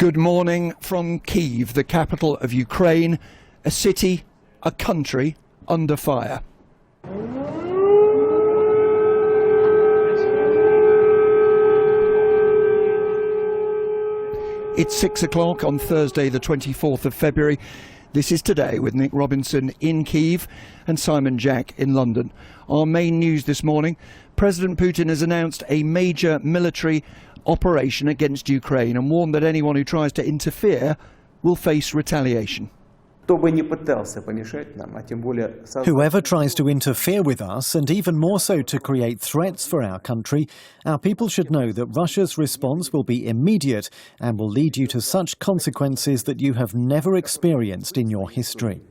Good morning from Kyiv, the capital of Ukraine, a city, a country under fire. It's 6 o'clock on Thursday, the 24th of February. This is Today with Nick Robinson in Kyiv and Simon Jack in London. Our main news this morning: President Putin has announced a major military operation against Ukraine and warned that anyone who tries to interfere will face retaliation. Whoever tries to interfere with us, and even more so to create threats for our country, our people should know that Russia's response will be immediate and will lead you to such consequences that you have never experienced in your history.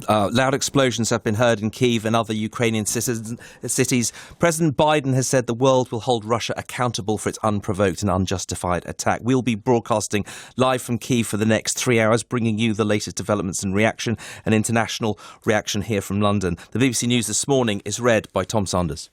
Loud explosions have been heard in Kyiv and other Ukrainian cities. President Biden has said the world will hold Russia accountable for its unprovoked and unjustified attack. We'll be broadcasting live from Kyiv for the next 3 hours, bringing you the latest developments and reaction, and international reaction here from London. The BBC News this morning is read by Tom Sanders.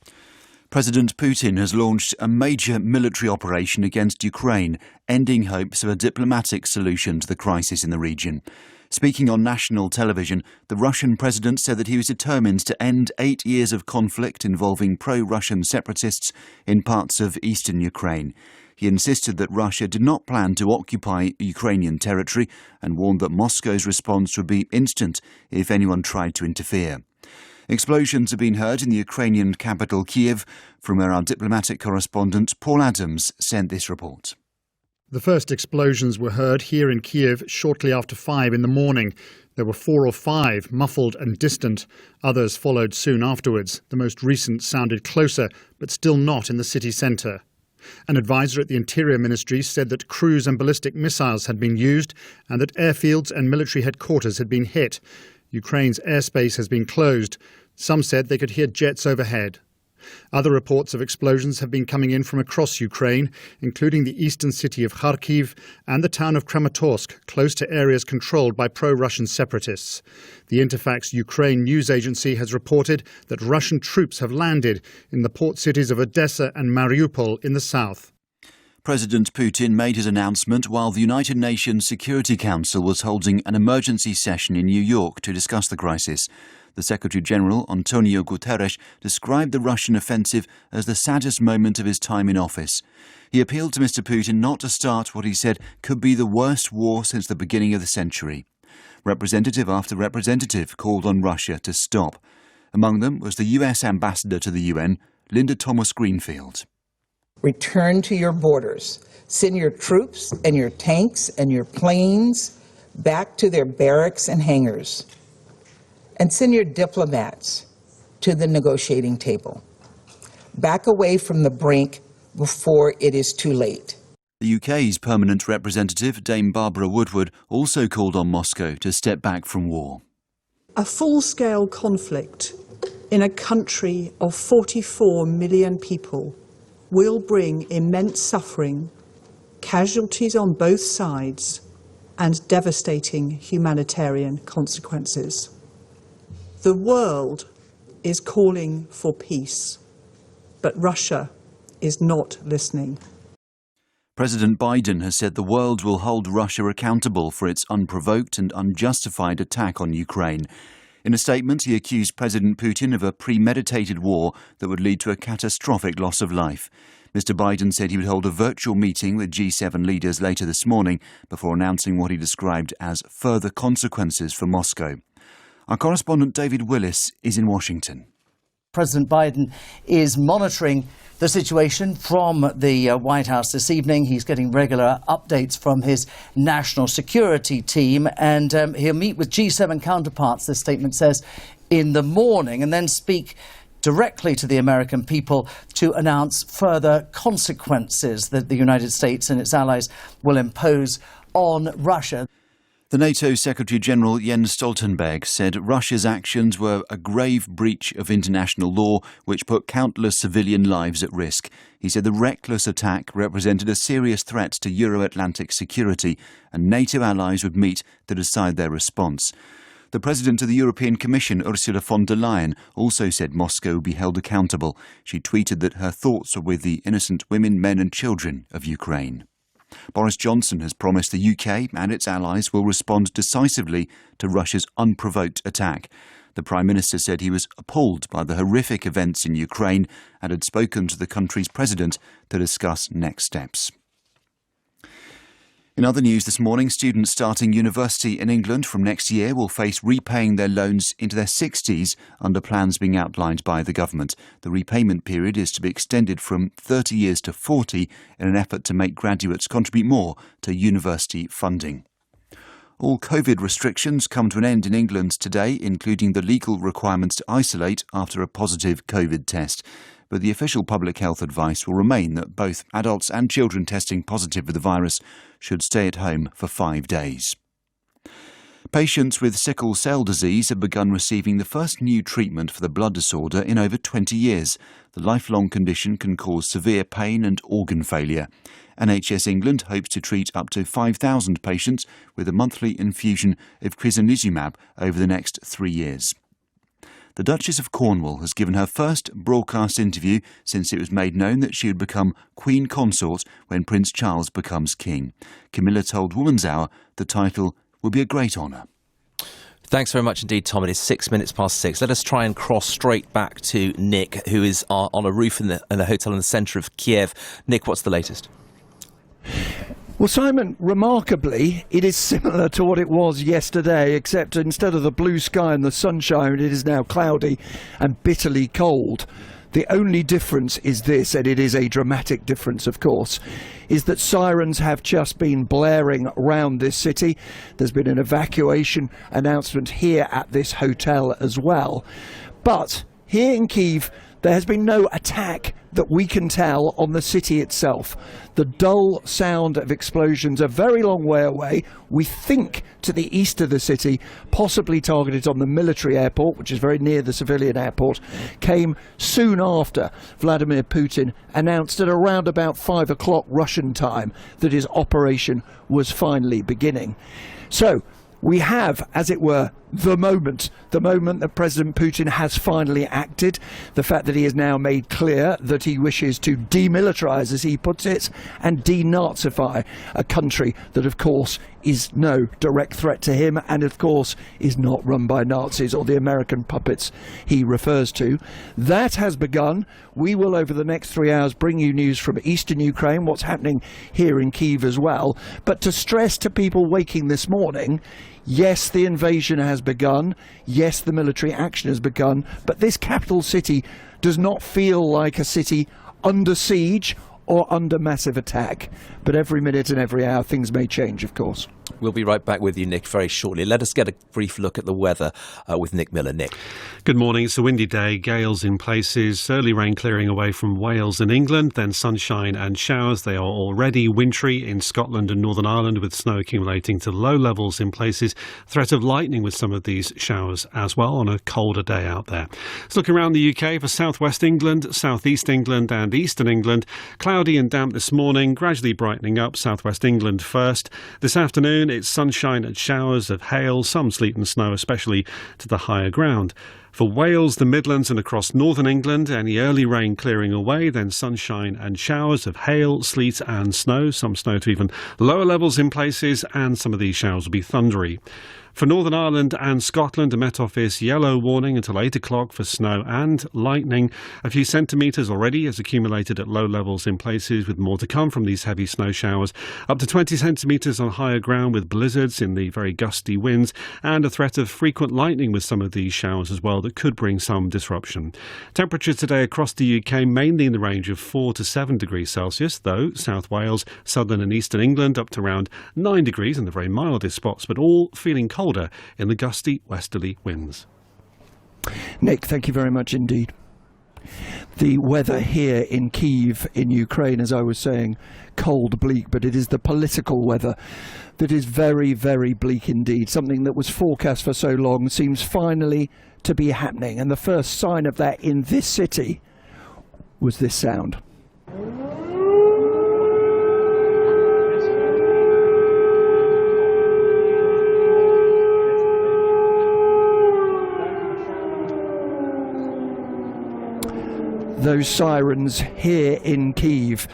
President Putin has launched a major military operation against Ukraine, ending hopes of a diplomatic solution to the crisis in the region. Speaking on national television, the Russian president said that he was determined to end 8 years of conflict involving pro-Russian separatists in parts of eastern Ukraine. He insisted that Russia did not plan to occupy Ukrainian territory and warned that Moscow's response would be instant if anyone tried to interfere. Explosions have been heard in the Ukrainian capital Kyiv, from where our diplomatic correspondent Paul Adams sent this report. The first explosions were heard here in Kyiv shortly after 5 in the morning. There were 4 or 5, muffled and distant. Others followed soon afterwards. The most recent sounded closer, but still not in the city centre. An advisor at the Interior Ministry said that cruise and ballistic missiles had been used and that airfields and military headquarters had been hit. Ukraine's airspace has been closed. Some said they could hear jets overhead. Other reports of explosions have been coming in from across Ukraine, including the eastern city of Kharkiv and the town of Kramatorsk, close to areas controlled by pro-Russian separatists. The Interfax Ukraine news agency has reported that Russian troops have landed in the port cities of Odessa and Mariupol in the south. President Putin made his announcement while the United Nations Security Council was holding an emergency session in New York to discuss the crisis. The Secretary-General, Antonio Guterres, described the Russian offensive as the saddest moment of his time in office. He appealed to Mr. Putin not to start what he said could be the worst war since the beginning of the century. Representative after representative called on Russia to stop. Among them was the US ambassador to the UN, Linda Thomas-Greenfield. Return to your borders. Send your troops and your tanks and your planes back to their barracks and hangars. And send your diplomats to the negotiating table. Back away from the brink before it is too late. The UK's permanent representative, Dame Barbara Woodward, also called on Moscow to step back from war. A full-scale conflict in a country of 44 million people will bring immense suffering, casualties on both sides, and devastating humanitarian consequences. The world is calling for peace, but Russia is not listening. President Biden has said the world will hold Russia accountable for its unprovoked and unjustified attack on Ukraine. In a statement, he accused President Putin of a premeditated war that would lead to a catastrophic loss of life. Mr. Biden said he would hold a virtual meeting with G7 leaders later this morning before announcing what he described as further consequences for Moscow. Our correspondent David Willis is in Washington. President Biden is monitoring the situation from the White House this evening. He's getting regular updates from his national security team, and he'll meet with G7 counterparts, this statement says, in the morning, and then speak directly to the American people to announce further consequences that the United States and its allies will impose on Russia. The NATO Secretary-General Jens Stoltenberg said Russia's actions were a grave breach of international law which put countless civilian lives at risk. He said the reckless attack represented a serious threat to Euro-Atlantic security and NATO allies would meet to decide their response. The President of the European Commission, Ursula von der Leyen, also said Moscow will be held accountable. She tweeted that her thoughts are with the innocent women, men and children of Ukraine. Boris Johnson has promised the UK and its allies will respond decisively to Russia's unprovoked attack. The Prime Minister said he was appalled by the horrific events in Ukraine and had spoken to the country's president to discuss next steps. In other news this morning, students starting university in England from next year will face repaying their loans into their 60s under plans being outlined by the government. The repayment period is to be extended from 30 years to 40 in an effort to make graduates contribute more to university funding. All COVID restrictions come to an end in England today, including the legal requirements to isolate after a positive COVID test. But the official public health advice will remain that both adults and children testing positive for the virus should stay at home for 5 days. Patients with sickle cell disease have begun receiving the first new treatment for the blood disorder in over 20 years. The lifelong condition can cause severe pain and organ failure. NHS England hopes to treat up to 5,000 patients with a monthly infusion of crizanlizumab over the next 3 years. The Duchess of Cornwall has given her first broadcast interview since it was made known that she would become Queen Consort when Prince Charles becomes King. Camilla told Woman's Hour the title will be a great honour. Thanks very much indeed, Tom. It is 6 minutes past 6. Let us try and cross straight back to Nick, who is on a roof in the hotel in the centre of Kiev. Nick, what's the latest? Well, Simon, remarkably, it is similar to what it was yesterday, except instead of the blue sky and the sunshine, it is now cloudy and bitterly cold. The only difference is this, and it is a dramatic difference, of course, is that sirens have just been blaring around this city. There's been an evacuation announcement here at this hotel as well. But here in Kyiv, there has been no attack that we can tell on the city itself. The dull sound of explosions a very long way away, we think to the east of the city, possibly targeted on the military airport, which is very near the civilian airport, came soon after Vladimir Putin announced at around about 5 o'clock Russian time that his operation was finally beginning. So we have, as it were, the moment that President Putin has finally acted, the fact that he has now made clear that he wishes to demilitarize, as he puts it, and denazify a country that, of course, is no direct threat to him and, of course, is not run by Nazis or the American puppets he refers to. That has begun. We will, over the next 3 hours, bring you news from eastern Ukraine, what's happening here in Kyiv as well. But to stress to people waking this morning, yes, the invasion has begun. Yes, the military action has begun. But this capital city does not feel like a city under siege or under massive attack. But every minute and every hour, things may change, of course. We'll be right back with you, Nick, very shortly. Let us get a brief look at the weather with Nick Miller. Nick. Good morning. It's a windy day, gales in places, early rain clearing away from Wales and England, then sunshine and showers. They are already wintry in Scotland and Northern Ireland, with snow accumulating to low levels in places. Threat of lightning with some of these showers as well on a colder day out there. Let's look around the UK for southwest England, southeast England and eastern England. Cloudy and damp this morning, gradually brightening up. Southwest England first. This afternoon, it's sunshine and showers of hail, some sleet and snow, especially to the higher ground. For Wales, the Midlands and across northern England, any early rain clearing away, then sunshine and showers of hail, sleet and snow, some snow to even lower levels in places, and some of these showers will be thundery. For Northern Ireland and Scotland, a Met Office yellow warning until 8 o'clock for snow and lightning. A few centimetres already has accumulated at low levels in places, with more to come from these heavy snow showers. Up to 20 centimetres on higher ground, with blizzards in the very gusty winds, and a threat of frequent lightning with some of these showers as well that could bring some disruption. Temperatures today across the UK mainly in the range of 4 to 7 degrees Celsius, though South Wales, southern and eastern England up to around 9 degrees in the very mildest spots, but all feeling colder in the gusty westerly winds. Nick, thank you very much indeed. The weather here in Kyiv, in Ukraine, as I was saying, cold, bleak, but it is the political weather that is very, very bleak indeed. Something that was forecast for so long seems finally to be happening. And the first sign of that in this city was this sound. those sirens here in Kyiv,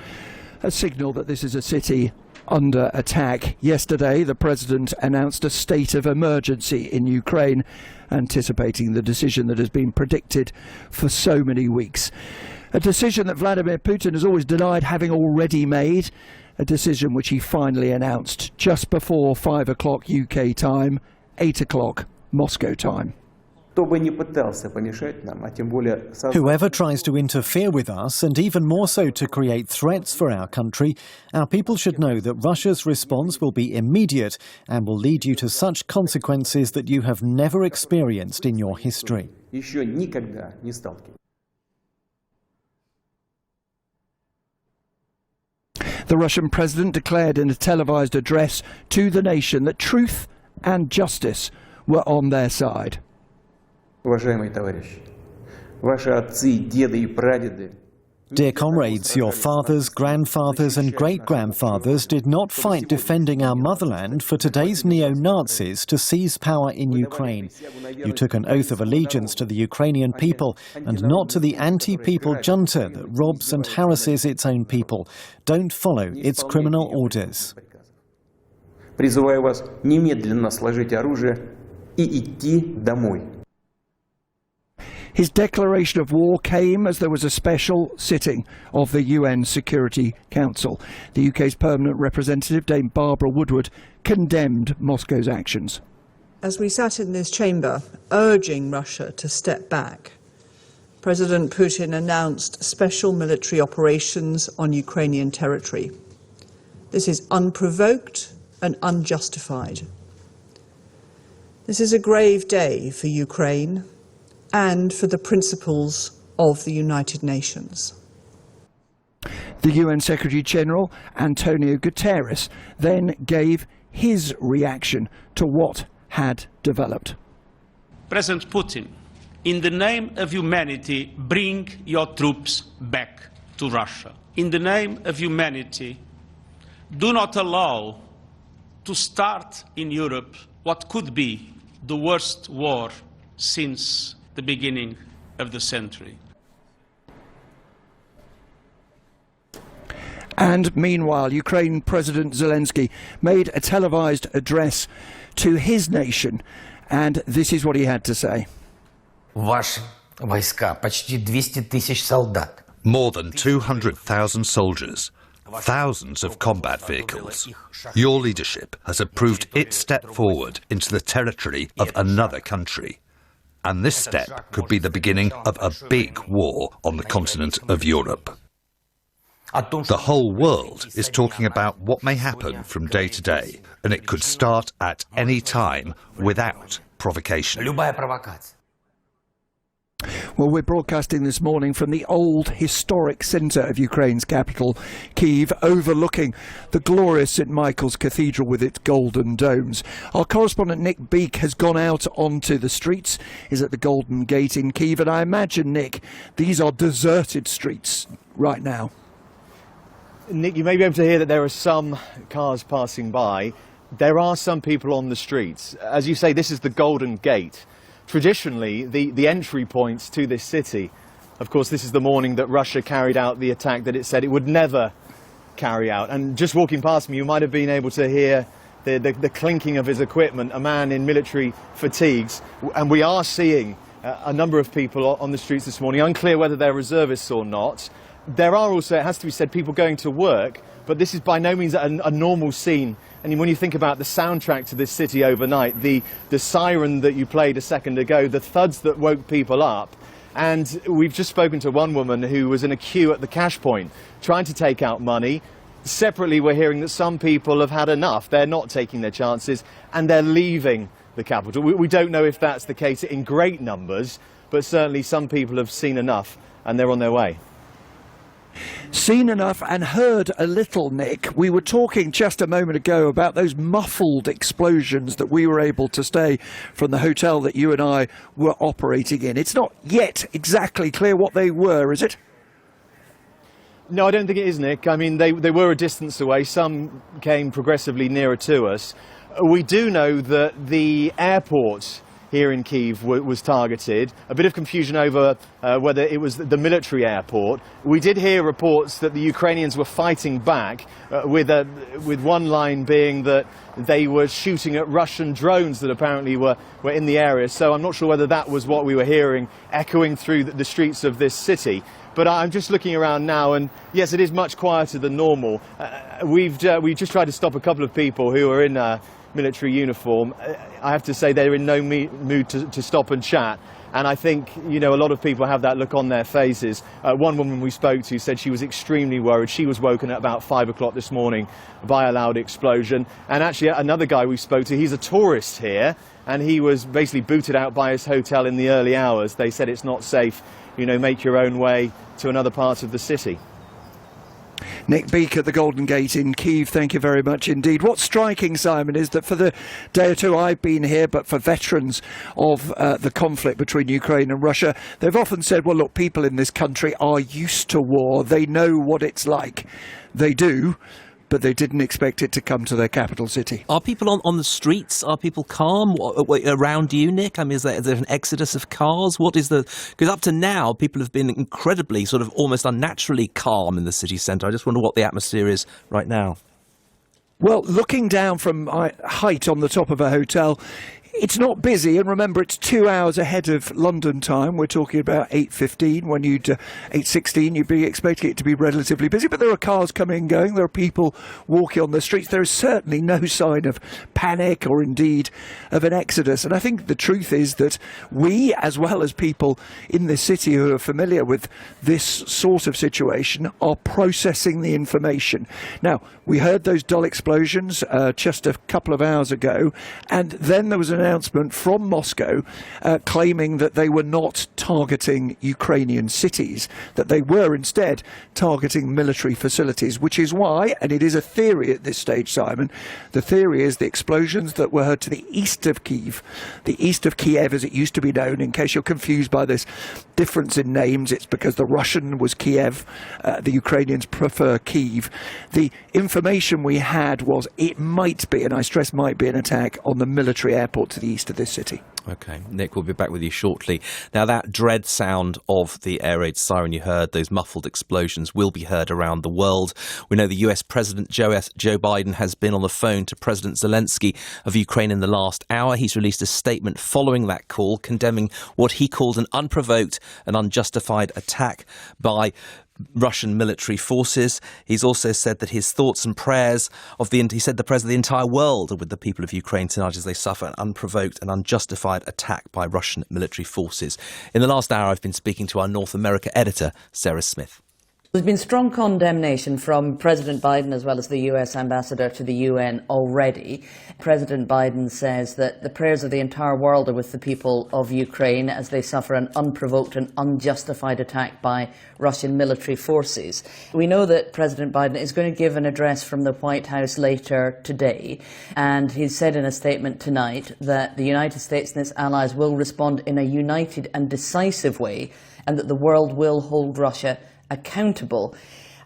a signal that this is a city under attack. Yesterday, the president announced a state of emergency in Ukraine, anticipating the decision that has been predicted for so many weeks. A decision that Vladimir Putin has always denied having already made, a decision which he finally announced just before 5 o'clock UK time, 8 o'clock Moscow time. Whoever tries to interfere with us, and even more so to create threats for our country, our people should know that Russia's response will be immediate and will lead you to such consequences that you have never experienced in your history. The Russian president declared in a televised address to the nation that truth and justice were on their side. Dear comrades, your fathers, grandfathers and great-grandfathers did not fight defending our motherland for today's neo-Nazis to seize power in Ukraine. You took an oath of allegiance to the Ukrainian people and not to the anti-people junta that robs and harasses its own people. Don't follow its criminal orders. Призываю вас немедленно сложить оружие и идти домой. His declaration of war came as there was a special sitting of the UN Security Council. The UK's permanent representative, Dame Barbara Woodward, condemned Moscow's actions. As we sat in this chamber urging Russia to step back, President Putin announced special military operations on Ukrainian territory. This is unprovoked and unjustified. This is a grave day for Ukraine and for the principles of the United Nations. The UN Secretary-General, Antonio Guterres, then gave his reaction to what had developed. President Putin, in the name of humanity, bring your troops back to Russia. In the name of humanity, do not allow to start in Europe what could be the worst war since the beginning of the century. And meanwhile, Ukraine President Zelensky made a televised address to his nation, and this is what he had to say. Ваши войска, почти 200 тысяч солдат. More than 200,000 soldiers, thousands of combat vehicles. Your leadership has approved its step forward into the territory of another country. And this step could be the beginning of a big war on the continent of Europe. The whole world is talking about what may happen from day to day, and it could start at any time without provocation. Любая провокация. Well, we're broadcasting this morning from the old historic centre of Ukraine's capital, Kyiv, overlooking the glorious St Michael's Cathedral with its golden domes. Our correspondent Nick Beake has gone out onto the streets, is at the Golden Gate in Kyiv, and I imagine, Nick, these are deserted streets right now. Nick, you may be able to hear that there are some cars passing by. There are some people on the streets. As you say, this is the Golden Gate. Traditionally, the entry points to this city. Of course, this is the morning that Russia carried out the attack that it said it would never carry out. And just walking past me, you might have been able to hear the clinking of his equipment, a man in military fatigues. And we are seeing a number of people on the streets this morning, unclear whether they're reservists or not. There are also, it has to be said, people going to work, but this is by no means a normal scene. And when you think about the soundtrack to this city overnight, the siren that you played a second ago, the thuds that woke people up, and we've just spoken to one woman who was in a queue at the cash point trying to take out money. Separately, we're hearing that some people have had enough. They're not taking their chances and they're leaving the capital. We don't know if that's the case in great numbers, but certainly some people have seen enough and they're on their way. Seen enough and heard a little, Nick. We were talking just a moment ago about those muffled explosions that we were able to stay from the hotel that you and I were operating in. It's not yet exactly clear what they were, is it? No, I don't think it is, Nick. I mean, they were a distance away. Some came progressively nearer to us. We do know that the airport here in Kyiv was targeted. A bit of confusion over whether it was the military airport. We did hear reports that the Ukrainians were fighting back, with one line being that they were shooting at Russian drones that apparently were in the area. So I'm not sure whether that was what we were hearing echoing through the streets of this city. But I'm just looking around now, and yes, it is much quieter than normal. We've just tried to stop a couple of people who are in military uniform. I have to say they're in no mood to stop and chat. And I think, you know, a lot of people have that look on their faces. One woman we spoke to said she was extremely worried. She was woken at about 5 o'clock this morning by a loud explosion. And actually another guy we spoke to, he's a tourist here, and he was basically booted out by his hotel in the early hours. They said it's not safe, you know, make your own way to another part of the city. Nick Beak at the Golden Gate in Kyiv, thank you very much indeed. What's striking, Simon, is that for the day or two I've been here, but for veterans of the conflict between Ukraine and Russia, they've often said, well, look, people in this country are used to war. They know what it's like. They do, but they didn't expect it to come to their capital city. Are people on the streets? Are people calm around you, Nick? I mean, is there an exodus of cars? What is the... Because up to now, people have been incredibly, sort of almost unnaturally calm in the city centre. I just wonder what the atmosphere is right now. Well, looking down from height on the top of a hotel, it's not busy, and remember, it's 2 hours ahead of London time. We're talking about 8:15. When 8:16, you'd be expecting it to be relatively busy. But there are cars coming and going. There are people walking on the streets. There is certainly no sign of panic or indeed of an exodus. And I think the truth is that we, as well as people in this city who are familiar with this sort of situation, are processing the information. Now, we heard those dull explosions just a couple of hours ago, and then there was an announcement from Moscow claiming that they were not targeting Ukrainian cities, that they were instead targeting military facilities, which is why, and it is a theory at this stage, Simon, the theory is the explosions that were heard to the east of Kyiv, the east of Kiev as it used to be known. In case you're confused by this difference in names, it's because the Russian was Kiev, the Ukrainians prefer Kyiv. The information we had was it might be, and I stress might be, an attack on the military airport to the east of this city. OK, Nick, we'll be back with you shortly. Now, that dread sound of the air raid siren you heard, those muffled explosions, will be heard around the world. We know the US President Joe Biden has been on the phone to President Zelensky of Ukraine in the last hour. He's released a statement following that call, condemning what he called an unprovoked and unjustified attack by Russian military forces. He's also said that his thoughts and prayers of the entire world are with the people of Ukraine tonight as they suffer an unprovoked and unjustified attack by Russian military forces. In the last hour, I've been speaking to our North America editor, Sarah Smith. There's been strong condemnation from President Biden as well as the US ambassador to the UN already. President Biden says that the prayers of the entire world are with the people of Ukraine as they suffer an unprovoked and unjustified attack by Russian military forces. We know that President Biden is going to give an address from the White House later today, and he said in a statement tonight that the United States and its allies will respond in a united and decisive way, and that the world will hold Russia accountable.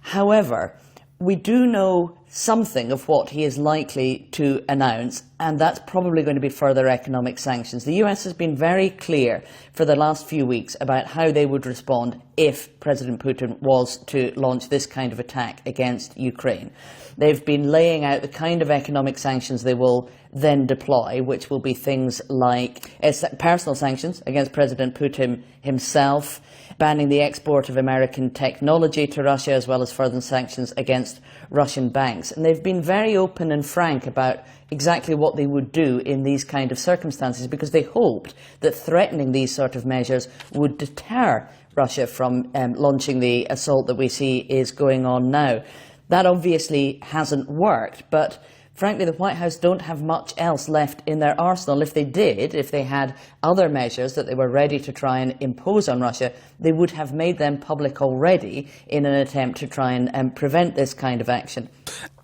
However, we do know something of what he is likely to announce, and that's probably going to be further economic sanctions. The US has been very clear for the last few weeks about how they would respond if President Putin was to launch this kind of attack against Ukraine. They've been laying out the kind of economic sanctions they will then deploy, which will be things like personal sanctions against President Putin himself, banning the export of American technology to Russia, as well as further sanctions against Russian banks. And they've been very open and frank about exactly what they would do in these kind of circumstances, because they hoped that threatening these sort of measures would deter Russia from launching the assault that we see is going on now. That obviously hasn't worked, but frankly, the White House don't have much else left in their arsenal. If they did, if they had other measures that they were ready to try and impose on Russia, they would have made them public already in an attempt to try and prevent this kind of action.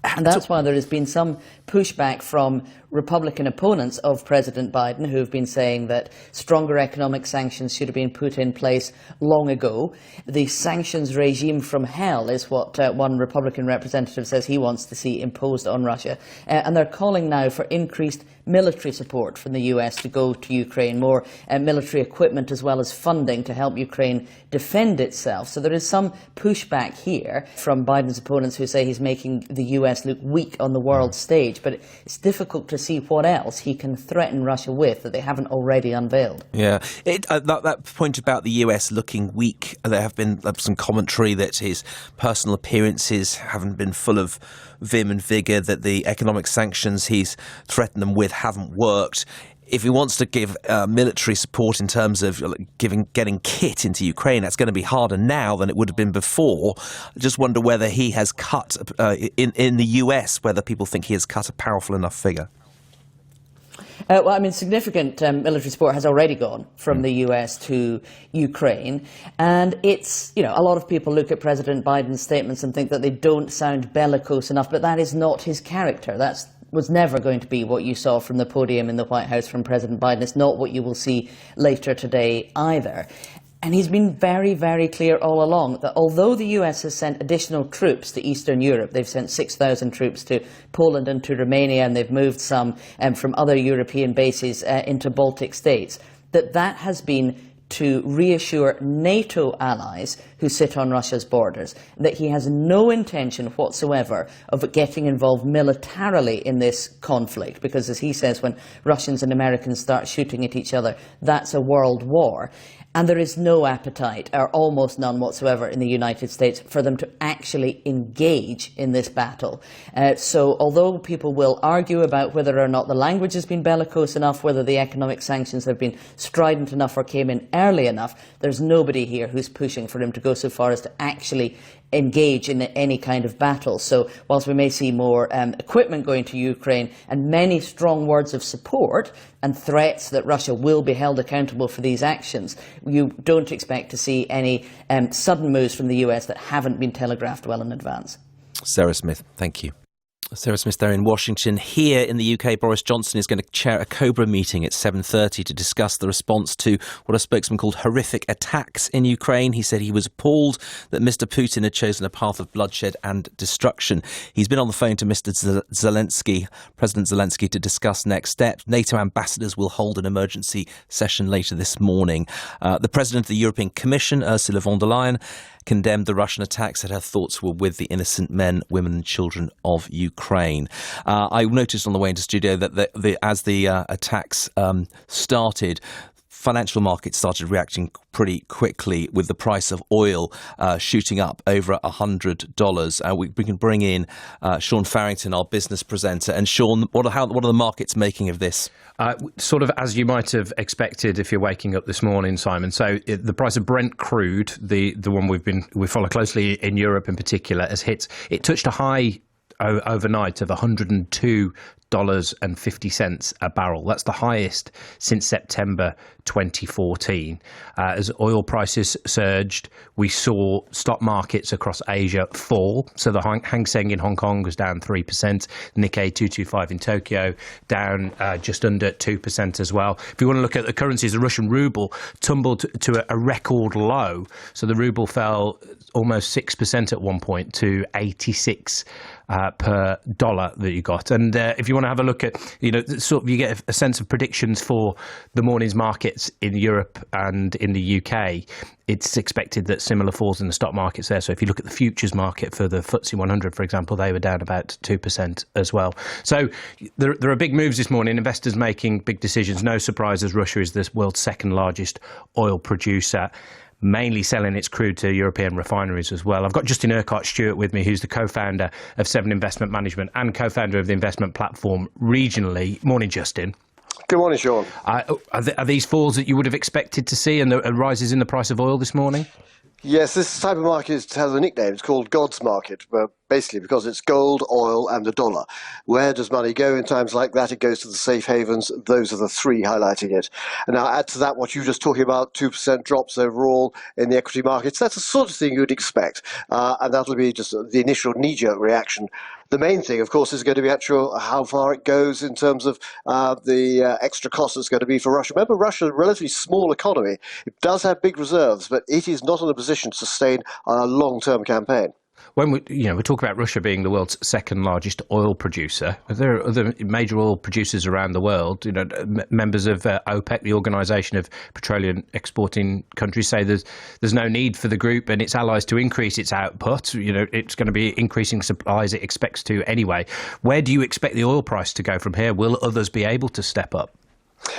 And that's why there has been some pushback from Republican opponents of President Biden who have been saying that stronger economic sanctions should have been put in place long ago. The sanctions regime from hell is what one Republican representative says he wants to see imposed on Russia. And they're calling now for increased military support from the US to go to Ukraine, more military equipment as well as funding to help Ukraine defend itself. So there is some pushback here from Biden's opponents who say he's making the US look weak on the world stage, but it's difficult to see what else he can threaten Russia with that they haven't already unveiled. Yeah, that point about the US looking weak, there have been some commentary that his personal appearances haven't been full of vim and vigour, that the economic sanctions he's threatened them with haven't worked. If he wants to give military support in terms of getting kit into Ukraine, that's going to be harder now than it would have been before. I just wonder whether he has cut, in the US, whether people think he has cut a powerful enough figure. Well, I mean, significant military support has already gone from the US to Ukraine. And it's, you know, a lot of people look at President Biden's statements and think that they don't sound bellicose enough, but that is not his character. That was never going to be what you saw from the podium in the White House from President Biden. It's not what you will see later today either. And he's been very, very clear all along that although the US has sent additional troops to Eastern Europe, they've sent 6,000 troops to Poland and to Romania, and they've moved some from other European bases into Baltic states, that has been to reassure NATO allies who sit on Russia's borders that he has no intention whatsoever of getting involved militarily in this conflict, because as he says, when Russians and Americans start shooting at each other, that's a world war. And there is no appetite, or almost none whatsoever, in the United States for them to actually engage in this battle. So although people will argue about whether or not the language has been bellicose enough, whether the economic sanctions have been strident enough or came in early enough, there's nobody here who's pushing for him to go so far as to actually engage in any kind of battle. So whilst we may see more equipment going to Ukraine and many strong words of support and threats that Russia will be held accountable for these actions, you don't expect to see any sudden moves from the US that haven't been telegraphed well in advance. Sarah Smith, thank you. Sarah Smith there in Washington. Here in the UK, Boris Johnson is going to chair a Cobra meeting at 7:30 to discuss the response to what a spokesman called horrific attacks in Ukraine. He said he was appalled that Mr. Putin had chosen a path of bloodshed and destruction. He's been on the phone to Mr. Zelensky, President Zelensky, to discuss next steps. NATO ambassadors will hold an emergency session later this morning. The President of the European Commission, Ursula von der Leyen, condemned the Russian attacks, said her thoughts were with the innocent men, women and children of Ukraine. I noticed on the way into studio that as the attacks started, financial markets started reacting pretty quickly with the price of oil shooting up over $100. We can bring in Sean Farrington, our business presenter. And Sean, what are the markets making of this? Sort of as you might have expected if you're waking up this morning, Simon. So the price of Brent crude, the one we follow closely in Europe in particular, has hit. It touched a high overnight of $102.50 a barrel. That's the highest since September 2014. As oil prices surged, we saw stock markets across Asia fall. So the Hang Seng in Hong Kong was down 3%. Nikkei 225 in Tokyo down just under 2% as well. If you want to look at the currencies, the Russian ruble tumbled to a record low. So the ruble fell almost 6% at one point to 86 per dollar that you got. And if you want to have a look at, sort of you get a sense of predictions for the morning's markets in Europe and in the UK, it's expected that similar falls in the stock markets there. So if you look at the futures market for the FTSE 100, for example, they were down about 2% as well. So there are big moves this morning, investors making big decisions. No surprise, as Russia is the world's second largest oil producer, mainly selling its crude to European refineries as well. I've got Justin Urquhart-Stewart with me, who's the co-founder of Seven Investment Management and co-founder of the investment platform regionally. Morning, Justin. Good morning, Sean. Are these falls that you would have expected to see and the rises in the price of oil this morning? Yes, this type of market has a nickname. It's called God's market, basically because it's gold, oil and the dollar. Where does money go in times like that? It goes to the safe havens. Those are the three highlighting it. And now add to that what you were just talking about, 2% drops overall in the equity markets. That's the sort of thing you'd expect. And that'll be just the initial knee-jerk reaction The main thing, of course, is going to be how far it goes in terms of the extra cost it's going to be for Russia. Remember, Russia is a relatively small economy. It does have big reserves, but it is not in a position to sustain a long-term campaign. When we talk about Russia being the world's second largest oil producer, there are other major oil producers around the world. Members of OPEC, the Organisation of Petroleum Exporting Countries, say there's no need for the group and its allies to increase its output. It's going to be increasing supplies it expects to anyway. Where do you expect the oil price to go from here? Will others be able to step up?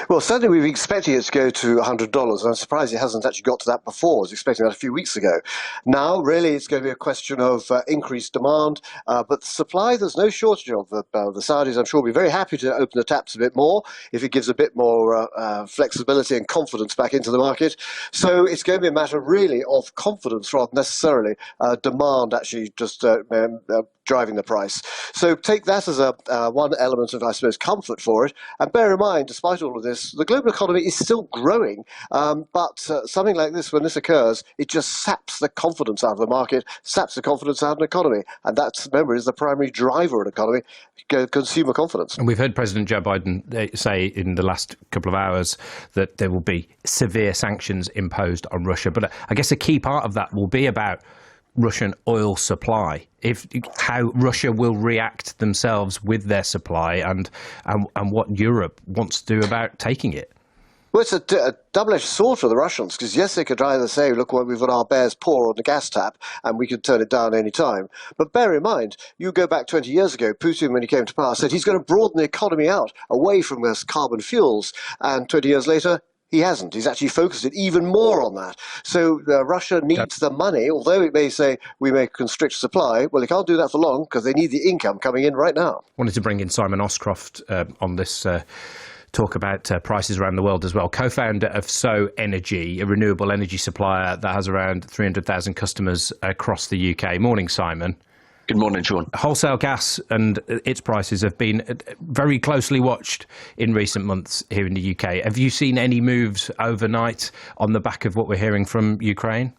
Well, certainly we were expecting it to go to $100, and I'm surprised it hasn't actually got to that before. I was expecting that a few weeks ago. Now, really, it's going to be a question of increased demand, but the supply, there's no shortage of. The Saudis, I'm sure, will be very happy to open the taps a bit more if it gives a bit more flexibility and confidence back into the market. So it's going to be a matter, really, of confidence rather than necessarily demand actually just driving the price. So take that as one element of, I suppose, comfort for it. And bear in mind, despite all of this, the global economy is still growing. But something like this, when this occurs, it just saps the confidence out of the market, saps the confidence out of an economy. And that, remember, is the primary driver of an economy, consumer confidence. And we've heard President Joe Biden say in the last couple of hours that there will be severe sanctions imposed on Russia. But I guess a key part of that will be about Russian oil supply, how Russia will react themselves with their supply and what Europe wants to do about taking it. Well, it's a double-edged sword for the Russians, because yes, they could either say, look, we've got our bears paw on the gas tap and we could turn it down any time. But bear in mind, you go back 20 years ago, Putin, when he came to power, said he's going to broaden the economy out away from those carbon fuels. And 20 years later, he hasn't. He's actually focused it even more on that. So Russia needs the money, although it may say we may constrict supply. Well, they can't do that for long because they need the income coming in right now. Wanted to bring in Simon Oscroft on this talk about prices around the world as well. Co-founder of So Energy, a renewable energy supplier that has around 300,000 customers across the UK. Morning, Simon. Good morning, Sean. Wholesale gas and its prices have been very closely watched in recent months here in the UK. Have you seen any moves overnight on the back of what we're hearing from Ukraine?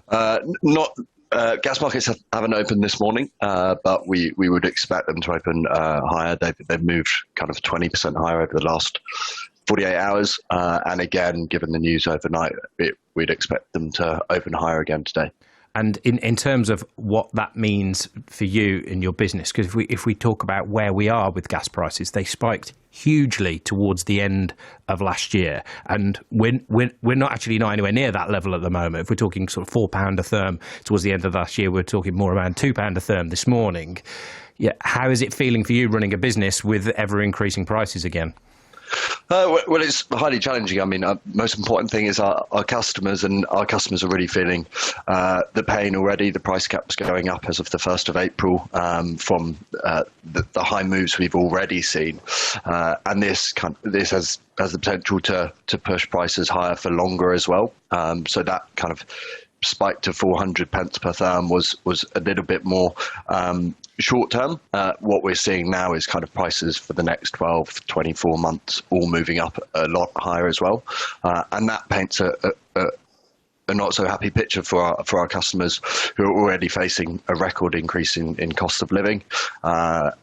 Gas markets haven't opened this morning, but we would expect them to open higher. They've moved kind of 20% higher over the last 48 hours. And again, given the news overnight, we'd expect them to open higher again today. And in terms of what that means for you in your business, because if we talk about where we are with gas prices, they spiked hugely towards the end of last year, and we're not anywhere near that level at the moment. If we're talking sort of £4 a therm towards the end of last year, we're talking more around £2 a therm this morning. Yeah, how is it feeling for you running a business with ever increasing prices again? Well, it's highly challenging. I mean, most important thing is our customers, and our customers are really feeling the pain already. The price cap's going up as of the 1st of April from the high moves we've already seen. And this has the potential to push prices higher for longer as well. So that kind of spike to 400 pence per therm was a little bit more short term. What we're seeing now is kind of prices for the next 12, 24 months all moving up a lot higher as well. And that paints a not so happy picture for our customers who are already facing a record increase in cost of living,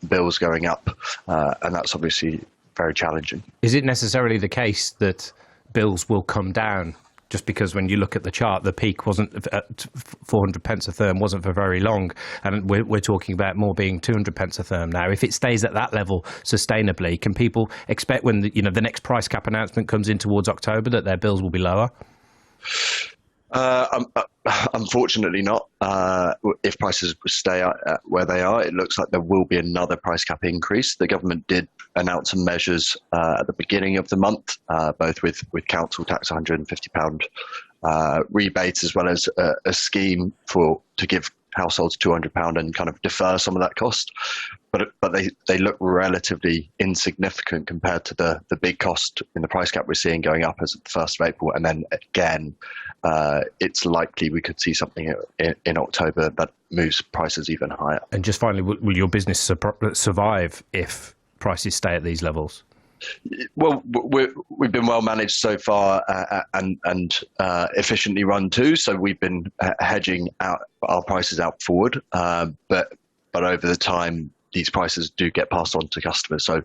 bills going up, and that's obviously very challenging. Is it necessarily the case that bills will come down? Just because when you look at the chart, the peak wasn't at 400 pence a therm, wasn't for very long, and we're talking about more being 200 pence a therm now. If it stays at that level sustainably, can people expect when the next price cap announcement comes in towards October that their bills will be lower? Unfortunately not. If prices stay where they are, it looks like there will be another price cap increase. The government did announce some measures at the beginning of the month, both with council tax, £150 rebates, as well as a scheme to give households £200 and kind of defer some of that cost. But they look relatively insignificant compared to the big cost in the price cap we're seeing going up as of the 1st of April. And then again, it's likely we could see something in October that moves prices even higher. And just finally, will your business survive if prices stay at these levels? Well, we've been well managed so far and efficiently run too. So we've been hedging out our prices out forward. But but over the time, these prices do get passed on to customers. So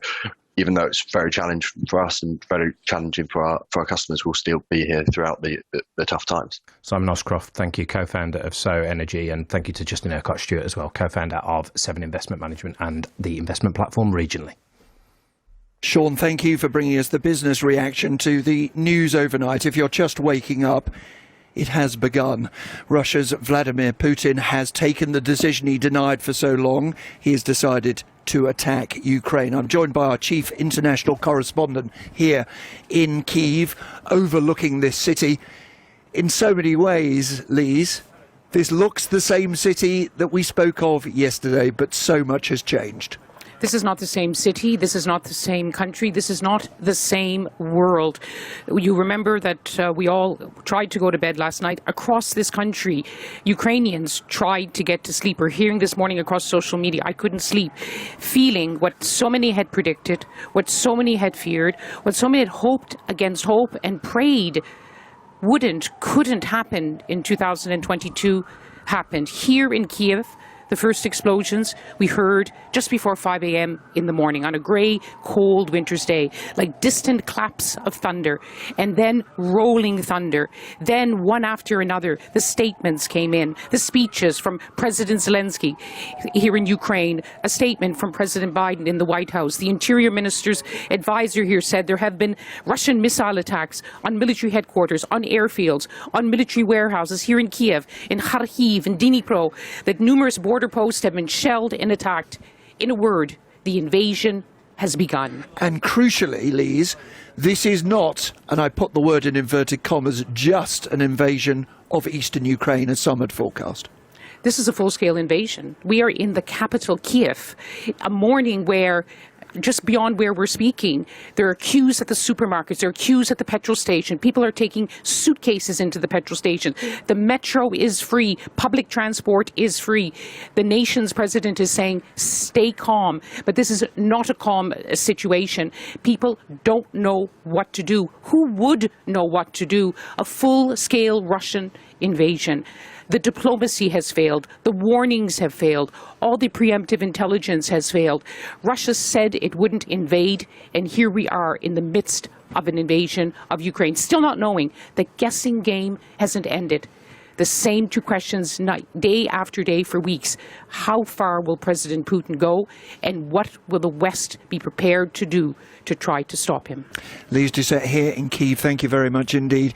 even though it's very challenging for us and very challenging for our customers, we'll still be here throughout the tough times. Simon Oscroft, thank you, co-founder of So Energy, and thank you to Justin Urquhart-Stewart as well, co-founder of Seven Investment Management and the investment platform regionally. Sean, thank you for bringing us the business reaction to the news overnight. If you're just waking up, it has begun. Russia's Vladimir Putin has taken the decision he denied for so long. He has decided to attack Ukraine. I'm joined by our chief international correspondent here in Kyiv, overlooking this city. In so many ways, Lise, this looks the same city that we spoke of yesterday, but so much has changed. This is not the same city, this is not the same country, this is not the same world. You remember that we all tried to go to bed last night. Across this country, Ukrainians tried to get to sleep. We're hearing this morning across social media, I couldn't sleep, feeling what so many had predicted, what so many had feared, what so many had hoped against hope and prayed couldn't happen in 2022 happened. Here in Kyiv, the first explosions we heard just before 5 a.m. in the morning on a grey, cold winter's day, like distant claps of thunder and then rolling thunder. Then one after another, the statements came in, the speeches from President Zelensky here in Ukraine, a statement from President Biden in the White House. The Interior Minister's advisor here said there have been Russian missile attacks on military headquarters, on airfields, on military warehouses here in Kiev, in Kharkiv, in Dnipro, that numerous border posts have been shelled and attacked. In a word, the invasion has begun. And crucially, Lise, this is not, and I put the word in inverted commas, just an invasion of eastern Ukraine as some had forecast. This is a full-scale invasion. We are in the capital, Kiev, a morning where just beyond where we're speaking, there are queues at the supermarkets, there are queues at the petrol station. People are taking suitcases into the petrol station. The metro is free. Public transport is free. The nation's president is saying, stay calm. But this is not a calm situation. People don't know what to do. Who would know what to do? A full-scale Russian invasion. The diplomacy has failed. The warnings have failed. All the preemptive intelligence has failed. Russia said it wouldn't invade, and here we are in the midst of an invasion of Ukraine, still not knowing. The guessing game hasn't ended. The same two questions day after day for weeks. How far will President Putin go, and what will the West be prepared to do to try to stop him? Lise Doucette here in Kyiv. Thank you very much indeed.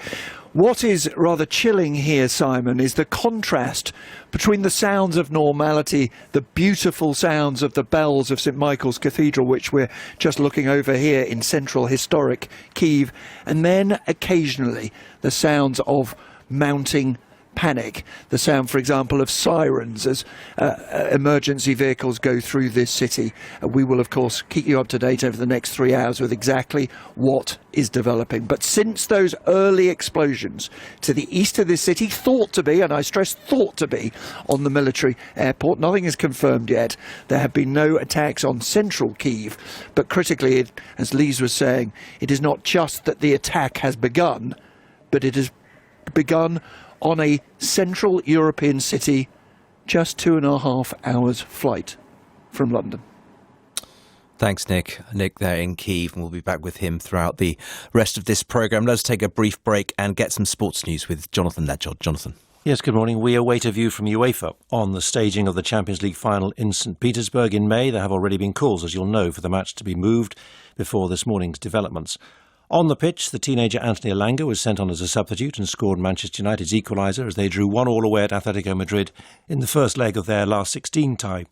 What is rather chilling here, Simon, is the contrast between the sounds of normality, the beautiful sounds of the bells of St Michael's Cathedral, which we're just looking over here in central historic Kyiv, and then occasionally the sounds of mounting panic. The sound, for example, of sirens as emergency vehicles go through this city. We will, of course, keep you up to date over the next 3 hours with exactly what is developing. But since those early explosions to the east of this city, thought to be, and I stress thought to be, on the military airport, nothing is confirmed yet. There have been no attacks on central Kyiv. But critically, as Lise was saying, it is not just that the attack has begun, but it has begun on a central European city just 2.5 hours flight from London. Thanks, Nick. Nick there in Kyiv, and we'll be back with him throughout the rest of this programme. Let's take a brief break and get some sports news with Jonathan Ledgell. Jonathan. Yes, good morning. We await a view from UEFA on the staging of the Champions League final in St Petersburg in May. There have already been calls, as you'll know, for the match to be moved before this morning's developments. On the pitch, the teenager Anthony Elanga was sent on as a substitute and scored Manchester United's equaliser as they drew 1-1 away at Atletico Madrid in the first leg of their last 16 tie.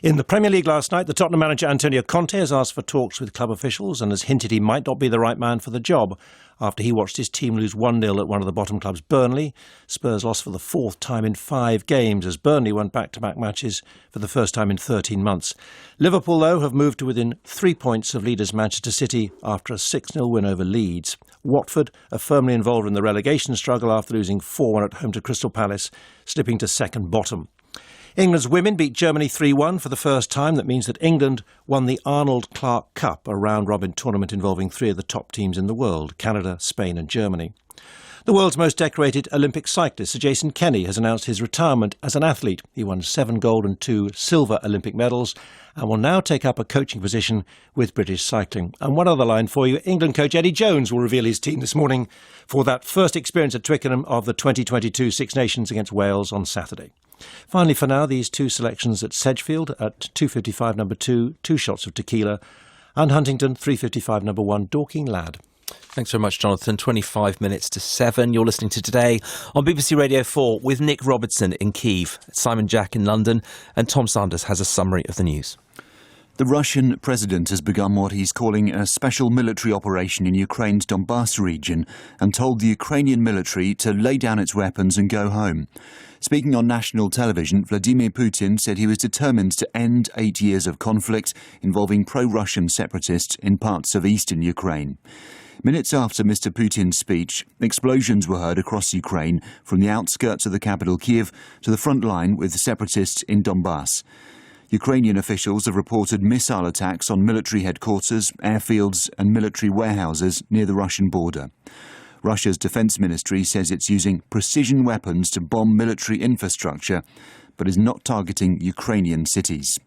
In the Premier League last night, the Tottenham manager Antonio Conte has asked for talks with club officials and has hinted he might not be the right man for the job after he watched his team lose 1-0 at one of the bottom clubs, Burnley. Spurs lost for the fourth time in 5 games as Burnley won back-to-back matches for the first time in 13 months. Liverpool, though, have moved to within 3 points of leaders Manchester City after a 6-0 win over Leeds. Watford are firmly involved in the relegation struggle after losing 4-1 at home to Crystal Palace, slipping to second bottom. England's women beat Germany 3-1 for the first time. That means that England won the Arnold Clark Cup, a round-robin tournament involving 3 of the top teams in the world, Canada, Spain and Germany. The world's most decorated Olympic cyclist, Sir Jason Kenny, has announced his retirement as an athlete. He won 7 gold and 2 silver Olympic medals and will now take up a coaching position with British Cycling. And one other line for you, England coach Eddie Jones will reveal his team this morning for that first experience at Twickenham of the 2022 Six Nations against Wales on Saturday. Finally, for now, these 2 selections at Sedgefield at 2:55 number 2, 2 shots of tequila, and Huntingdon 3:55 number 1, Dorking Lad. Thanks very much, Jonathan. 25 minutes to 7. You're listening to Today on BBC Radio 4 with Nick Robertson in Kyiv, Simon Jack in London, and Tom Sanders has a summary of the news. The Russian president has begun what he's calling a special military operation in Ukraine's Donbass region and told the Ukrainian military to lay down its weapons and go home. Speaking on national television, Vladimir Putin said he was determined to end 8 years of conflict involving pro-Russian separatists in parts of eastern Ukraine. Minutes after Mr. Putin's speech, explosions were heard across Ukraine, from the outskirts of the capital Kyiv to the front line with the separatists in Donbass. Ukrainian officials have reported missile attacks on military headquarters, airfields and military warehouses near the Russian border. Russia's defence ministry says it's using precision weapons to bomb military infrastructure, but is not targeting Ukrainian cities.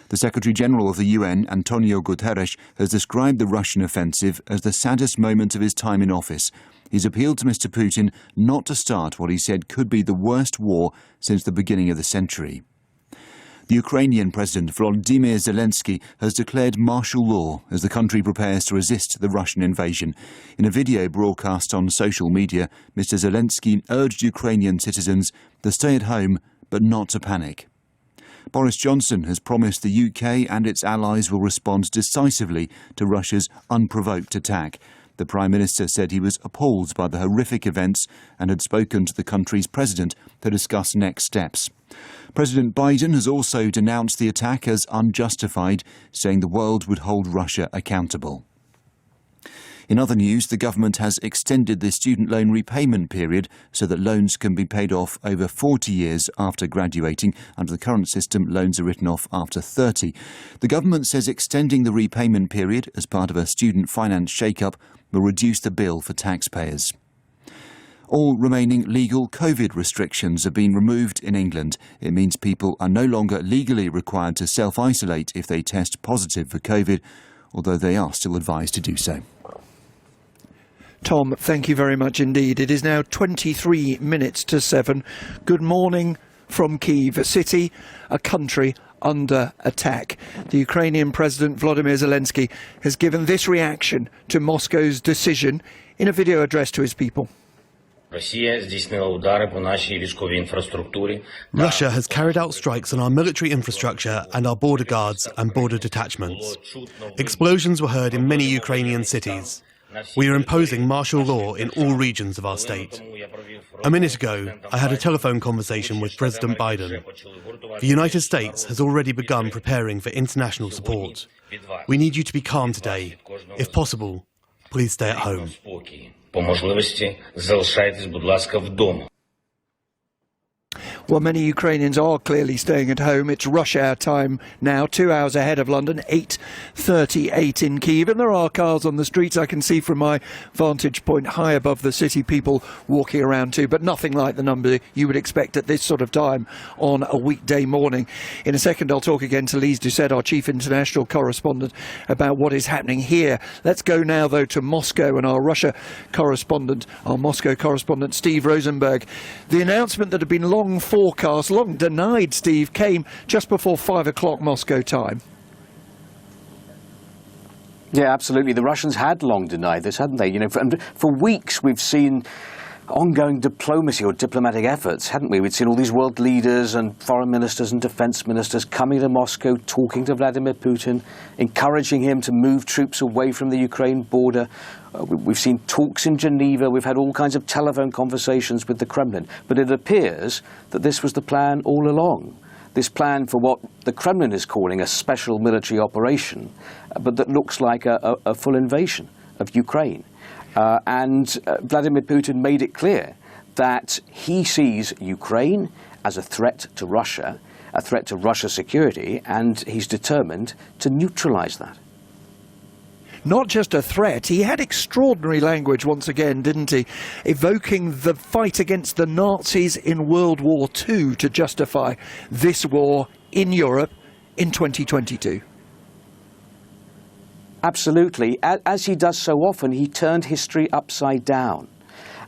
The Secretary-General of the UN, Antonio Guterres, has described the Russian offensive as the saddest moment of his time in office. He's appealed to Mr. Putin not to start what he said could be the worst war since the beginning of the century. The Ukrainian President Volodymyr Zelensky has declared martial law as the country prepares to resist the Russian invasion. In a video broadcast on social media, Mr. Zelensky urged Ukrainian citizens to stay at home but not to panic. Boris Johnson has promised the UK and its allies will respond decisively to Russia's unprovoked attack. The Prime Minister said he was appalled by the horrific events and had spoken to the country's president to discuss next steps. President Biden has also denounced the attack as unjustified, saying the world would hold Russia accountable. In other news, the government has extended the student loan repayment period so that loans can be paid off over 40 years after graduating. Under the current system, loans are written off after 30. The government says extending the repayment period as part of a student finance shake-up will reduce the bill for taxpayers. All remaining legal COVID restrictions have been removed in England. It means people are no longer legally required to self-isolate if they test positive for COVID, although they are still advised to do so. Tom, thank you very much indeed. It is now 23 minutes to 7. Good morning from Kyiv, a city, a country under attack. The Ukrainian President Volodymyr Zelensky has given this reaction to Moscow's decision in a video addressed to his people. Russia has carried out strikes on our military infrastructure and our border guards and border detachments. Explosions were heard in many Ukrainian cities. We are imposing martial law in all regions of our state. A minute ago, I had a telephone conversation with President Biden. The United States has already begun preparing for international support. We need you to be calm today. If possible, please stay at home. Well, many Ukrainians are clearly staying at home. It's rush hour time now, 2 hours ahead of London, 8:38 in Kyiv. And there are cars on the streets. I can see from my vantage point high above the city, people walking around too, but nothing like the number you would expect at this sort of time on a weekday morning. In a second, I'll talk again to Lise Doucet, our chief international correspondent, about what is happening here. Let's go now, though, to Moscow and our Russia correspondent, our Moscow correspondent, Steve Rosenberg. The announcement that had been long forecast, long denied, Steve, came just before 5 o'clock Moscow time. Yeah, absolutely. The Russians had long denied this, hadn't they? You know, for weeks we've seen ongoing diplomacy or diplomatic efforts, hadn't we? We'd seen all these world leaders and foreign ministers and defense ministers coming to Moscow, talking to Vladimir Putin, encouraging him to move troops away from the Ukraine border. We've seen talks in Geneva. We've had all kinds of telephone conversations with the Kremlin. But it appears that this was the plan all along. This plan for what the Kremlin is calling a special military operation, but that looks like a full invasion of Ukraine. And Vladimir Putin made it clear that he sees Ukraine as a threat to Russia, a threat to Russia's security, and he's determined to neutralize that. not just a threat. He had extraordinary language once again, didn't he? Evoking the fight against the Nazis in World War II to justify this war in Europe in 2022. Absolutely. As he does so often, he turned history upside down.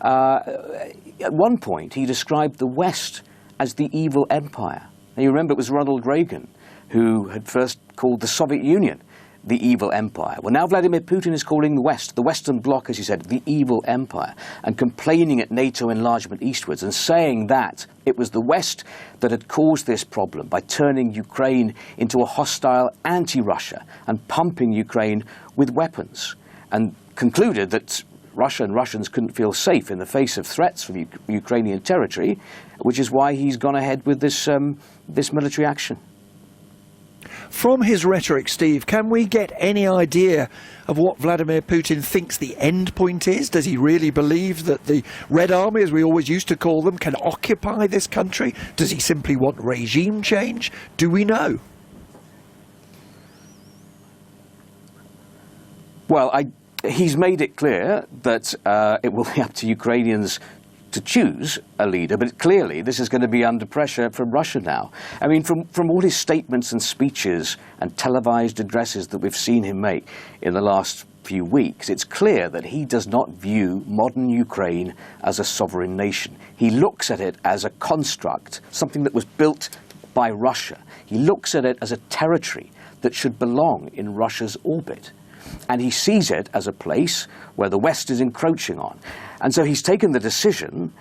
At one point, he described the West as the evil empire. And you remember it was Ronald Reagan who had first called the Soviet Union the evil empire. Well, now Vladimir Putin is calling the West, the Western Bloc, as he said, the evil empire, and complaining at NATO enlargement eastwards and saying that it was the West that had caused this problem by turning Ukraine into a hostile anti-Russia and pumping Ukraine with weapons, and concluded that Russia and Russians couldn't feel safe in the face of threats from Ukrainian territory, which is why he's gone ahead with this military action. From his rhetoric, Steve, can we get any idea of what Vladimir Putin thinks the end point is? Does he really believe that the Red Army, as we always used to call them, can occupy this country? Does he simply want regime change? Do we know? Well, he's made it clear that it will be up to Ukrainians to choose a leader, but clearly this is going to be under pressure from Russia now. I mean, from all his statements and speeches and televised addresses that we've seen him make in the last few weeks, it's clear that he does not view modern Ukraine as a sovereign nation. He looks at it as a construct, something that was built by Russia. He looks at it as a territory that should belong in Russia's orbit. And he sees it as a place where the West is encroaching on. And so he's taken the decision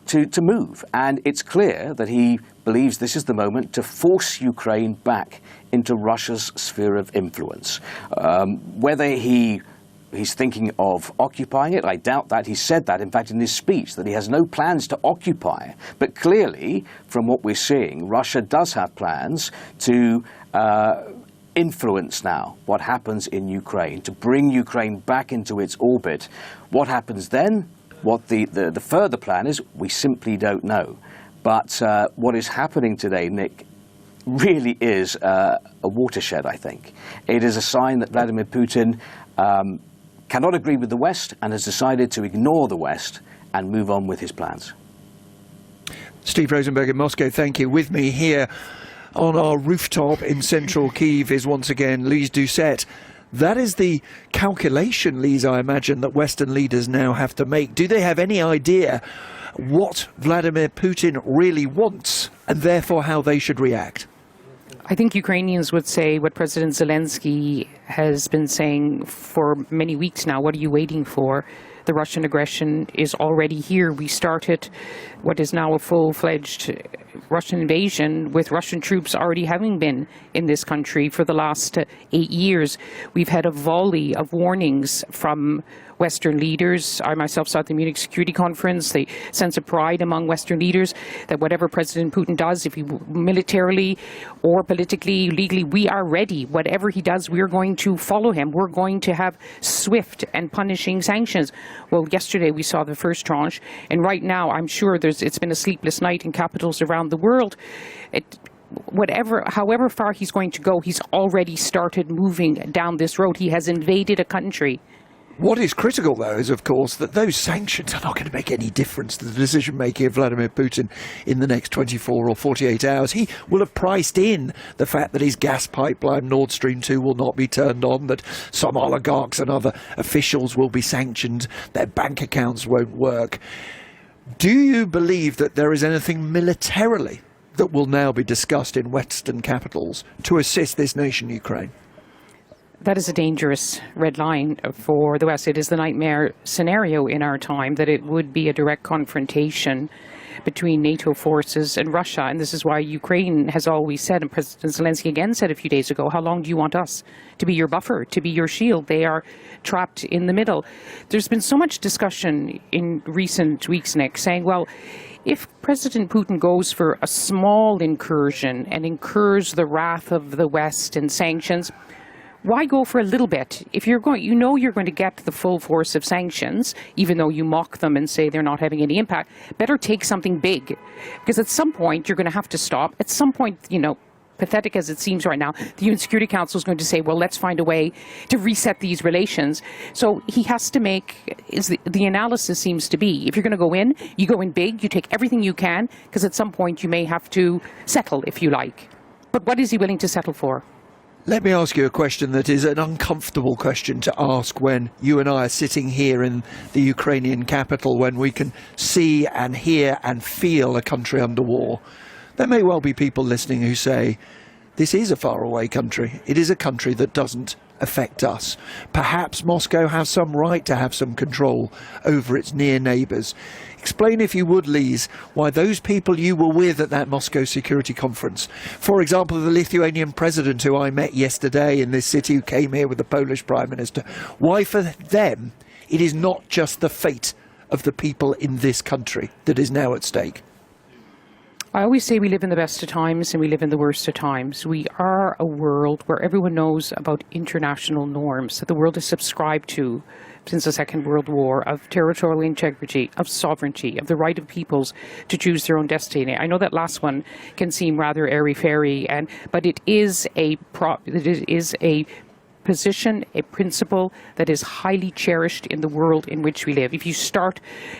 to move. And it's clear that he believes this is the moment to force Ukraine back into Russia's sphere of influence. Whether he's thinking of occupying it, I doubt that. He said that, in fact, in his speech, that he has no plans to occupy. But clearly, from what we're seeing, Russia does have plans to influence now what happens in Ukraine, to bring Ukraine back into its orbit. What happens then? What the further plan is, we simply don't know. But what is happening today, Nick, really is a watershed, I think. It is a sign that Vladimir Putin cannot agree with the West and has decided to ignore the West and move on with his plans. Steve Rosenberg in Moscow, thank you. With me here on our rooftop in central Kyiv is once again Lise Doucette. That is the calculation, Lise, I imagine, that Western leaders now have to make. Do they have any idea what Vladimir Putin really wants and therefore how they should react? I think Ukrainians would say what President Zelensky has been saying for many weeks now. What are you waiting for? The Russian aggression is already here. We started what is now a full-fledged Russian invasion with Russian troops already having been in this country for the last 8 years. We've had a volley of warnings from Western leaders. I myself saw at the Munich Security Conference the sense of pride among Western leaders that whatever President Putin does, if he militarily or politically, legally, we are ready. Whatever he does, we're going to follow him. We're going to have swift and punishing sanctions. Well, yesterday we saw the first tranche, and right now I'm sure it's been a sleepless night in capitals around the world. However far he's going to go, he's already started moving down this road. He has invaded a country. What is critical, though, is, of course, that those sanctions are not going to make any difference to the decision-making of Vladimir Putin in the next 24 or 48 hours. He will have priced in the fact that his gas pipeline, Nord Stream 2, will not be turned on, that some oligarchs and other officials will be sanctioned, their bank accounts won't work. Do you believe that there is anything militarily that will now be discussed in Western capitals to assist this nation, Ukraine? That is a dangerous red line for the West. It is the nightmare scenario in our time that it would be a direct confrontation between NATO forces and Russia. And this is why Ukraine has always said, and President Zelensky again said a few days ago, how long do you want us to be your buffer, to be your shield? They are trapped in the middle. There's been so much discussion in recent weeks, Nick, saying, well, if President Putin goes for a small incursion and incurs the wrath of the West and sanctions, why go for a little bit? If you're going, you're going to get the full force of sanctions, even though you mock them and say they're not having any impact. Better take something big, because at some point you're going to have to stop. At some point, pathetic as it seems right now, the UN Security Council is going to say, well, let's find a way to reset these relations. So he has to make, the analysis seems to be, if you're going to go in, you go in big, you take everything you can, because at some point you may have to settle, if you like. But what is he willing to settle for? Let me ask you a question that is an uncomfortable question to ask when you and I are sitting here in the Ukrainian capital, when we can see and hear and feel a country under war. There may well be people listening who say, this is a faraway country. It is a country that doesn't affect us. Perhaps Moscow has some right to have some control over its near neighbours. Explain, if you would, Lise, why those people you were with at that Moscow Security Conference, for example, the Lithuanian president who I met yesterday in this city, who came here with the Polish Prime Minister, why for them it is not just the fate of the people in this country that is now at stake. I always say we live in the best of times and we live in the worst of times. We are a world where everyone knows about international norms that the world has subscribed to since the Second World War, of territorial integrity, of sovereignty, of the right of peoples to choose their own destiny. I know that last one can seem rather airy-fairy, but it is a position, a principle that is highly cherished in the world in which we live. If you start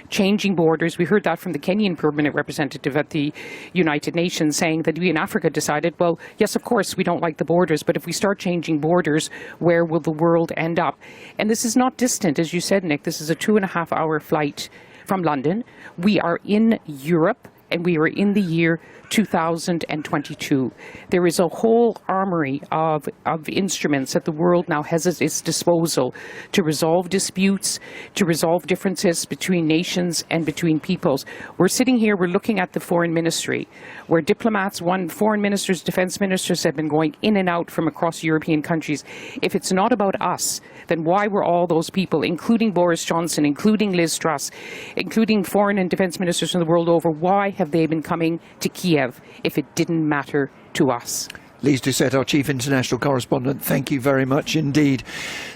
changing borders, we heard that from the Kenyan permanent representative at the United Nations, saying that we in Africa decided, well, yes, of course, we don't like the borders, but if we start changing borders, where will the world end up? And this is not distant, as you said, Nick. This is a 2.5-hour flight from London. We are in Europe, and we are in the year 2022. There is a whole armory of instruments that the world now has at its disposal to resolve disputes, to resolve differences between nations and between peoples. We're sitting here, we're looking at the foreign ministry, where diplomats, foreign ministers, defense ministers have been going in and out from across European countries. If it's not about us, then why were all those people, including Boris Johnson, including Liz Truss, including foreign and defense ministers from the world over, why have they been coming to Kiev if it didn't matter to us? Lise Doucette, our chief international correspondent, thank you very much indeed.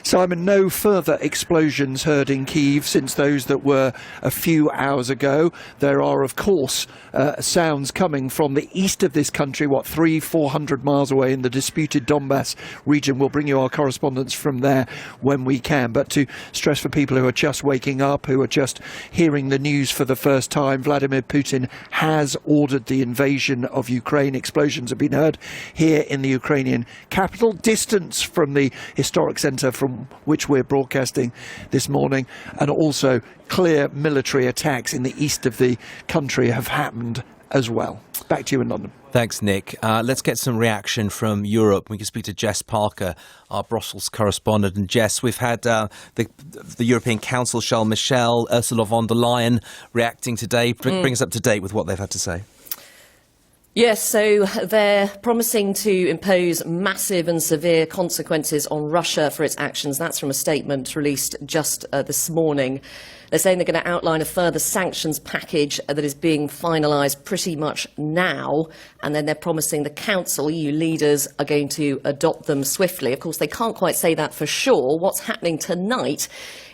Simon, no further explosions heard in Kyiv since those that were a few hours ago. There are, of course, sounds coming from the east of this country, 300-400 miles away in the disputed Donbass region. We'll bring you our correspondents from there when we can. But to stress for people who are just waking up, who are just hearing the news for the first time, Vladimir Putin has ordered the invasion of Ukraine. Explosions have been heard here in the Ukrainian capital, distance from the historic centre from which we're broadcasting this morning, and also clear military attacks in the east of the country have happened as well. Back to you in London. Thanks, Nick. Let's get some reaction from Europe. We can speak to Jess Parker, our Brussels correspondent. And Jess, we've had the European Council, Charles Michel, Ursula von der Leyen reacting today. Bring us up to date with what they've had to say. Yes, so they're promising to impose massive and severe consequences on Russia for its actions. That's from a statement released just this morning. They're saying they're going to outline a further sanctions package that is being finalised pretty much now, and then they're promising the Council, EU leaders, are going to adopt them swiftly. Of course, they can't quite say that for sure. What's happening tonight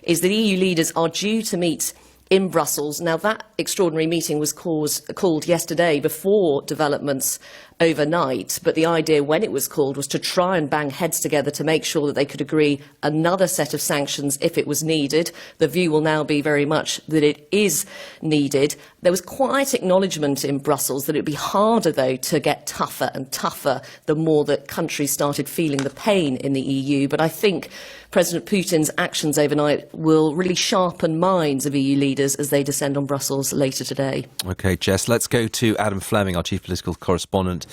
is that EU leaders are due to meet in Brussels. Now, that extraordinary meeting was called yesterday before developments overnight, but the idea when it was called was to try and bang heads together to make sure that they could agree another set of sanctions if it was needed. The view will now be very much that it is needed. There was quite acknowledgement in Brussels that it would be harder, though, to get tougher and tougher the more that countries started feeling the pain in the EU. But I think President Putin's actions overnight will really sharpen minds of EU leaders as they descend on Brussels later today. OK, Jess, let's go to Adam Fleming, our chief political correspondent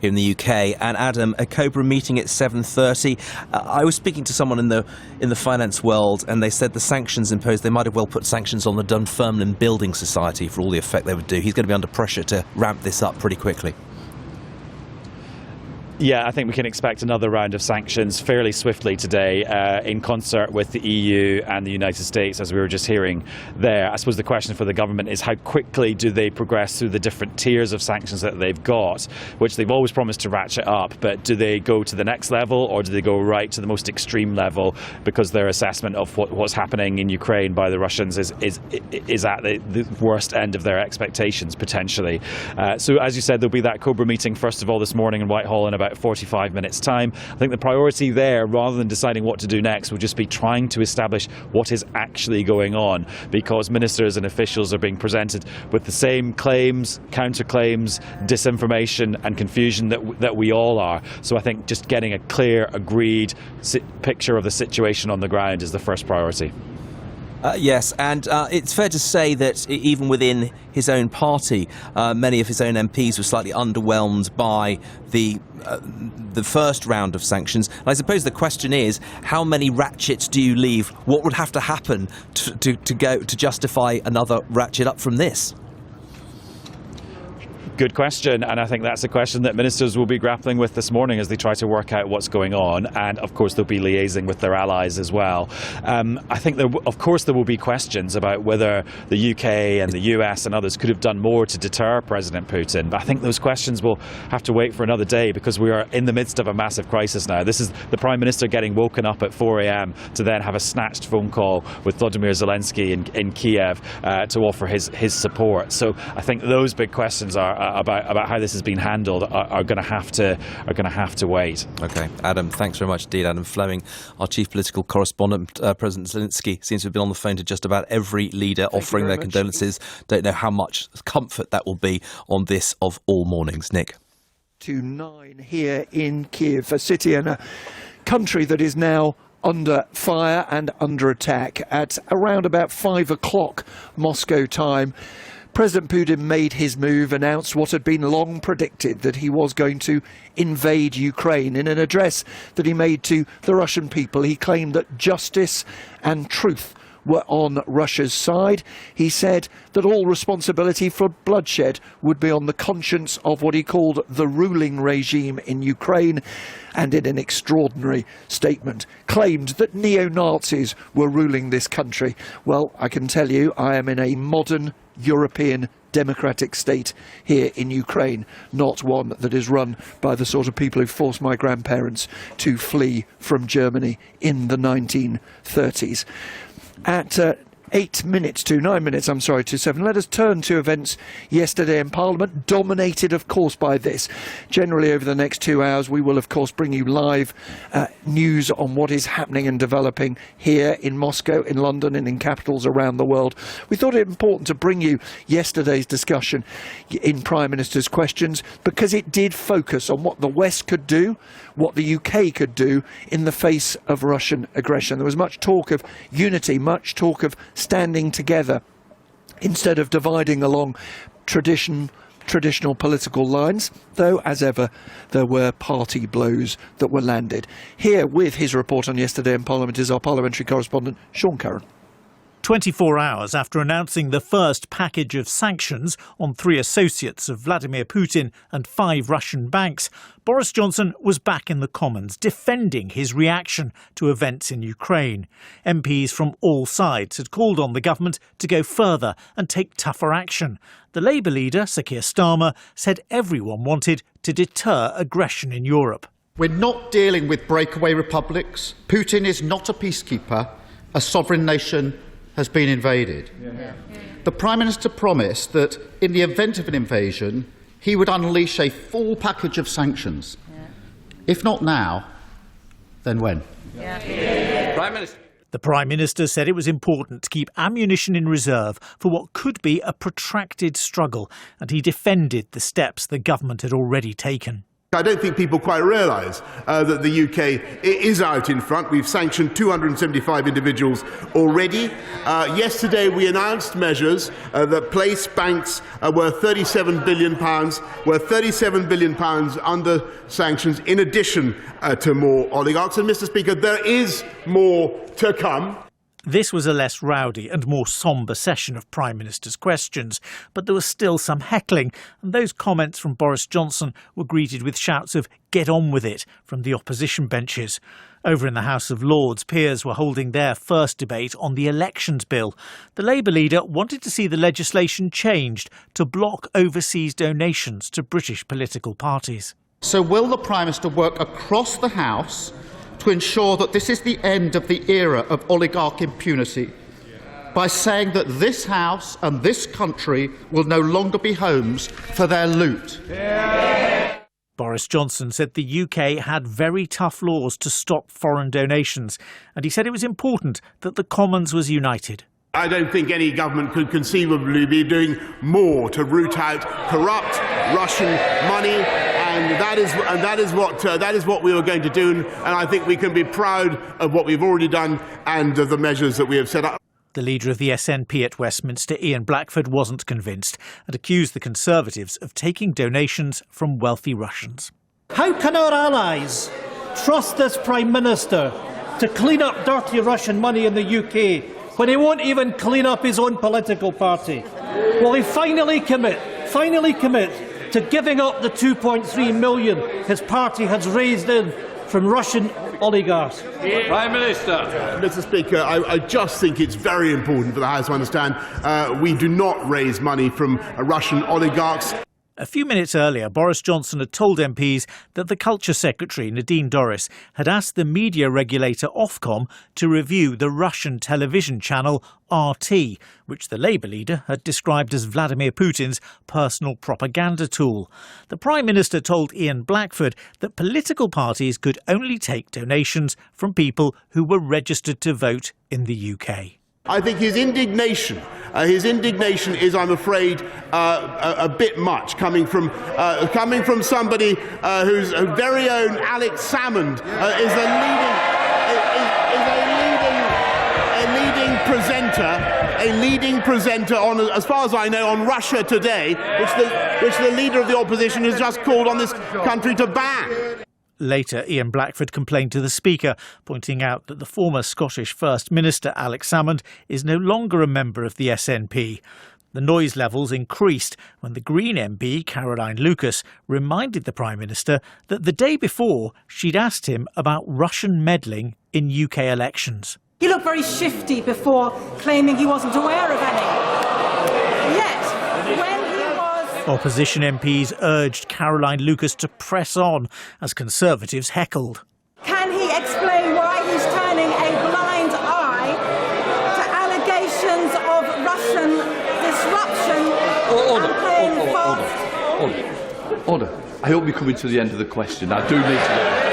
in the UK. And Adam, a Cobra meeting at 7:30. I was speaking to someone in the finance world, and they said the sanctions imposed, they might have well put sanctions on the Dunfermline Building Society for all the effect they would do. He's going to be under pressure to ramp this up pretty quickly. Yeah, I think we can expect another round of sanctions fairly swiftly today in concert with the EU and the United States, as we were just hearing there. I suppose the question for the government is how quickly do they progress through the different tiers of sanctions that they've got, which they've always promised to ratchet up, but do they go to the next level or do they go right to the most extreme level because their assessment of what's happening in Ukraine by the Russians is at the worst end of their expectations, potentially. So as you said, there'll be that Cobra meeting first of all this morning in Whitehall in about 45 minutes time. I think the priority there, rather than deciding what to do next, will just be trying to establish what is actually going on, because ministers and officials are being presented with the same claims, counterclaims, disinformation and confusion that we all are. So I think just getting a clear, agreed picture of the situation on the ground is the first priority. Yes, and it's fair to say that even within his own party, many of his own MPs were slightly underwhelmed by the first round of sanctions. And I suppose the question is, how many ratchets do you leave? What would have to happen to justify another ratchet up from this? Good question, and I think that's a question that ministers will be grappling with this morning as they try to work out what's going on, and of course they'll be liaising with their allies as well. I think of course there will be questions about whether the UK and the US and others could have done more to deter President Putin, but I think those questions will have to wait for another day, because we are in the midst of a massive crisis now. This is the Prime Minister getting woken up at 4 a.m. to then have a snatched phone call with Vladimir Zelensky in Kiev to offer his support. So I think those big questions are about how this has been handled are going to have to wait. Okay, Adam, thanks very much indeed. Adam Fleming, our chief political correspondent. President Zelensky seems to have been on the phone to just about every leader offering their condolences. Don't know how much comfort that will be on this of all mornings. Nick. To 9 here in Kiev, a city and a country that is now under fire and under attack. At around about 5 o'clock Moscow time, President Putin made his move, announced what had been long predicted, that he was going to invade Ukraine. In an address that he made to the Russian people, he claimed that justice and truth were on Russia's side. He said that all responsibility for bloodshed would be on the conscience of what he called the ruling regime in Ukraine, and in an extraordinary statement claimed that neo-Nazis were ruling this country. Well, I can tell you, I am in a modern European democratic state here in Ukraine, not one that is run by the sort of people who forced my grandparents to flee from Germany in the 1930s. At 9 minutes to 7. Let us turn to events yesterday in Parliament, dominated of course by this. Generally over the next 2 hours we will of course bring you live news on what is happening and developing here in Moscow, in London and in capitals around the world. We thought it important to bring you yesterday's discussion in Prime Minister's Questions, because it did focus on what the West could do, what the UK could do in the face of Russian aggression. There was much talk of unity, much talk of standing together instead of dividing along traditional political lines, though as ever there were party blows that were landed. Here with his report on yesterday in Parliament is our parliamentary correspondent Sean Curran. 24 hours after announcing the first package of sanctions on 3 associates of Vladimir Putin and 5 Russian banks, Boris Johnson was back in the Commons defending his reaction to events in Ukraine. MPs from all sides had called on the government to go further and take tougher action. The Labour leader, Sir Keir Starmer, said everyone wanted to deter aggression in Europe. We're not dealing with breakaway republics. Putin is not a peacekeeper. A sovereign nation has been invaded. The Prime Minister promised that in the event of an invasion, he would unleash a full package of sanctions. If not now, then when? Prime Minister. The Prime Minister said it was important to keep ammunition in reserve for what could be a protracted struggle, and he defended the steps the government had already taken. I don't think people quite realise that the UK is out in front. We've sanctioned 275 individuals already. Yesterday we announced measures that place banks worth £37 billion, under sanctions, in addition to more oligarchs. And Mr. Speaker, there is more to come. This was a less rowdy and more sombre session of Prime Minister's questions, but there was still some heckling, and those comments from Boris Johnson were greeted with shouts of "get on with it" from the opposition benches. Over in the House of Lords, peers were holding their first debate on the elections bill. The Labour leader wanted to see the legislation changed to block overseas donations to British political parties. So will the Prime Minister work across the House to ensure that this is the end of the era of oligarch impunity by saying that this House and this country will no longer be homes for their loot? Boris Johnson said the UK had very tough laws to stop foreign donations, and he said it was important that the Commons was united. I don't think any government could conceivably be doing more to root out corrupt Russian money, and that is what we were going to do. And I think we can be proud of what we've already done and of the measures that we have set up. The leader of the SNP at Westminster, Ian Blackford, wasn't convinced and accused the Conservatives of taking donations from wealthy Russians. How can our allies trust this Prime Minister to clean up dirty Russian money in the UK when he won't even clean up his own political party? Will he finally commit to giving up the 2.3 million his party has raised in from Russian oligarchs? Prime Minister. Mr. Speaker, I just think it's very important for the House to understand we do not raise money from Russian oligarchs. A few minutes earlier, Boris Johnson had told MPs that the Culture Secretary, Nadine Dorries, had asked the media regulator Ofcom to review the Russian television channel RT, which the Labour leader had described as Vladimir Putin's personal propaganda tool. The Prime Minister told Ian Blackford that political parties could only take donations from people who were registered to vote in the UK. I think his indignation is, I'm afraid, a bit much coming from somebody whose very own Alex Salmond is a leading presenter on, as far as I know, on Russia Today, which the leader of the opposition has just called on this country to ban. Later, Ian Blackford complained to the Speaker, pointing out that the former Scottish First Minister Alex Salmond is no longer a member of the SNP. The noise levels increased when the Green MP, Caroline Lucas, reminded the Prime Minister that the day before she'd asked him about Russian meddling in UK elections. He looked very shifty before, claiming he wasn't aware of any. Yet, when he was... Opposition MPs urged Caroline Lucas to press on as Conservatives heckled. Can he explain why he's turning a blind eye to allegations of Russian disruption and playing Order. I hope we're coming to the end of the question. I do need to go.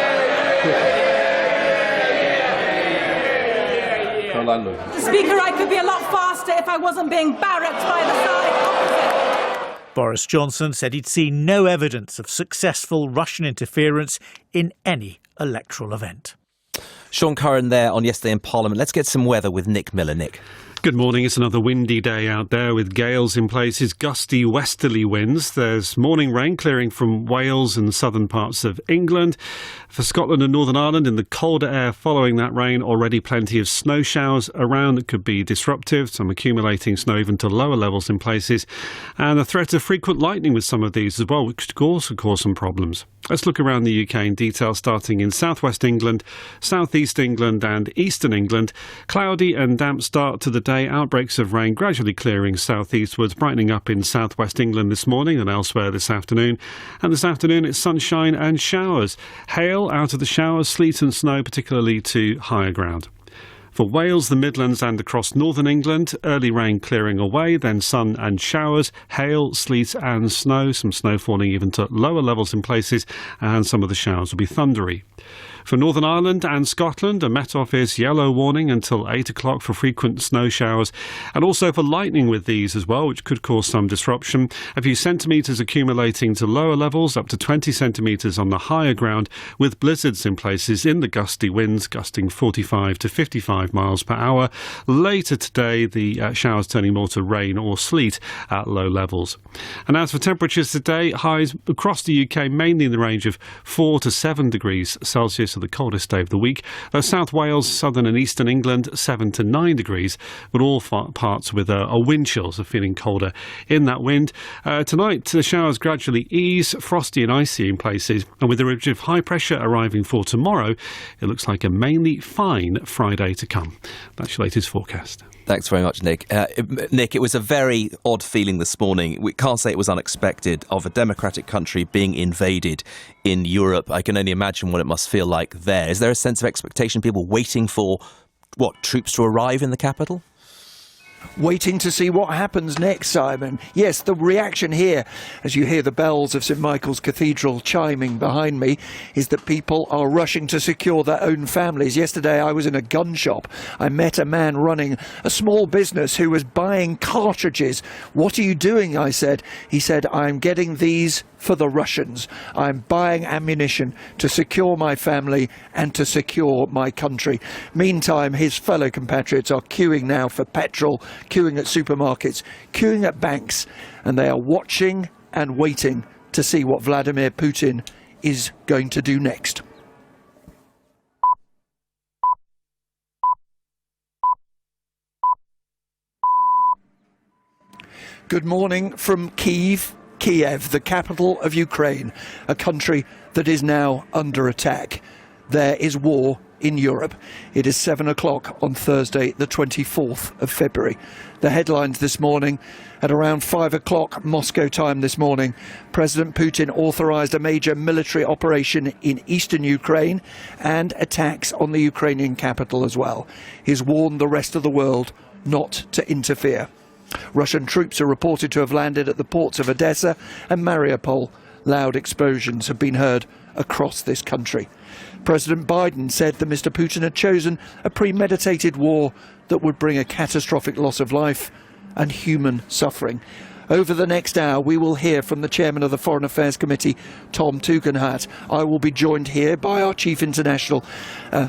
Speaker, I could be a lot faster if I wasn't being barracked by the side opposite. Boris Johnson said he'd seen no evidence of successful Russian interference in any electoral event. Sean Curran there on Yesterday in Parliament. Let's get some weather with Nick Miller. Nick. Good morning. It's another windy day out there with gales in places, gusty westerly winds. There's morning rain clearing from Wales and southern parts of England. For Scotland and Northern Ireland, in the colder air following that rain, already plenty of snow showers around that could be disruptive. Some accumulating snow even to lower levels in places. And the threat of frequent lightning with some of these as well, which could also cause some problems. Let's look around the UK in detail, starting in southwest England, southeast England and eastern England. Cloudy and damp start to the day. Outbreaks of rain gradually clearing southeastwards, brightening up in southwest England this morning and elsewhere this afternoon. And this afternoon it's sunshine and showers. Hail out of the showers, sleet and snow, particularly to higher ground. For Wales, the Midlands and across northern England, early rain clearing away, then sun and showers, hail, sleet and snow, some snow falling even to lower levels in places, and some of the showers will be thundery. For Northern Ireland and Scotland, a Met Office yellow warning until 8 o'clock for frequent snow showers, and also for lightning with these as well, which could cause some disruption. A few centimetres accumulating to lower levels, up to 20 centimetres on the higher ground, with blizzards in places in the gusty winds, gusting 45 to 55 miles per hour. Later today, the showers turning more to rain or sleet at low levels. And as for temperatures today, highs across the UK mainly in the range of 4 to 7 degrees Celsius to the coldest day of the week. South Wales, southern and eastern England, 7 to 9 degrees, but all parts with a wind chill, so feeling colder in that wind. Tonight, the showers gradually ease, frosty and icy in places, and with a ridge of high pressure arriving for tomorrow, it looks like a mainly fine Friday to come. That's your latest forecast. Thanks very much, Nick. Nick, it was a very odd feeling this morning. We can't say it was unexpected, of a democratic country being invaded in Europe. I can only imagine what it must feel like there. Is there a sense of expectation, people waiting for, troops to arrive in the capital? Waiting to see what happens next, Simon. Yes, the reaction here, as you hear the bells of St Michael's Cathedral chiming behind me, is that people are rushing to secure their own families. Yesterday I was in a gun shop. I met a man running a small business who was buying cartridges. "What are you doing?" I said. He said, "I'm getting these for the Russians. I'm buying ammunition to secure my family and to secure my country." Meantime, his fellow compatriots are queuing now for petrol, queuing at supermarkets, queuing at banks, and they are watching and waiting to see what Vladimir Putin is going to do next. Good morning from Kiev, the capital of Ukraine, a country that is now under attack. There is war in Europe. It is 7 o'clock on Thursday, the 24th of February. The headlines this morning: at around 5 o'clock Moscow time this morning, President Putin authorised a major military operation in eastern Ukraine and attacks on the Ukrainian capital as well. He's warned the rest of the world not to interfere. Russian troops are reported to have landed at the ports of Odessa and Mariupol. Loud explosions have been heard across this country. President Biden said that Mr. Putin had chosen a premeditated war that would bring a catastrophic loss of life and human suffering. Over the next hour, we will hear from the chairman of the Foreign Affairs Committee, Tom Tugendhat. I will be joined here by our chief international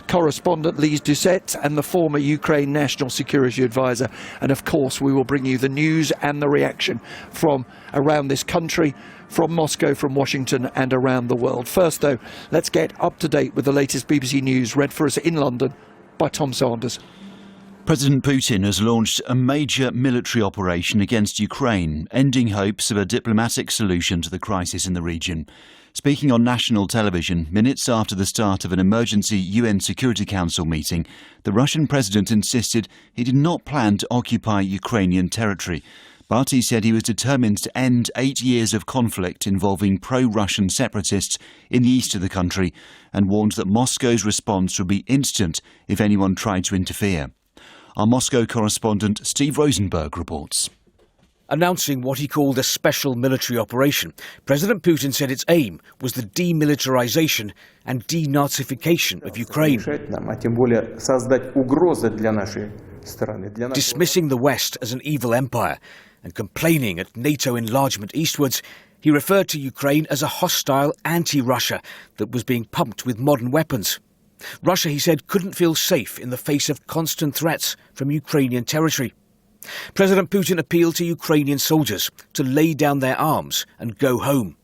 correspondent, Lise Doucette, and the former Ukraine National Security Advisor. And of course, we will bring you the news and the reaction from around this country, from Moscow, from Washington, and around the world. First, though, let's get up to date with the latest BBC News, read for us in London by Tom Sanders. President Putin has launched a major military operation against Ukraine, ending hopes of a diplomatic solution to the crisis in the region. Speaking on national television minutes after the start of an emergency UN Security Council meeting, the Russian president insisted he did not plan to occupy Ukrainian territory. But he said he was determined to end 8 years of conflict involving pro-Russian separatists in the east of the country, and warned that Moscow's response would be instant if anyone tried to interfere. Our Moscow correspondent Steve Rosenberg reports. Announcing what he called a special military operation, President Putin said its aim was the demilitarization and denazification of Ukraine. Dismissing the West as an evil empire and complaining at NATO enlargement eastwards, he referred to Ukraine as a hostile anti-Russia that was being pumped with modern weapons. Russia, he said, couldn't feel safe in the face of constant threats from Ukrainian territory. President Putin appealed to Ukrainian soldiers to lay down their arms and go home.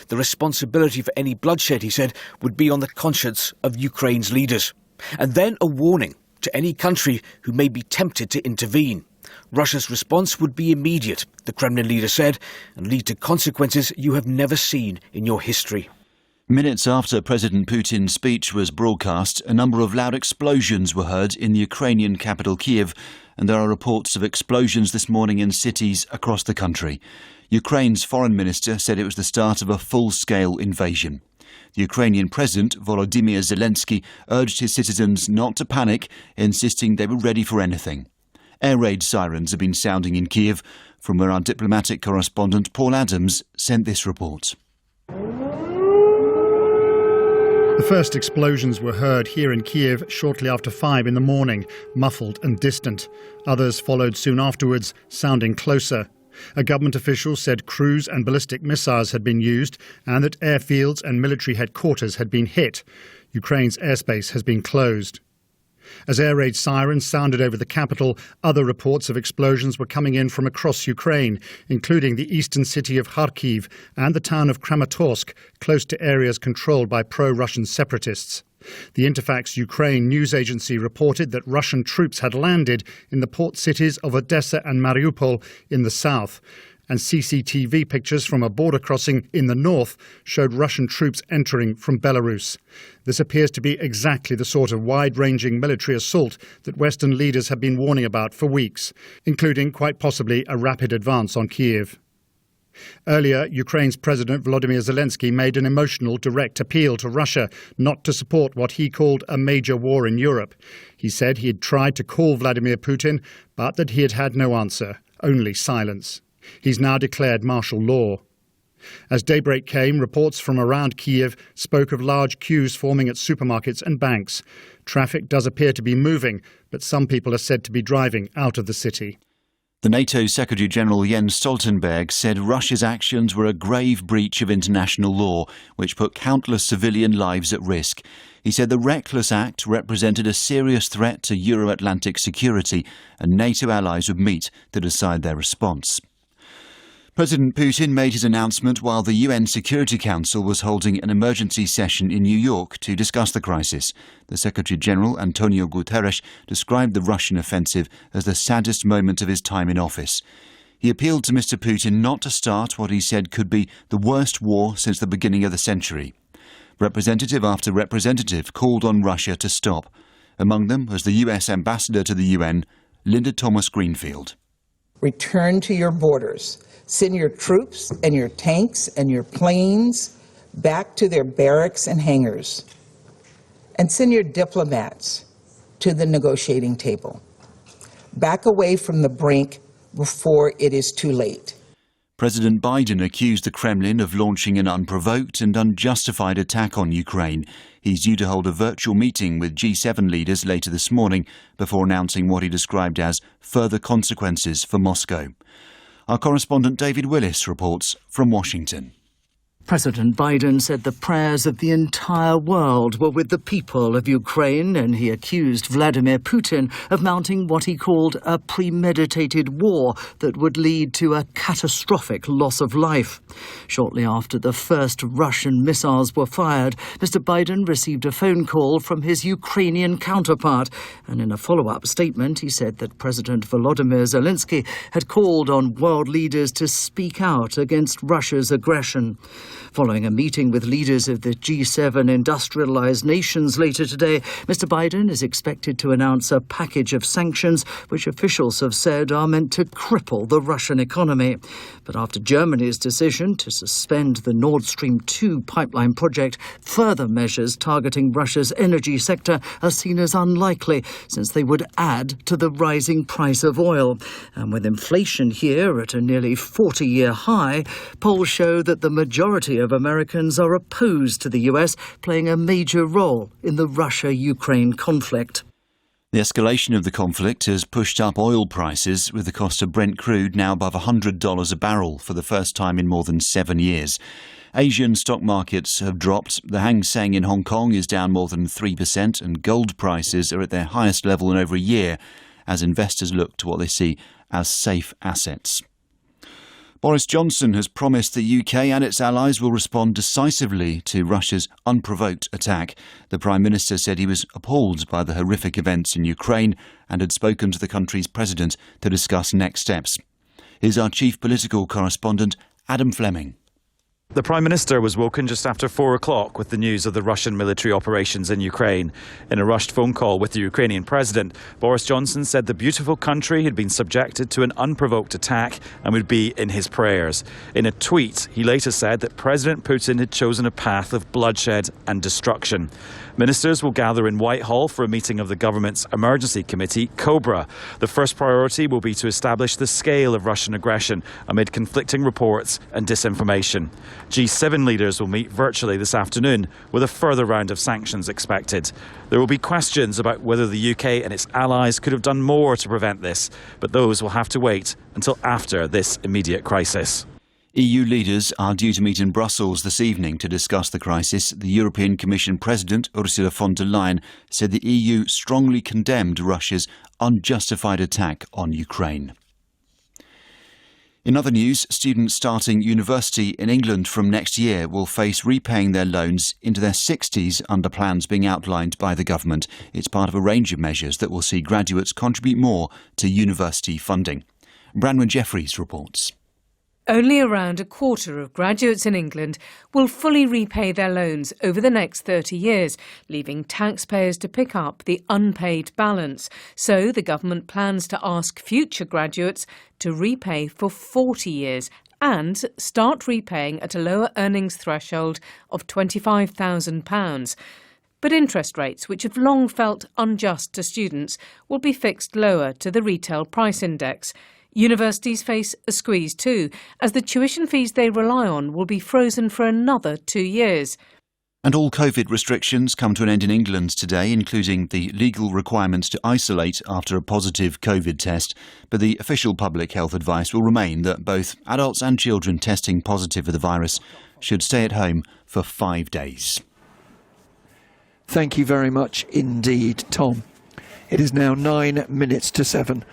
The responsibility for any bloodshed, he said, would be on the conscience of Ukraine's leaders. And then a warning to any country who may be tempted to intervene. Russia's response would be immediate, the Kremlin leader said, and lead to consequences you have never seen in your history. Minutes after President Putin's speech was broadcast, a number of loud explosions were heard in the Ukrainian capital Kiev, and there are reports of explosions this morning in cities across the country. Ukraine's foreign minister said it was the start of a full-scale invasion. The Ukrainian president, Volodymyr Zelensky, urged his citizens not to panic, insisting they were ready for anything. Air raid sirens have been sounding in Kiev, from where our diplomatic correspondent Paul Adams sent this report. The first explosions were heard here in Kiev shortly after 5 in the morning, muffled and distant. Others followed soon afterwards, sounding closer. A government official said cruise and ballistic missiles had been used and that airfields and military headquarters had been hit. Ukraine's airspace has been closed. As air raid sirens sounded over the capital, other reports of explosions were coming in from across Ukraine, including the eastern city of Kharkiv and the town of Kramatorsk, close to areas controlled by pro-Russian separatists. The Interfax Ukraine news agency reported that Russian troops had landed in the port cities of Odessa and Mariupol in the south, and CCTV pictures from a border crossing in the north showed Russian troops entering from Belarus. This appears to be exactly the sort of wide-ranging military assault that Western leaders have been warning about for weeks, including quite possibly a rapid advance on Kyiv. Earlier, Ukraine's President Volodymyr Zelensky made an emotional, direct appeal to Russia not to support what he called a major war in Europe. He said he had tried to call Vladimir Putin, but that he had had no answer, only silence. He's now declared martial law. As daybreak came, reports from around Kyiv spoke of large queues forming at supermarkets and banks. Traffic does appear to be moving, but some people are said to be driving out of the city. The NATO Secretary-General Jens Stoltenberg said Russia's actions were a grave breach of international law, which put countless civilian lives at risk. He said the reckless act represented a serious threat to Euro-Atlantic security, and NATO allies would meet to decide their response. President Putin made his announcement while the UN Security Council was holding an emergency session in New York to discuss the crisis. The Secretary-General, Antonio Guterres, described the Russian offensive as the saddest moment of his time in office. He appealed to Mr. Putin not to start what he said could be the worst war since the beginning of the century. Representative after representative called on Russia to stop. Among them was the US ambassador to the UN, Linda Thomas-Greenfield. Return to your borders. Send your troops and your tanks and your planes back to their barracks and hangars. And send your diplomats to the negotiating table. Back away from the brink before it is too late. President Biden accused the Kremlin of launching an unprovoked and unjustified attack on Ukraine. He's due to hold a virtual meeting with G7 leaders later this morning before announcing what he described as further consequences for Moscow. Our correspondent David Willis reports from Washington. President Biden said the prayers of the entire world were with the people of Ukraine, and he accused Vladimir Putin of mounting what he called a premeditated war that would lead to a catastrophic loss of life. Shortly after the first Russian missiles were fired, Mr. Biden received a phone call from his Ukrainian counterpart, and in a follow-up statement he said that President Volodymyr Zelensky had called on world leaders to speak out against Russia's aggression. Following a meeting with leaders of the G7 industrialized nations later today, Mr. Biden is expected to announce a package of sanctions which officials have said are meant to cripple the Russian economy. But after Germany's decision to suspend the Nord Stream 2 pipeline project, further measures targeting Russia's energy sector are seen as unlikely, since they would add to the rising price of oil. And with inflation here at a nearly 40-year high, polls show that the majority of Americans are opposed to the US playing a major role in the Russia-Ukraine conflict. The escalation of the conflict has pushed up oil prices, with the cost of Brent crude now above $100 a barrel for the first time in more than 7 years. Asian stock markets have dropped. The Hang Seng in Hong Kong is down more than 3%, and gold prices are at their highest level in over a year as investors look to what they see as safe assets. Boris Johnson has promised the UK and its allies will respond decisively to Russia's unprovoked attack. The Prime Minister said he was appalled by the horrific events in Ukraine and had spoken to the country's president to discuss next steps. Here's our chief political correspondent, Adam Fleming. The Prime Minister was woken just after 4 o'clock with the news of the Russian military operations in Ukraine. In a rushed phone call with the Ukrainian President, Boris Johnson said the beautiful country had been subjected to an unprovoked attack and would be in his prayers. In a tweet, he later said that President Putin had chosen a path of bloodshed and destruction. Ministers will gather in Whitehall for a meeting of the government's emergency committee, COBRA. The first priority will be to establish the scale of Russian aggression amid conflicting reports and disinformation. G7 leaders will meet virtually this afternoon with a further round of sanctions expected. There will be questions about whether the UK and its allies could have done more to prevent this, but those will have to wait until after this immediate crisis. EU leaders are due to meet in Brussels this evening to discuss the crisis. The European Commission President, Ursula von der Leyen, said the EU strongly condemned Russia's unjustified attack on Ukraine. In other news, students starting university in England from next year will face repaying their loans into their 60s under plans being outlined by the government. It's part of a range of measures that will see graduates contribute more to university funding. Branwen Jeffries reports. Only around a quarter of graduates in England will fully repay their loans over the next 30 years, leaving taxpayers to pick up the unpaid balance. So the government plans to ask future graduates to repay for 40 years and start repaying at a lower earnings threshold of £25,000. But interest rates, which have long felt unjust to students, will be fixed lower to the retail price index. Universities face a squeeze too, as the tuition fees they rely on will be frozen for another 2 years. And all COVID restrictions come to an end in England today, including the legal requirements to isolate after a positive COVID test. But the official public health advice will remain that both adults and children testing positive for the virus should stay at home for 5 days. Thank you very much indeed, Tom. It is now 9 minutes to 7.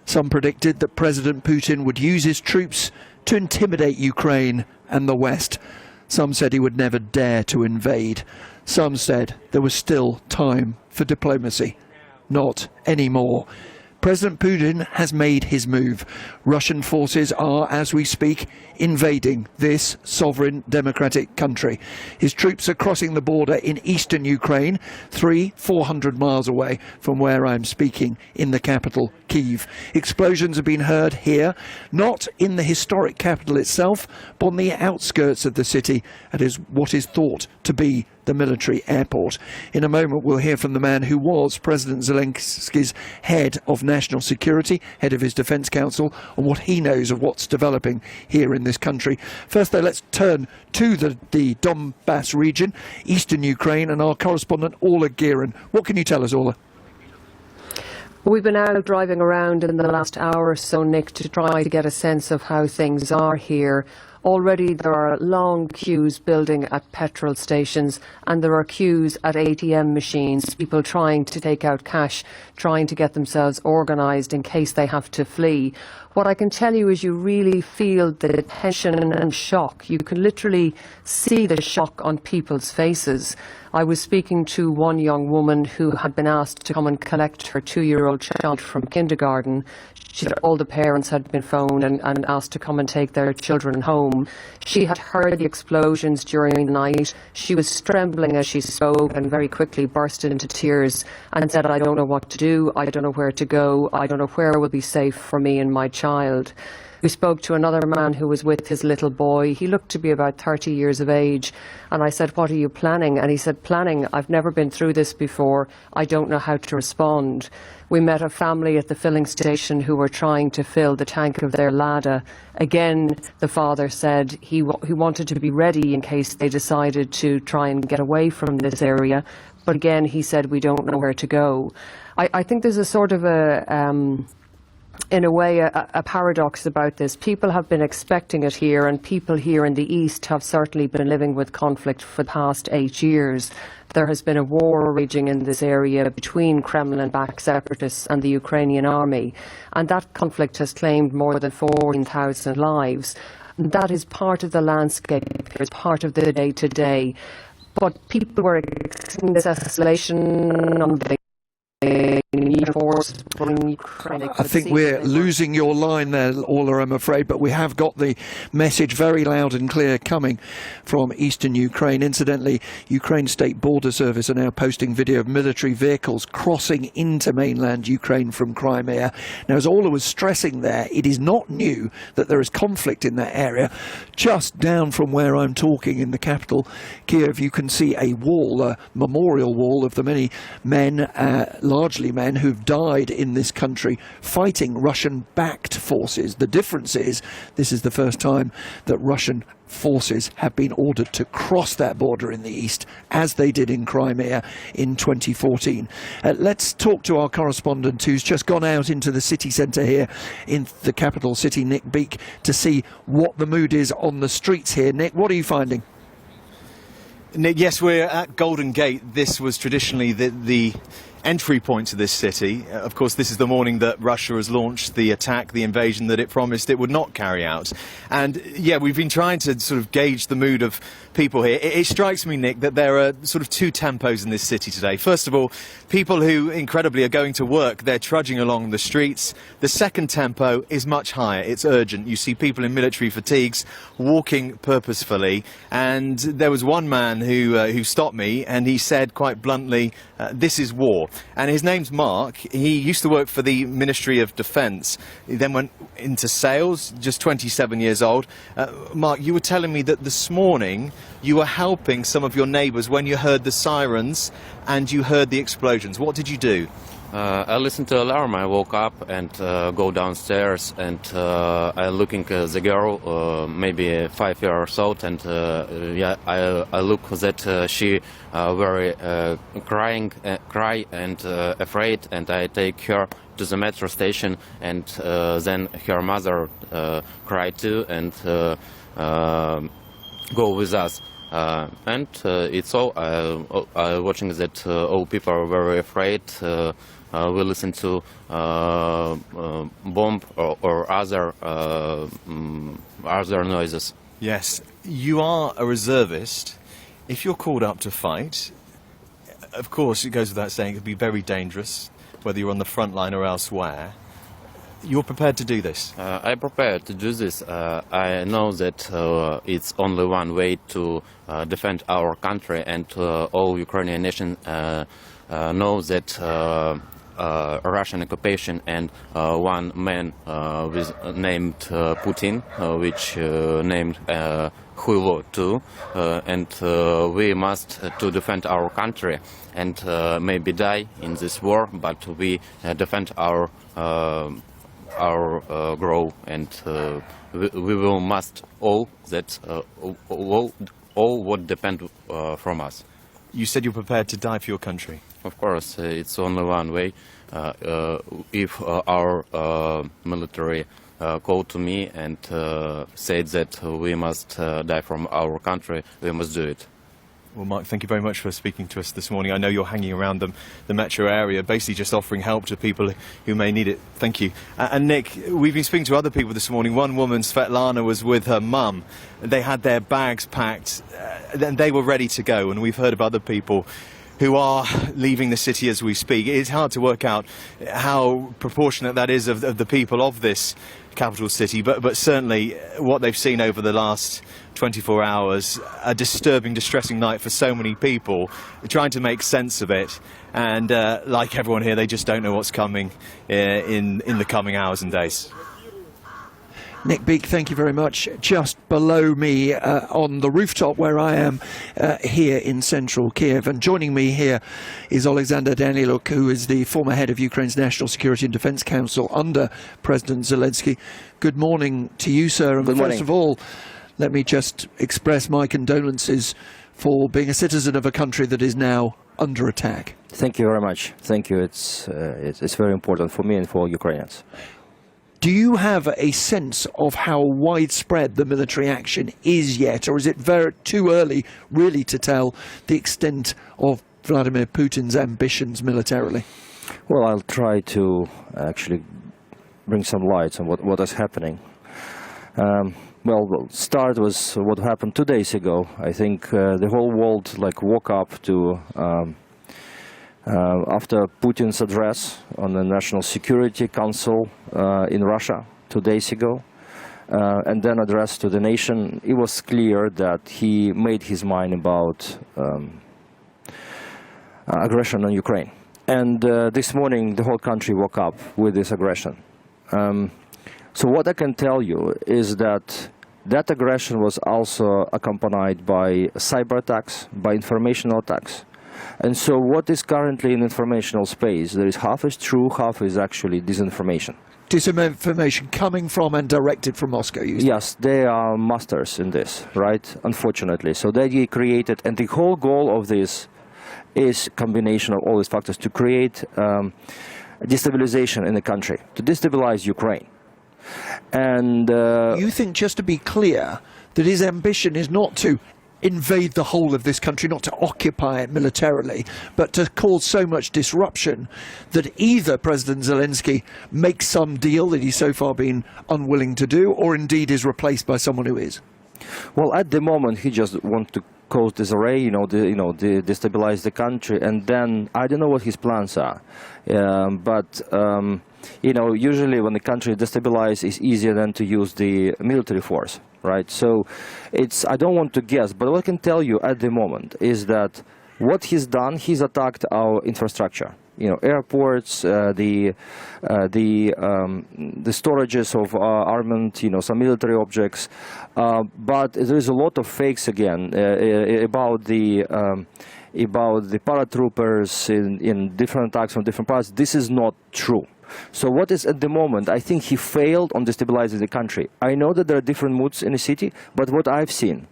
Some predicted that President Putin would use his troops to intimidate Ukraine and the West. Some said he would never dare to invade. Some said there was still time for diplomacy. Not anymore. President Putin has made his move. Russian forces are, as we speak, invading this sovereign democratic country. His troops are crossing the border in eastern Ukraine, 400 miles away from where I'm speaking in the capital, Kyiv. Explosions have been heard here, not in the historic capital itself, but on the outskirts of the city, at what is thought to be the military airport. In a moment we'll hear from the man who was President Zelensky's head of national security, head of his defence council, on what he knows of what's developing here in this country. First though, let's turn to the Donbass region, eastern Ukraine, and our correspondent Orla Gearan. What can you tell us, Orla? We've been out driving around in the last hour or so, Nick, to try to get a sense of how things are here. Already there are long queues building at petrol stations, and there are queues at ATM machines, people trying to take out cash, trying to get themselves organised in case they have to flee. What I can tell you is you really feel the tension and shock. You can literally see the shock on people's faces. I was speaking to one young woman who had been asked to come and collect her 2-year-old child from kindergarten. She said all the parents had been phoned and asked to come and take their children home. She had heard the explosions during the night. She was trembling as she spoke and very quickly burst into tears and said, "I don't know what to do. I don't know where to go. I don't know where will be safe for me and my child." We spoke to another man who was with his little boy. He looked to be about 30 years of age. And I said, "What are you planning?" And he said, "Planning? I've never been through this before. I don't know how to respond." We met a family at the filling station who were trying to fill the tank of their Lada. Again, the father said he wanted to be ready in case they decided to try and get away from this area. But again, he said, "We don't know where to go." I think there's a sort of in a way, a paradox about this. People have been expecting it here, and people here in the east have certainly been living with conflict for the past 8 years. There has been a war raging in this area between Kremlin-backed separatists and the Ukrainian army, and that conflict has claimed more than 14,000 lives. That is part of the landscape, it's part of the day-to-day. But people were expecting this escalation on the I think we're losing your line there, Orla, I'm afraid, but we have got the message very loud and clear coming from eastern Ukraine. Incidentally, Ukraine State Border Service are now posting video of military vehicles crossing into mainland Ukraine from Crimea. Now, as Orla was stressing there, it is not new that there is conflict in that area. Just down from where I'm talking in the capital, Kyiv, you can see a wall, a memorial wall of the many men, largely men, who've died in this country fighting Russian-backed forces. The difference is this is the first time that Russian forces have been ordered to cross that border in the east, as they did in Crimea in 2014. Let's talk to our correspondent who's just gone out into the city centre here in the capital city, Nick Beak, to see what the mood is on the streets here. Nick, what are you finding? Nick, yes, we're at Golden Gate. This was traditionally the entry point to this city. Of course, this is the morning that Russia has launched the attack, the invasion that it promised it would not carry out. And yeah, we've been trying to sort of gauge the mood of people here. It strikes me, Nick, that there are sort of two tempos in this city today. First of all, people who incredibly are going to work, they're trudging along the streets. The second tempo is much higher. It's urgent. You see people in military fatigues walking purposefully. And there was one man who stopped me, and he said quite bluntly, this is war. And his name's Mark. He used to work for the Ministry of Defence. He then went into sales, just 27 years old. Mark, you were telling me that this morning you were helping some of your neighbours when you heard the sirens and you heard the explosions. What did you do? I listened to alarm. I woke up and go downstairs, and I looking at the girl, maybe 5 years old, and yeah, I look that she very cry and afraid, and I take her to the metro station, and then her mother cried too, and go with us. And it's all watching that all people are very afraid. We listen to bomb or other noises. Yes, you are a reservist. If you're called up to fight, of course, it goes without saying, it could be very dangerous, whether you're on the front line or elsewhere. You're prepared to do this? I'm prepared to do this. I know that it's only one way to defend our country, and all Ukrainian nation know that Russian occupation and one man named Putin, which named Huilo too, and we must to defend our country and maybe die in this war, but we defend our grow, and we will must all that all what depend from us. You said you're prepared to die for your country. Of course, it's only one way. If our military called to me and said that we must die from our country, we must do it. Well, Mark, thank you very much for speaking to us this morning. I know you're hanging around the metro area, basically just offering help to people who may need it. Thank you. And Nick, we've been speaking to other people this morning. One woman, Svetlana, was with her mum. They had their bags packed, and they were ready to go. And we've heard of other people who are leaving the city as we speak. It's hard to work out how proportionate that is of the people of this capital city, but certainly what they've seen over the last 24 hours, a disturbing, distressing night for so many people, trying to make sense of it. And like everyone here, they just don't know what's coming in the coming hours and days. Nick Beek, thank you very much. Just below me on the rooftop where I am here in central Kiev. And joining me here is Alexander Daniluk, who is the former head of Ukraine's National Security and Defence Council under President Zelensky. Good morning to you, sir. And first of all, let me just express my condolences for being a citizen of a country that is now under attack. Thank you very much. Thank you. It's very important for me and for Ukrainians. Do you have a sense of how widespread the military action is yet, or is it too early really to tell the extent of Vladimir Putin's ambitions militarily? Well, I'll try to actually bring some light on what is happening. Well, start was what happened 2 days ago. I think the whole world woke up to after Putin's address on the National Security Council in Russia 2 days ago, and then address to the nation, it was clear that he made his mind about aggression on Ukraine. And this morning, the whole country woke up with this aggression. So what I can tell you is that that aggression was also accompanied by cyber attacks, by informational attacks. And so what is currently in informational space, there is half is true, half is actually disinformation. Disinformation coming from and directed from Moscow, you say? Yes, they are masters in this, right? Unfortunately. So they created, and the whole goal of this is combination of all these factors to create destabilization in the country, to destabilize Ukraine. And you think, just to be clear, that his ambition is not to invade the whole of this country, not to occupy it militarily, but to cause so much disruption that either President Zelensky makes some deal that he's so far been unwilling to do, or indeed is replaced by someone who is? Well, at the moment, he just wants to cause disarray, destabilize the country, and then I don't know what his plans are. Usually when the country destabilizes, it's easier than to use the military force, right? So I don't want to guess, but what I can tell you at the moment is that what he's done, he's attacked our infrastructure. Airports, the storages of armament, some military objects, but there is a lot of fakes again about the paratroopers in different attacks from different parts. This is not true. So what is at the moment, I think he failed on destabilizing the country. I know that there are different moods in the city, but what I've seen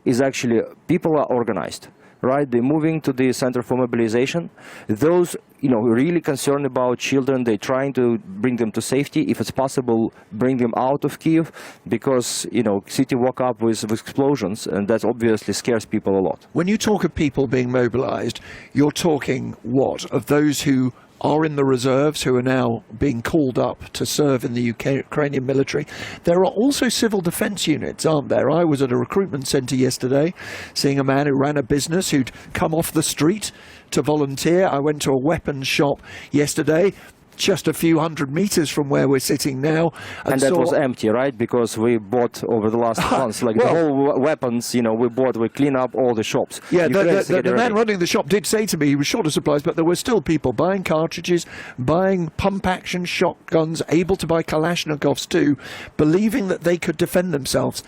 is actually people are organized. Right, they're moving to the center for mobilization. Those, really concerned about children, they're trying to bring them to safety. If it's possible, bring them out of Kyiv, because, city woke up with explosions, and that obviously scares people a lot. When you talk of people being mobilized, you're talking what? Of those who are in the reserves, who are now being called up to serve in the Ukrainian military. There are also civil defence units, aren't there? I was at a recruitment centre yesterday, seeing a man who ran a business who'd come off the street to volunteer. I went to a weapons shop yesterday, just a few hundred metres from where we're sitting now. And that was empty, right? Because we bought over the last months, the whole weapons, we clean up all the shops. Yeah, the man running the shop did say to me he was short of supplies, but there were still people buying cartridges, buying pump-action shotguns, able to buy Kalashnikovs too, believing that they could defend themselves.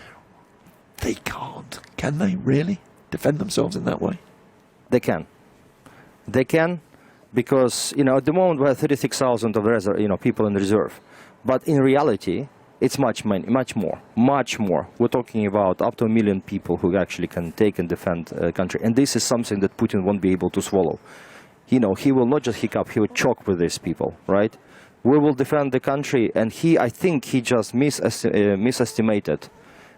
They can't. Can they really defend themselves in that way? They can. They can. Because, at the moment we have 36,000 of people in reserve. But in reality, it's much more. We're talking about up to 1 million people who actually can take and defend a country. And this is something that Putin won't be able to swallow. He will not just hiccup, he will choke with these people, right? We will defend the country, and I think he just misestimated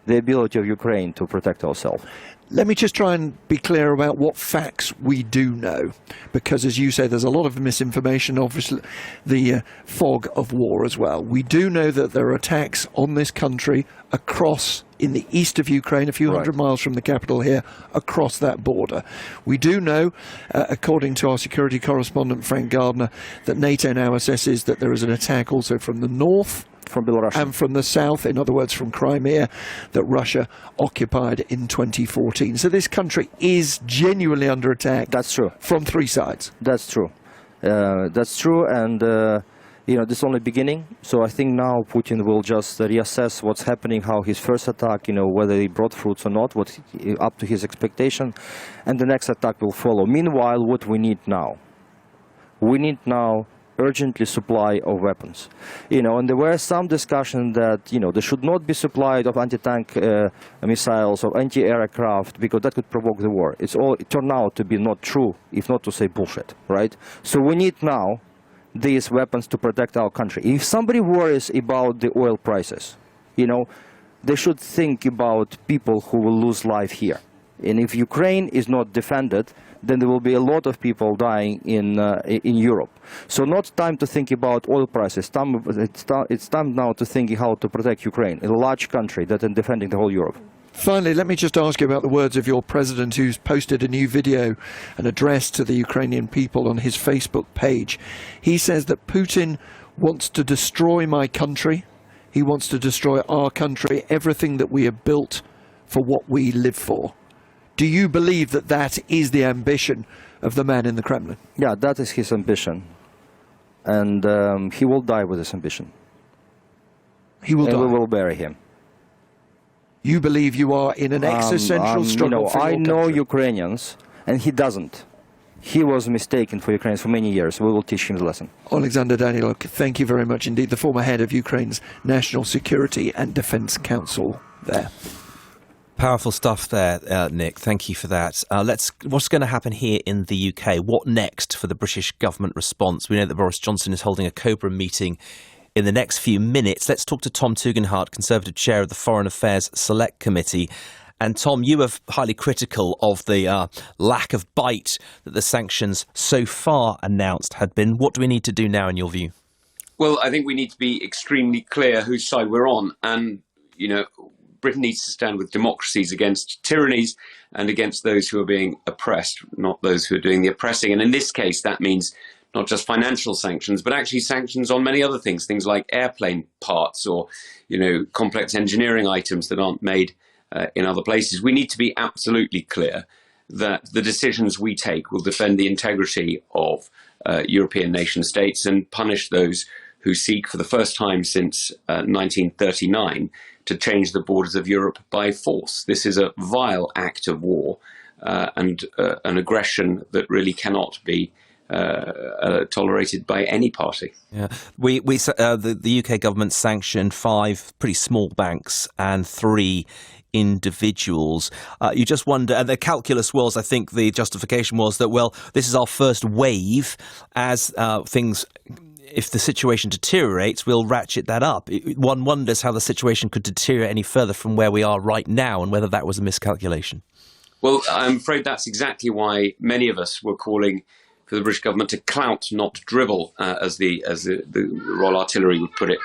the ability of Ukraine to protect ourselves. Let me just try and be clear about what facts we do know, because as you say, there's a lot of misinformation, obviously the fog of war as well. We do know that there are attacks on this country across in the east of Ukraine, a few hundred miles from the capital here, across that border. We do know, according to our security correspondent Frank Gardner, that NATO now assesses that there is an attack also from the north, from Belarus, and from the south, in other words from Crimea, that Russia occupied in 2014. So this country is genuinely under attack. That's true. From three sides. That's true. And this is only beginning. So I think now Putin will just reassess what's happening, how his first attack, whether he brought fruits or not, up to his expectation, and the next attack will follow. Meanwhile, what we need now? We need now urgently supply of weapons. And there were some discussion that, there should not be supplied of anti-tank missiles or anti-aircraft, because that could provoke the war. It turned out to be not true, if not to say bullshit, right? So we need now these weapons to protect our country. If somebody worries about the oil prices, they should think about people who will lose life here. And if Ukraine is not defended, then there will be a lot of people dying in Europe. So not time to think about oil prices. It's time now to think how to protect Ukraine, a large country that is defending the whole Europe. Finally, let me just ask you about the words of your president, who's posted a new video, an address to the Ukrainian people on his Facebook page. He says that Putin wants to destroy my country. He wants to destroy our country, everything that we have built for what we live for. Do you believe that that is the ambition of the man in the Kremlin? Yeah, that is his ambition. And he will die with his ambition. He will die? And we will bury him. You believe you are in an existential struggle for your I know country. Ukrainians, and he doesn't. He was mistaken for Ukrainians for many years. We will teach him the lesson. Alexander Daniluk, thank you very much indeed. The former head of Ukraine's National Security and Defence Council there. Powerful stuff there, Nick. Thank you for that. What's going to happen here in the UK? What next for the British government response? We know that Boris Johnson is holding a Cobra meeting in the next few minutes. Let's talk to Tom Tugendhat, Conservative Chair of the Foreign Affairs Select Committee, And Tom, you were highly critical of the lack of bite that the sanctions so far announced had been. What do we need to do now, in your view? Well, I think we need to be extremely clear whose side we're on. And, Britain needs to stand with democracies against tyrannies and against those who are being oppressed, not those who are doing the oppressing. And in this case, that means not just financial sanctions, but actually sanctions on many other things like airplane parts or, complex engineering items that aren't made in other places. We need to be absolutely clear that the decisions we take will defend the integrity of European nation states and punish those who seek for the first time since 1939 to change the borders of Europe by force. This is a vile act of war and an aggression that really cannot be tolerated by any party. Yeah, the UK government sanctioned 5 pretty small banks and 3 individuals. You just wonder, and the calculus was, I think the justification was that, well, this is our first wave as things. If the situation deteriorates, we'll ratchet that up. One wonders how the situation could deteriorate any further from where we are right now and whether that was a miscalculation. Well, I'm afraid that's exactly why many of us were calling for the British government to clout, not dribble, as the Royal Artillery would put it,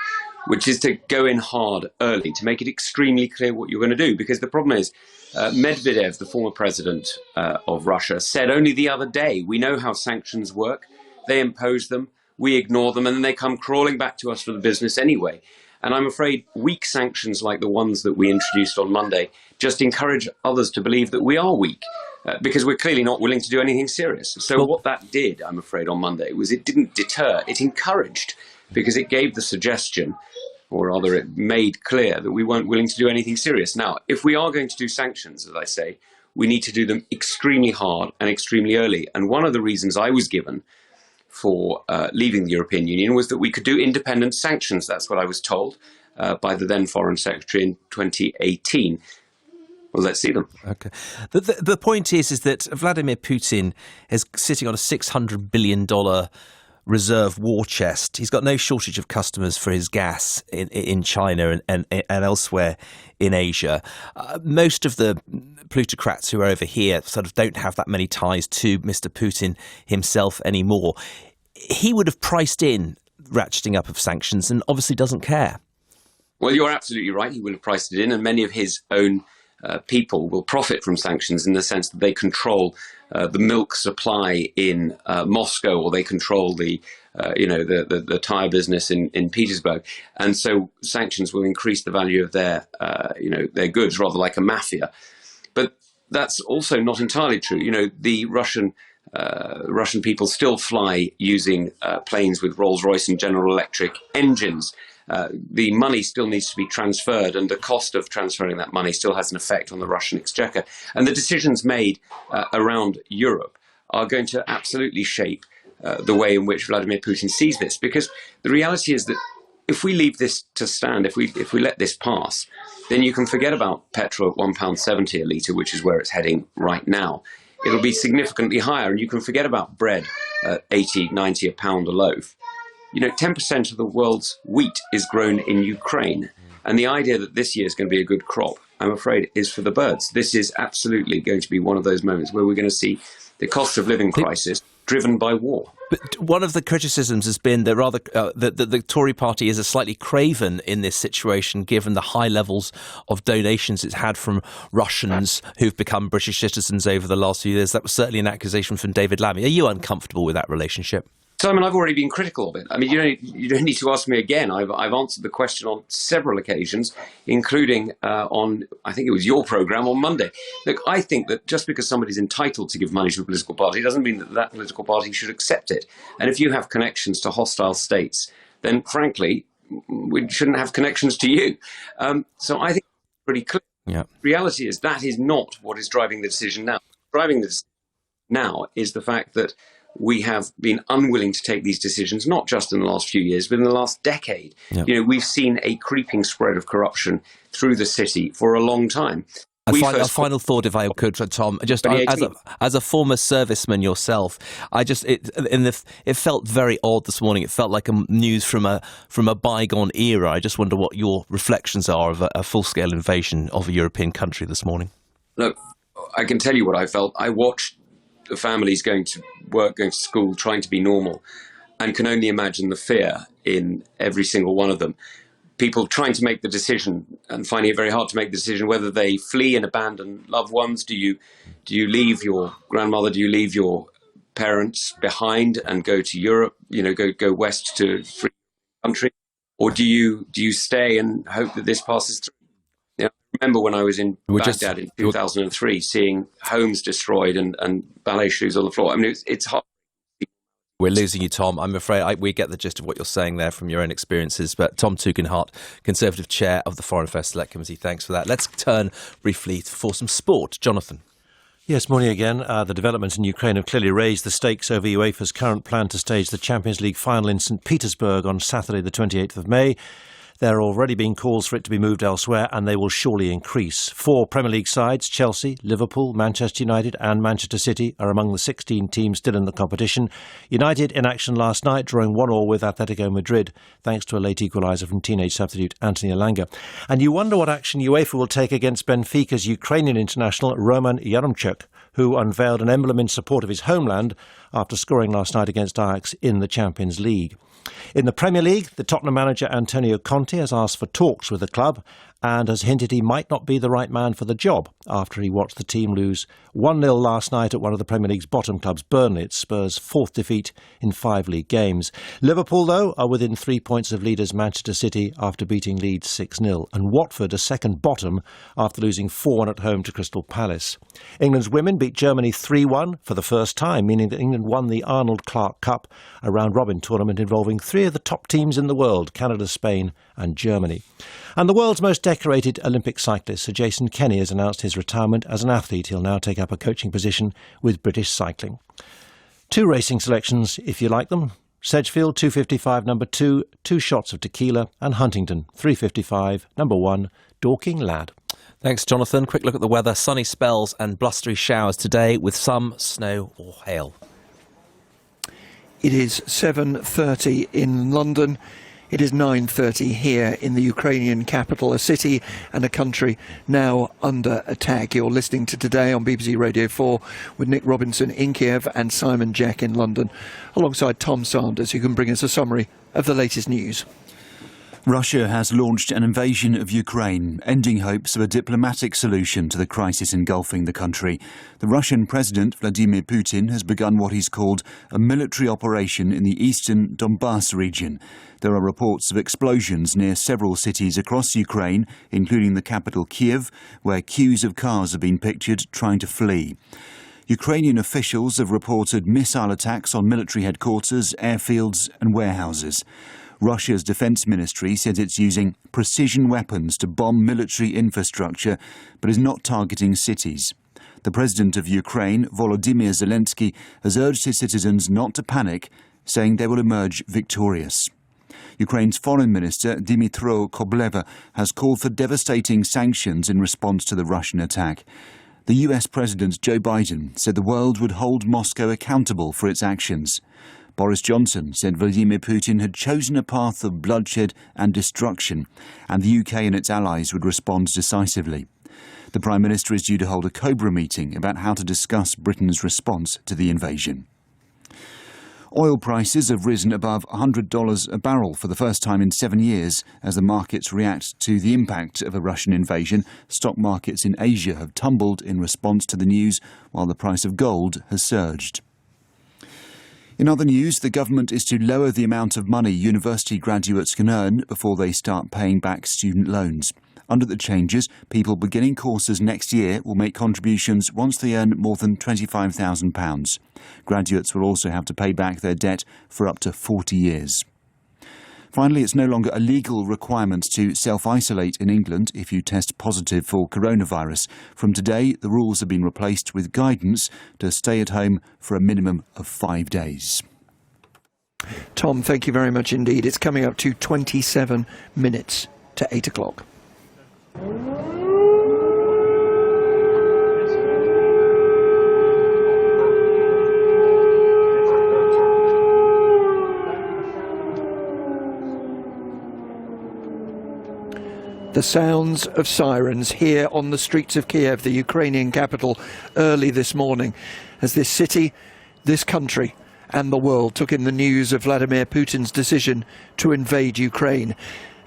which is to go in hard early, to make it extremely clear what you're going to do. Because the problem is, Medvedev, the former president of Russia, said only the other day, we know how sanctions work. They impose them. We ignore them, and then they come crawling back to us for the business anyway. And I'm afraid weak sanctions like the ones that we introduced on Monday just encourage others to believe that we are weak, because we're clearly not willing to do anything serious. So what that did, I'm afraid, on Monday was it didn't deter, it encouraged, because it gave the suggestion, or rather it made clear that we weren't willing to do anything serious. Now, if we are going to do sanctions, as I say, we need to do them extremely hard and extremely early. And one of the reasons I was given for leaving the European Union was that we could do independent sanctions. That's what I was told by the then Foreign Secretary in 2018. Well, let's see them. Okay. The point is that Vladimir Putin is sitting on a $600 billion reserve war chest. He's got no shortage of customers for his gas in China and elsewhere in Asia. Most of the plutocrats who are over here sort of don't have that many ties to Mr. Putin himself anymore. He would have priced in ratcheting up of sanctions and obviously doesn't care. Well, you're absolutely right. He will have priced it in, and many of his own people will profit from sanctions in the sense that they control the milk supply in Moscow, or they control the tire business in Petersburg, and so sanctions will increase the value of their goods, rather like a mafia. But that's also not entirely true. The Russian people still fly using planes with Rolls-Royce and General Electric engines. The money still needs to be transferred, and the cost of transferring that money still has an effect on the Russian exchequer. And the decisions made around Europe are going to absolutely shape the way in which Vladimir Putin sees this. Because the reality is that if we leave this to stand, if we let this pass, then you can forget about petrol at £1.70 a litre, which is where it's heading right now. It'll be significantly higher, and you can forget about bread at 80, 90 a pound a loaf. 10% of the world's wheat is grown in Ukraine. And the idea that this year is going to be a good crop, I'm afraid, is for the birds. This is absolutely going to be one of those moments where we're going to see the cost of living crisis driven by war. But one of the criticisms has been that the Tory party is a slightly craven in this situation, given the high levels of donations it's had from Russians who've become British citizens over the last few years. That was certainly an accusation from David Lammy. Are you uncomfortable with that relationship? Simon, I've already been critical of it. I mean, you don't need to ask me again. I've answered the question on several occasions, including on, I think it was your programme on Monday. Look, I think that just because somebody's entitled to give money to a political party doesn't mean that that political party should accept it. And if you have connections to hostile states, then frankly, we shouldn't have connections to you. So I think it's pretty clear. Yeah. The reality is that is not what is driving the decision now. Driving the decision now is the fact that we have been unwilling to take these decisions, not just in the last few years, but in the last decade. Yep. We've seen a creeping spread of corruption through the city for a long time. A final thought, if I could, Tom. Just as a former serviceman yourself, it felt very odd this morning. It felt like news from a bygone era. I just wonder what your reflections are of a full-scale invasion of a European country this morning. Look, I can tell you what I felt. I watched the families going to work, going to school, trying to be normal, and can only imagine the fear in every single one of them. People trying to make the decision and finding it very hard to make the decision whether they flee and abandon loved ones. Do you leave your grandmother? Do you leave your parents behind and go to Europe? Go west to free country, or do you stay and hope that this passes through? I remember when I was in Baghdad in 2003, seeing homes destroyed and ballet shoes on the floor. I mean, it's hard. We're losing you, Tom. I'm afraid we get the gist of what you're saying there from your own experiences. But Tom Tugendhat, Conservative Chair of the Foreign Affairs Select Committee, thanks for that. Let's turn briefly for some sport. Jonathan. Yes, morning again. The developments in Ukraine have clearly raised the stakes over UEFA's current plan to stage the Champions League final in St. Petersburg on Saturday, the 28th of May. There are already been calls for it to be moved elsewhere, and they will surely increase. 4 Premier League sides, Chelsea, Liverpool, Manchester United and Manchester City, are among the 16 teams still in the competition. United in action last night, drawing 1-1 with Atletico Madrid, thanks to a late equaliser from teenage substitute Anthony Elanga. And you wonder what action UEFA will take against Benfica's Ukrainian international Roman Yaremchuk, who unveiled an emblem in support of his homeland after scoring last night against Ajax in the Champions League. In the Premier League, the Tottenham manager Antonio Conte has asked for talks with the club and has hinted he might not be the right man for the job after he watched the team lose 1-0 last night at one of the Premier League's bottom clubs, Burnley. It's Spurs' 4th defeat in 5 league games. Liverpool, though, are within 3 points of leaders Manchester City after beating Leeds 6-0, and Watford are second bottom after losing 4-1 at home to Crystal Palace. England's women beat Germany 3-1 for the first time, meaning that England won the Arnold Clark Cup, a round-robin tournament involving 3 of the top teams in the world, Canada, Spain and Germany. And the world's most decorated Olympic cyclist, Sir Jason Kenny, has announced his retirement as an athlete. He'll now take up a coaching position with British Cycling. 2 racing selections, if you like them. Sedgefield, 255, number 2, 2 shots of tequila, and Huntingdon, 355, number 1, Dorking Lad. Thanks, Jonathan. Quick look at the weather. Sunny spells and blustery showers today with some snow or hail. It is 7:30 in London. It is 9:30 here in the Ukrainian capital, a city and a country now under attack. You're listening to Today on BBC Radio 4 with Nick Robinson in Kiev and Simon Jack in London, alongside Tom Sanders, who can bring us a summary of the latest news. Russia has launched an invasion of Ukraine, ending hopes of a diplomatic solution to the crisis engulfing the country. The Russian President Vladimir Putin has begun what he's called a military operation in the eastern Donbas region. There are reports of explosions near several cities across Ukraine, including the capital Kiev, where queues of cars have been pictured trying to flee. Ukrainian officials have reported missile attacks on military headquarters, airfields and warehouses. Russia's defence ministry says it's using precision weapons to bomb military infrastructure, but is not targeting cities. The president of Ukraine, Volodymyr Zelensky, has urged his citizens not to panic, saying they will emerge victorious. Ukraine's foreign minister, Dmytro Kobleva, has called for devastating sanctions in response to the Russian attack. The US President Joe Biden said the world would hold Moscow accountable for its actions. Boris Johnson said Vladimir Putin had chosen a path of bloodshed and destruction, and the UK and its allies would respond decisively. The Prime Minister is due to hold a Cobra meeting about how to discuss Britain's response to the invasion. Oil prices have risen above $100 a barrel for the first time in 7 years as the markets react to the impact of a Russian invasion. Stock markets in Asia have tumbled in response to the news, while the price of gold has surged. In other news, the government is to lower the amount of money university graduates can earn before they start paying back student loans. Under the changes, people beginning courses next year will make contributions once they earn more than £25,000. Graduates will also have to pay back their debt for up to 40 years. Finally, it's no longer a legal requirement to self-isolate in England if you test positive for coronavirus. From today, the rules have been replaced with guidance to stay at home for a minimum of 5 days. Tom, thank you very much indeed. It's coming up to 27 minutes to 8 o'clock. The sounds of sirens here on the streets of Kiev, the Ukrainian capital, early this morning, as this city, this country and the world took in the news of Vladimir Putin's decision to invade Ukraine.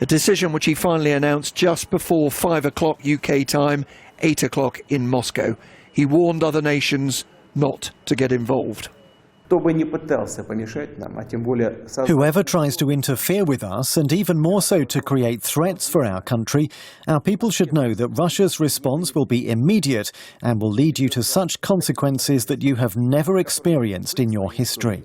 A decision which he finally announced just before 5 o'clock UK time, 8 o'clock in Moscow. He warned other nations not to get involved. Whoever tries to interfere with us, and even more so to create threats for our country, our people should know that Russia's response will be immediate and will lead you to such consequences that you have never experienced in your history.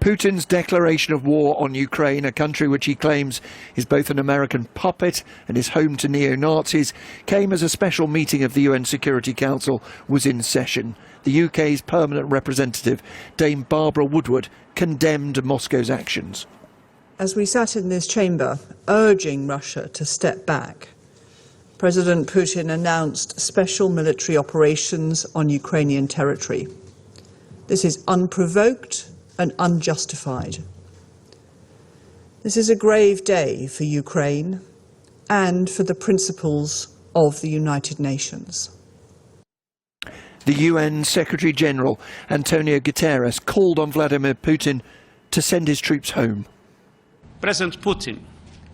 Putin's declaration of war on Ukraine, a country which he claims is both an American puppet and is home to neo-Nazis, came as a special meeting of the UN Security Council was in session. The UK's permanent representative, Dame Barbara Woodward, condemned Moscow's actions. As we sat in this chamber, urging Russia to step back, President Putin announced special military operations on Ukrainian territory. This is unprovoked and unjustified. This is a grave day for Ukraine and for the principles of the United Nations. The UN Secretary-General, Antonio Guterres, called on Vladimir Putin to send his troops home. President Putin,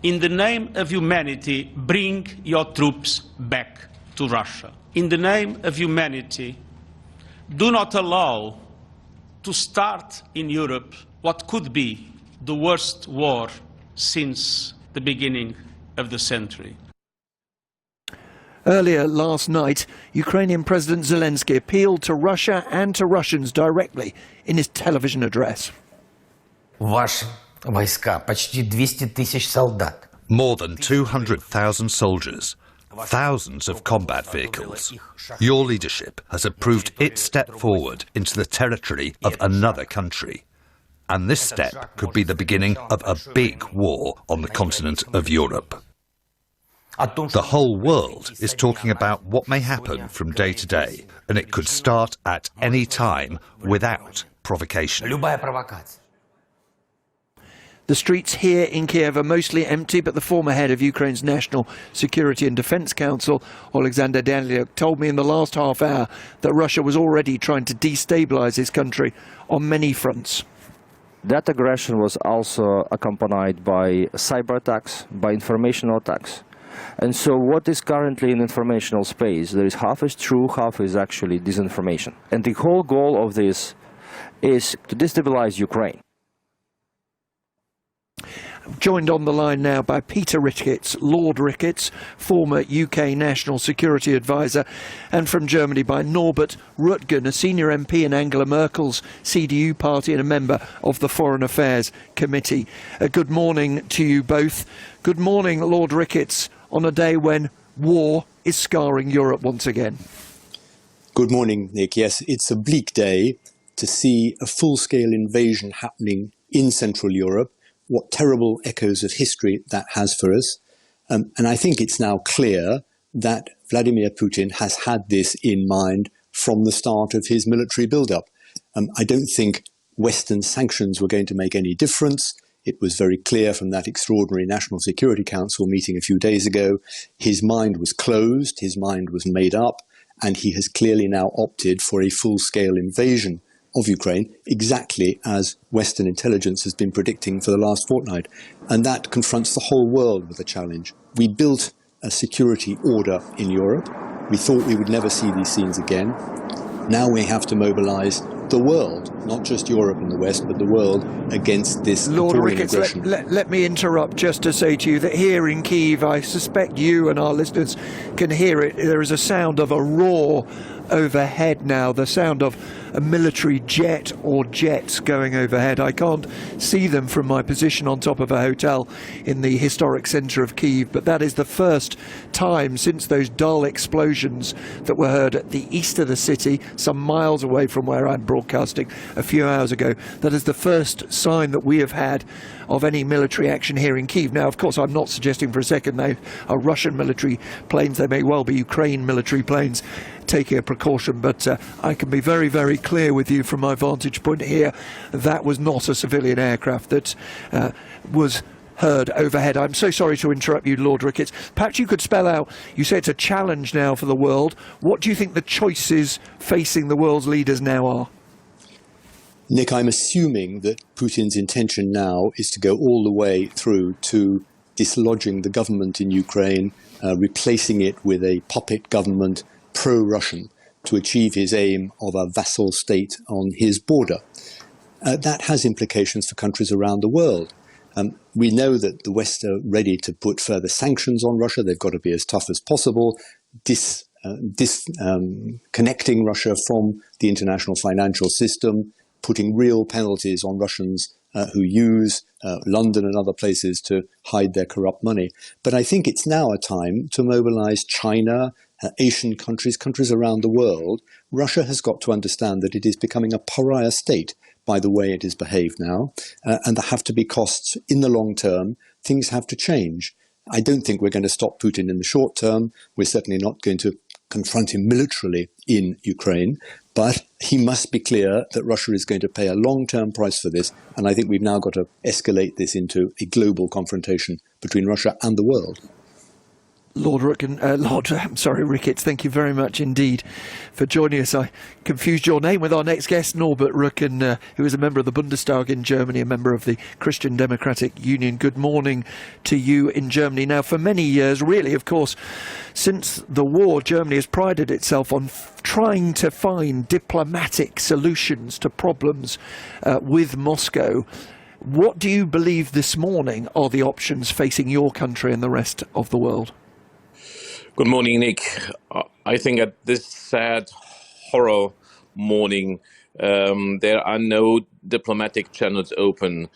in the name of humanity, bring your troops back to Russia. In the name of humanity, do not allow to start in Europe what could be the worst war since the beginning of the century. Earlier last night, Ukrainian President Zelensky appealed to Russia and to Russians directly in his television address. Ваши войска, почти 200 тысяч солдат. More than 200,000 soldiers, thousands of combat vehicles. Your leadership has approved its step forward into the territory of another country. And this step could be the beginning of a big war on the continent of Europe. The whole world is talking about what may happen from day to day, and it could start at any time without provocation. The streets here in Kiev are mostly empty, but the former head of Ukraine's National Security and Defence Council, Alexander Danylyuk, told me in the last half hour that Russia was already trying to destabilise his country on many fronts. That aggression was also accompanied by cyber attacks, by informational attacks. And so what is currently in informational space, there is half is true, half is actually disinformation. And the whole goal of this is to destabilise Ukraine. Joined on the line now by Peter Ricketts, Lord Ricketts, former UK National Security Advisor, and from Germany by Norbert Röttgen, a senior MP in Angela Merkel's CDU party and a member of the Foreign Affairs Committee. Good morning to you both. Good morning, Lord Ricketts, on a day when war is scarring Europe once again. Good morning, Nick. Yes, it's a bleak day to see a full-scale invasion happening in Central Europe. What terrible echoes of history that has for us. And I think it's now clear that Vladimir Putin has had this in mind from the start of his military build-up. I don't think Western sanctions were going to make any difference. It was very clear from that extraordinary National Security Council meeting a few days ago. His mind was closed, his mind was made up, and he has clearly now opted for a full-scale invasion of Ukraine, exactly as Western intelligence has been predicting for the last fortnight. And that confronts the whole world with a challenge. We built a security order in Europe. We thought we would never see these scenes again. Now we have to mobilize the world, not just Europe and the West, but the world against this appalling aggression. Let me interrupt just to say to you that here in Kyiv, I suspect you and our listeners can hear it. There is a sound of a roar overhead now, the sound of a military jet or jets going overhead. I can't see them from my position on top of a hotel in the historic centre of Kyiv, but that is the first time since those dull explosions that were heard at the east of the city, some miles away from where I'm broadcasting a few hours ago. That is the first sign that we have had of any military action here in Kyiv. Now, of course, I'm not suggesting for a second they are Russian military planes. They may well be Ukraine military planes taking a precaution, but I can be very, very clear with you from my vantage point here. That was not a civilian aircraft that was heard overhead. I'm so sorry to interrupt you, Lord Ricketts. Perhaps you could spell out, you say it's a challenge now for the world. What do you think the choices facing the world's leaders now are? Nick, I'm assuming that Putin's intention now is to go all the way through to dislodging the government in Ukraine, replacing it with a puppet government pro-Russian to achieve his aim of a vassal state on his border. That has implications for countries around the world. We know that the West are ready to put further sanctions on Russia. They've got to be as tough as possible, connecting Russia from the international financial system, putting real penalties on Russians who use London and other places to hide their corrupt money. But I think it's now a time to mobilize China, Asian countries, countries around the world. Russia has got to understand that it is becoming a pariah state by the way it is behaved now, and there have to be costs in the long term. Things have to change. I don't think we're going to stop Putin in the short term. We're certainly not going to confront him militarily in Ukraine, but he must be clear that Russia is going to pay a long-term price for this, and I think we've now got to escalate this into a global confrontation between Russia and the world. Ricketts, thank you very much indeed for joining us. I confused your name with our next guest, Norbert Rücken, who is a member of the Bundestag in Germany, a member of the Christian Democratic Union. Good morning to you in Germany. Now, for many years, really, of course, since the war, Germany has prided itself on trying to find diplomatic solutions to problems with Moscow. What do you believe this morning are the options facing your country and the rest of the world? Good morning, Nick. I think at this sad horror morning, there are no diplomatic channels open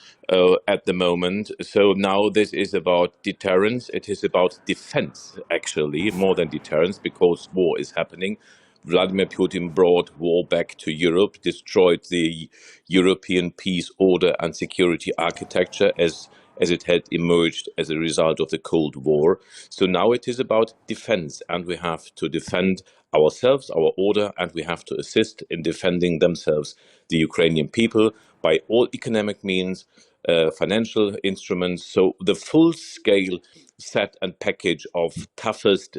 at the moment. So now this is about deterrence. It is about defense, actually, more than deterrence, because war is happening. Vladimir Putin brought war back to Europe, destroyed the European peace order and security architecture as it had emerged as a result of the Cold War. So now it is about defense, and we have to defend ourselves, our order, and we have to assist in defending themselves, the Ukrainian people, by all economic means, financial instruments. So the full-scale set and package of toughest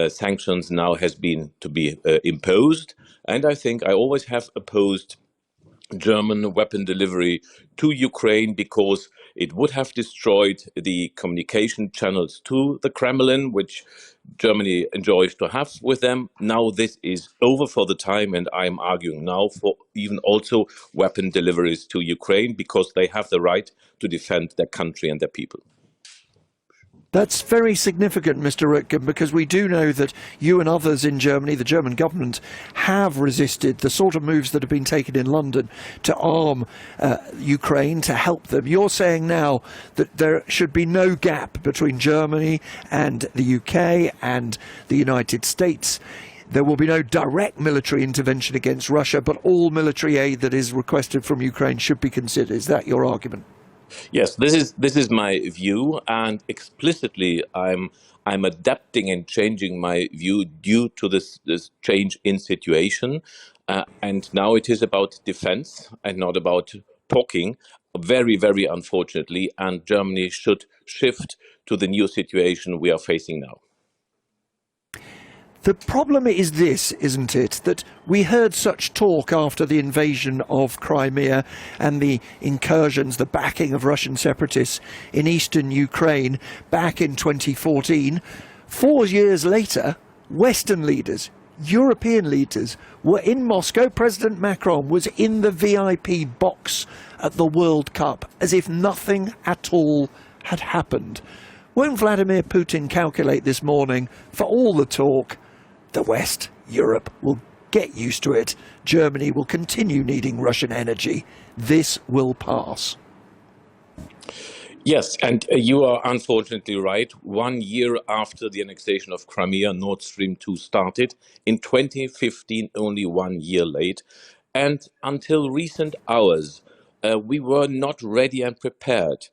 sanctions now has been to be imposed. And I think I always have opposed German weapon delivery to Ukraine because it would have destroyed the communication channels to the Kremlin, which Germany enjoys to have with them. Now this is over for the time, and I'm arguing now for even also weapon deliveries to Ukraine because they have the right to defend their country and their people. That's very significant, Mr. Rücken, because we do know that you and others in Germany, the German government, have resisted the sort of moves that have been taken in London to arm Ukraine, to help them. You're saying now that there should be no gap between Germany and the UK and the United States. There will be no direct military intervention against Russia, but all military aid that is requested from Ukraine should be considered. Is that your argument? Yes, this is my view, and explicitly I'm adapting and changing my view due to this change in situation. And now it is about defense and not about talking. Very, very unfortunately, and Germany should shift to the new situation we are facing now. The problem is this, isn't it, that we heard such talk after the invasion of Crimea and the incursions, the backing of Russian separatists in eastern Ukraine back in 2014. 4 years later, Western leaders, European leaders were in Moscow. President Macron was in the VIP box at the World Cup as if nothing at all had happened. Won't Vladimir Putin calculate this morning, for all the talk, the West, Europe, will get used to it. Germany will continue needing Russian energy. This will pass. Yes, and you are unfortunately right. 1 year after the annexation of Crimea, Nord Stream 2 started. In 2015, only 1 year late. And until recent hours, we were not ready and prepared.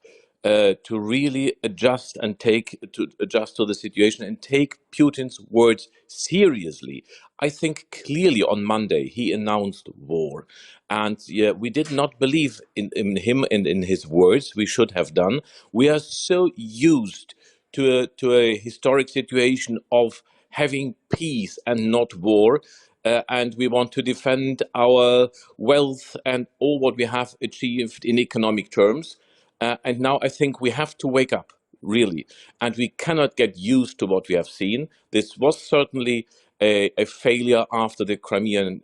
to really adjust to the situation and take Putin's words seriously. I think clearly on Monday he announced war, and we did not believe in him and in his words. We should have done. We are so used to a historic situation of having peace and not war. And we want to defend our wealth and all what we have achieved in economic terms. And now I think we have to wake up, really. And we cannot get used to what we have seen. This was certainly a failure after the Crimean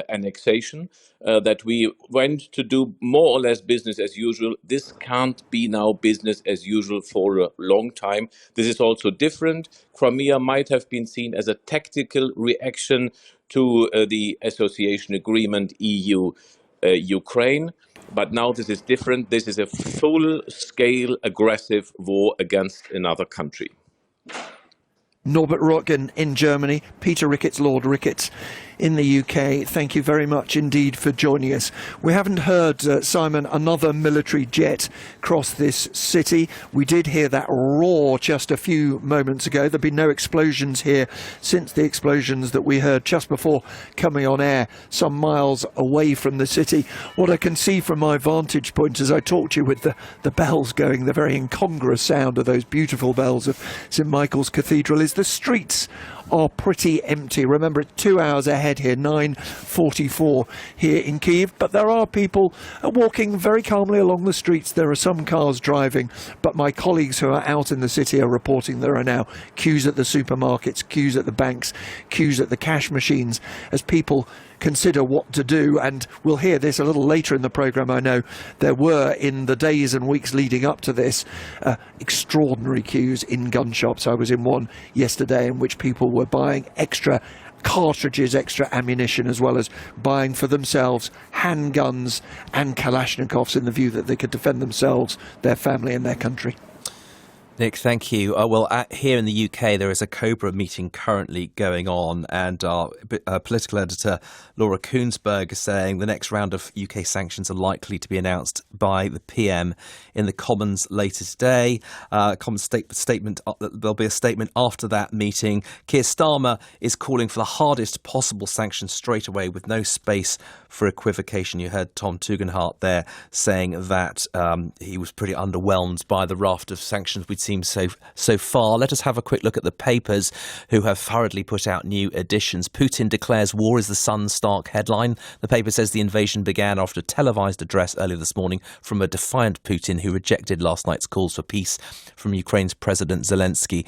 annexation, that we went to do more or less business as usual. This can't be now business as usual for a long time. This is also different. Crimea might have been seen as a tactical reaction to the association agreement EU-Ukraine. But now this is different. This is a full-scale aggressive war against another country. Norbert Röttgen in Germany, Peter Ricketts, Lord Ricketts in the UK. Thank you very much indeed for joining us. We haven't heard, Simon, another military jet cross this city. We did hear that roar just a few moments ago. There have been no explosions here since the explosions that we heard just before coming on air some miles away from the city. What I can see from my vantage point as I talk to you with the bells going, the very incongruous sound of those beautiful bells of St Michael's Cathedral, is the streets are pretty empty. Remember, it's 2 hours ahead here, 9:44 here in Kyiv, but there are people walking very calmly along the streets. There are some cars driving, but my colleagues who are out in the city are reporting there are now queues at the supermarkets, queues at the banks, queues at the cash machines as people consider what to do. And we'll hear this a little later in the programme. I know there were, in the days and weeks leading up to this, extraordinary queues in gun shops. I was in one yesterday in which people were buying extra cartridges, extra ammunition, as well as buying for themselves handguns and Kalashnikovs in the view that they could defend themselves, their family and their country. Nick, thank you. Here in the UK, there is a COBRA meeting currently going on, and our political editor, Laura Koonsberg, is saying the next round of UK sanctions are likely to be announced by the PM in the Commons later today. Commons statement. There'll be a statement after that meeting. Keir Starmer is calling for the hardest possible sanctions straight away, with no space for equivocation. You heard Tom Tugendhat there saying that he was pretty underwhelmed by the raft of sanctions we'd seen so far. Let us have a quick look at the papers who have hurriedly put out new editions. Putin declares war is the Sun's stark headline. The paper says the invasion began after a televised address earlier this morning from a defiant Putin who rejected last night's calls for peace from Ukraine's President Zelensky.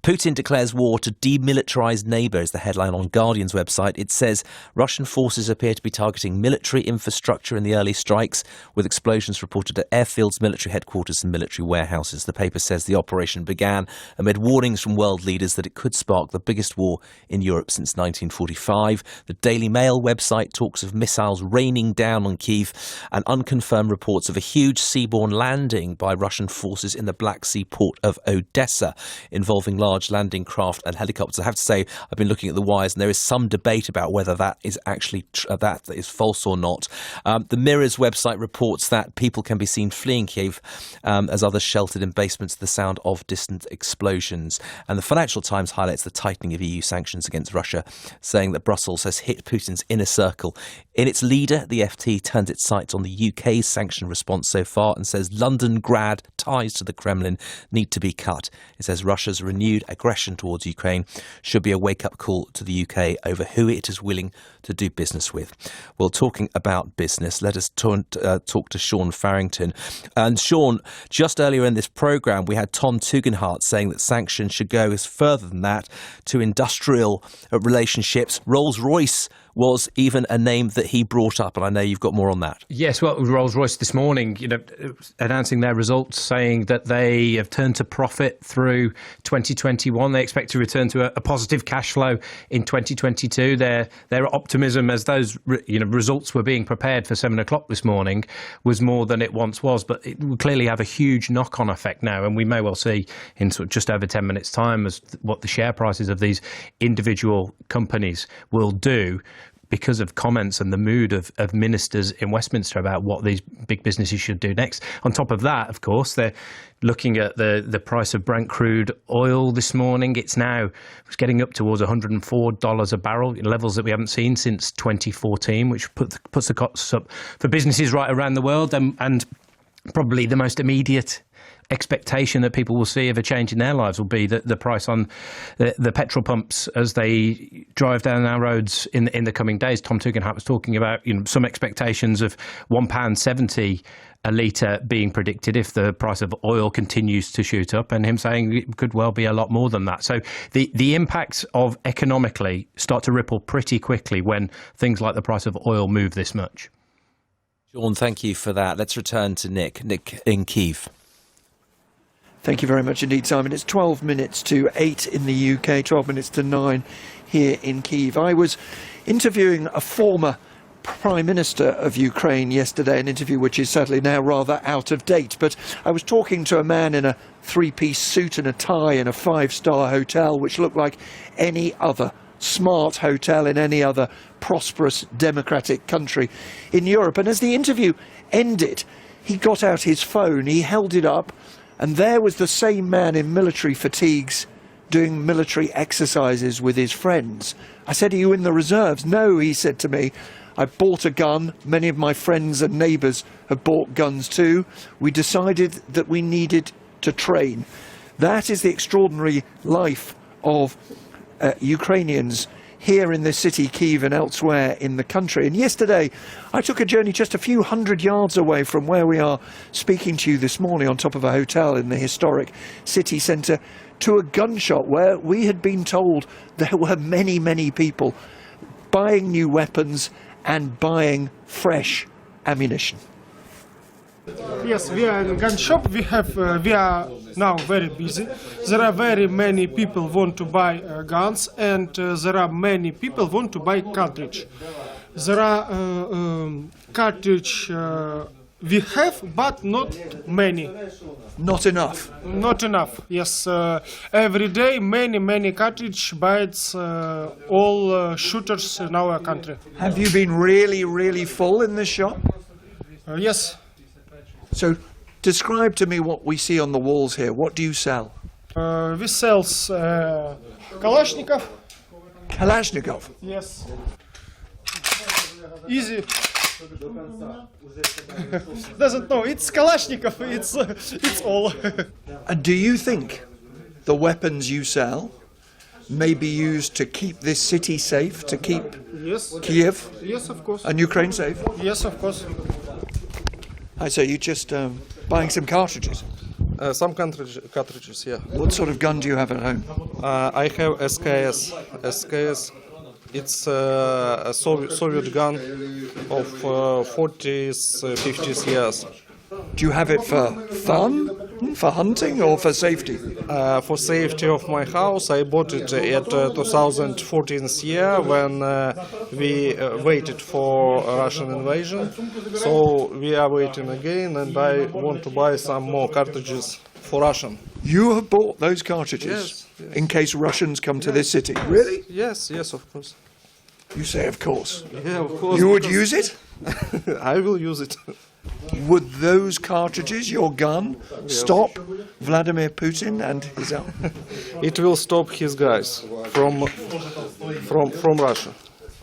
Putin declares war to demilitarise neighbour is the headline on Guardian's website. It says Russian forces appear to be targeting military infrastructure in the early strikes, with explosions reported at airfields, military headquarters and military warehouses. The paper says the operation began amid warnings from world leaders that it could spark the biggest war in Europe since 1945. The Daily Mail website talks of missiles raining down on Kyiv and unconfirmed reports of a huge seaborne landing by Russian forces in the Black Sea port of Odessa involving large landing craft and helicopters. I have to say, I've been looking at the wires and there is some debate about whether that is actually that is false or not. The Mirror's website reports that people can be seen fleeing Kyiv as others sheltered in basements to the sound of distant explosions. And the Financial Times highlights the tightening of EU sanctions against Russia, saying that Brussels has hit Putin's inner circle. In its leader, the FT turns its sights on the UK's sanction response so far and says London grad ties to the Kremlin need to be cut. It says Russia's renewed aggression towards Ukraine should be a wake-up call to the UK over who it is willing to do business with. Well, talking about business, let us talk to Sean Farrington. And Sean, just earlier in this programme, we had Tom Tugendhat saying that sanctions should go as further than that to industrial relationships. Rolls-Royce was even a name that he brought up, and I know you've got more on that. Yes, well, Rolls-Royce this morning, announcing their results, saying that they have turned to profit through 2021. They expect to return to a positive cash flow in 2022. Their optimism as those results were being prepared for 7 o'clock this morning was more than it once was, but it will clearly have a huge knock-on effect now, and we may well see in sort of just over 10 minutes' time as what the share prices of these individual companies will do. because of comments and the mood of ministers in Westminster about what these big businesses should do next. On top of that, of course, they're looking at the price of Brent crude oil this morning. It's getting up towards $104 a barrel, levels that we haven't seen since 2014, which puts the costs up for businesses right around the world, and probably the most immediate expectation that people will see of a change in their lives will be the price on the petrol pumps as they drive down our roads in the coming days. Tom Tugendhat was talking about some expectations of £1.70 a litre being predicted if the price of oil continues to shoot up, and him saying it could well be a lot more than that. So the impacts of economically start to ripple pretty quickly when things like the price of oil move this much. Sean, thank you for that. Let's return to Nick in Kyiv. Thank you very much indeed, Simon. It's 12 minutes to 8 in the UK, 12 minutes to 9 here in Kyiv. I was interviewing a former Prime Minister of Ukraine yesterday, an interview which is sadly now rather out of date. But I was talking to a man in a three-piece suit and a tie in a five-star hotel, which looked like any other smart hotel in any other prosperous democratic country in Europe. And as the interview ended, he got out his phone, he held it up, and there was the same man in military fatigues doing military exercises with his friends. I said, "Are you in the reserves?" "No," he said to me. "I bought a gun. Many of my friends and neighbours have bought guns too. We decided that we needed to train." That is the extraordinary life of Ukrainians here in this city, Kyiv, and elsewhere in the country. And yesterday, I took a journey just a few hundred yards away from where we are speaking to you this morning on top of a hotel in the historic city centre to a gun shop where we had been told there were many, many people buying new weapons and buying fresh ammunition. Yes, we are in a gun shop. We are now very busy. There are very many people want to buy guns, and there are many people want to buy cartridge. There are cartridge we have, but not many. Not enough. Not enough. Yes, every day many cartridge buys all shooters in our country. Have you been really full in this shop? Yes. So, describe to me what we see on the walls here. What do you sell? We sell Kalashnikov. Kalashnikov? Yes. Easy. Doesn't know. It's Kalashnikov. It's all. And do you think the weapons you sell may be used to keep this city safe, to keep Kyiv Yes, of course. and Ukraine safe? Yes, of course. So you just buying some cartridges? Some cartridges, yeah. What sort of gun do you have at home? I have SKS. SKS. It's a Soviet gun of 40s, 50s years. Do you have it for fun, for hunting, or for safety? For safety of my house. I bought it at 2014 year when we waited for a Russian invasion. So we are waiting again, and I want to buy some more cartridges for Russian. You have bought those cartridges in case Russians come to this city? Really? Yes, of course. You say of course. Yeah, of course. You would use it? I will use it. Would those cartridges, your gun, stop Vladimir Putin and his own? It will stop his guys from Russia.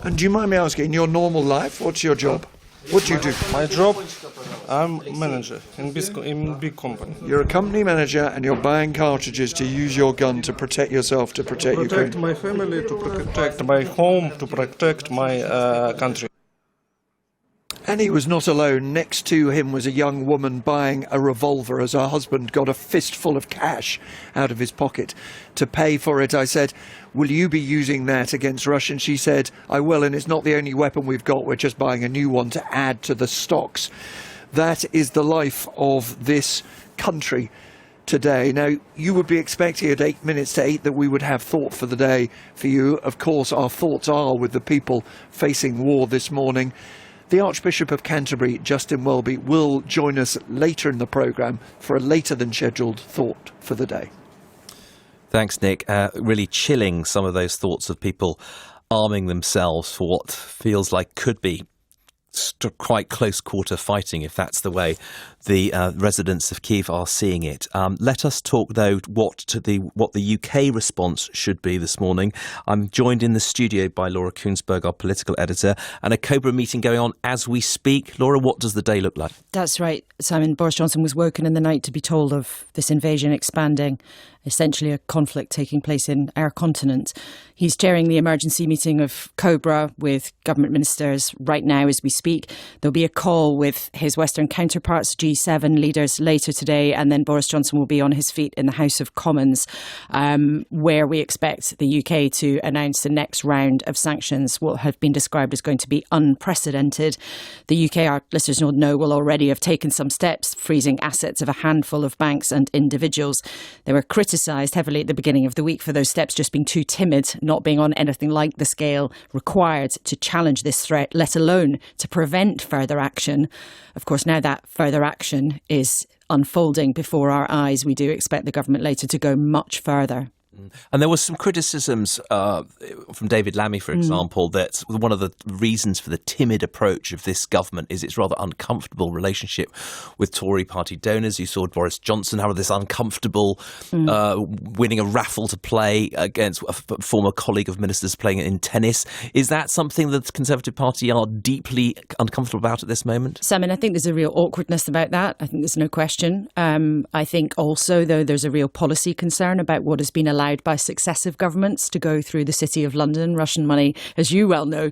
And do you mind me asking, in your normal life, what's your job? What do you do? My job, I'm manager in big company. You're a company manager and you're buying cartridges to use your gun to protect yourself, to protect Ukraine. Protect my family, to protect my home, to protect my country. And he was not alone. Next to him was a young woman buying a revolver as her husband got a fistful of cash out of his pocket to pay for it. I said, "Will you be using that against Russia?" And she said, "I will, and it's not the only weapon we've got. We're just buying a new one to add to the stocks." That is the life of this country today. Now, you would be expecting at 8 minutes to 8 that we would have thought for the day for you. Of course, our thoughts are with the people facing war this morning. The Archbishop of Canterbury, Justin Welby, will join us later in the programme for a later than scheduled thought for the day. Thanks, Nick. Really chilling, some of those thoughts of people arming themselves for what feels like could be quite close quarter fighting, if that's the way the residents of Kyiv are seeing it. Let us talk, though, what the UK response should be this morning. I'm joined in the studio by Laura Kuensberg, our political editor, and a Cobra meeting going on as we speak. Laura, what does the day look like? That's right, Simon. Boris Johnson was woken in the night to be told of this invasion expanding, essentially a conflict taking place in our continent. He's chairing the emergency meeting of Cobra with government ministers right now as we speak. There'll be a call with his Western counterparts, G7 leaders, later today, and then Boris Johnson will be on his feet in the House of Commons, where we expect the UK to announce the next round of sanctions, what have been described as going to be unprecedented. The UK, our listeners will know, will already have taken some steps, freezing assets of a handful of banks and individuals. They were criticised heavily at the beginning of the week for those steps just being too timid, not being on anything like the scale required to challenge this threat, let alone to prevent further action. Of course, now that further action is unfolding before our eyes, we do expect the government later to go much further. And there was some criticisms from David Lammy, for example, that one of the reasons for the timid approach of this government is its rather uncomfortable relationship with Tory party donors. You saw Boris Johnson have this uncomfortable winning a raffle to play against a former colleague of ministers playing in tennis. Is that something that the Conservative Party are deeply uncomfortable about at this moment? Simon, I think there's a real awkwardness about that. I think there's no question. I think also, though, there's a real policy concern about what has been allowed by successive governments to go through the City of London. Russian money, as you well know,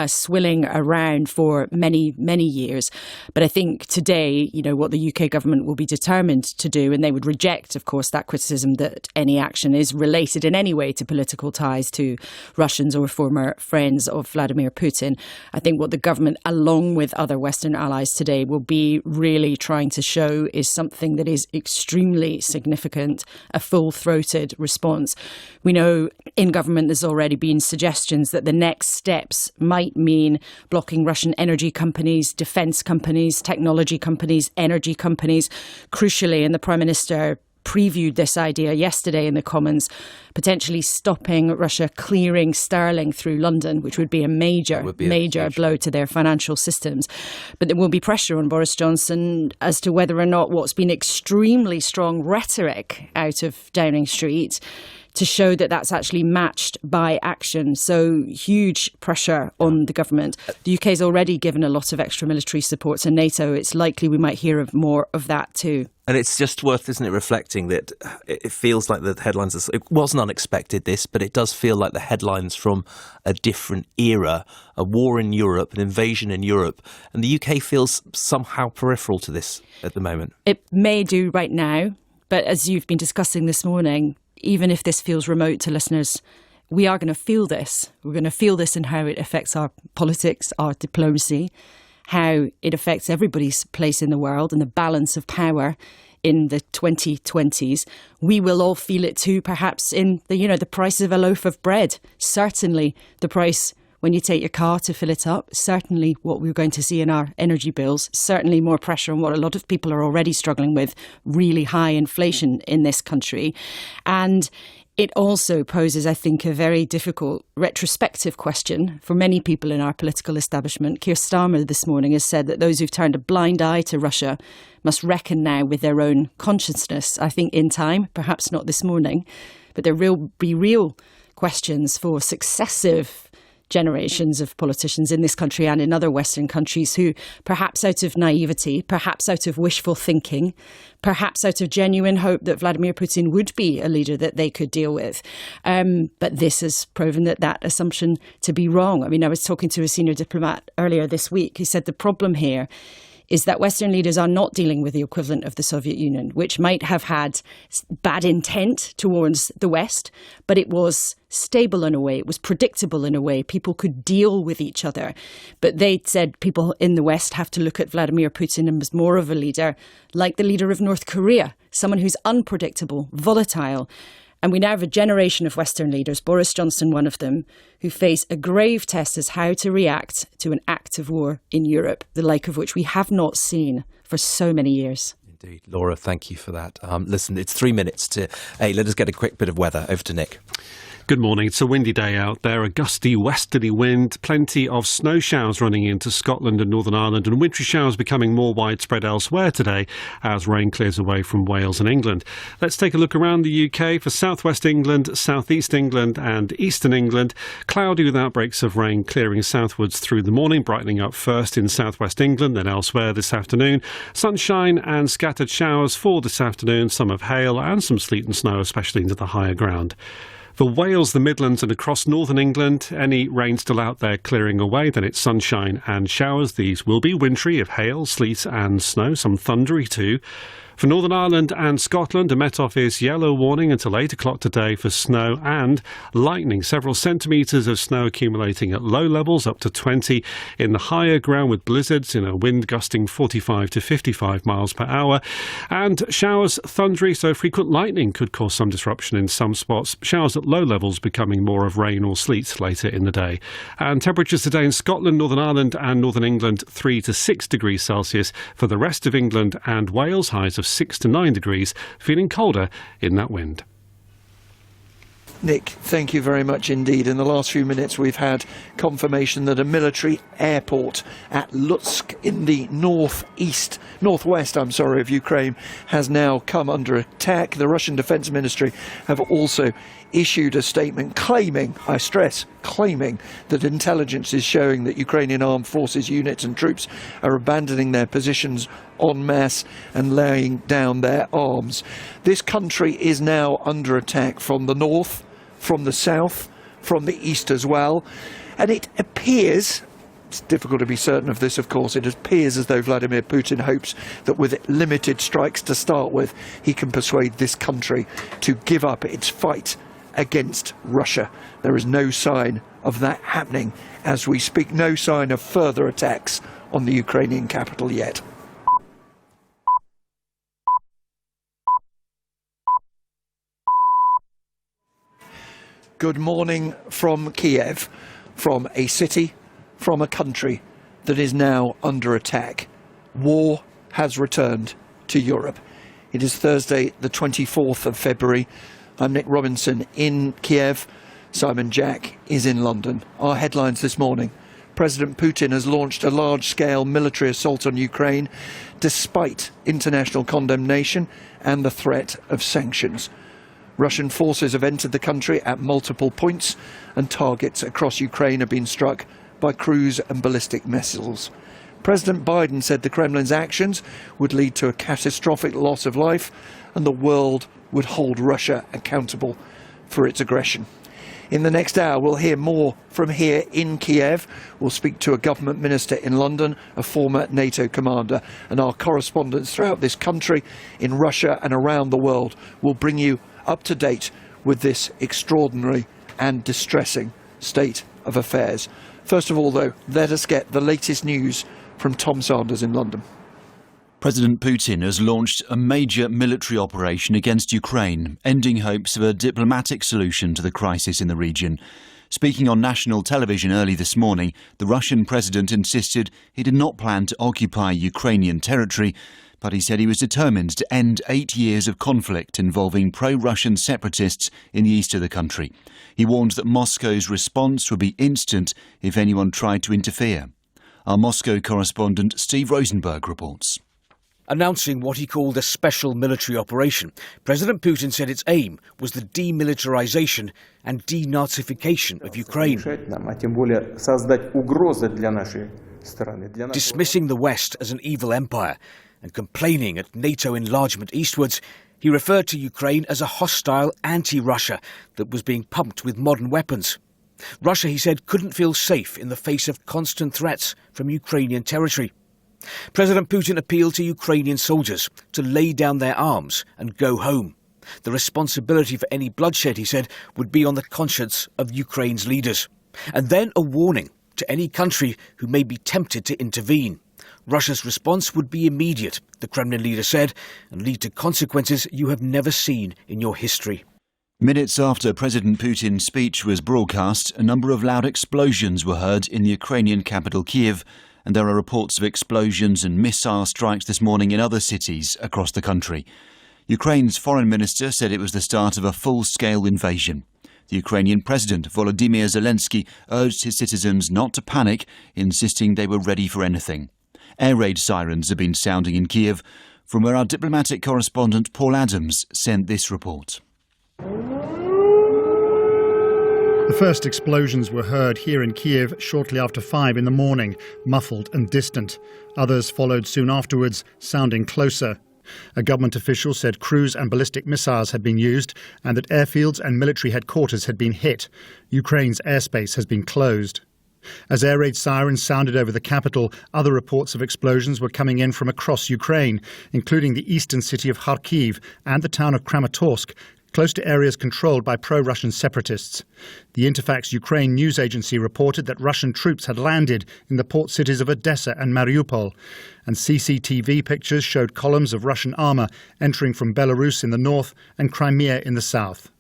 swilling around for many, many years. But I think today, what the UK government will be determined to do, and they would reject, of course, that criticism that any action is related in any way to political ties to Russians or former friends of Vladimir Putin. I think what the government, along with other Western allies today, will be really trying to show is something that is extremely significant, a full-throated response. We know in government there's already been suggestions that the next steps might mean blocking Russian energy companies, defence companies, technology companies, energy companies. Crucially, and the Prime Minister previewed this idea yesterday in the Commons, potentially stopping Russia clearing sterling through London, which would be a major blow to their financial systems. But there will be pressure on Boris Johnson as to whether or not what's been extremely strong rhetoric out of Downing Street to show that that's actually matched by action. So huge pressure on the government. The UK has already given a lot of extra military support to NATO. It's likely we might hear of more of that too. And it's just worth, isn't it, reflecting that it feels like the headlines, it wasn't unexpected this, but it does feel like the headlines from a different era, a war in Europe, an invasion in Europe, and the UK feels somehow peripheral to this at the moment. It may do right now, but as you've been discussing this morning, even if this feels remote to listeners, we are going to feel this. We're going to feel this in how it affects our politics, our diplomacy, how it affects everybody's place in the world and the balance of power in the 2020s. We will all feel it too, perhaps in the price of a loaf of bread. Certainly the price when you take your car to fill it up, certainly what we're going to see in our energy bills, certainly more pressure on what a lot of people are already struggling with, really high inflation in this country. And it also poses, I think, a very difficult retrospective question for many people in our political establishment. Keir Starmer this morning has said that those who've turned a blind eye to Russia must reckon now with their own consciousness. I think in time, perhaps not this morning, but there will be real questions for successive generations of politicians in this country and in other Western countries who, perhaps out of naivety, perhaps out of wishful thinking, perhaps out of genuine hope that Vladimir Putin would be a leader that they could deal with. But this has proven that assumption to be wrong. I mean, I was talking to a senior diplomat earlier this week who said the problem here is that Western leaders are not dealing with the equivalent of the Soviet Union, which might have had bad intent towards the West, but it was stable in a way, it was predictable in a way, people could deal with each other. But they said people in the West have to look at Vladimir Putin as more of a leader, like the leader of North Korea, someone who's unpredictable, volatile. And we now have a generation of Western leaders, Boris Johnson one of them, who face a grave test as how to react to an act of war in Europe, the like of which we have not seen for so many years. Indeed. Laura, thank you for that. Listen, it's 3 minutes to 8. Let us get a quick bit of weather. Over to Nick. Good morning. It's a windy day out there, a gusty westerly wind, plenty of snow showers running into Scotland and Northern Ireland, and wintry showers becoming more widespread elsewhere today as rain clears away from Wales and England. Let's take a look around the UK for southwest England, southeast England and eastern England. Cloudy with outbreaks of rain clearing southwards through the morning, brightening up first in southwest England, then elsewhere this afternoon. Sunshine and scattered showers for this afternoon, some of hail and some sleet and snow, especially into the higher ground. For Wales, the Midlands and across northern England, any rain still out there clearing away, then it's sunshine and showers. These will be wintry of hail, sleet and snow, some thundery too. For Northern Ireland and Scotland, a Met Office yellow warning until 8 o'clock today for snow and lightning. Several centimetres of snow accumulating at low levels, up to 20 in the higher ground, with blizzards in a wind gusting 45 to 55 miles per hour. And showers thundery, so frequent lightning could cause some disruption in some spots. Showers at low levels becoming more of rain or sleet later in the day. And temperatures today in Scotland, Northern Ireland and Northern England, 3 to 6 degrees Celsius. For the rest of England and Wales, highs of 6 to 9 degrees, feeling colder in that wind. Nick, thank you very much indeed. In the last few minutes we've had confirmation that a military airport at Lutsk in the northwest of Ukraine has now come under attack. The Russian Defense Ministry have also issued a statement claiming, I stress, claiming that intelligence is showing that Ukrainian armed forces units and troops are abandoning their positions en masse and laying down their arms. This country is now under attack from the north, from the south, from the east as well, and it appears, it's difficult to be certain of this of course, it appears as though Vladimir Putin hopes that with limited strikes to start with he can persuade this country to give up its fight against Russia. There is no sign of that happening as we speak, no sign of further attacks on the Ukrainian capital yet. Good morning from Kiev, from a city, from a country that is now under attack. War has returned to Europe. It is Thursday, the 24th of February. I'm Nick Robinson in Kiev. Simon Jack is in London. Our headlines this morning. President Putin has launched a large-scale military assault on Ukraine despite international condemnation and the threat of sanctions. Russian forces have entered the country at multiple points and targets across Ukraine have been struck by cruise and ballistic missiles. President Biden said the Kremlin's actions would lead to a catastrophic loss of life and the world would hold Russia accountable for its aggression. In the next hour, we'll hear more from here in Kiev. We'll speak to a government minister in London, a former NATO commander, and our correspondents throughout this country, in Russia and around the world, will bring you up to date with this extraordinary and distressing state of affairs. First of all, though, let us get the latest news from Tom Sanders in London. President Putin has launched a major military operation against Ukraine, ending hopes of a diplomatic solution to the crisis in the region. Speaking on national television early this morning, the Russian president insisted he did not plan to occupy Ukrainian territory, but he said he was determined to end 8 years of conflict involving pro-Russian separatists in the east of the country. He warned that Moscow's response would be instant if anyone tried to interfere. Our Moscow correspondent Steve Rosenberg reports. Announcing what he called a special military operation, President Putin said its aim was the demilitarization and denazification of Ukraine. Dismissing the West as an evil empire and complaining at NATO enlargement eastwards, he referred to Ukraine as a hostile anti-Russia that was being pumped with modern weapons. Russia, he said, couldn't feel safe in the face of constant threats from Ukrainian territory. President Putin appealed to Ukrainian soldiers to lay down their arms and go home. The responsibility for any bloodshed, he said, would be on the conscience of Ukraine's leaders. And then a warning to any country who may be tempted to intervene. Russia's response would be immediate, the Kremlin leader said, and lead to consequences you have never seen in your history. Minutes after President Putin's speech was broadcast, a number of loud explosions were heard in the Ukrainian capital Kiev, and there are reports of explosions and missile strikes this morning in other cities across the country. Ukraine's foreign minister said it was the start of a full-scale invasion. The Ukrainian President Volodymyr Zelensky urged his citizens not to panic, insisting they were ready for anything. Air raid sirens have been sounding in Kiev, from where our diplomatic correspondent Paul Adams sent this report. The first explosions were heard here in Kiev shortly after 5 in the morning, muffled and distant. Others followed soon afterwards, sounding closer. A government official said cruise and ballistic missiles had been used and that airfields and military headquarters had been hit. Ukraine's airspace has been closed. As air raid sirens sounded over the capital, other reports of explosions were coming in from across Ukraine, including the eastern city of Kharkiv and the town of Kramatorsk, close to areas controlled by pro-Russian separatists. The Interfax Ukraine news agency reported that Russian troops had landed in the port cities of Odessa and Mariupol, and CCTV pictures showed columns of Russian armour entering from Belarus in the north and Crimea in the south.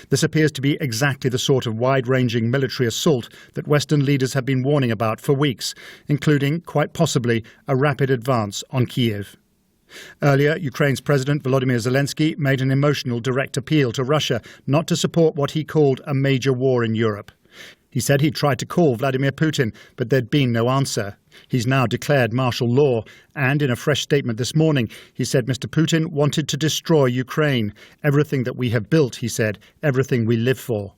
This appears to be exactly the sort of wide-ranging military assault that Western leaders have been warning about for weeks, including, quite possibly, a rapid advance on Kiev. Earlier, Ukraine's President Volodymyr Zelensky made an emotional direct appeal to Russia not to support what he called a major war in Europe. He said he'd tried to call Vladimir Putin, but there'd been no answer. He's now declared martial law, and in a fresh statement this morning, he said Mr. Putin wanted to destroy Ukraine. Everything that we have built, he said, everything we live for.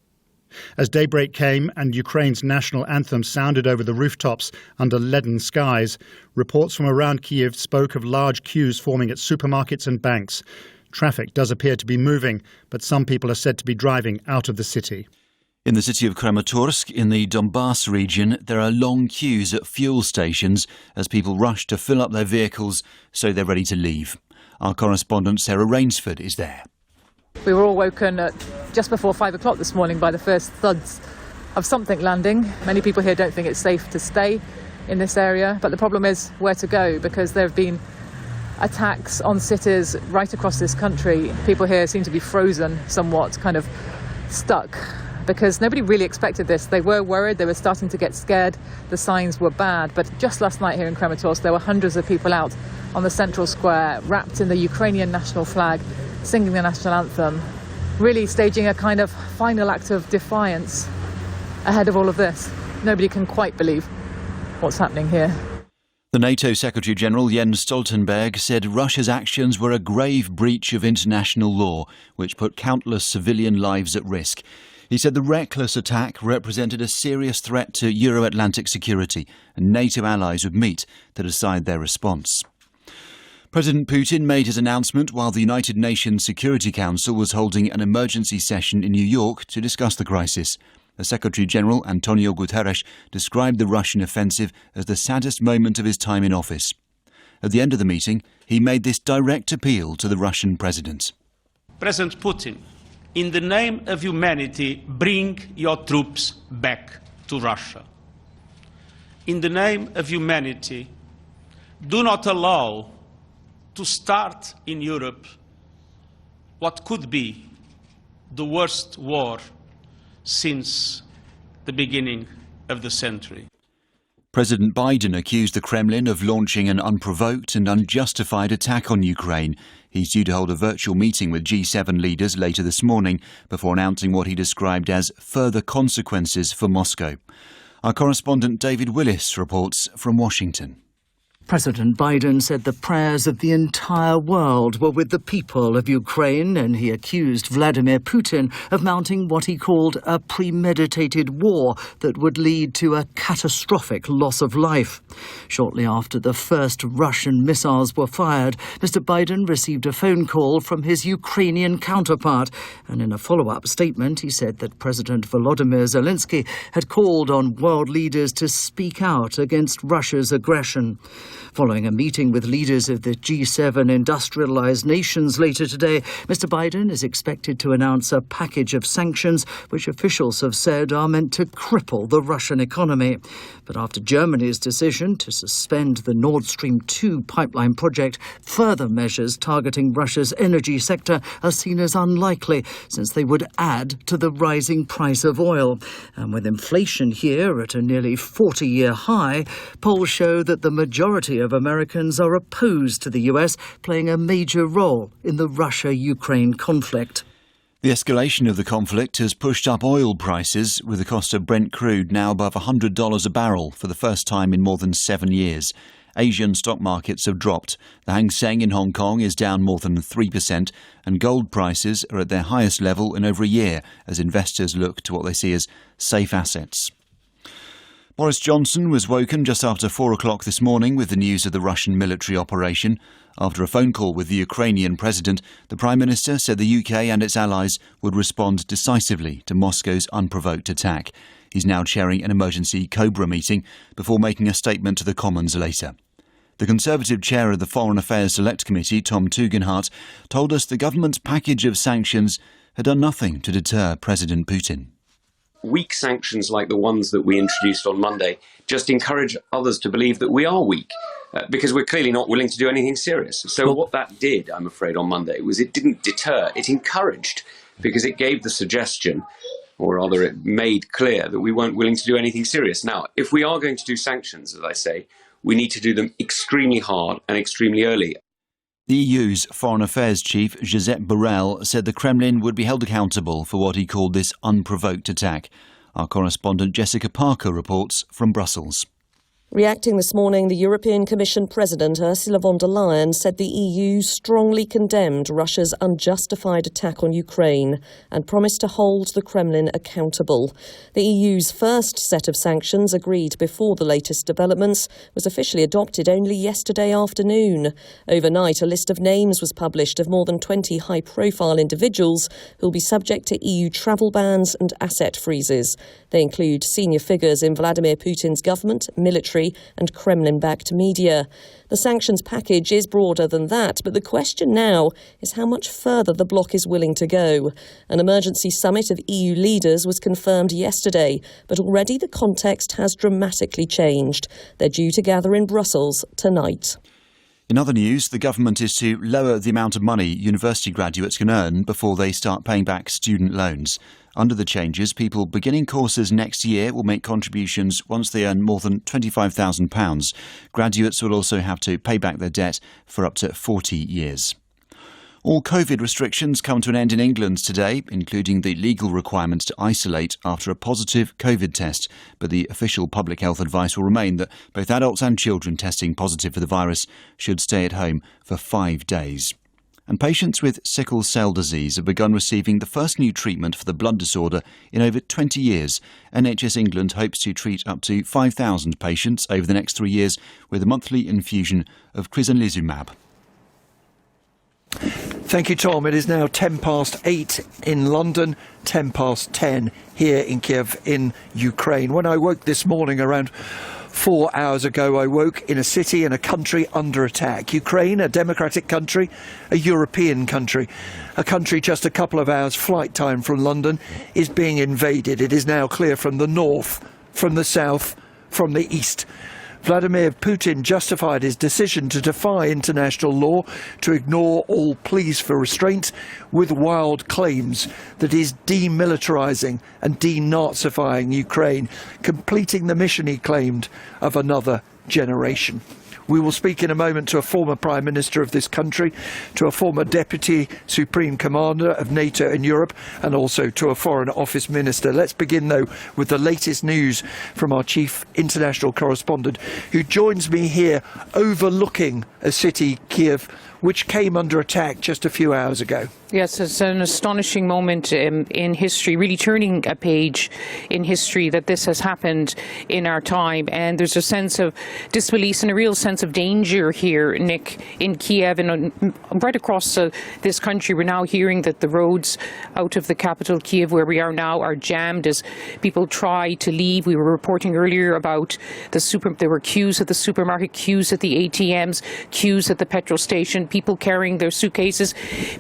As daybreak came and Ukraine's national anthem sounded over the rooftops under leaden skies, reports from around Kiev spoke of large queues forming at supermarkets and banks. Traffic does appear to be moving, but some people are said to be driving out of the city. In the city of Kramatorsk, in the Donbass region, there are long queues at fuel stations as people rush to fill up their vehicles so they're ready to leave. Our correspondent Sarah Rainsford is there. We were all woken at just before 5 o'clock this morning by the first thuds of something landing. Many people here don't think it's safe to stay in this area, but the problem is where to go, because there have been attacks on cities right across this country. People here seem to be frozen, somewhat kind of stuck, because nobody really expected this. They were worried, they were starting to get scared, the signs were bad. But just last night here in Kramatorsk, there were hundreds of people out on the central square, wrapped in the Ukrainian national flag, singing the national anthem, really staging a kind of final act of defiance ahead of all of this. Nobody can quite believe what's happening here. The NATO Secretary-General Jens Stoltenberg said Russia's actions were a grave breach of international law, which put countless civilian lives at risk. He said the reckless attack represented a serious threat to Euro-Atlantic security, and NATO allies would meet to decide their response. President Putin made his announcement while the United Nations Security Council was holding an emergency session in New York to discuss the crisis. The Secretary-General, Antonio Guterres, described the Russian offensive as the saddest moment of his time in office. At the end of the meeting, he made this direct appeal to the Russian president. President Putin, in the name of humanity, bring your troops back to Russia. In the name of humanity, do not allow to start in Europe what could be the worst war since the beginning of the century. President Biden accused the Kremlin of launching an unprovoked and unjustified attack on Ukraine. He's due to hold a virtual meeting with G7 leaders later this morning before announcing what he described as further consequences for Moscow. Our correspondent David Willis reports from Washington. President Biden said the prayers of the entire world were with the people of Ukraine, and he accused Vladimir Putin of mounting what he called a premeditated war that would lead to a catastrophic loss of life. Shortly after the first Russian missiles were fired, Mr. Biden received a phone call from his Ukrainian counterpart, and in a follow-up statement he said that President Volodymyr Zelensky had called on world leaders to speak out against Russia's aggression. Following a meeting with leaders of the G7 industrialized nations later today, Mr. Biden is expected to announce a package of sanctions which officials have said are meant to cripple the Russian economy. But after Germany's decision to suspend the Nord Stream 2 pipeline project, further measures targeting Russia's energy sector are seen as unlikely, since they would add to the rising price of oil. And with inflation here at a nearly 40-year high, polls show that the majority of Americans are opposed to the US playing a major role in the Russia-Ukraine conflict. The escalation of the conflict has pushed up oil prices, with the cost of Brent crude now above $100 a barrel for the first time in more than 7 years. Asian stock markets have dropped. The Hang Seng in Hong Kong is down more than 3%, and gold prices are at their highest level in over a year as investors look to what they see as safe assets. Boris Johnson was woken just after 4 o'clock this morning with the news of the Russian military operation. After a phone call with the Ukrainian president, the Prime Minister said the UK and its allies would respond decisively to Moscow's unprovoked attack. He's now chairing an emergency Cobra meeting before making a statement to the Commons later. The Conservative chair of the Foreign Affairs Select Committee, Tom Tugendhat, told us the government's package of sanctions had done nothing to deter President Putin. Weak sanctions like the ones that we introduced on Monday just encourage others to believe that we are weak, because we're clearly not willing to do anything serious. So what that did, I'm afraid, on Monday was it didn't deter, it encouraged, because it gave the suggestion, or rather it made clear, that we weren't willing to do anything serious. Now, if we are going to do sanctions, as I say, we need to do them extremely hard and extremely early. The EU's Foreign Affairs Chief, Josep Borrell, said the Kremlin would be held accountable for what he called this unprovoked attack. Our correspondent Jessica Parker reports from Brussels. Reacting this morning, the European Commission President Ursula von der Leyen said the EU strongly condemned Russia's unjustified attack on Ukraine and promised to hold the Kremlin accountable. The EU's first set of sanctions, agreed before the latest developments, was officially adopted only yesterday afternoon. Overnight, a list of names was published of more than 20 high-profile individuals who will be subject to EU travel bans and asset freezes. They include senior figures in Vladimir Putin's government, military and Kremlin-backed media. The sanctions package is broader than that, but the question now is how much further the bloc is willing to go. An emergency summit of EU leaders was confirmed yesterday, but already the context has dramatically changed. They're due to gather in Brussels tonight. In other news, the government is to lower the amount of money university graduates can earn before they start paying back student loans. Under the changes, people beginning courses next year will make contributions once they earn more than £25,000. Graduates will also have to pay back their debt for up to 40 years. All COVID restrictions come to an end in England today, including the legal requirements to isolate after a positive COVID test. But the official public health advice will remain that both adults and children testing positive for the virus should stay at home for 5 days. And patients with sickle cell disease have begun receiving the first new treatment for the blood disorder in over 20 years. NHS England hopes to treat up to 5,000 patients over the next 3 years with a monthly infusion of crizanlizumab. Thank you, Tom. It is now 8:10 in London, 10:10 here in Kiev in Ukraine. When I woke this morning around 4 hours ago, I woke in a city and a country under attack. Ukraine, a democratic country, a European country, a country just a couple of hours flight time from London, is being invaded. It is now clear from the north, from the south, from the east. Vladimir Putin justified his decision to defy international law, to ignore all pleas for restraint, with wild claims that he's demilitarizing and denazifying Ukraine, completing the mission he claimed of another generation. We will speak in a moment to a former Prime Minister of this country, to a former Deputy Supreme Commander of NATO in Europe, and also to a Foreign Office Minister. Let's begin, though, with the latest news from our Chief International Correspondent, who joins me here overlooking a city, Kiev, which came under attack just a few hours ago. Yes, it's an astonishing moment in history, really turning a page in history that this has happened in our time. And there's a sense of disbelief and a real sense of danger here, Nick, in Kiev and right across this country. We're now hearing that the roads out of the capital, Kiev, where we are now, are jammed as people try to leave. We were reporting earlier about there were queues at the supermarket, queues at the ATMs, queues at the petrol station, people carrying their suitcases,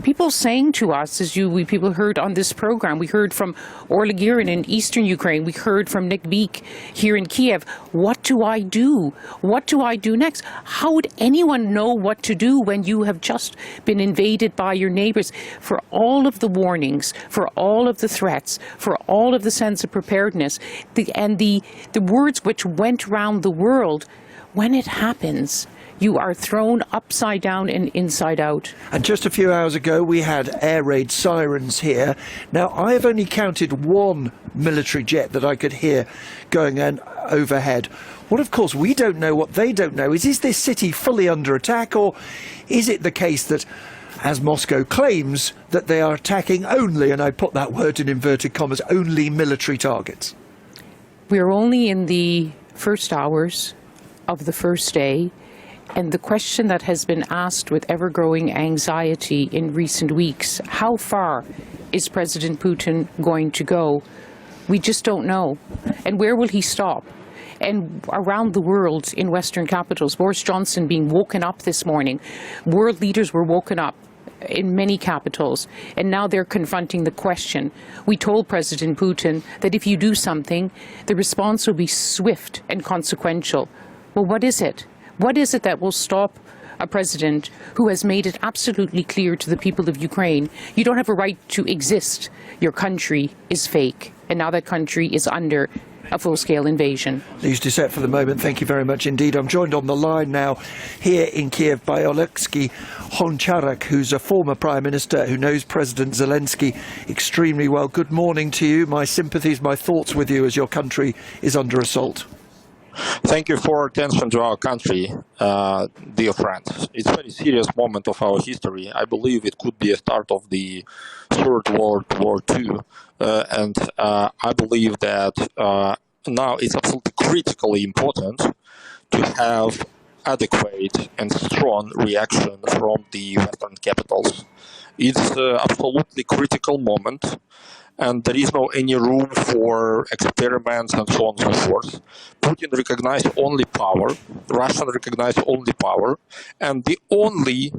people saying to us, as people heard on this program, we heard from Orla Girin in eastern Ukraine, we heard from Nick Beek here in Kiev, what do I do? What do I do next? How would anyone know what to do when you have just been invaded by your neighbours? For all of the warnings, for all of the threats, for all of the sense of preparedness, and the words which went round the world, when it happens, you are thrown upside down and inside out. And just a few hours ago, we had air raid sirens here. Now, I have only counted one military jet that I could hear going overhead. What, of course, we don't know what they don't know is this city fully under attack, or is it the case that, as Moscow claims, that they are attacking only, and I put that word in inverted commas, only military targets? We're only in the first hours of the first day, and the question that has been asked with ever-growing anxiety in recent weeks, how far is President Putin going to go? We just don't know. And where will he stop? And around the world, in Western capitals, Boris Johnson being woken up this morning, world leaders were woken up in many capitals, and now they're confronting the question. We told President Putin that if you do something, the response will be swift and consequential. Well, what is it? What is it that will stop a president who has made it absolutely clear to the people of Ukraine, you don't have a right to exist, your country is fake, and now that country is under a full-scale invasion. News to set for the moment. Thank you very much indeed. I'm joined on the line now here in Kiev by Oleksiy Honcharuk, who's a former Prime Minister who knows President Zelensky extremely well. Good morning to you. My sympathies, my thoughts with you as your country is under assault. Thank you for attention to our country, dear friends. It's a very serious moment of our history. I believe it could be a start of the Third World War II. And I believe that now it's absolutely critically important to have adequate and strong reaction from the Western capitals. It's absolutely critical moment, and there is no any room for experiments and so on and so forth. Putin recognized only power, Russia recognized only power, and the only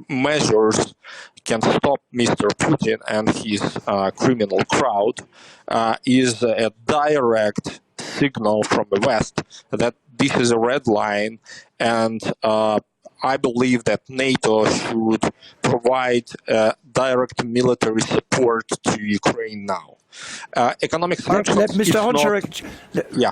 measures can stop Mr. Putin and his criminal crowd is a direct signal from the West that this is a red line, and I believe that NATO should provide direct military support to Ukraine now. Economic sanctions. Mr. Honcharuk,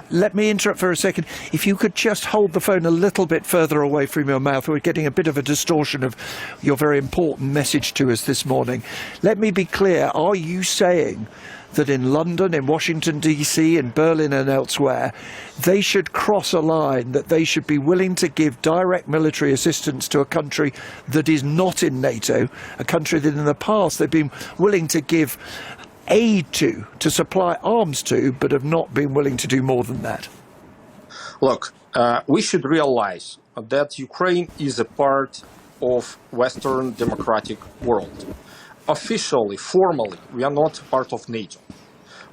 let me interrupt for a second. If you could just hold the phone a little bit further away from your mouth, we're getting a bit of a distortion of your very important message to us this morning. Let me be clear. Are you saying that in London, in Washington, D.C., in Berlin and elsewhere, they should cross a line, that they should be willing to give direct military assistance to a country that is not in NATO, a country that in the past they've been willing to give aid to supply arms to, but have not been willing to do more than that? Look, we should realize that Ukraine is a part of Western democratic world. Officially, formally, we are not part of NATO.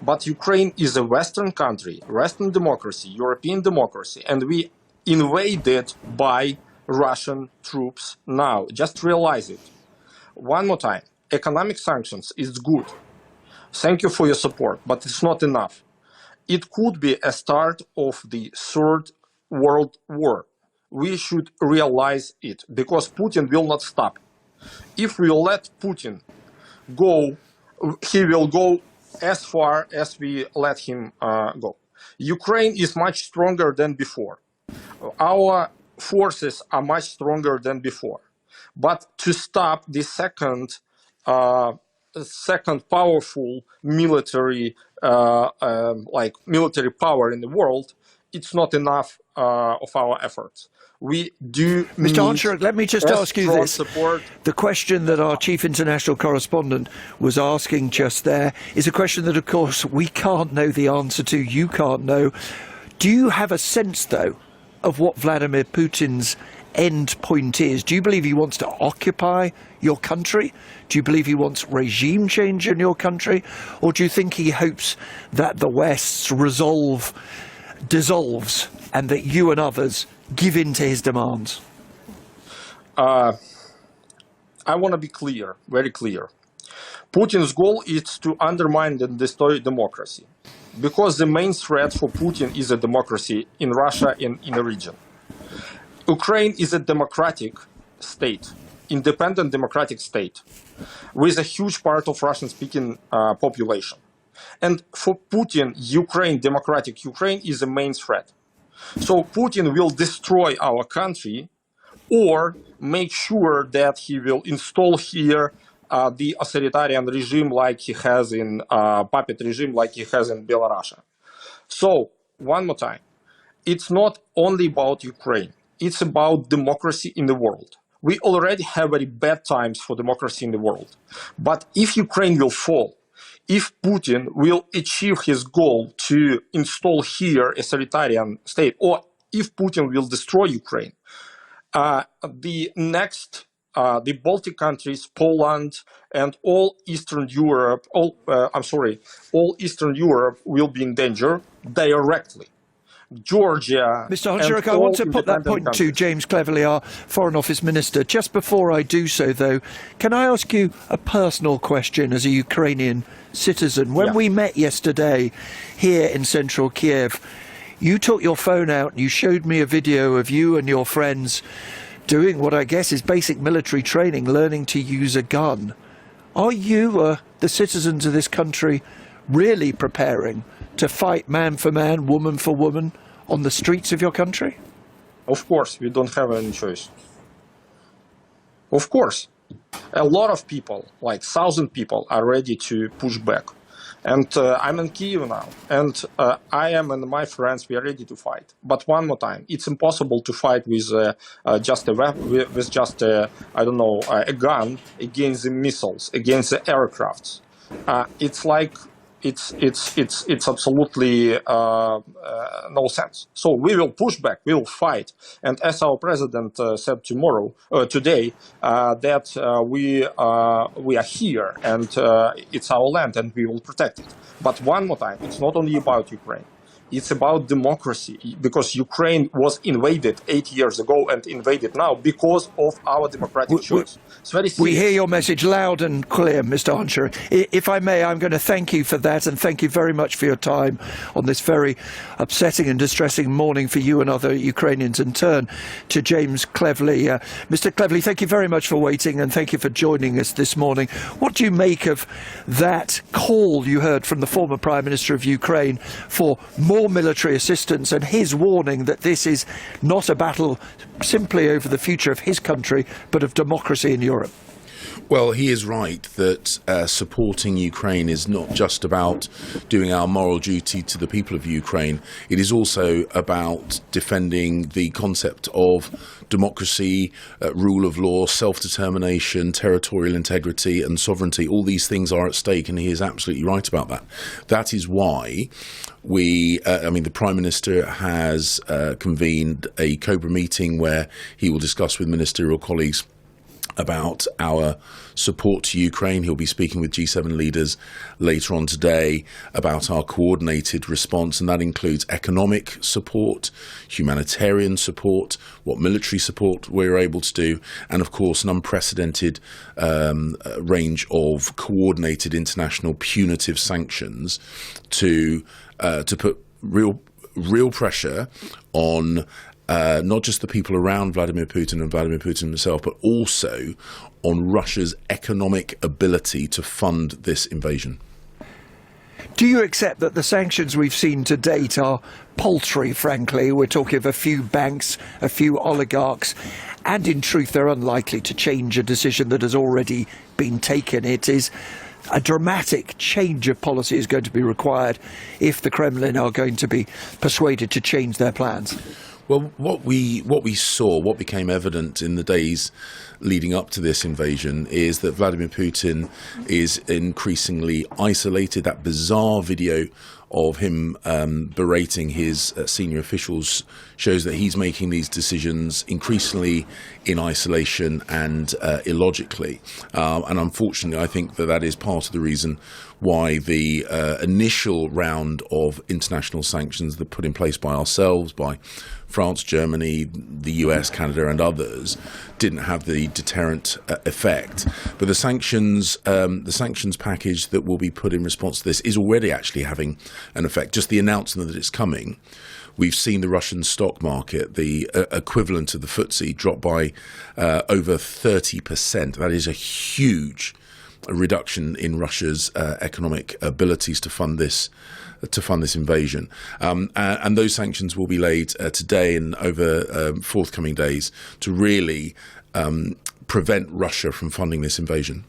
But Ukraine is a Western country, Western democracy, European democracy, and we invaded by Russian troops now. Just realize it. One more time, economic sanctions is good. Thank you for your support, but it's not enough. It could be a start of the Third World War. We should realize it, because Putin will not stop. If we let Putin go, he will go as far as we let him go. Ukraine is much stronger than before. Our forces are much stronger than before. But to stop the second powerful military, military power in the world, it's not enough of our efforts. We do Mr. Honcharuk, let me just ask you this. Support. The question that our chief international correspondent was asking just there is a question that, of course, we can't know the answer to, you can't know. Do you have a sense, though, of what Vladimir Putin's end point is? Do you believe he wants to occupy your country? Do you believe he wants regime change in your country? Or do you think he hopes that the West's resolve dissolves and that you and others give in to his demands? I want to be clear, very clear. Putin's goal is to undermine and destroy democracy, because the main threat for Putin is a democracy in Russia and in the region. Ukraine is a democratic state, independent democratic state, with a huge part of Russian-speaking population. And for Putin, democratic Ukraine is the main threat. So Putin will destroy our country or make sure that he will install here the authoritarian regime like he has in puppet regime like he has in Belarus. So one more time, it's not only about Ukraine, it's about democracy in the world. We already have very bad times for democracy in the world. But if Ukraine will fall, if Putin will achieve his goal to install here a authoritarian state, or if Putin will destroy Ukraine, the Baltic countries, Poland, and all Eastern Europe, all Eastern Europe will be in danger directly. Georgia. Mr. Honcharic, I want to put that point to James Cleverly, our Foreign Office Minister. Just before I do so, though, can I ask you a personal question as a Ukrainian citizen? When we met yesterday here in central Kiev, you took your phone out and you showed me a video of you and your friends doing what I guess is basic military training, learning to use a gun. Are you, the citizens of this country, really preparing to fight man for man, woman for woman on the streets of your country? Of course, we don't have any choice. Of course. A lot of people, like 1,000 people, are ready to push back. And I'm in Kyiv now, and I am and my friends, we are ready to fight. But one more time, it's impossible to fight with just a weapon, with just a gun against the missiles, against the aircrafts. It's like it's absolutely no sense. So we will push back, we will fight, and as our president said today, that we are here and it's our land and we will protect it. But one more time, it's not only about Ukraine. It's about democracy, because Ukraine was invaded 8 years ago and invaded now because of our democratic choice. It's very serious. We hear your message loud and clear, Mr. Honcharic. If I may, I'm going to thank you for that, and thank you very much for your time on this very upsetting and distressing morning for you and other Ukrainians, and turn to James Cleverly. Mr. Cleverly, thank you very much for waiting, and thank you for joining us this morning. What do you make of that call you heard from the former Prime Minister of Ukraine for more military assistance, and his warning that this is not a battle simply over the future of his country, but of democracy in Europe? Well, he is right that supporting Ukraine is not just about doing our moral duty to the people of Ukraine. It is also about defending the concept of democracy, rule of law, self-determination, territorial integrity and sovereignty. All these things are at stake, and he is absolutely right about that. That is why the Prime Minister has convened a COBRA meeting where he will discuss with ministerial colleagues about our support to Ukraine. He'll be speaking with G7 leaders later on today about our coordinated response, and that includes economic support, humanitarian support, what military support we're able to do, and of course an unprecedented range of coordinated international punitive sanctions to put real pressure on not just the people around Vladimir Putin and Vladimir Putin himself, but also on Russia's economic ability to fund this invasion. Do you accept that the sanctions we've seen to date are paltry, frankly? We're talking of a few banks, a few oligarchs, and in truth they're unlikely to change a decision that has already been taken. It is a dramatic change of policy is going to be required if the Kremlin are going to be persuaded to change their plans. Well, what we saw, what became evident in the days leading up to this invasion, is that Vladimir Putin is increasingly isolated. That bizarre video of him berating his senior officials shows that he's making these decisions increasingly in isolation and illogically. And unfortunately, I think that is part of the reason why the initial round of international sanctions that put in place by ourselves, by France, Germany, the US, Canada and others didn't have the deterrent effect. But the sanctions package that will be put in response to this is already actually having an effect. Just the announcement that it's coming. We've seen the Russian stock market, the equivalent of the FTSE, drop by over 30%. That is a huge reduction in Russia's economic abilities to fund this to fund this invasion. And those sanctions will be laid today and over forthcoming days to really prevent Russia from funding this invasion.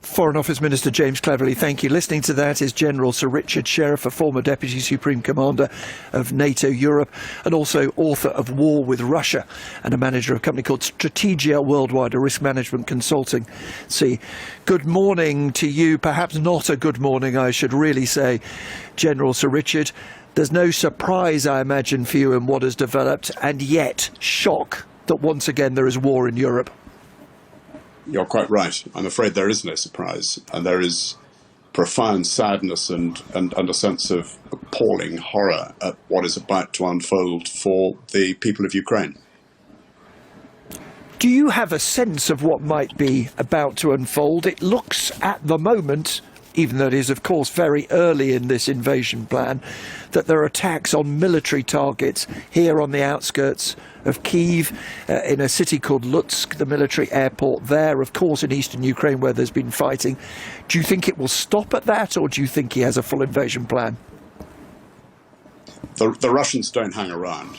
Foreign Office Minister James Cleverly, thank you. Listening to that is General Sir Richard Sheriff, a former Deputy Supreme Commander of NATO Europe and also author of War with Russia and a manager of a company called Strategia Worldwide, a risk management consulting. See, good morning to you. Perhaps not a good morning, I should really say, General Sir Richard. There's no surprise, I imagine, for you in what has developed, and yet shock that once again there is war in Europe. You're quite right. I'm afraid there is no surprise, and there is profound sadness and a sense of appalling horror at what is about to unfold for the people of Ukraine. Do you have a sense of what might be about to unfold? It looks at the moment, even though it is of course very early in this invasion plan, that there are attacks on military targets here on the outskirts of Kyiv, in a city called Lutsk, the military airport there, of course in eastern Ukraine where there's been fighting. Do you think it will stop at that, or do you think he has a full invasion plan? The Russians don't hang around.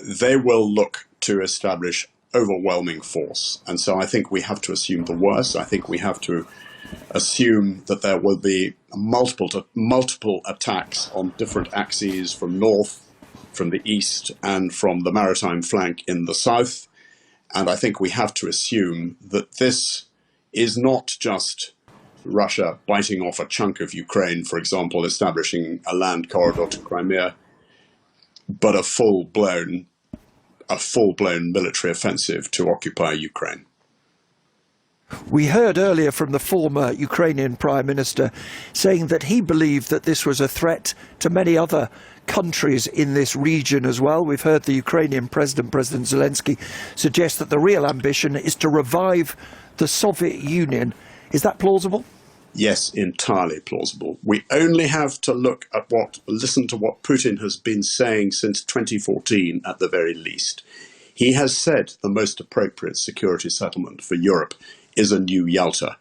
They will look to establish overwhelming force, and so I think we have to assume the worst. I think we have to assume that there will be multiple attacks on different axes from north, from the east, and from the maritime flank in the south. And I think we have to assume that this is not just Russia biting off a chunk of Ukraine, for example, establishing a land corridor to Crimea, but a full-blown military offensive to occupy Ukraine. We heard earlier from the former Ukrainian Prime Minister saying that he believed that this was a threat to many other countries in this region as well. We've heard the Ukrainian President Zelensky, suggest that the real ambition is to revive the Soviet Union. Is that plausible? Yes, entirely plausible. We only have to listen to what Putin has been saying since 2014 at the very least. He has said the most appropriate security settlement for Europe is a new Yalta.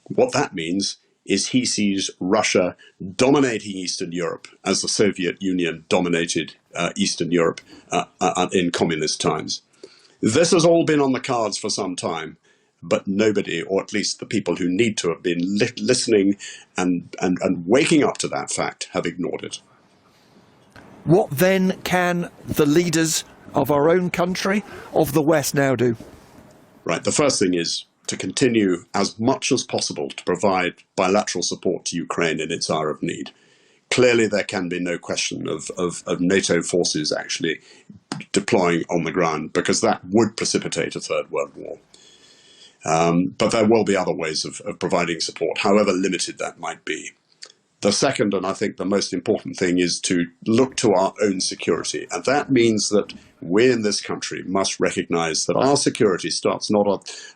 What that means is he sees Russia dominating Eastern Europe as the Soviet Union dominated Eastern Europe in communist times. This has all been on the cards for some time, but nobody, or at least the people who need to have been listening and waking up to that fact, have ignored it. What then can the leaders of our own country, of the West, now do? Right, the first thing is to continue as much as possible to provide bilateral support to Ukraine in its hour of need. Clearly, there can be no question of NATO forces actually deploying on the ground, because that would precipitate a Third World War. But there will be other ways of providing support, however limited that might be. The second, and I think the most important thing, is to look to our own security. And that means that we in this country must recognize that our security starts not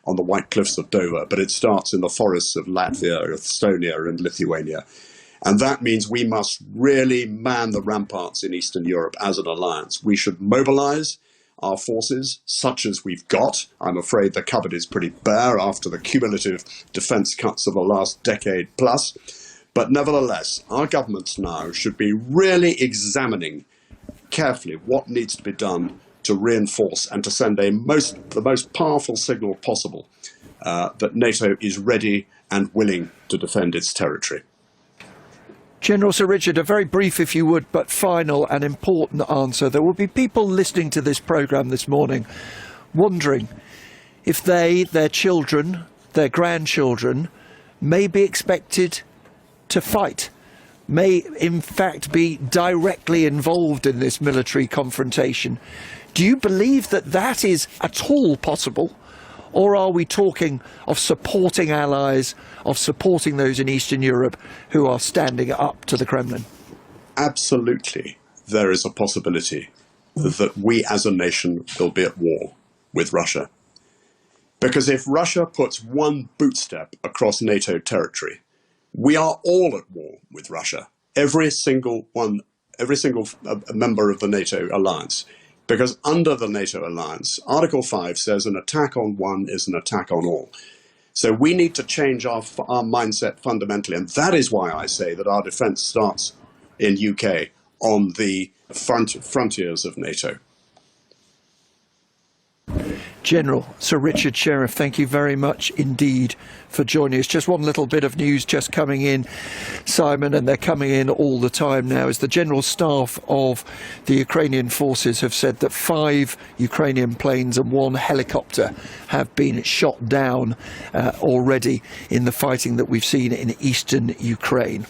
on the white cliffs of Dover, but it starts in the forests of Latvia, Estonia, and Lithuania. And that means we must really man the ramparts in Eastern Europe as an alliance. We should mobilize our forces, such as we've got. I'm afraid the cupboard is pretty bare after the cumulative defense cuts of the last decade plus. But nevertheless, our governments now should be really examining carefully what needs to be done to reinforce and to send the most powerful signal possible that NATO is ready and willing to defend its territory. General Sir Richard, a very brief, if you would, but final and important answer. There will be people listening to this programme this morning wondering if they, their children, their grandchildren may be expected to fight, may in fact be directly involved in this military confrontation. Do you believe that that is at all possible? Or are we talking of supporting allies, of supporting those in Eastern Europe who are standing up to the Kremlin? Absolutely, there is a possibility that we as a nation will be at war with Russia. Because if Russia puts one bootstep across NATO territory, we are all at war with Russia. Every single member of the NATO alliance. Because under the NATO alliance, Article 5 says an attack on one is an attack on all. So we need to change our mindset fundamentally. And that is why I say that our defence starts in UK on the frontiers of NATO. General Sir Richard Sheriff, thank you very much indeed for joining us. Just one little bit of news just coming in, Simon, and they're coming in all the time now, as the General Staff of the Ukrainian forces have said that 5 Ukrainian planes and 1 helicopter have been shot down already in the fighting that we've seen in eastern Ukraine.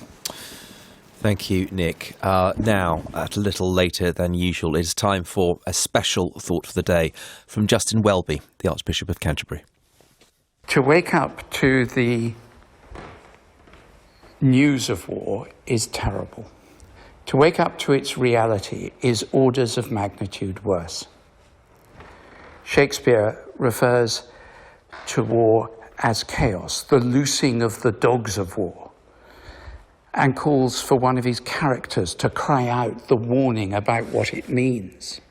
Thank you, Nick. Now, at a little later than usual, it's time for a special thought for the day from Justin Welby, the Archbishop of Canterbury. To wake up to the news of war is terrible. To wake up to its reality is orders of magnitude worse. Shakespeare refers to war as chaos, the loosing of the dogs of war, and calls for one of his characters to cry out the warning about what it means.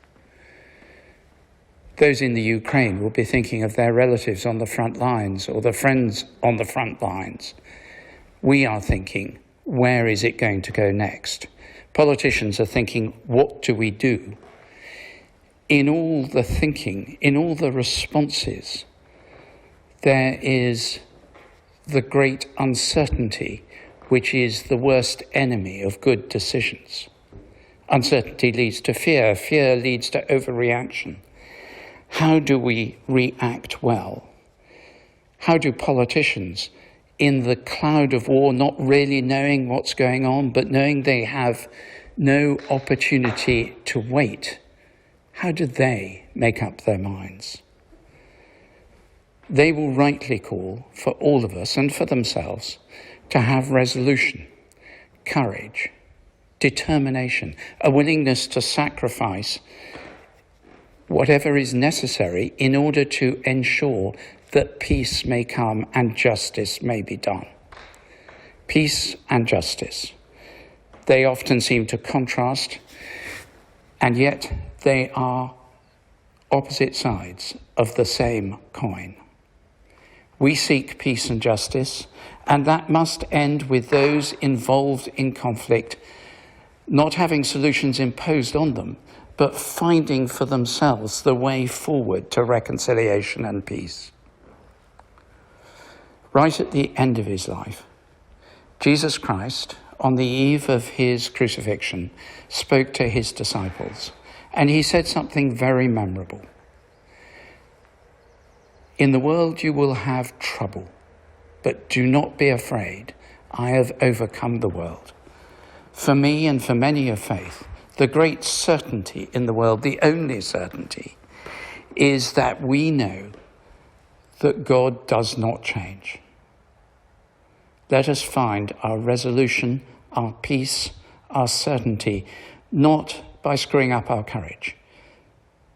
Those in the Ukraine will be thinking of their relatives on the front lines or their friends on the front lines. We are thinking, where is it going to go next? Politicians are thinking, what do we do? In all the thinking, in all the responses, there is the great uncertainty, which is the worst enemy of good decisions. Uncertainty leads to fear. Fear leads to overreaction. How do we react well? How do politicians, in the cloud of war, not really knowing what's going on, but knowing they have no opportunity to wait, how do they make up their minds? They will rightly call for all of us and for themselves to have resolution, courage, determination, a willingness to sacrifice whatever is necessary in order to ensure that peace may come and justice may be done. Peace and justice. They often seem to contrast, and yet they are opposite sides of the same coin. We seek peace and justice, and that must end with those involved in conflict not having solutions imposed on them, but finding for themselves the way forward to reconciliation and peace. Right at the end of his life, Jesus Christ, on the eve of his crucifixion, spoke to his disciples, and he said something very memorable. In the world you will have trouble, but do not be afraid. I have overcome the world. For me and for many of faith, the great certainty in the world, the only certainty, is that we know that God does not change. Let us find our resolution, our peace, our certainty, not by screwing up our courage,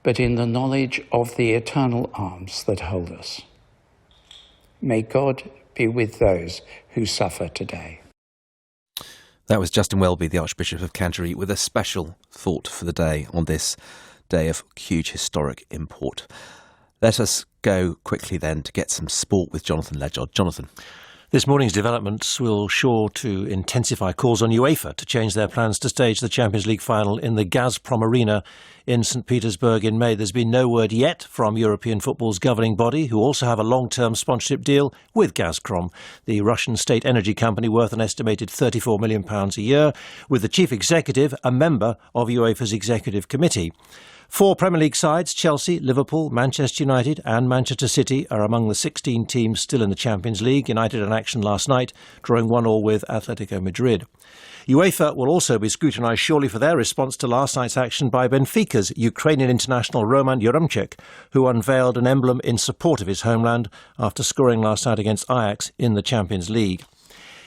but in the knowledge of the eternal arms that hold us. May God be with those who suffer today. That was Justin Welby, the Archbishop of Canterbury, with a special thought for the day on this day of huge historic import. Let us go quickly then to get some sport with Jonathan Ledgod. Jonathan. This morning's developments will sure to intensify calls on UEFA to change their plans to stage the Champions League final in the Gazprom Arena in St. Petersburg in May. There's been no word yet from European football's governing body, who also have a long-term sponsorship deal with Gazprom, the Russian state energy company worth an estimated £34 million a year, with the chief executive a member of UEFA's executive committee. 4 Premier League sides, Chelsea, Liverpool, Manchester United and Manchester City, are among the 16 teams still in the Champions League. United in action last night, drawing 1-1 with Atletico Madrid. UEFA will also be scrutinised surely for their response to last night's action by Benfica's Ukrainian international Roman Yaremchuk, who unveiled an emblem in support of his homeland after scoring last night against Ajax in the Champions League.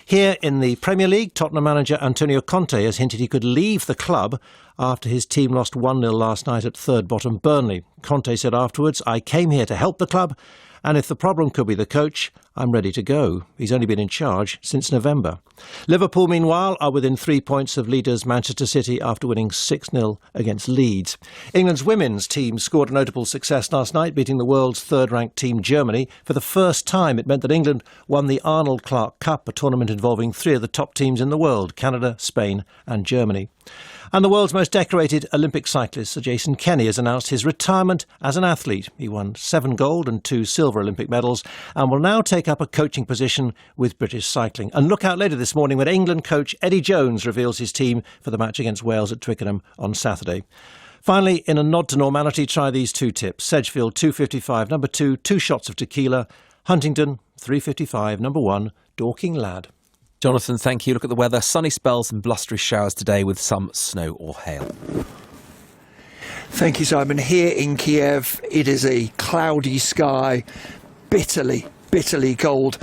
Here in the Premier League, Tottenham manager Antonio Conte has hinted he could leave the club after his team lost 1-0 last night at third bottom Burnley. Conte said afterwards, "I came here to help the club, and if the problem could be the coach, I'm ready to go. He's only been in charge since November. Liverpool, meanwhile, are within 3 points of leaders Manchester City after winning 6-0 against Leeds. England's women's team scored a notable success last night, beating the world's third-ranked team Germany. For the first time, it meant that England won the Arnold Clark Cup, a tournament involving 3 of the top teams in the world, Canada, Spain and Germany. And the world's most decorated Olympic cyclist, Sir Jason Kenny, has announced his retirement as an athlete. He won 7 gold and 2 silver Olympic medals and will now take up a coaching position with British Cycling. And look out later this morning when England coach Eddie Jones reveals his team for the match against Wales at Twickenham on Saturday. Finally, in a nod to normality, try these 2 tips. Sedgefield 255, number 2, 2 shots of tequila. Huntingdon 355, number 1, Dorking Lad. Jonathan, thank you. Look at the weather. Sunny spells and blustery showers today with some snow or hail. Thank you, Simon. Here in Kiev, it is a cloudy sky, bitterly cold,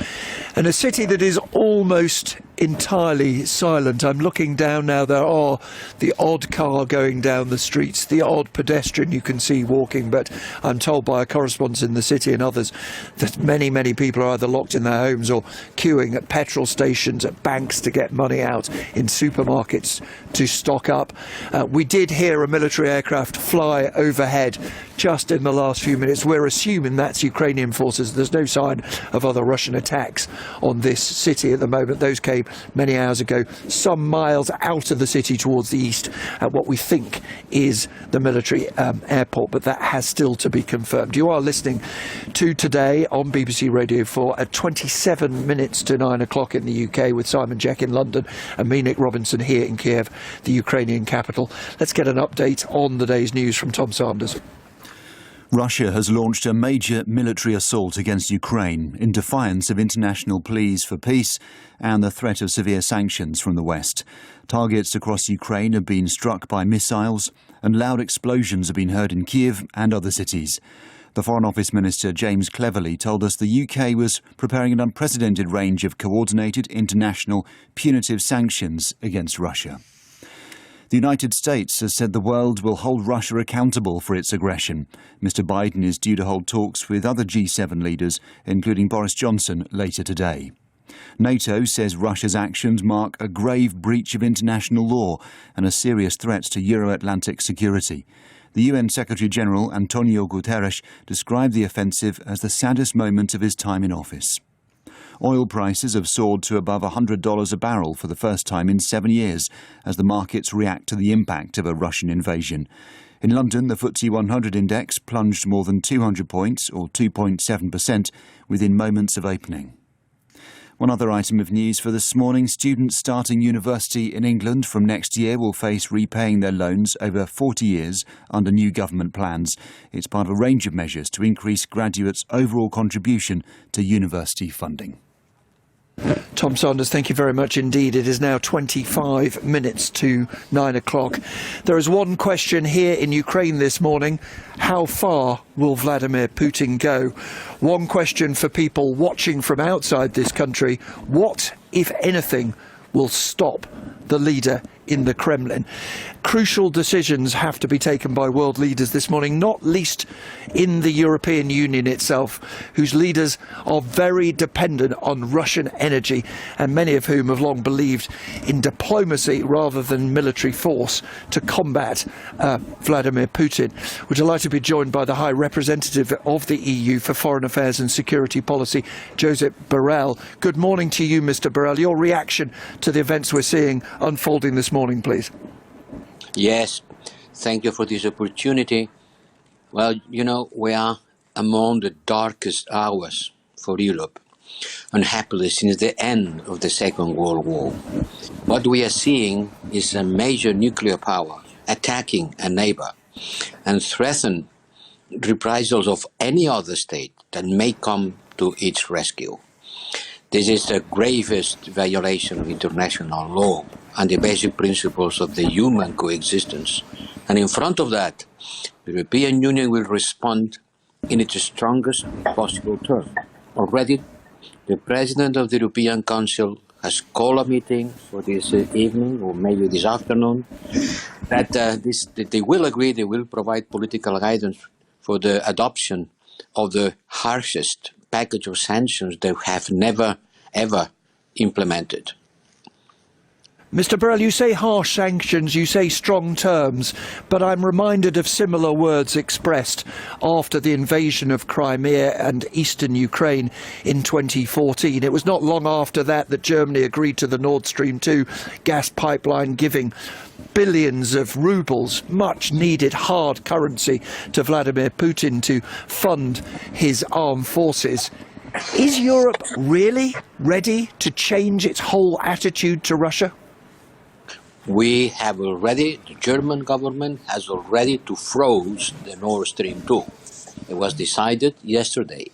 and a city that is almost entirely silent. I'm looking down now. There are the odd car going down the streets, the odd pedestrian you can see walking, but I'm told by a correspondent in the city and others that many people are either locked in their homes or queuing at petrol stations, at banks to get money out, in supermarkets to stock up. We did hear a military aircraft fly overhead just in the last few minutes. We're assuming that's Ukrainian forces. There's no sign of other Russian attacks on this city at the moment. Those came many hours ago, some miles out of the city towards the east at what we think is the military airport, but that has still to be confirmed. You are listening to Today on BBC Radio 4 at 27 minutes to 9 o'clock in the UK with Simon Jack in London and me, Nick Robinson, here in Kiev, the Ukrainian capital. Let's get an update on the day's news from Tom Sanders. Russia has launched a major military assault against Ukraine in defiance of international pleas for peace and the threat of severe sanctions from the West. Targets across Ukraine have been struck by missiles and loud explosions have been heard in Kiev and other cities. The Foreign Office Minister James Cleverly told us the UK was preparing an unprecedented range of coordinated international punitive sanctions against Russia. The United States has said the world will hold Russia accountable for its aggression. Mr. Biden is due to hold talks with other G7 leaders, including Boris Johnson, later today. NATO says Russia's actions mark a grave breach of international law and a serious threat to Euro-Atlantic security. The UN Secretary-General Antonio Guterres described the offensive as the saddest moment of his time in office. Oil prices have soared to above $100 a barrel for the first time in 7 years as the markets react to the impact of a Russian invasion. In London, the FTSE 100 index plunged more than 200 points, or 2.7%, within moments of opening. One other item of news for this morning: students starting university in England from next year will face repaying their loans over 40 years under new government plans. It's part of a range of measures to increase graduates' overall contribution to university funding. Tom Sanders, thank you very much indeed. It is now 25 minutes to 9 o'clock. There is one question here in Ukraine this morning: how far will Vladimir Putin go? One question for people watching from outside this country: what, if anything, will stop the leader in the Kremlin? Crucial decisions have to be taken by world leaders this morning, not least in the European Union itself, whose leaders are very dependent on Russian energy, and many of whom have long believed in diplomacy rather than military force to combat Vladimir Putin. We're delighted to be joined by the High Representative of the EU for Foreign Affairs and Security Policy, Josep Borrell. Good morning to you, Mr. Borrell. Your reaction to the events we're seeing unfolding this morning, please. Yes, thank you for this opportunity. Well, you know, we are among the darkest hours for Europe, unhappily since the end of the Second World War. What we are seeing is a major nuclear power attacking a neighbor and threaten reprisals of any other state that may come to its rescue. This is the gravest violation of international law and the basic principles of the human coexistence. And in front of that, the European Union will respond in its strongest possible terms. Already, the President of the European Council has called a meeting for this evening, or maybe this afternoon, that they will agree, they will provide political guidance for the adoption of the harshest package of sanctions they have never, ever implemented. Mr. Borrell, you say harsh sanctions, you say strong terms, but I'm reminded of similar words expressed after the invasion of Crimea and eastern Ukraine in 2014. It was not long after that that Germany agreed to the Nord Stream 2 gas pipeline, giving billions of rubles, much needed hard currency, to Vladimir Putin to fund his armed forces. Is Europe really ready to change its whole attitude to Russia? We have already, the German government has already to froze the Nord Stream 2. It was decided yesterday.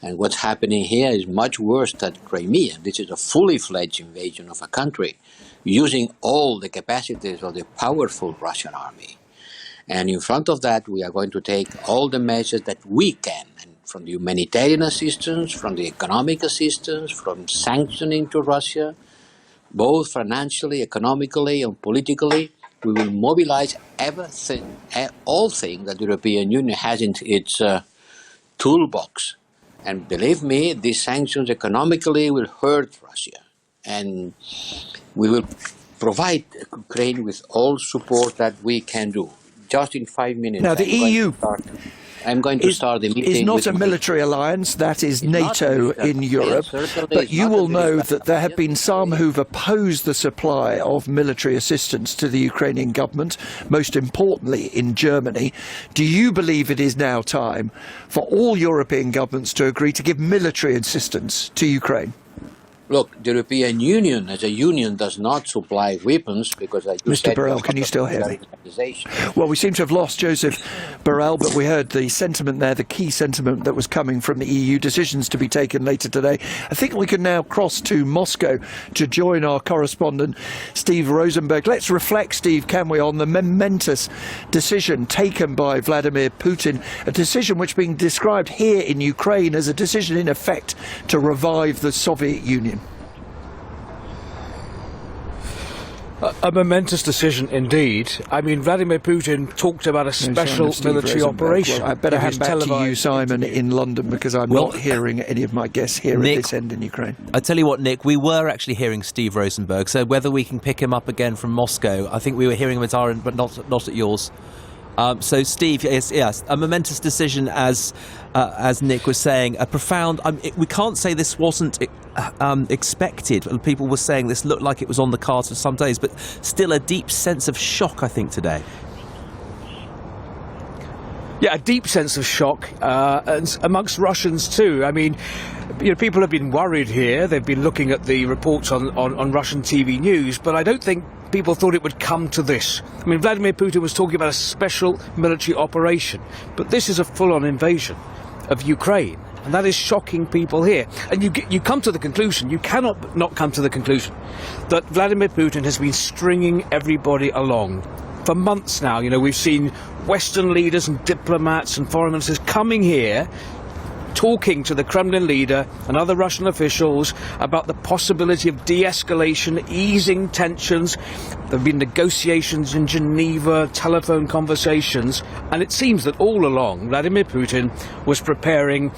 And what's happening here is much worse than Crimea. This is a fully fledged invasion of a country, using all the capacities of the powerful Russian army. And in front of that, we are going to take all the measures that we can, and from the humanitarian assistance, from the economic assistance, from sanctioning to Russia, both financially, economically, and politically. We will mobilize everything, all things that the European Union has in its toolbox. And believe me, these sanctions economically will hurt Russia. And we will provide Ukraine with all support that we can do. Just in 5 minutes. Now, the EU I'm going to start the meeting. Is not a military alliance, that is NATO in Europe. But you will know that there have been some who've opposed the supply of military assistance to the Ukrainian government, most importantly in Germany. Do you believe it is now time for all European governments to agree to give military assistance to Ukraine? Look, the European Union as a union does not supply weapons because... Mr. Borrell, can you still hear me? Well, we seem to have lost Joseph Borrell, but we heard the sentiment there, the key sentiment that was coming from the EU, decisions to be taken later today. I think we can now cross to Moscow to join our correspondent, Steve Rosenberg. Let's reflect, Steve, can we, on the momentous decision taken by Vladimir Putin, a decision which being described here in Ukraine as a decision in effect to revive the Soviet Union. A momentous decision indeed. I mean, Vladimir Putin talked about a special military operation. Well, I better hand back to you, Simon, in London, because I'm not hearing any of my guests here Nick, at this end in Ukraine. I tell you what, Nick, we were actually hearing Steve Rosenberg, so whether we can pick him up again from Moscow, I think we were hearing him at our end, but not at yours. So, Steve, yes, a momentous decision, as Nick was saying, a profound. We can't say this wasn't expected. People were saying this looked like it was on the cards for some days, but still a deep sense of shock, I think, today. Yeah, a deep sense of shock amongst Russians too. I mean, people have been worried here. They've been looking at the reports on Russian TV news, but I don't think people thought it would come to this. I mean, Vladimir Putin was talking about a special military operation, but this is a full-on invasion of Ukraine, and that is shocking people here. And you come to the conclusion, you cannot not come to the conclusion, that Vladimir Putin has been stringing everybody along for months now. We've seen Western leaders and diplomats and foreign ministers coming here, talking to the Kremlin leader and other Russian officials about the possibility of de-escalation, easing tensions. There have been negotiations in Geneva, telephone conversations, and it seems that all along Vladimir Putin was preparing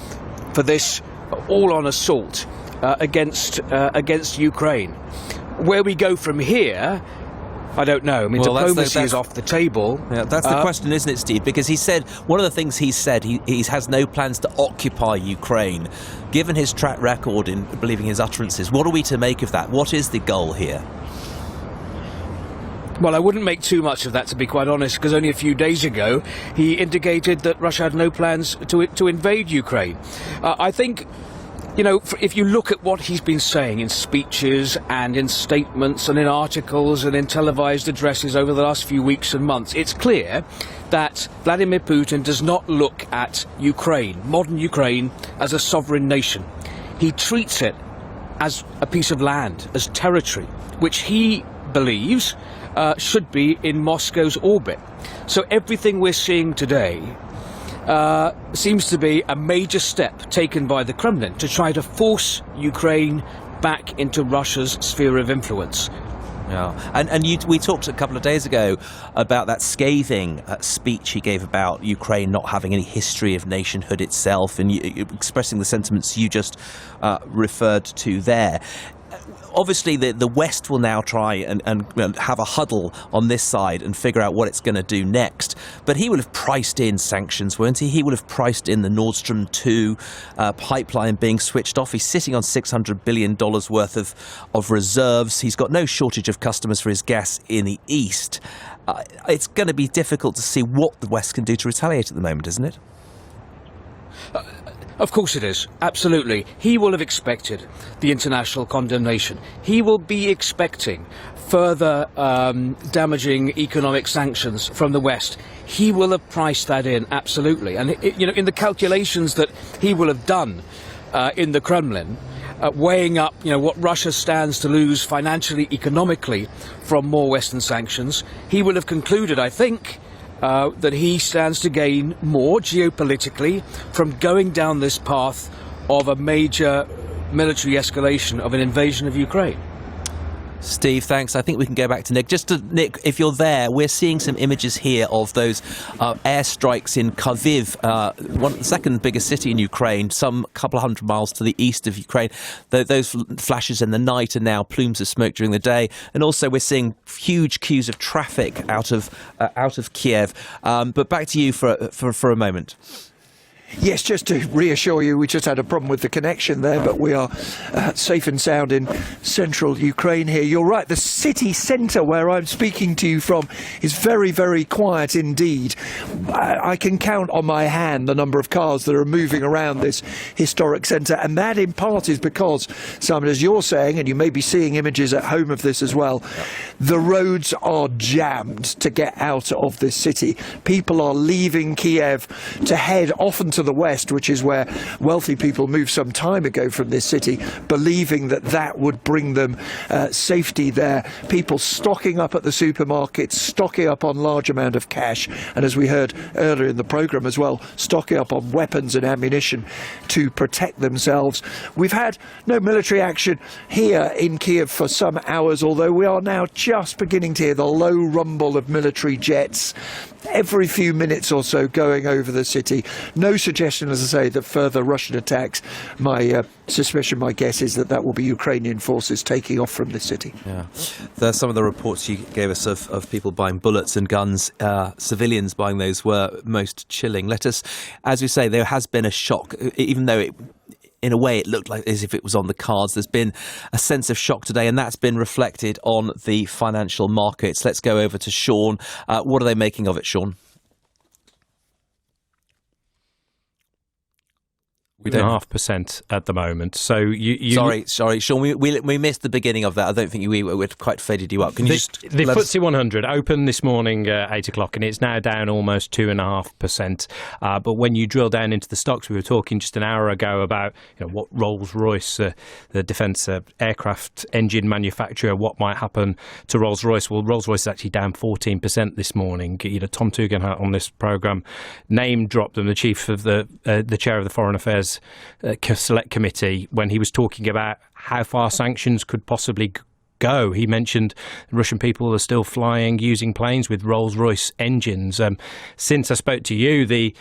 for this all-on assault against Ukraine. Where we go from here, I don't know. I mean, diplomacy is off the table. Yeah, that's the question, isn't it, Steve? Because he said, one of the things he said, he has no plans to occupy Ukraine. Given his track record in believing his utterances, what are we to make of that? What is the goal here? Well, I wouldn't make too much of that, to be quite honest, because only a few days ago he indicated that Russia had no plans to invade Ukraine. I think, if you look at what he's been saying in speeches and in statements and in articles and in televised addresses over the last few weeks and months, it's clear that Vladimir Putin does not look at Ukraine, modern Ukraine, as a sovereign nation. He treats it as a piece of land, as territory, which he believes should be in Moscow's orbit. So everything we're seeing today seems to be a major step taken by the Kremlin to try to force Ukraine back into Russia's sphere of influence. Yeah, and we talked a couple of days ago about that scathing speech he gave about Ukraine not having any history of nationhood itself, and expressing the sentiments you just referred to there. Obviously, the West will now try and have a huddle on this side and figure out what it's going to do next. But he will have priced in sanctions, won't he? He will have priced in the Nord Stream 2 pipeline being switched off. He's sitting on $600 billion worth of reserves. He's got no shortage of customers for his gas in the East. It's going to be difficult to see what the West can do to retaliate at the moment, isn't it? Of course it is. Absolutely. He will have expected the international condemnation. He will be expecting further damaging economic sanctions from the West. He will have priced that in, absolutely. And, in the calculations that he will have done in the Kremlin, weighing up, what Russia stands to lose financially, economically from more Western sanctions, he will have concluded, I think, that he stands to gain more geopolitically from going down this path of a major military escalation of an invasion of Ukraine. Steve, thanks. I think we can go back to Nick. Nick, if you're there, we're seeing some images here of those airstrikes in Kharkiv, the second biggest city in Ukraine, some couple of hundred miles to the east of Ukraine. Those flashes in the night are now plumes of smoke during the day. And also we're seeing huge queues of traffic out of Kiev. But back to you for a moment. Yes, just to reassure you, we just had a problem with the connection there, but we are safe and sound in central Ukraine here. You're right, the city centre where I'm speaking to you from is very, very quiet indeed. I can count on my hand the number of cars that are moving around this historic centre, and that in part is because, Simon, as you're saying, and you may be seeing images at home of this as well, the roads are jammed to get out of this city. People are leaving Kiev to head often to the west, which is where wealthy people moved some time ago from this city, believing that would bring them safety there. People stocking up at the supermarkets, stocking up on large amount of cash, and as we heard earlier in the programme as well, stocking up on weapons and ammunition to protect themselves. We've had no military action here in Kiev for some hours, although we are now just beginning to hear the low rumble of military jets every few minutes or so going over the city. No suggestion, as I say, that further Russian attacks. My suspicion, my guess is that will be Ukrainian forces taking off from the city. Yeah, there's some of the reports you gave us of people buying bullets and guns. Civilians buying those were most chilling. As we say, there has been a shock, even though in a way it looked like as if it was on the cards. There's been a sense of shock today, and that's been reflected on the financial markets. Let's go over to Sean. What are they making of it, Sean? 2.5% at the moment. So you Sorry, Sean. We missed the beginning of that. I don't think we quite faded you up. Can you the FTSE 100 opened this morning at 8 o'clock, and it's now down almost 2.5%. But when you drill down into the stocks, we were talking just an hour ago about what Rolls-Royce, the defence aircraft engine manufacturer, what might happen to Rolls-Royce. Well, Rolls-Royce is actually down 14% this morning. Tom Tugendhat on this programme name dropped them, the chief of the chair of the Foreign Affairs Select Committee, when he was talking about how far sanctions could possibly go. He mentioned Russian people are still flying using planes with Rolls-Royce engines. Since I spoke to you, the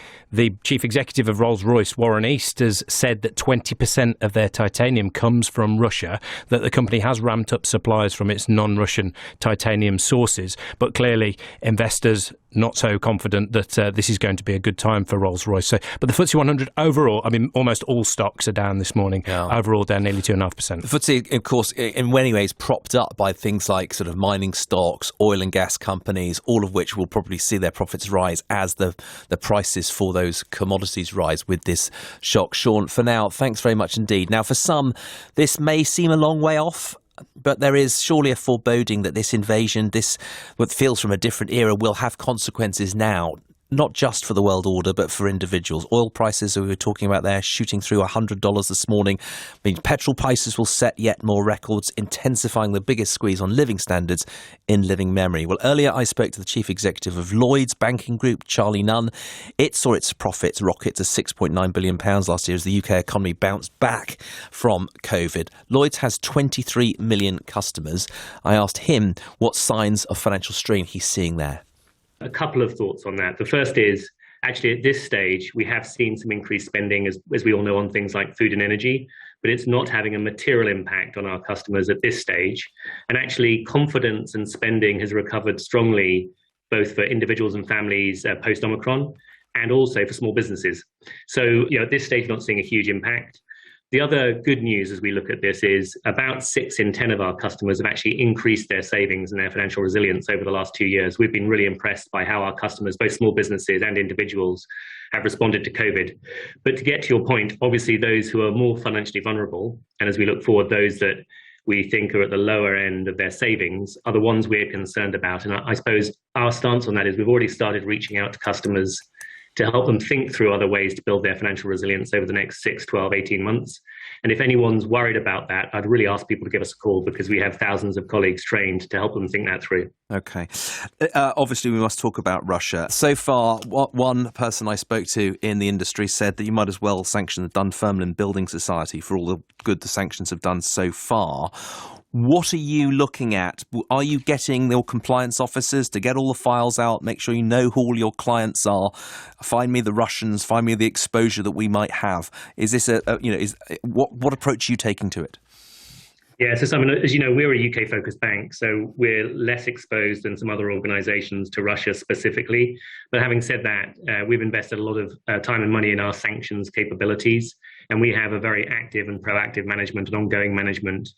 chief executive of Rolls-Royce, Warren East, has said that 20% of their titanium comes from Russia, that the company has ramped up supplies from its non-Russian titanium sources. But clearly, investors not so confident that this is going to be a good time for Rolls-Royce. But the FTSE 100 overall, almost all stocks are down this morning. Yeah. Overall, down nearly 2.5%. The FTSE, of course, in many ways propped up by things like sort of mining stocks, oil and gas companies, all of which will probably see their profits rise as the prices for those commodities rise with this shock. Sean, for now, thanks very much indeed. Now, for some, this may seem a long way off, but there is surely a foreboding that this invasion, what feels from a different era, will have consequences now. not just for the world order, but for individuals. Oil prices, we were talking about there, shooting through $100 this morning. Means petrol prices will set yet more records, intensifying the biggest squeeze on living standards in living memory. Well, earlier I spoke to the chief executive of Lloyds Banking Group, Charlie Nunn. It saw its profits rocket to £6.9 billion last year as the UK economy bounced back from COVID. Lloyds has 23 million customers. I asked him what signs of financial strain he's seeing there. A couple of thoughts on that. The first is, actually at this stage, we have seen some increased spending, as we all know, on things like food and energy, but it's not having a material impact on our customers at this stage. And actually, confidence and spending has recovered strongly, both for individuals and families post-Omicron, and also for small businesses. So, at this stage, not seeing a huge impact. The other good news as we look at this is about 6 in 10 of our customers have actually increased their savings and their financial resilience over the last 2 years. We've been really impressed by how our customers, both small businesses and individuals, have responded to COVID. But to get to your point, obviously those who are more financially vulnerable, and as we look forward, those that we think are at the lower end of their savings are the ones we're concerned about. And I suppose our stance on that is we've already started reaching out to customers to help them think through other ways to build their financial resilience over the next 6, 12, 18 months. And if anyone's worried about that, I'd really ask people to give us a call because we have thousands of colleagues trained to help them think that through. OK. Obviously, we must talk about Russia. So far, one person I spoke to in the industry said that you might as well sanction the Dunfermline Building Society for all the good the sanctions have done so far. What are you looking at? Are you getting your compliance officers to get all the files out, make sure you know who all your clients are, find me the Russians, find me the exposure that we might have? Is this what approach are you taking to it? Yeah, so Simon, as you know, we're a UK-focused bank, so we're less exposed than some other organisations to Russia specifically. But having said that, we've invested a lot of time and money in our sanctions capabilities, and we have a very active and proactive management and ongoing management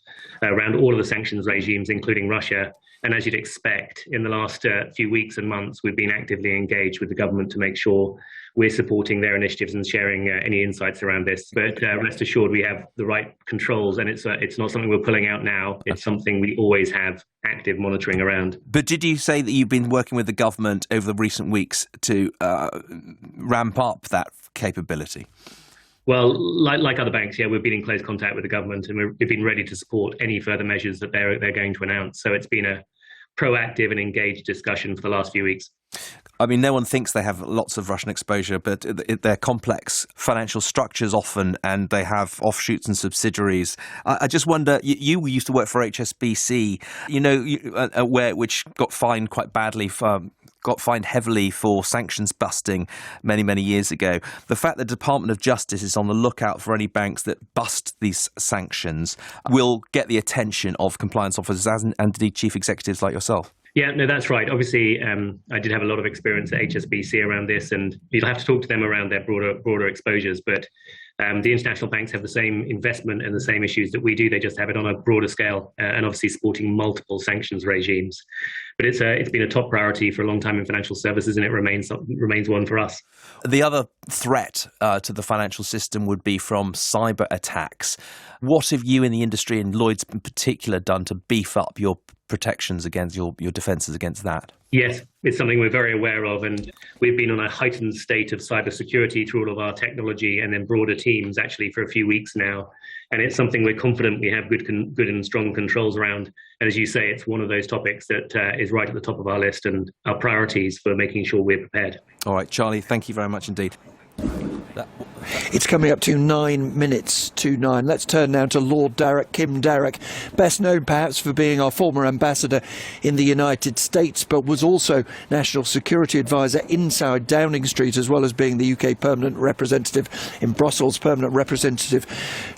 around all of the sanctions regimes, including Russia. And as you'd expect, in the last few weeks and months, we've been actively engaged with the government to make sure we're supporting their initiatives and sharing any insights around this. But rest assured, we have the right controls, and it's not something we're pulling out now. It's something we always have active monitoring around. But did you say that you've been working with the government over the recent weeks to ramp up that capability? Well, like other banks, yeah, we've been in close contact with the government, and we've been ready to support any further measures that they're going to announce. So it's been a proactive and engaged discussion for the last few weeks. I mean, no one thinks they have lots of Russian exposure, but they're complex financial structures often, and they have offshoots and subsidiaries. I just wonder, you used to work for HSBC, which got fined quite badly got fined heavily for sanctions busting many, many years ago. The fact that the Department of Justice is on the lookout for any banks that bust these sanctions will get the attention of compliance officers and indeed chief executives like yourself. Yeah, no, that's right. Obviously, I did have a lot of experience at HSBC around this, and you'll have to talk to them around their broader exposures. But the international banks have the same investment and the same issues that we do. They just have it on a broader scale, and obviously supporting multiple sanctions regimes. But it's been a top priority for a long time in financial services, and it remains one for us. The other threat to the financial system would be from cyber attacks. What have you in the industry, and Lloyds in particular, done to beef up your protections against your defences against that? Yes, it's something we're very aware of, and we've been on a heightened state of cybersecurity through all of our technology and then broader teams actually for a few weeks now. And it's something we're confident we have good and strong controls around. And as you say, it's one of those topics that is right at the top of our list and our priorities for making sure we're prepared. All right, Charlie, thank you very much indeed. It's coming up to 9 minutes to 9. Let's turn now to Lord Darrach, Kim Darrach, best known perhaps for being our former ambassador in the United States, but was also National Security Advisor inside Downing Street, as well as being the UK permanent representative in Brussels, permanent representative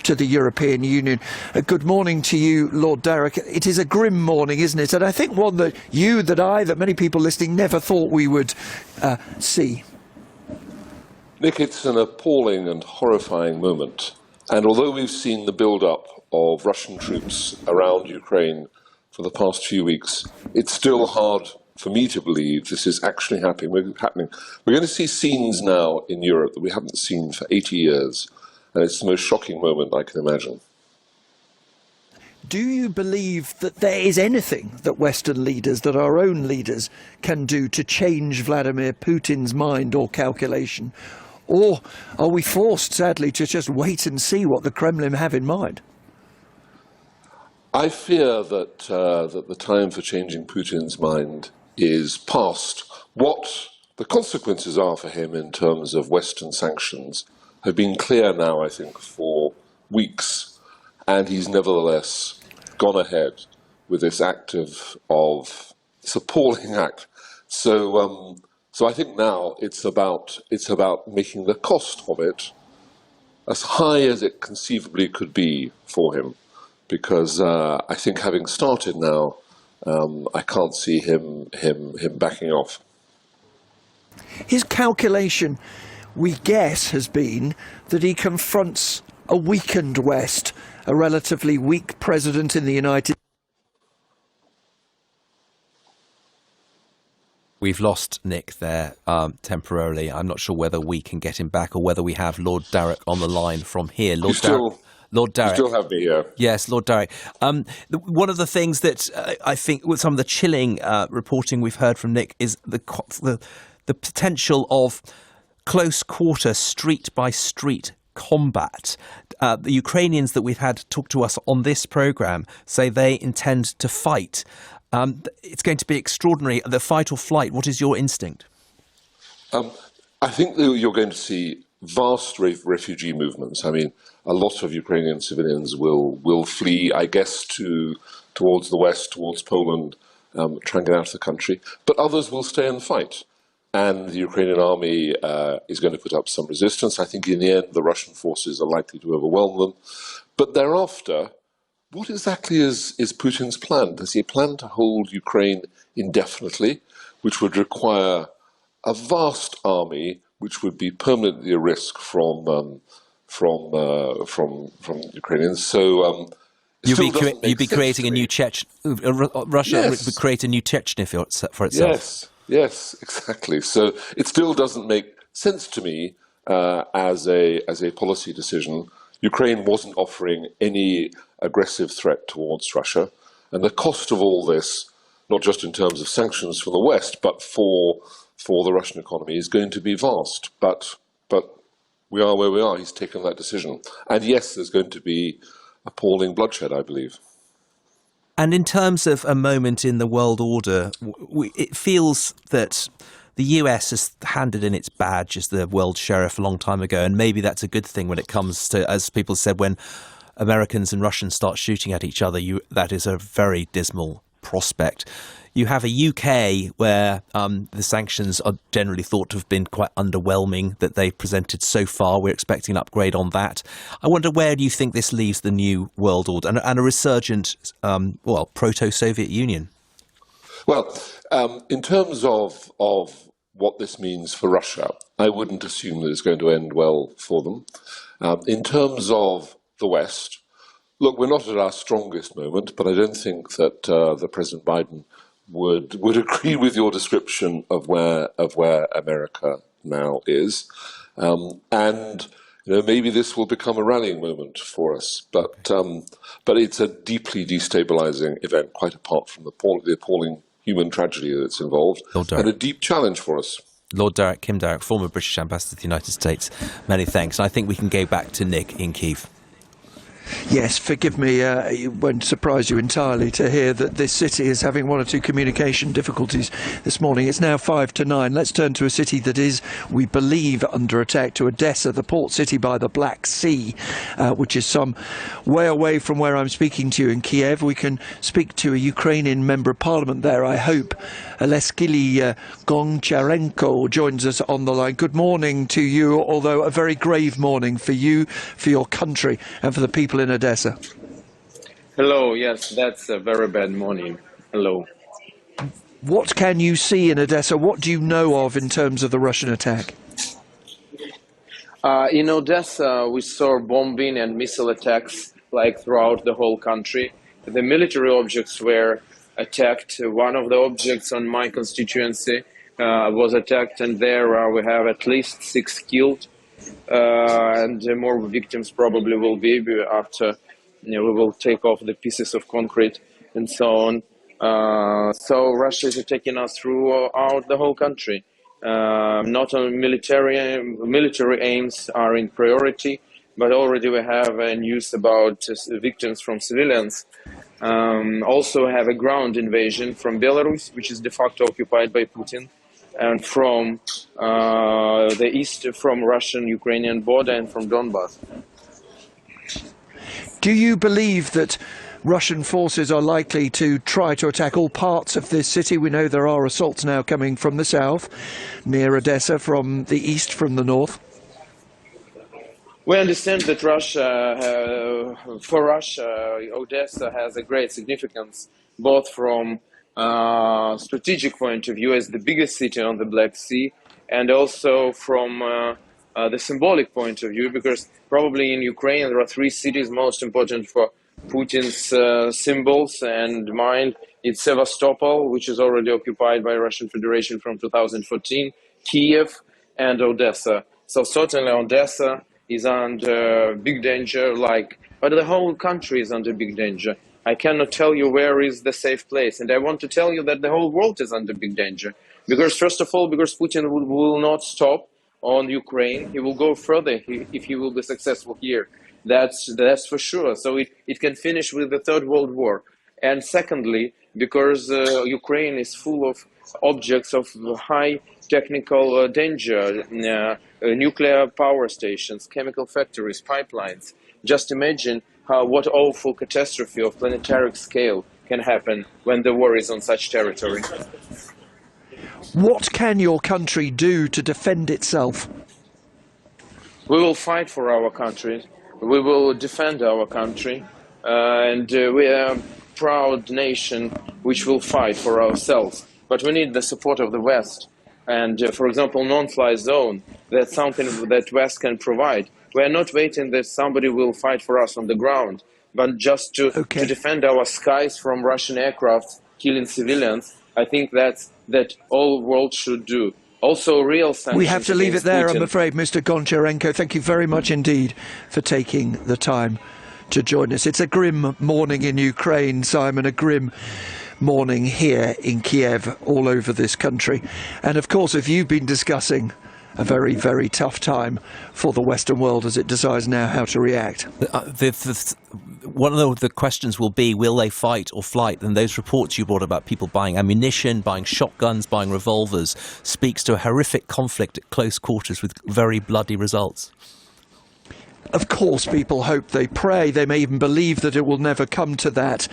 to the European Union. Good morning to you, Lord Darrach. It is a grim morning, isn't it? And I think one that that many people listening never thought we would see. Nick, it's an appalling and horrifying moment. And although we've seen the build-up of Russian troops around Ukraine for the past few weeks, it's still hard for me to believe this is actually happening. We're going to see scenes now in Europe that we haven't seen for 80 years. And it's the most shocking moment I can imagine. Do you believe that there is anything that Western leaders, that our own leaders, can do to change Vladimir Putin's mind or calculation? Or are we forced, sadly, to just wait and see what the Kremlin have in mind? I fear that that the time for changing Putin's mind is past. What the consequences are for him in terms of Western sanctions have been clear now, I think, for weeks, and he's nevertheless gone ahead with this act of this appalling act. So I think now it's about making the cost of it as high as it conceivably could be for him, because I think having started now, I can't see him backing off. His calculation, we guess, has been that he confronts a weakened West, a relatively weak president in the United States. We've lost Nick there temporarily. I'm not sure whether we can get him back or whether we have Lord Darragh on the line from here. Lord Darragh. You still have me here. Yes, Lord Darragh. One of the things that I think with some of the chilling reporting we've heard from Nick is the potential of close quarter, street by street combat. The Ukrainians that we've had talk to us on this programme say they intend to fight. It's going to be extraordinary. The fight or flight, what is your instinct? I think that you're going to see vast refugee movements. I mean, a lot of Ukrainian civilians will flee, I guess, towards the west, towards Poland, try and get out of the country. But others will stay and fight. And the Ukrainian army is going to put up some resistance. I think in the end, the Russian forces are likely to overwhelm them. But thereafter, what exactly is Putin's plan? Does he plan to hold Ukraine indefinitely, which would require a vast army, which would be permanently a risk from Ukrainians? So you'd be creating a new Russia would create a new Chechnya for itself. Yes, exactly. So it still doesn't make sense to me as a policy decision. Ukraine wasn't offering any aggressive threat towards Russia, and the cost of all this, not just in terms of sanctions from the West, but for the Russian economy, is going to be vast. But we are where we are. He's taken that decision, and yes, there's going to be appalling bloodshed, I believe. And in terms of a moment in the world order, it feels that the US has handed in its badge as the world sheriff a long time ago, and maybe that's a good thing when it comes to, as people said, when Americans and Russians start shooting at each other, that is a very dismal prospect. You have a UK where the sanctions are generally thought to have been quite underwhelming that they've presented so far. We're expecting an upgrade on that. I wonder, where do you think this leaves the new world order and a resurgent, proto-Soviet Union? Well, in terms of what this means for Russia, I wouldn't assume that it's going to end well for them. In terms of the West, look, we're not at our strongest moment, but I don't think that the President Biden would agree with your description of where America now is, and maybe this will become a rallying moment for us. But it's a deeply destabilising event, quite apart from the appalling human tragedy that's involved, and a deep challenge for us. Lord Darragh, Kim Darragh, former British ambassador to the United States. Many thanks. And I think we can go back to Nick in Kyiv. Yes, forgive me, it won't surprise you entirely to hear that this city is having one or two communication difficulties this morning. It's now 5 to 9. Let's turn to a city that is, we believe, under attack, to Odessa, the port city by the Black Sea, which is some way away from where I'm speaking to you in Kiev. We can speak to a Ukrainian member of parliament there, I hope. Aleskili Goncharenko joins us on the line. Good morning to you, although a very grave morning for you, for your country, and for the people in Odessa. Hello, yes, that's a very bad morning. Hello. What can you see in Odessa? What do you know of in terms of the Russian attack? In Odessa, we saw bombing and missile attacks throughout the whole country. The military objects were attacked. One of the objects on my constituency was attacked, and there we have at least 6 killed. And more victims probably will be after we will take off the pieces of concrete and so on. So Russia is attacking us throughout the whole country. Not only military aims are in priority, but already we have news about victims from civilians. Also have a ground invasion from Belarus, which is de facto occupied by Putin, and from the east, from Russian-Ukrainian border and from Donbass. Do you believe that Russian forces are likely to try to attack all parts of this city? We know there are assaults now coming from the south, near Odessa, from the east, from the north. We understand that for Russia, Odessa has a great significance, both from strategic point of view as the biggest city on the Black Sea, and also from the symbolic point of view, because probably in Ukraine there are three cities most important for Putin's symbols and mine. It's Sevastopol, which is already occupied by Russian Federation from 2014, Kiev, and Odessa. So certainly Odessa is under big danger, but the whole country is under big danger. I cannot tell you where is the safe place, and I want to tell you that the whole world is under big danger. Because first of all, because Putin will not stop on Ukraine, he will go further if he will be successful here. That's for sure. So it can finish with the Third World War. And secondly, because Ukraine is full of objects of high technical danger, nuclear power stations, chemical factories, pipelines. Just imagine what awful catastrophe of planetary scale can happen when the war is on such territory. What can your country do to defend itself? We will fight for our country. We will defend our country. And we are a proud nation which will fight for ourselves. But we need the support of the West. And, for example, non-fly zone, that's something that West can provide. We are not waiting that somebody will fight for us on the ground, but just to defend our skies from Russian aircraft killing civilians. I think that all world should do. Also, real sanctions. We have to leave it there, Putin. I'm afraid, Mr. Goncharenko. Thank you very much indeed for taking the time to join us. It's a grim morning in Ukraine, Simon, a grim morning here in Kiev, all over this country. And of course, if you've been discussing a very, very tough time for the Western world as it decides now how to react. One of the questions will be, will they fight or flight? And those reports you brought about people buying ammunition, buying shotguns, buying revolvers, speaks to a horrific conflict at close quarters with very bloody results. Of course, people hope, they pray, they may even believe that it will never come to that.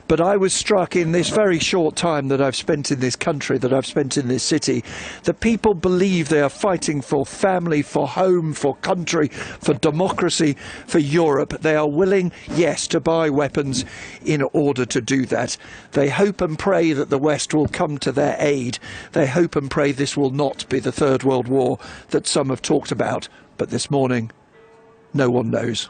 But I was struck in this very short time that I've spent in this country, that I've spent in this city, that people believe they are fighting for family, for home, for country, for democracy, for Europe. They are willing, yes, to buy weapons in order to do that. They hope and pray that the West will come to their aid. They hope and pray this will not be the Third World War that some have talked about. But this morning, no one knows.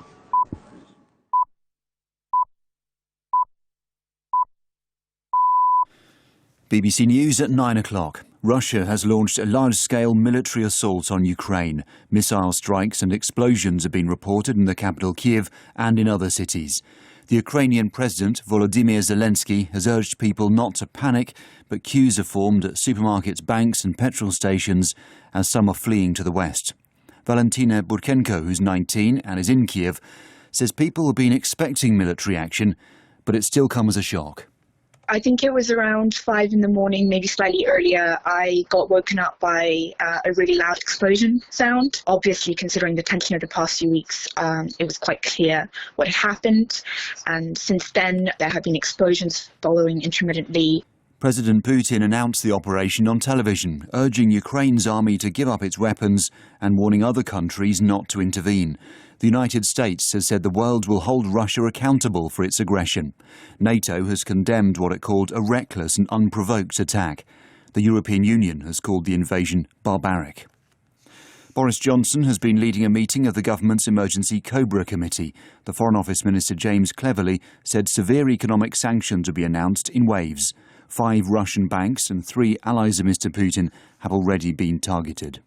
BBC News at 9 o'clock. Russia has launched a large-scale military assault on Ukraine. Missile strikes and explosions have been reported in the capital Kiev and in other cities. The Ukrainian President Volodymyr Zelensky has urged people not to panic, but queues are formed at supermarkets, banks and petrol stations as some are fleeing to the west. Valentina Burkenko, who's 19 and is in Kiev, says people have been expecting military action, but it still comes as a shock. I think it was around 5 in the morning, maybe slightly earlier, I got woken up by a really loud explosion sound. Obviously, considering the tension of the past few weeks, it was quite clear what had happened. And since then, there have been explosions following intermittently. President Putin announced the operation on television, urging Ukraine's army to give up its weapons and warning other countries not to intervene. The United States has said the world will hold Russia accountable for its aggression. NATO has condemned what it called a reckless and unprovoked attack. The European Union has called the invasion barbaric. Boris Johnson has been leading a meeting of the government's Emergency Cobra Committee. The Foreign Office Minister James Cleverly said severe economic sanctions will be announced in waves. 5 Russian banks and 3 allies of Mr. Putin have already been targeted.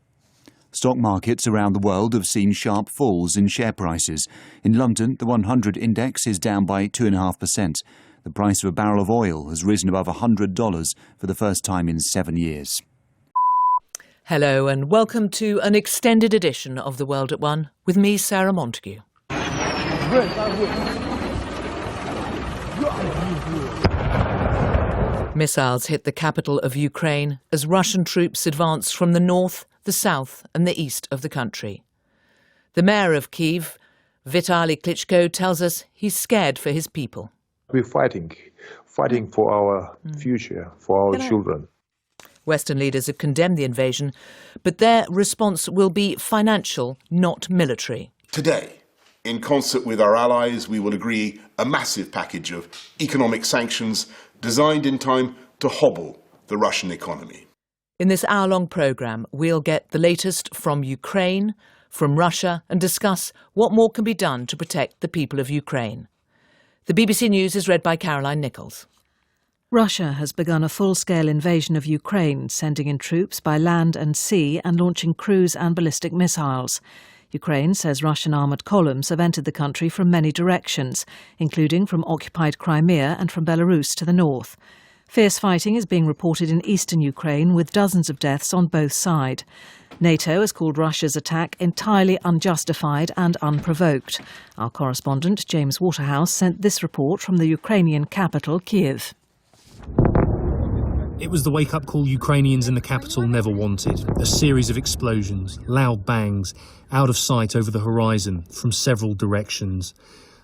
Stock markets around the world have seen sharp falls in share prices. In London, the 100 index is down by 2.5%. The price of a barrel of oil has risen above $100 for the first time in 7 years. Hello and welcome to an extended edition of The World at One with me, Sarah Montague. Missiles hit the capital of Ukraine as Russian troops advanced from the north, the south and the east of the country. The mayor of Kyiv, Vitaly Klitschko, tells us he's scared for his people. We're fighting for our future, for our children. Western leaders have condemned the invasion, but their response will be financial, not military. Today, in concert with our allies, we will agree a massive package of economic sanctions designed in time to hobble the Russian economy. In this hour-long programme, we'll get the latest from Ukraine, from Russia, and discuss what more can be done to protect the people of Ukraine. The BBC News is read by Caroline Nichols. Russia has begun a full-scale invasion of Ukraine, sending in troops by land and sea and launching cruise and ballistic missiles. Ukraine says Russian armoured columns have entered the country from many directions, including from occupied Crimea and from Belarus to the north. Fierce fighting is being reported in eastern Ukraine, with dozens of deaths on both sides. NATO has called Russia's attack entirely unjustified and unprovoked. Our correspondent, James Waterhouse, sent this report from the Ukrainian capital, Kyiv. It was the wake-up call Ukrainians in the capital never wanted. A series of explosions, loud bangs, out of sight over the horizon from several directions.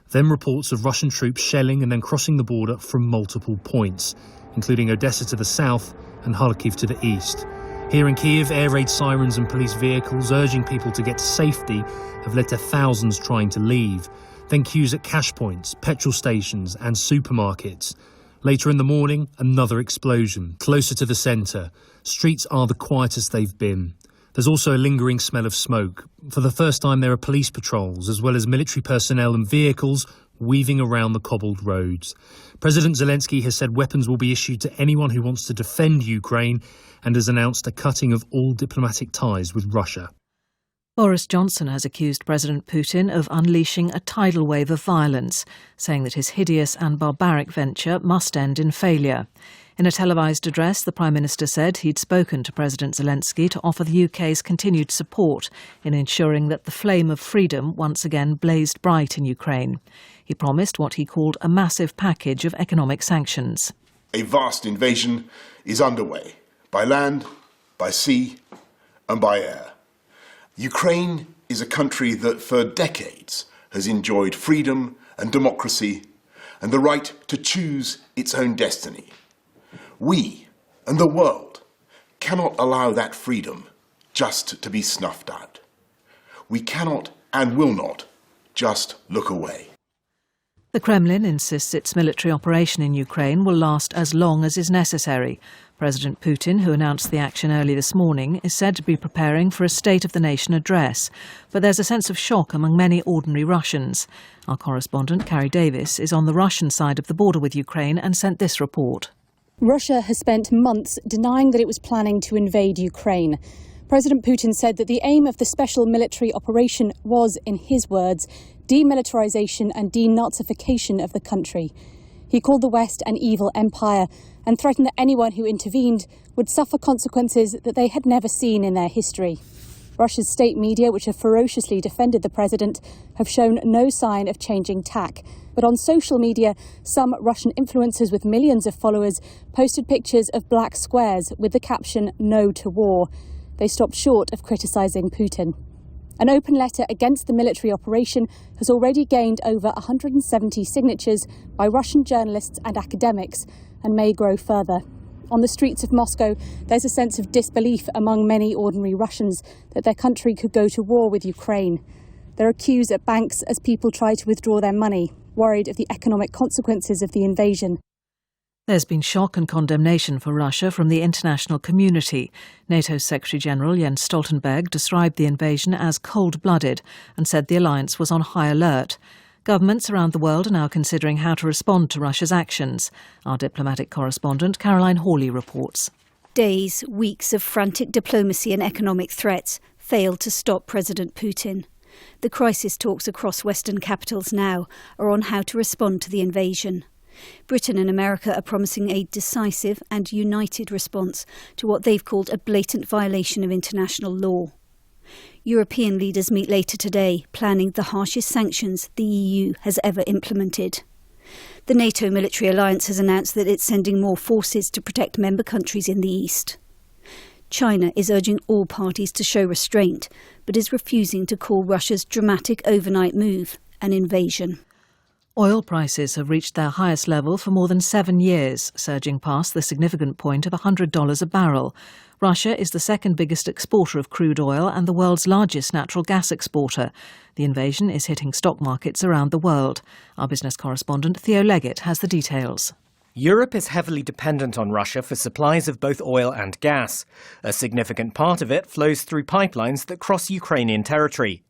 Then reports of Russian troops shelling and then crossing the border from multiple points, including Odessa to the south and Kharkiv to the east. Here in Kyiv, air raid sirens and police vehicles urging people to get to safety have led to thousands trying to leave. Then queues at cash points, petrol stations and supermarkets. Later in the morning, another explosion, closer to the centre. Streets are the quietest they've been. There's also a lingering smell of smoke. For the first time, there are police patrols, as well as military personnel and vehicles weaving around the cobbled roads. President Zelensky has said weapons will be issued to anyone who wants to defend Ukraine and has announced a cutting of all diplomatic ties with Russia. Boris Johnson has accused President Putin of unleashing a tidal wave of violence, saying that his hideous and barbaric venture must end in failure. In a televised address, the Prime Minister said he'd spoken to President Zelensky to offer the UK's continued support in ensuring that the flame of freedom once again blazed bright in Ukraine. He promised what he called a massive package of economic sanctions. A vast invasion is underway, by land, by sea and by air. Ukraine is a country that for decades has enjoyed freedom and democracy and the right to choose its own destiny. We and the world cannot allow that freedom just to be snuffed out. We cannot and will not just look away. The Kremlin insists its military operation in Ukraine will last as long as is necessary. President Putin, who announced the action early this morning, is said to be preparing for a State of the Nation address. But there's a sense of shock among many ordinary Russians. Our correspondent, Carrie Davis, is on the Russian side of the border with Ukraine and sent this report. Russia has spent months denying that it was planning to invade Ukraine. President Putin said that the aim of the special military operation was, in his words, demilitarization and denazification of the country. He called the West an evil empire and threatened that anyone who intervened would suffer consequences that they had never seen in their history. Russia's state media, which have ferociously defended the president, have shown no sign of changing tack. But on social media, some Russian influencers with millions of followers posted pictures of black squares with the caption "No to War." They stopped short of criticising Putin. An open letter against the military operation has already gained over 170 signatures by Russian journalists and academics and may grow further. On the streets of Moscow, there's a sense of disbelief among many ordinary Russians that their country could go to war with Ukraine. There are queues at banks as people try to withdraw their money, worried of the economic consequences of the invasion. There's been shock and condemnation for Russia from the international community. NATO's Secretary-General Jens Stoltenberg described the invasion as cold-blooded and said the alliance was on high alert. Governments around the world are now considering how to respond to Russia's actions. Our diplomatic correspondent Caroline Hawley reports. Days, weeks of frantic diplomacy and economic threats, failed to stop President Putin. The crisis talks across Western capitals now are on how to respond to the invasion. Britain and America are promising a decisive and united response to what they've called a blatant violation of international law. European leaders meet later today, planning the harshest sanctions the EU has ever implemented. The NATO military alliance has announced that it's sending more forces to protect member countries in the east. China is urging all parties to show restraint, but is refusing to call Russia's dramatic overnight move an invasion. Oil prices have reached their highest level for more than 7 years, surging past the significant point of $100 a barrel. Russia is the second biggest exporter of crude oil and the world's largest natural gas exporter. The invasion is hitting stock markets around the world. Our business correspondent Theo Leggett has the details. Europe is heavily dependent on Russia for supplies of both oil and gas. A significant part of it flows through pipelines that cross Ukrainian territory.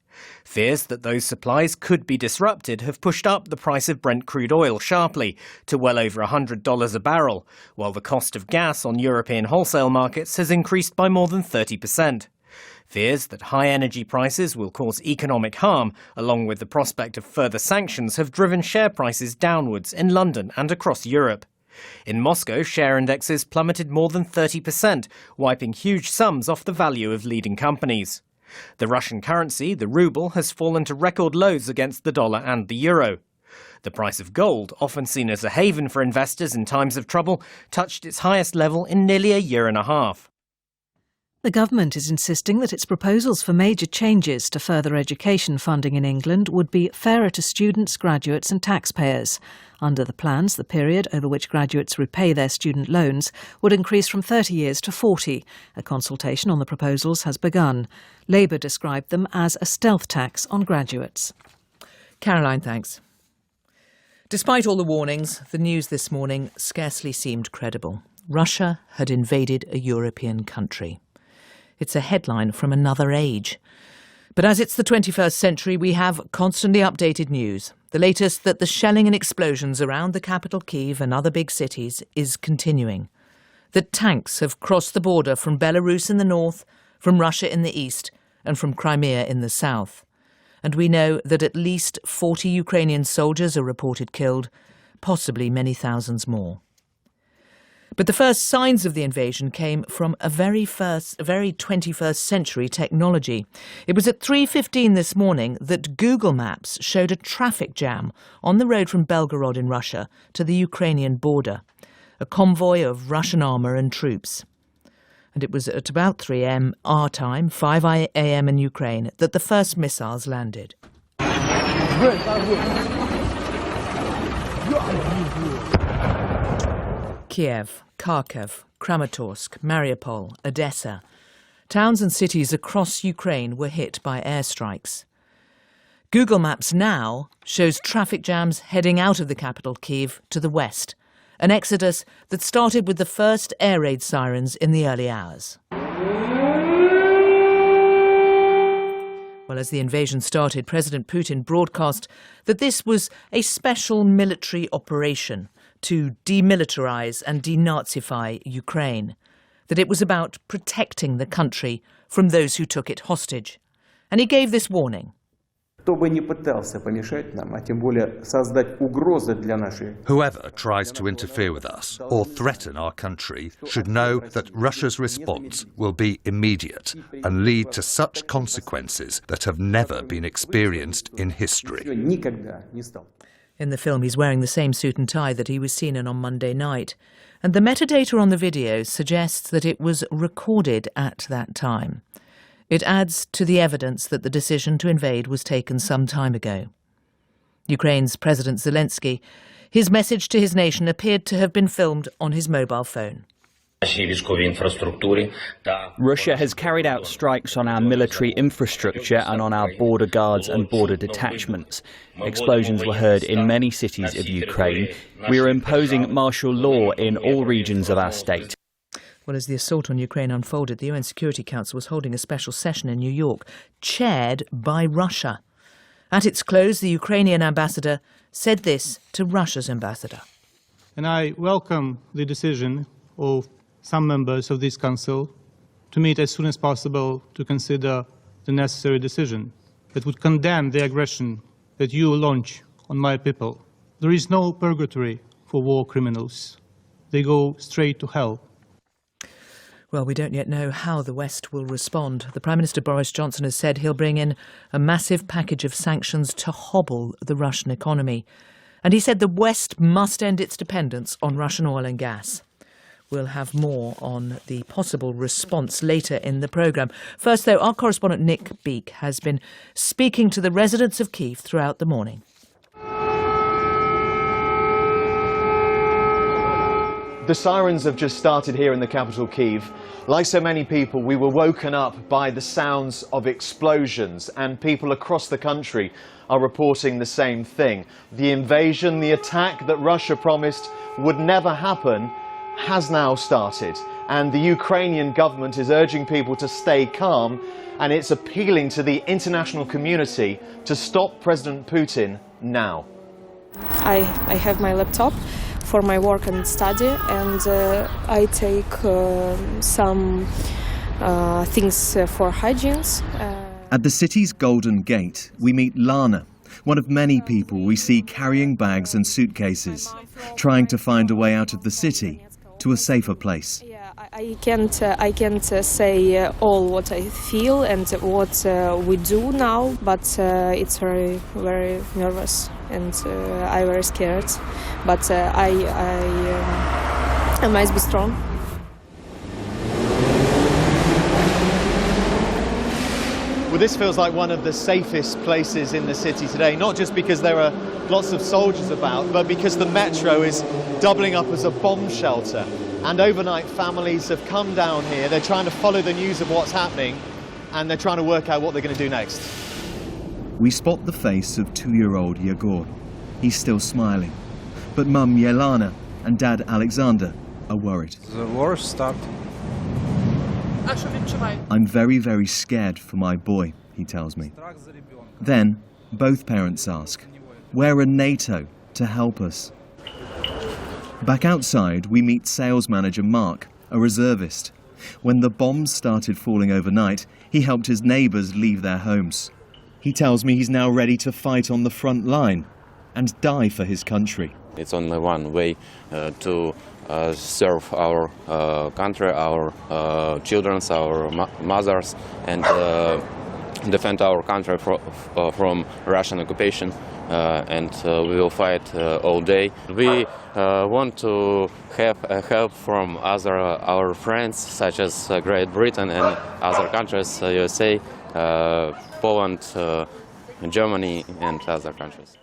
Fears that those supplies could be disrupted have pushed up the price of Brent crude oil sharply to well over $100 a barrel, while the cost of gas on European wholesale markets has increased by more than 30%. Fears that high energy prices will cause economic harm, along with the prospect of further sanctions, have driven share prices downwards in London and across Europe. In Moscow, share indexes plummeted more than 30%, wiping huge sums off the value of leading companies. The Russian currency, the ruble, has fallen to record lows against the dollar and the euro. The price of gold, often seen as a haven for investors in times of trouble, touched its highest level in nearly a year and a half. The government is insisting that its proposals for major changes to further education funding in England would be fairer to students, graduates and taxpayers. Under the plans, the period over which graduates repay their student loans would increase from 30 years to 40. A consultation on the proposals has begun. Labour described them as a stealth tax on graduates. Caroline, thanks. Despite all the warnings, the news this morning scarcely seemed credible. Russia had invaded a European country. It's a headline from another age. But as it's the 21st century, we have constantly updated news. The latest that the shelling and explosions around the capital Kyiv and other big cities is continuing. That tanks have crossed the border from Belarus in the north, from Russia in the east, and from Crimea in the south. And we know that at least 40 Ukrainian soldiers are reported killed, possibly many thousands more. But the first signs of the invasion came from a very 21st century technology. It was at 3:15 this morning that Google Maps showed a traffic jam on the road from Belgorod in Russia to the Ukrainian border, a convoy of Russian armour and troops. And it was at about 3 a.m. our time, 5 a.m. in Ukraine, that the first missiles landed. Kiev, Kharkiv, Kramatorsk, Mariupol, Odessa. Towns and cities across Ukraine were hit by airstrikes. Google Maps now shows traffic jams heading out of the capital Kyiv to the west, an exodus that started with the first air raid sirens in the early hours. Well, as the invasion started, President Putin broadcast that this was a special military operation to demilitarize and denazify Ukraine, that it was about protecting the country from those who took it hostage. And he gave this warning. Whoever tries to interfere with us or threaten our country should know that Russia's response will be immediate and lead to such consequences that have never been experienced in history. In the film, he's wearing the same suit and tie that he was seen in on Monday night. And the metadata on the video suggests that it was recorded at that time. It adds to the evidence that the decision to invade was taken some time ago. Ukraine's President Zelensky, his message to his nation appeared to have been filmed on his mobile phone. Russia has carried out strikes on our military infrastructure and on our border guards and border detachments. Explosions were heard in many cities of Ukraine. We are imposing martial law in all regions of our state. Well, as the assault on Ukraine unfolded, the UN Security Council was holding a special session in New York, chaired by Russia. At its close, the Ukrainian ambassador said this to Russia's ambassador. And I welcome the decision of some members of this council to meet as soon as possible to consider the necessary decision that would condemn the aggression that you launch on my people. There is no purgatory for war criminals. They go straight to hell. Well, we don't yet know how the West will respond. The Prime Minister Boris Johnson has said he'll bring in a massive package of sanctions to hobble the Russian economy. And he said the West must end its dependence on Russian oil and gas. We'll have more on the possible response later in the programme. First, though, our correspondent Nick Beake has been speaking to the residents of Kyiv throughout the morning. The sirens have just started here in the capital, Kyiv. Like so many people, we were woken up by the sounds of explosions, and people across the country are reporting the same thing. The invasion, the attack that Russia promised would never happen, has now started. And the Ukrainian government is urging people to stay calm, and it's appealing to the international community to stop President Putin now. I have my laptop for my work and study, and I take some things for hygiene. At the city's Golden Gate, we meet Lana, one of many people we see carrying bags and suitcases, trying to find a way out of the city to a safer place. I can't say all what I feel and what we do now, but it's very, very nervous, and I'm very scared. But I must be strong. Well, this feels like one of the safest places in the city today, not just because there are lots of soldiers about, but because the metro is doubling up as a bomb shelter. And overnight, families have come down here. They're trying to follow the news of what's happening, and they're trying to work out what they're going to do next. We spot the face of 2-year-old Yegor. He's still smiling. But Mum Yelena and Dad Alexander are worried. The war started. I'm very, very scared for my boy, he tells me. Then, both parents ask, where are NATO to help us? Back outside, we meet sales manager Mark, a reservist. When the bombs started falling overnight, he helped his neighbours leave their homes. He tells me he's now ready to fight on the front line and die for his country. It's only one way to serve our country, our children, our mothers, and defend our country from Russian occupation. And we will fight all day. We want to have help from our friends, such as Great Britain and other countries, USA, Poland, Germany, and other countries.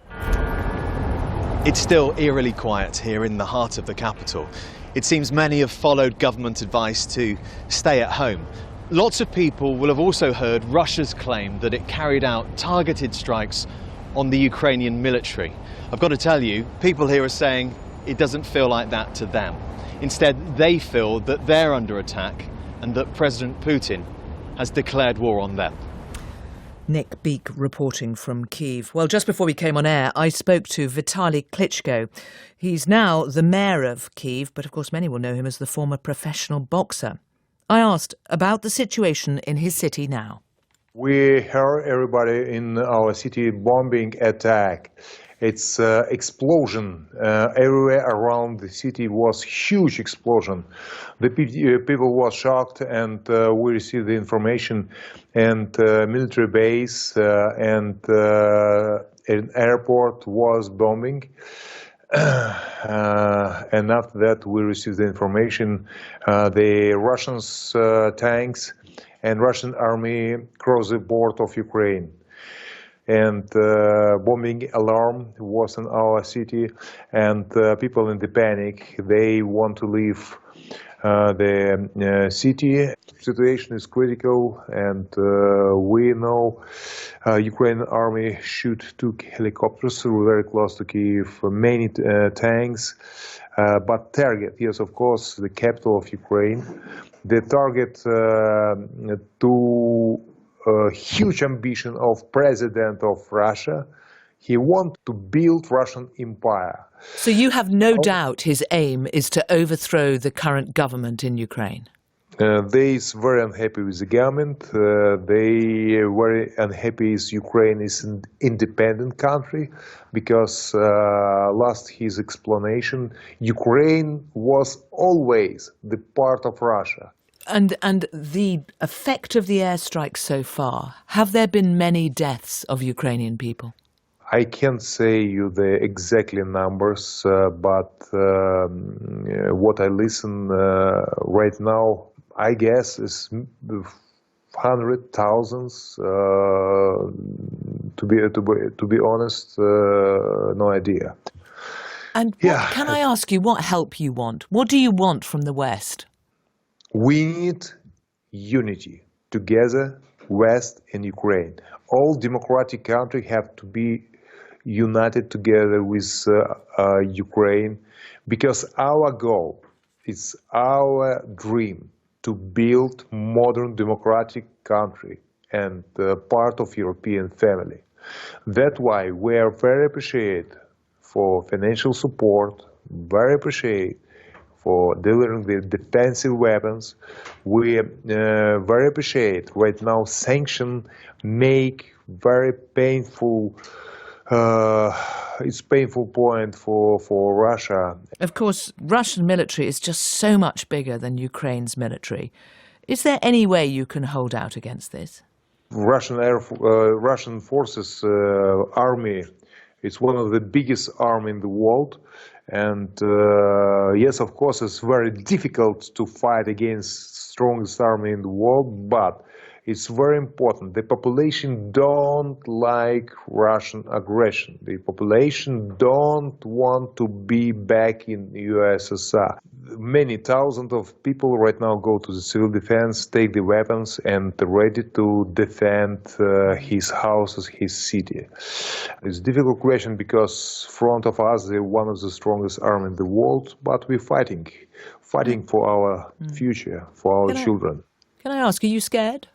It's still eerily quiet here in the heart of the capital. It seems many have followed government advice to stay at home. Lots of people will have also heard Russia's claim that it carried out targeted strikes on the Ukrainian military. I've got to tell you, people here are saying it doesn't feel like that to them. Instead, they feel that they're under attack and that President Putin has declared war on them. Nick Beake reporting from Kyiv. Well, just before we came on air, I spoke to Vitaly Klitschko. He's now the mayor of Kyiv, but of course many will know him as the former professional boxer. I asked about the situation in his city now. We heard everybody in our city bombing attack. It's explosion everywhere around the city. Was huge explosion. The people were shocked, and we received the information. And military base and an airport was bombing. And after that, we received the information. The Russians tanks and Russian army crossed the border of Ukraine. And bombing alarm was in our city, and people in the panic. They want to leave the city. Situation is critical, and we know Ukrainian army shoot 2 helicopters very close to Kyiv, many tanks, but target, yes, of course, the capital of Ukraine. The target to huge ambition of president of Russia. He wants to build Russian empire. So you have no doubt his aim is to overthrow the current government in Ukraine? They is very unhappy with the government. They are very unhappy with Ukraine is an independent country because last his explanation, Ukraine was always the part of Russia. And the effect of the airstrikes so far, have there been many deaths of Ukrainian people? I can't say you the exactly numbers, but what I listen right now, I guess is 100,000. To be honest, no idea. And can I ask you what help you want? What do you want from the West? We need unity together, West and Ukraine. All democratic countries have to be united together with Ukraine, because our goal is our dream to build modern democratic country and part of European family. That's why we are very appreciative for financial support, very appreciative for delivering the defensive weapons. We very appreciate right now sanction make very painful. It's painful point for Russia. Of course, Russian military is just so much bigger than Ukraine's military. Is there any way you can hold out against this? Russian forces army, it's one of the biggest army in the world, and yes, of course, it's very difficult to fight against strongest army in the world, but it's very important. The population don't like Russian aggression. The population don't want to be back in USSR. Many thousands of people right now go to the civil defense, take the weapons, and ready to defend his houses, his city. It's a difficult question because front of us, they're one of the strongest army in the world, but we're fighting for our future, for our children. Can I ask, are you scared?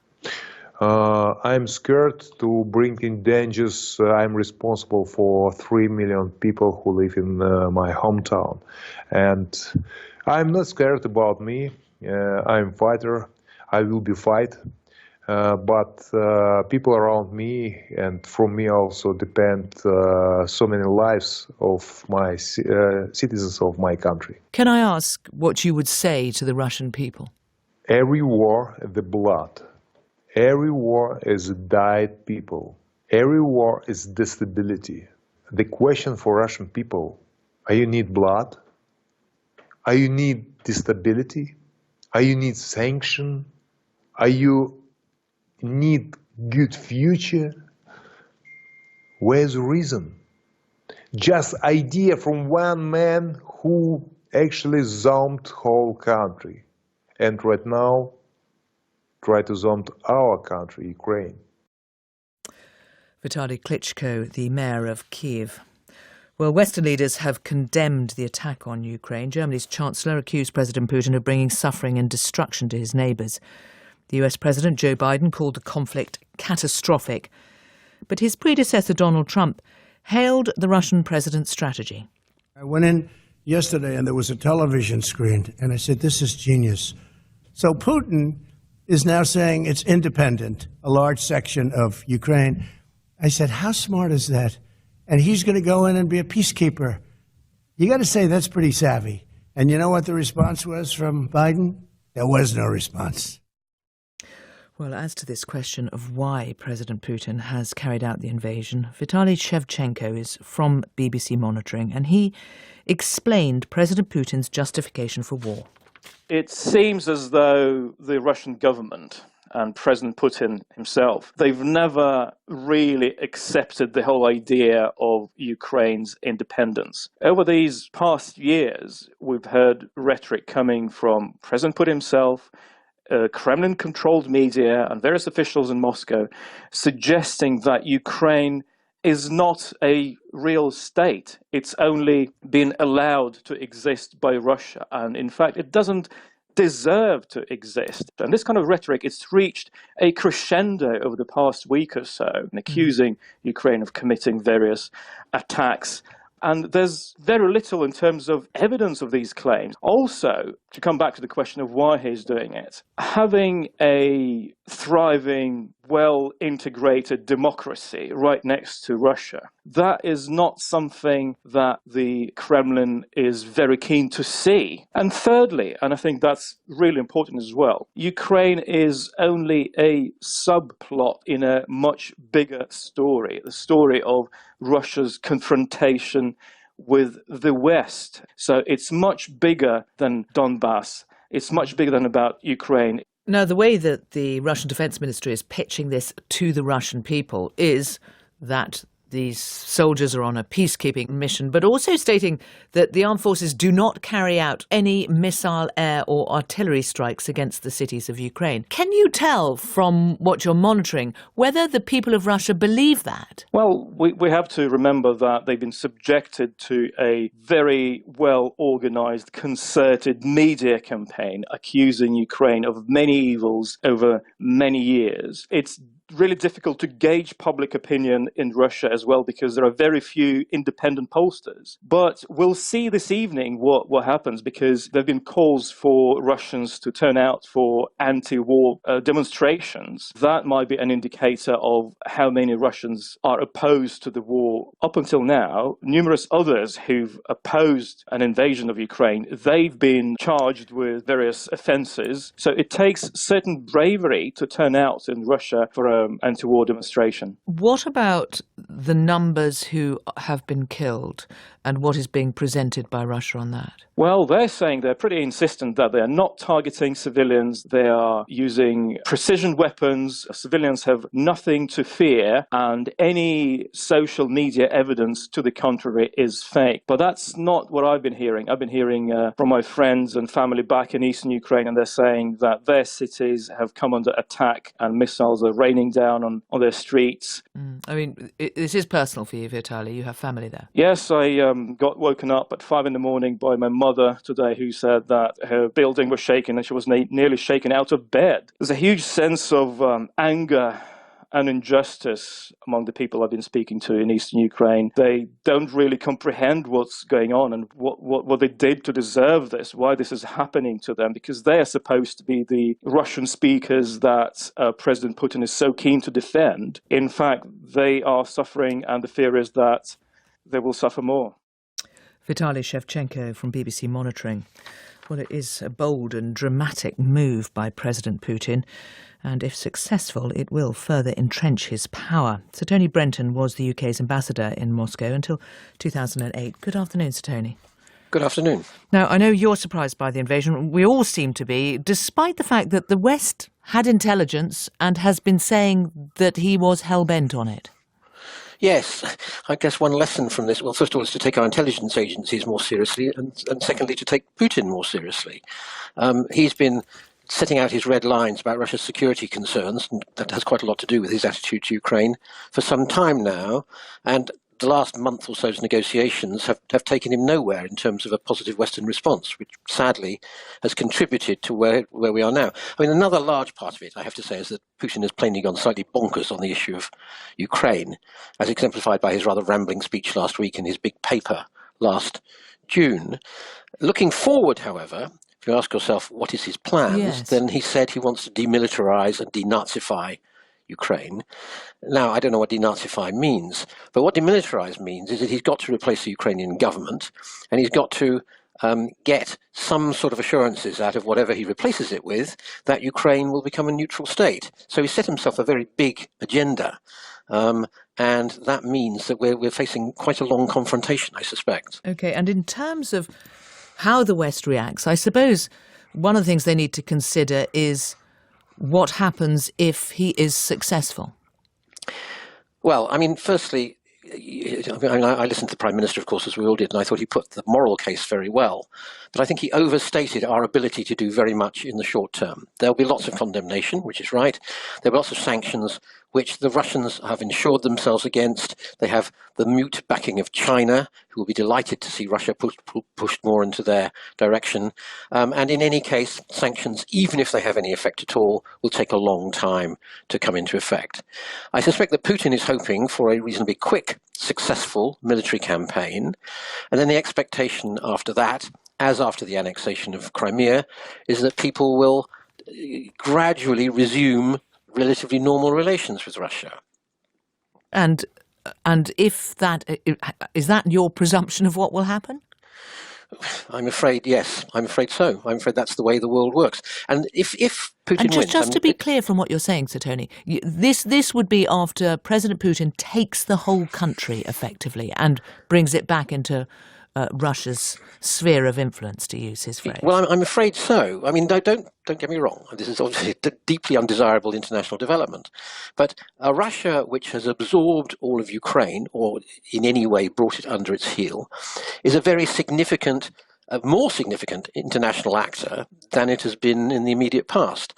I'm scared to bring in dangers. I'm responsible for 3 million people who live in my hometown. And I'm not scared about me. I'm a fighter. I will be fight. But people around me and from me also depend so many lives of my citizens of my country. Can I ask what you would say to the Russian people? Every war is the blood. Every war is died people. Every war is instability. The question for Russian people, are you need blood? Are you need instability? Are you need sanction? Are you need good future? Where's the reason? Just idea from one man who actually zombed whole country. And right now, try to zone our country, Ukraine. Vitaly Klitschko, the mayor of Kiev. Well, Western leaders have condemned the attack on Ukraine. Germany's chancellor accused President Putin of bringing suffering and destruction to his neighbours. The US President Joe Biden called the conflict catastrophic. But his predecessor Donald Trump hailed the Russian president's strategy. I went in yesterday and there was a television screen and I said, this is genius. So Putin is now saying it's independent, a large section of Ukraine. I said, how smart is that? And he's going to go in and be a peacekeeper. You got to say that's pretty savvy. And you know what the response was from Biden? There was no response. Well, as to this question of why President Putin has carried out the invasion, Vitaly Shevchenko is from BBC Monitoring, and he explained President Putin's justification for war. It seems as though the Russian government and President Putin himself, they've never really accepted the whole idea of Ukraine's independence. Over these past years, we've heard rhetoric coming from President Putin himself, Kremlin-controlled media and various officials in Moscow suggesting that Ukraine is not a real state. It's only been allowed to exist by Russia. And in fact, it doesn't deserve to exist. And this kind of rhetoric, it's reached a crescendo over the past week or so, accusing Ukraine of committing various attacks And there's very little in terms of evidence of these claims. Also, to come back to the question of why he's doing it, having a thriving, well-integrated democracy right next to Russia, that is not something that the Kremlin is very keen to see. And thirdly, and I think that's really important as well, Ukraine is only a subplot in a much bigger story, the story of Russia's confrontation with the West. So it's much bigger than Donbass. It's much bigger than about Ukraine. Now, the way that the Russian Defence Ministry is pitching this to the Russian people is that these soldiers are on a peacekeeping mission, but also stating that the armed forces do not carry out any missile, air or artillery strikes against the cities of Ukraine. Can you tell from what you're monitoring whether the people of Russia believe that? Well, we have to remember that they've been subjected to a very well-organised, concerted media campaign accusing Ukraine of many evils over many years. It's really difficult to gauge public opinion in Russia as well because there are very few independent pollsters. But we'll see this evening what happens, because there have been calls for Russians to turn out for anti-war demonstrations. That might be an indicator of how many Russians are opposed to the war. Up until now, numerous others who've opposed an invasion of Ukraine, they've been charged with various offences. So it takes certain bravery to turn out in Russia for anti-war demonstration. What about the numbers who have been killed and what is being presented by Russia on that? Well, they're saying they're pretty insistent that they are not targeting civilians. They are using precision weapons. Civilians have nothing to fear, and any social media evidence to the contrary is fake. But that's not what I've been hearing. I've been hearing from my friends and family back in eastern Ukraine, and they're saying that their cities have come under attack and missiles are raining down on their streets. I mean, this is personal for you, Vitaly. You have family there. Yes, I got woken up at 5 a.m. by my mother today, who said that her building was shaking and she was nearly shaken out of bed. There's a huge sense of anger and injustice among the people I've been speaking to in eastern Ukraine. They don't really comprehend what's going on and what they did to deserve this, why this is happening to them, because they are supposed to be the Russian speakers that President Putin is so keen to defend. In fact, they are suffering, and the fear is that they will suffer more. Vitaly Shevchenko from BBC Monitoring. Well, it is a bold and dramatic move by President Putin, and if successful, it will further entrench his power. Sir Tony Brenton was the UK's ambassador in Moscow until 2008. Good afternoon, Sir Tony. Good afternoon. Now, I know you're surprised by the invasion. We all seem to be, despite the fact that the West had intelligence and has been saying that he was hell-bent on it. Yes, I guess one lesson from this, well, first of all, is to take our intelligence agencies more seriously, and secondly, to take Putin more seriously. He's been setting out his red lines about Russia's security concerns, and that has quite a lot to do with his attitude to Ukraine, for some time now, and the last month or so's negotiations have taken him nowhere in terms of a positive Western response, which sadly has contributed to where we are now. I mean, another large part of it, I have to say, is that Putin has plainly gone slightly bonkers on the issue of Ukraine, as exemplified by his rather rambling speech last week and his big paper last June. Looking forward, however, if you ask yourself what is his plans, then he said he wants to demilitarize and denazify Ukraine. Now, I don't know what denazify means, but what demilitarize means is that he's got to replace the Ukrainian government, and he's got to get some sort of assurances out of whatever he replaces it with that Ukraine will become a neutral state. So he set himself a very big agenda, and that means that we're facing quite a long confrontation, I suspect. OK, and in terms of how the West reacts, I suppose one of the things they need to consider is what happens if he is successful? Well, I mean, firstly, I listened to the Prime Minister, of course, as we all did, and I thought he put the moral case very well. But I think he overstated our ability to do very much in the short term. There'll be lots of condemnation, which is right. There'll be lots of sanctions, which the Russians have insured themselves against. They have the mute backing of China, who will be delighted to see Russia pushed more into their direction. And in any case, sanctions, even if they have any effect at all, will take a long time to come into effect. I suspect that Putin is hoping for a reasonably quick, successful military campaign, and then the expectation after that, as after the annexation of Crimea, is that people will gradually resume relatively normal relations with Russia. And if that is that your presumption of what will happen? I'm afraid, yes. I'm afraid so. I'm afraid that's the way the world works. And if Putin wins... Just to be clear from what you're saying, Sir Tony, this would be after President Putin takes the whole country, effectively, and brings it back into Russia's sphere of influence, to use his phrase. Well, I'm afraid so. I mean, don't get me wrong. This is obviously a deeply undesirable international development. But a Russia which has absorbed all of Ukraine, or in any way brought it under its heel, is a very significant, more significant international actor than it has been in the immediate past.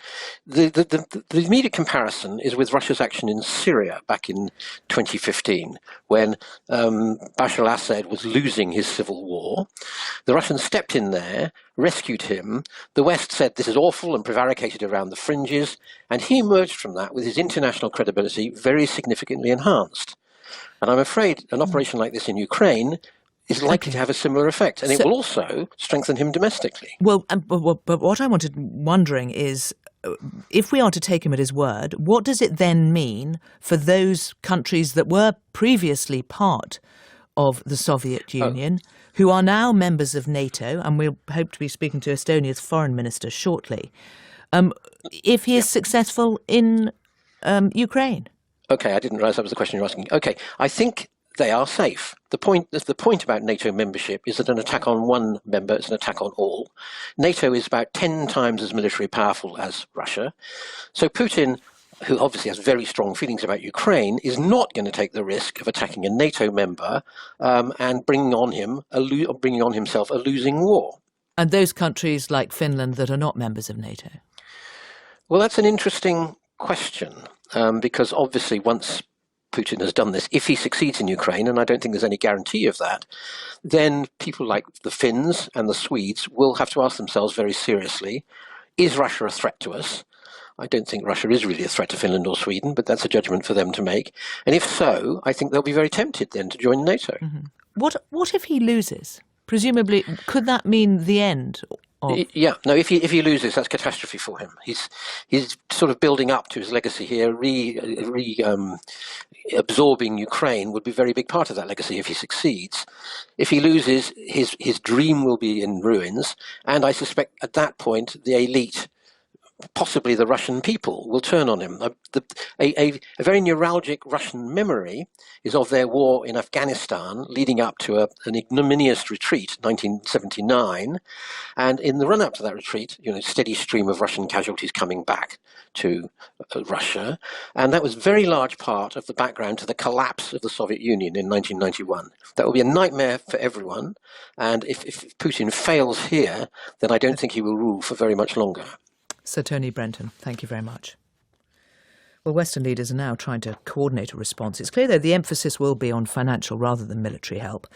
The immediate comparison is with Russia's action in Syria back in 2015, when Bashar al-Assad was losing his civil war. The Russians stepped in there, rescued him. The West said this is awful and prevaricated around the fringes, and he emerged from that with his international credibility very significantly enhanced. And I'm afraid an operation like this in Ukraine is likely to have a similar effect, and it will also strengthen him domestically. Well, but what I wondering is, if we are to take him at his word, what does it then mean for those countries that were previously part of the Soviet Union, who are now members of NATO, and we'll hope to be speaking to Estonia's foreign minister shortly, if he is successful in Ukraine? Okay, I didn't realise that was the question you're asking. Okay, I think they are safe. The point about NATO membership is that an attack on one member is an attack on all. NATO is about 10 times as military powerful as Russia. So Putin, who obviously has very strong feelings about Ukraine, is not going to take the risk of attacking a NATO member and bringing on himself a losing war. And those countries like Finland that are not members of NATO? Well, that's an interesting question, because obviously once Putin has done this, if he succeeds in Ukraine, and I don't think there's any guarantee of that, then people like the Finns and the Swedes will have to ask themselves very seriously, is Russia a threat to us? I don't think Russia is really a threat to Finland or Sweden, but that's a judgment for them to make. And if so, I think they'll be very tempted then to join NATO. Mm-hmm. What if he loses? Presumably, could that mean the end? Yeah, no, if he loses, that's catastrophe for him. He's sort of building up to his legacy here. Absorbing Ukraine would be a very big part of that legacy if he succeeds. If he loses, his dream will be in ruins, and I suspect at that point the elite, possibly the Russian people, will turn on him. A very neuralgic Russian memory is of their war in Afghanistan leading up to an ignominious retreat, 1979, and in the run-up to that retreat, steady stream of Russian casualties coming back to Russia, and that was a very large part of the background to the collapse of the Soviet Union in 1991. That will be a nightmare for everyone, and if Putin fails here, then I don't think he will rule for very much longer. Sir Tony Brenton, thank you very much. Well, Western leaders are now trying to coordinate a response. It's clear, though, the emphasis will be on financial rather than military help.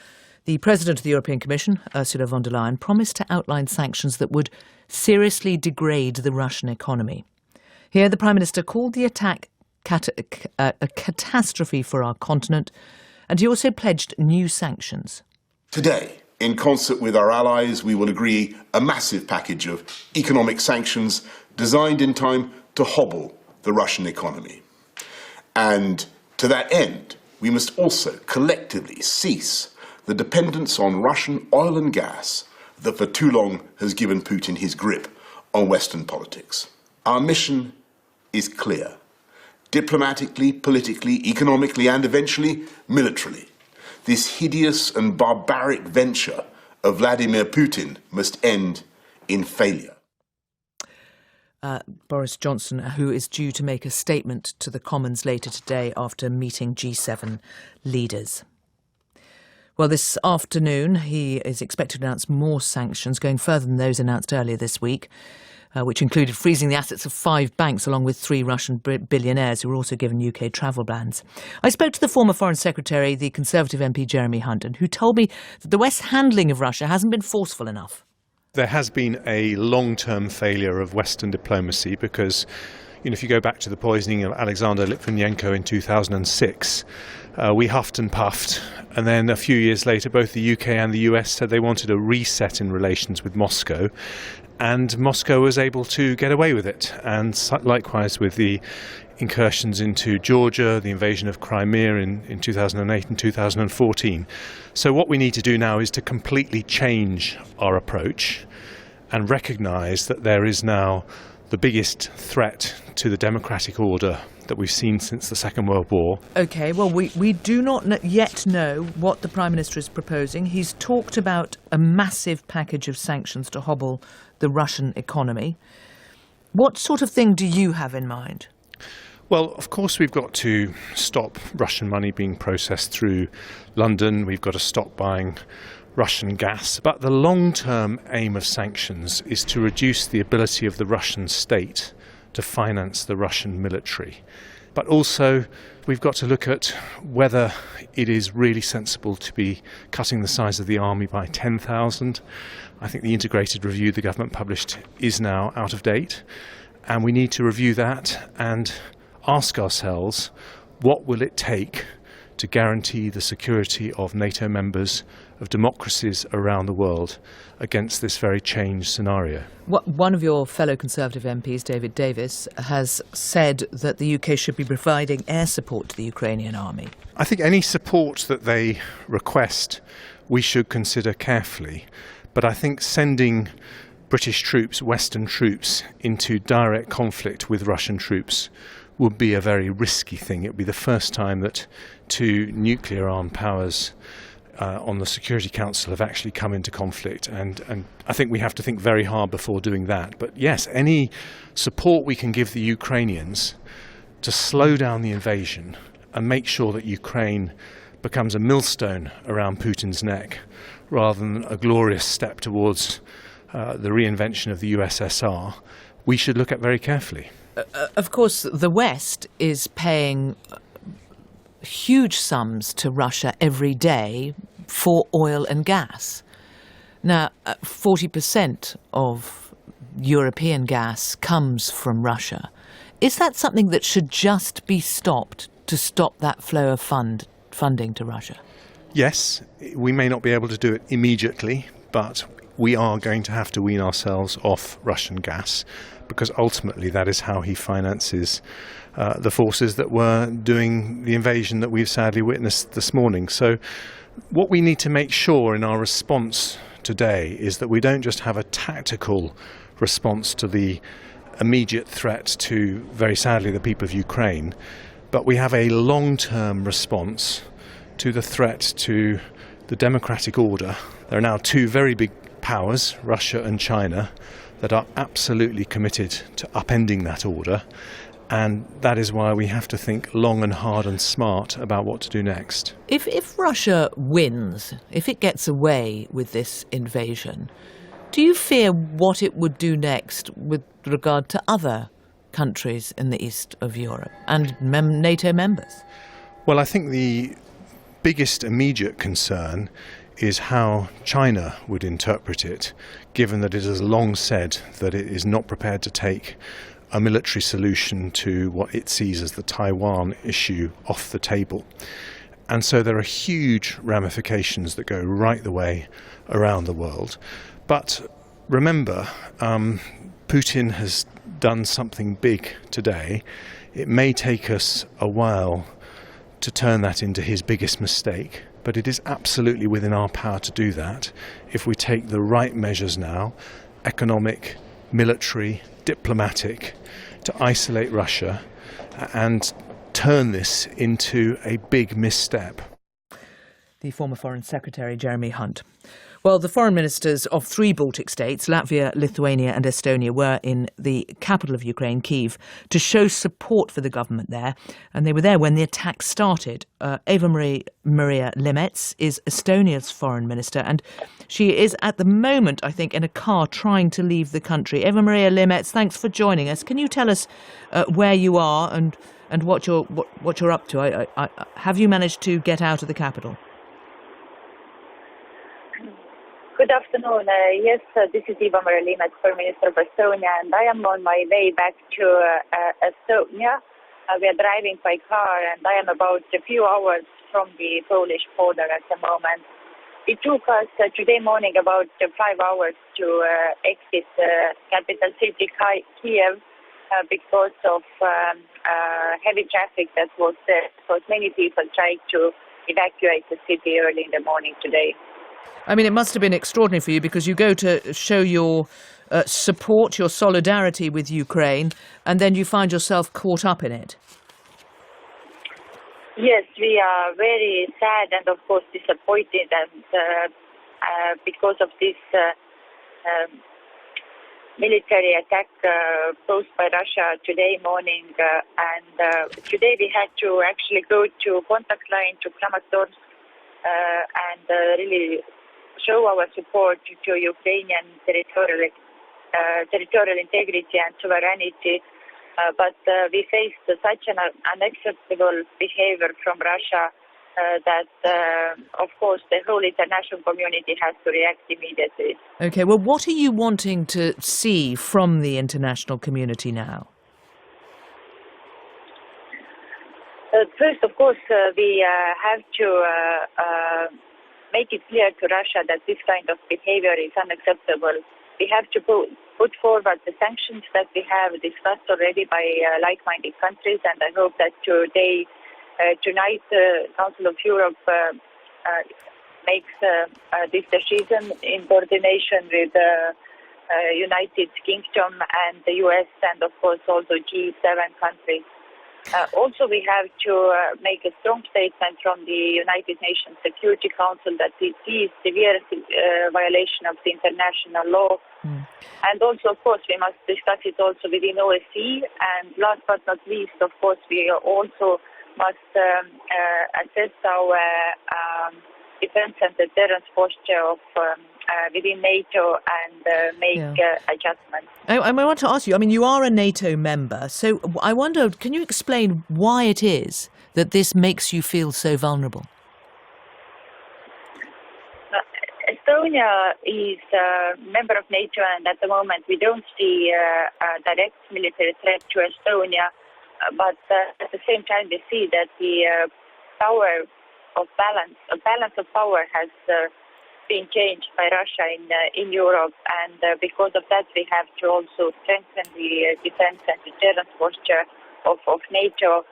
The President of the European Commission, Ursula von der Leyen, promised to outline sanctions that would seriously degrade the Russian economy. Here, the Prime Minister called the attack a catastrophe for our continent, and he also pledged new sanctions. Today, in concert with our allies, we will agree a massive package of economic sanctions designed in time to hobble the Russian economy. And to that end, we must also collectively cease the dependence on Russian oil and gas that for too long has given Putin his grip on Western politics. Our mission is clear. Diplomatically, politically, economically, and eventually militarily, this hideous and barbaric venture of Vladimir Putin must end in failure. Boris Johnson, who is due to make a statement to the Commons later today after meeting G7 leaders. Well, this afternoon he is expected to announce more sanctions, going further than those announced earlier this week. which included freezing the assets of 5 banks along with 3 Russian billionaires who were also given UK travel bans. I spoke to the former Foreign Secretary, the Conservative MP Jeremy Hunt, who told me that the West's handling of Russia hasn't been forceful enough. There has been a long-term failure of Western diplomacy because, if you go back to the poisoning of Alexander Litvinenko in 2006, we huffed and puffed, and then a few years later both the UK and the US said they wanted a reset in relations with Moscow, and Moscow was able to get away with it. And likewise with the incursions into Georgia, the invasion of Crimea in 2008 and 2014. So what we need to do now is to completely change our approach and recognise that there is now the biggest threat to the democratic order that we've seen since the Second World War. OK, well, we do not yet know what the Prime Minister is proposing. He's talked about a massive package of sanctions to hobble the Russian economy. What sort of thing do you have in mind? Well, of course we've got to stop Russian money being processed through London. We've got to stop buying Russian gas. But the long-term aim of sanctions is to reduce the ability of the Russian state to finance the Russian military. But also we've got to look at whether it is really sensible to be cutting the size of the army by 10,000. I think the integrated review the government published is now out of date, and we need to review that and ask ourselves, what will it take to guarantee the security of NATO members, of democracies around the world against this very changed scenario? One of your fellow Conservative MPs, David Davis, has said that the UK should be providing air support to the Ukrainian army. I think any support that they request we should consider carefully, but I think sending British troops, Western troops, into direct conflict with Russian troops would be a very risky thing. It would be the first time that 2 nuclear-armed powers on the Security Council have actually come into conflict, and I think we have to think very hard before doing that. But yes, any support we can give the Ukrainians to slow down the invasion and make sure that Ukraine becomes a millstone around Putin's neck rather than a glorious step towards the reinvention of the USSR, we should look at very carefully. Of course, the West is paying huge sums to Russia every day for oil and gas. Now, 40% of European gas comes from Russia. Is that something that should just be stopped to stop that flow of funding to Russia? Yes, we may not be able to do it immediately, but we are going to have to wean ourselves off Russian gas, because ultimately that is how he finances the forces that were doing the invasion that we've sadly witnessed this morning. So what we need to make sure in our response today is that we don't just have a tactical response to the immediate threat to, very sadly, the people of Ukraine, but we have a long-term response to the threat to the democratic order. There are now 2 very big powers, Russia and China, that are absolutely committed to upending that order, and that is why we have to think long and hard and smart about what to do next. If Russia wins, if it gets away with this invasion, do you fear what it would do next with regard to other countries in the east of Europe and NATO members? Well, I think the biggest immediate concern is how China would interpret it, given that it has long said that it is not prepared to take a military solution to what it sees as the Taiwan issue off the table. And so there are huge ramifications that go right the way around the world. But remember, Putin has done something big today. It may take us a while to turn that into his biggest mistake, but it is absolutely within our power to do that if we take the right measures now, economic, military, diplomatic, to isolate Russia and turn this into a big misstep. The former Foreign Secretary Jeremy Hunt. Well, the foreign ministers of 3 Baltic states, Latvia, Lithuania and Estonia, were in the capital of Ukraine, Kyiv, to show support for the government there. And they were there when the attack started. Eva Maria Limets is Estonia's foreign minister, and she is at the moment, I think, in a car trying to leave the country. Eva Maria Limets, thanks for joining us. Can you tell us where you are and what you're up to? Have you managed to get out of the capital? Good afternoon. Yes, this is Eva Maria Limets, Foreign Minister of Estonia, and I am on my way back to Estonia. We are driving by car, and I am about a few hours from the Polish border at the moment. It took us today morning about 5 hours to exit the capital city, Kiev, because of heavy traffic that was there. So many people tried to evacuate the city early in the morning today. I mean, it must have been extraordinary for you because you go to show your support, your solidarity with Ukraine, and then you find yourself caught up in it. Yes, we are very sad and, of course, disappointed, and because of this military attack posed by Russia today morning. And today we had to actually go to contact line to Kramatorsk and really show our support to Ukrainian territorial integrity and sovereignty. But we faced such an unacceptable behavior from Russia that, of course, the whole international community has to react immediately. OK, well, what are you wanting to see from the international community now? First, of course, we have to make it clear to Russia that this kind of behavior is unacceptable. We have to put forward the sanctions that we have discussed already by like-minded countries, and I hope that tonight the Council of Europe makes this decision in coordination with the United Kingdom and the US and, of course, also G7 countries. Also, we have to make a strong statement from the United Nations Security Council that it is severe violation of the international law. And also, of course, we must discuss it also within OSCE. And last but not least, of course, we also must assess our defense and deterrence posture of within NATO and make adjustments. I want to ask you, I mean, you are a NATO member, so I wonder, can you explain why it is that this makes you feel so vulnerable? Estonia is a member of NATO, and at the moment we don't see a direct military threat to Estonia, but at the same time we see that the balance of power has been changed by Russia in Europe, and because of that we have to also strengthen the defense and deterrence posture of NATO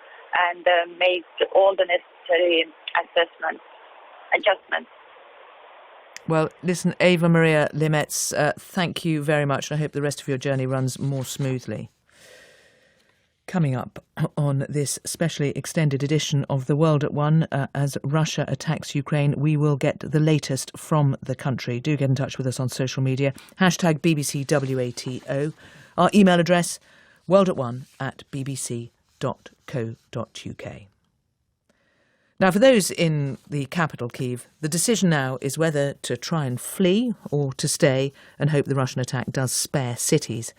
and make all the necessary adjustments. Well, listen, Eva Maria Limets, thank you very much, and I hope the rest of your journey runs more smoothly. Coming up on this specially extended edition of The World at One, as Russia attacks Ukraine, we will get the latest from the country. Do get in touch with us on social media. Hashtag BBCWATO. Our email address, worldatone@bbc.co.uk. Now, for those in the capital, Kyiv, the decision now is whether to try and flee or to stay and hope the Russian attack does spare cities,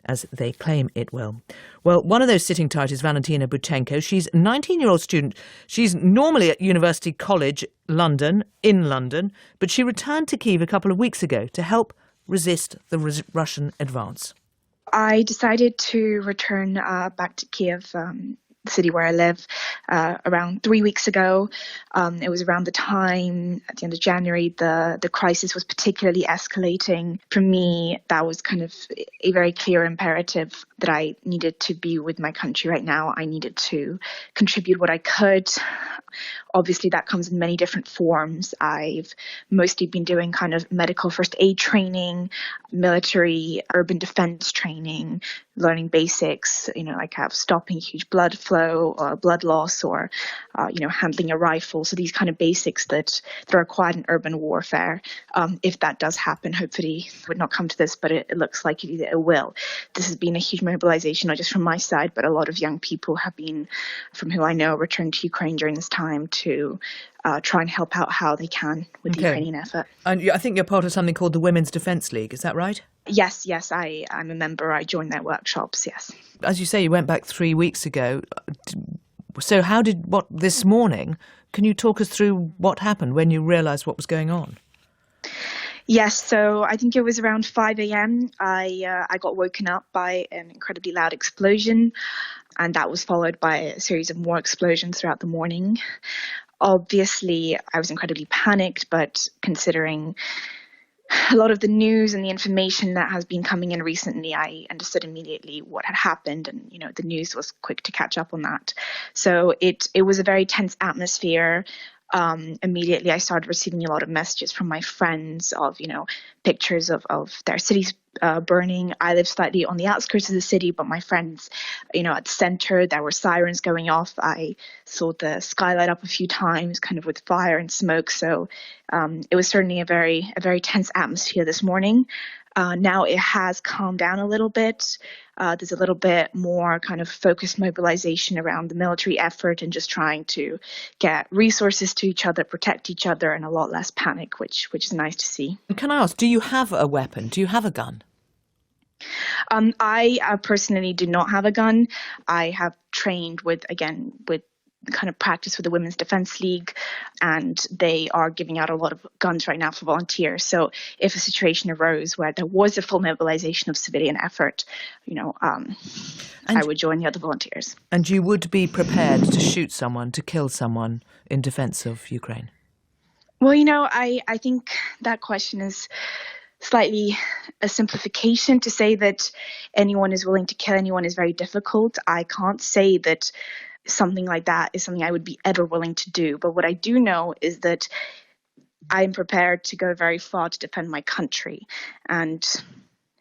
as they claim it will. Well, one of those sitting tight is Valentina Butenko. She's a 19-year-old student. She's normally at University College London, in London, but she returned to Kyiv a couple of weeks ago to help resist the Russian advance. I decided to return back to Kyiv, the city where I live, around 3 weeks ago. It was around the time, at the end of January, the crisis was particularly escalating. For me, that was kind of a very clear imperative that I needed to be with my country right now. I needed to contribute what I could. Obviously, that comes in many different forms. I've mostly been doing kind of medical first aid training, military urban defense training, learning basics, like stopping huge blood flow or blood loss, or, handling a rifle. So these kind of basics that are required in urban warfare. If that does happen, hopefully it would not come to this, but it looks like it will. This has been a huge mobilization, not just from my side, but a lot of young people have been, from who I know, returned to Ukraine during this time to try and help out how they can with the Ukrainian effort. And I think you're part of something called the Women's Defence League, is that right? Yes, I'm a member. I joined their workshops, yes. As you say, you went back 3 weeks ago. So this morning, can you talk us through what happened when you realised what was going on? Yes, so I think it was around 5 a.m. I got woken up by an incredibly loud explosion, and that was followed by a series of more explosions throughout the morning. Obviously, I was incredibly panicked, but considering a lot of the news and the information that has been coming in recently, I understood immediately what had happened, and the news was quick to catch up on that. So it was a very tense atmosphere. Immediately I started receiving a lot of messages from my friends of, pictures of their cities burning. I live slightly on the outskirts of the city, but my friends, at the center, there were sirens going off. I saw the sky light up a few times, kind of with fire and smoke. So it was certainly a very tense atmosphere this morning. Now it has calmed down a little bit. There's a little bit more kind of focused mobilization around the military effort and just trying to get resources to each other, protect each other, and a lot less panic, which is nice to see. Can I ask, do you have a weapon? Do you have a gun? I personally do not have a gun. I have trained with kind of practice with the Women's Defence League, and they are giving out a lot of guns right now for volunteers. So if a situation arose where there was a full mobilization of civilian effort, I would join the other volunteers. And you would be prepared to shoot someone, to kill someone in defence of Ukraine? Well, I think that question is slightly a simplification. To say that anyone is willing to kill anyone is very difficult. I can't say that something like that is something I would be ever willing to do. But what I do know is that I'm prepared to go very far to defend my country. And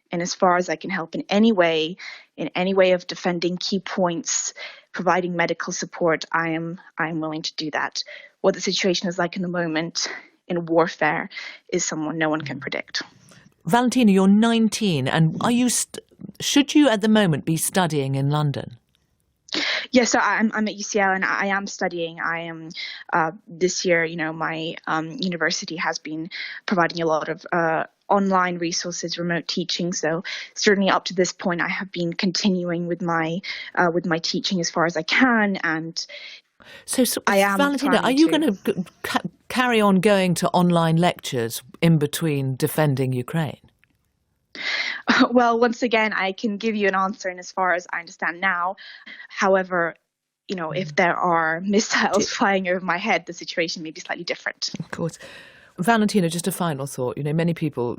as far as I can help in any way of defending key points, providing medical support, I am willing to do that. What the situation is like in the moment in warfare is no one can predict. Valentina, you're 19, and should you at the moment be studying in London? Yes, so I'm at UCL and I am studying. I am this year, my university has been providing a lot of online resources, remote teaching. So certainly up to this point, I have been continuing with my teaching as far as I can. And so I am. Valentina, are you going to carry on going to online lectures in between defending Ukraine? Well, once again, I can give you an answer in as far as I understand now. However, if there are missiles flying over my head, the situation may be slightly different. Of course. Valentina, just a final thought. Many people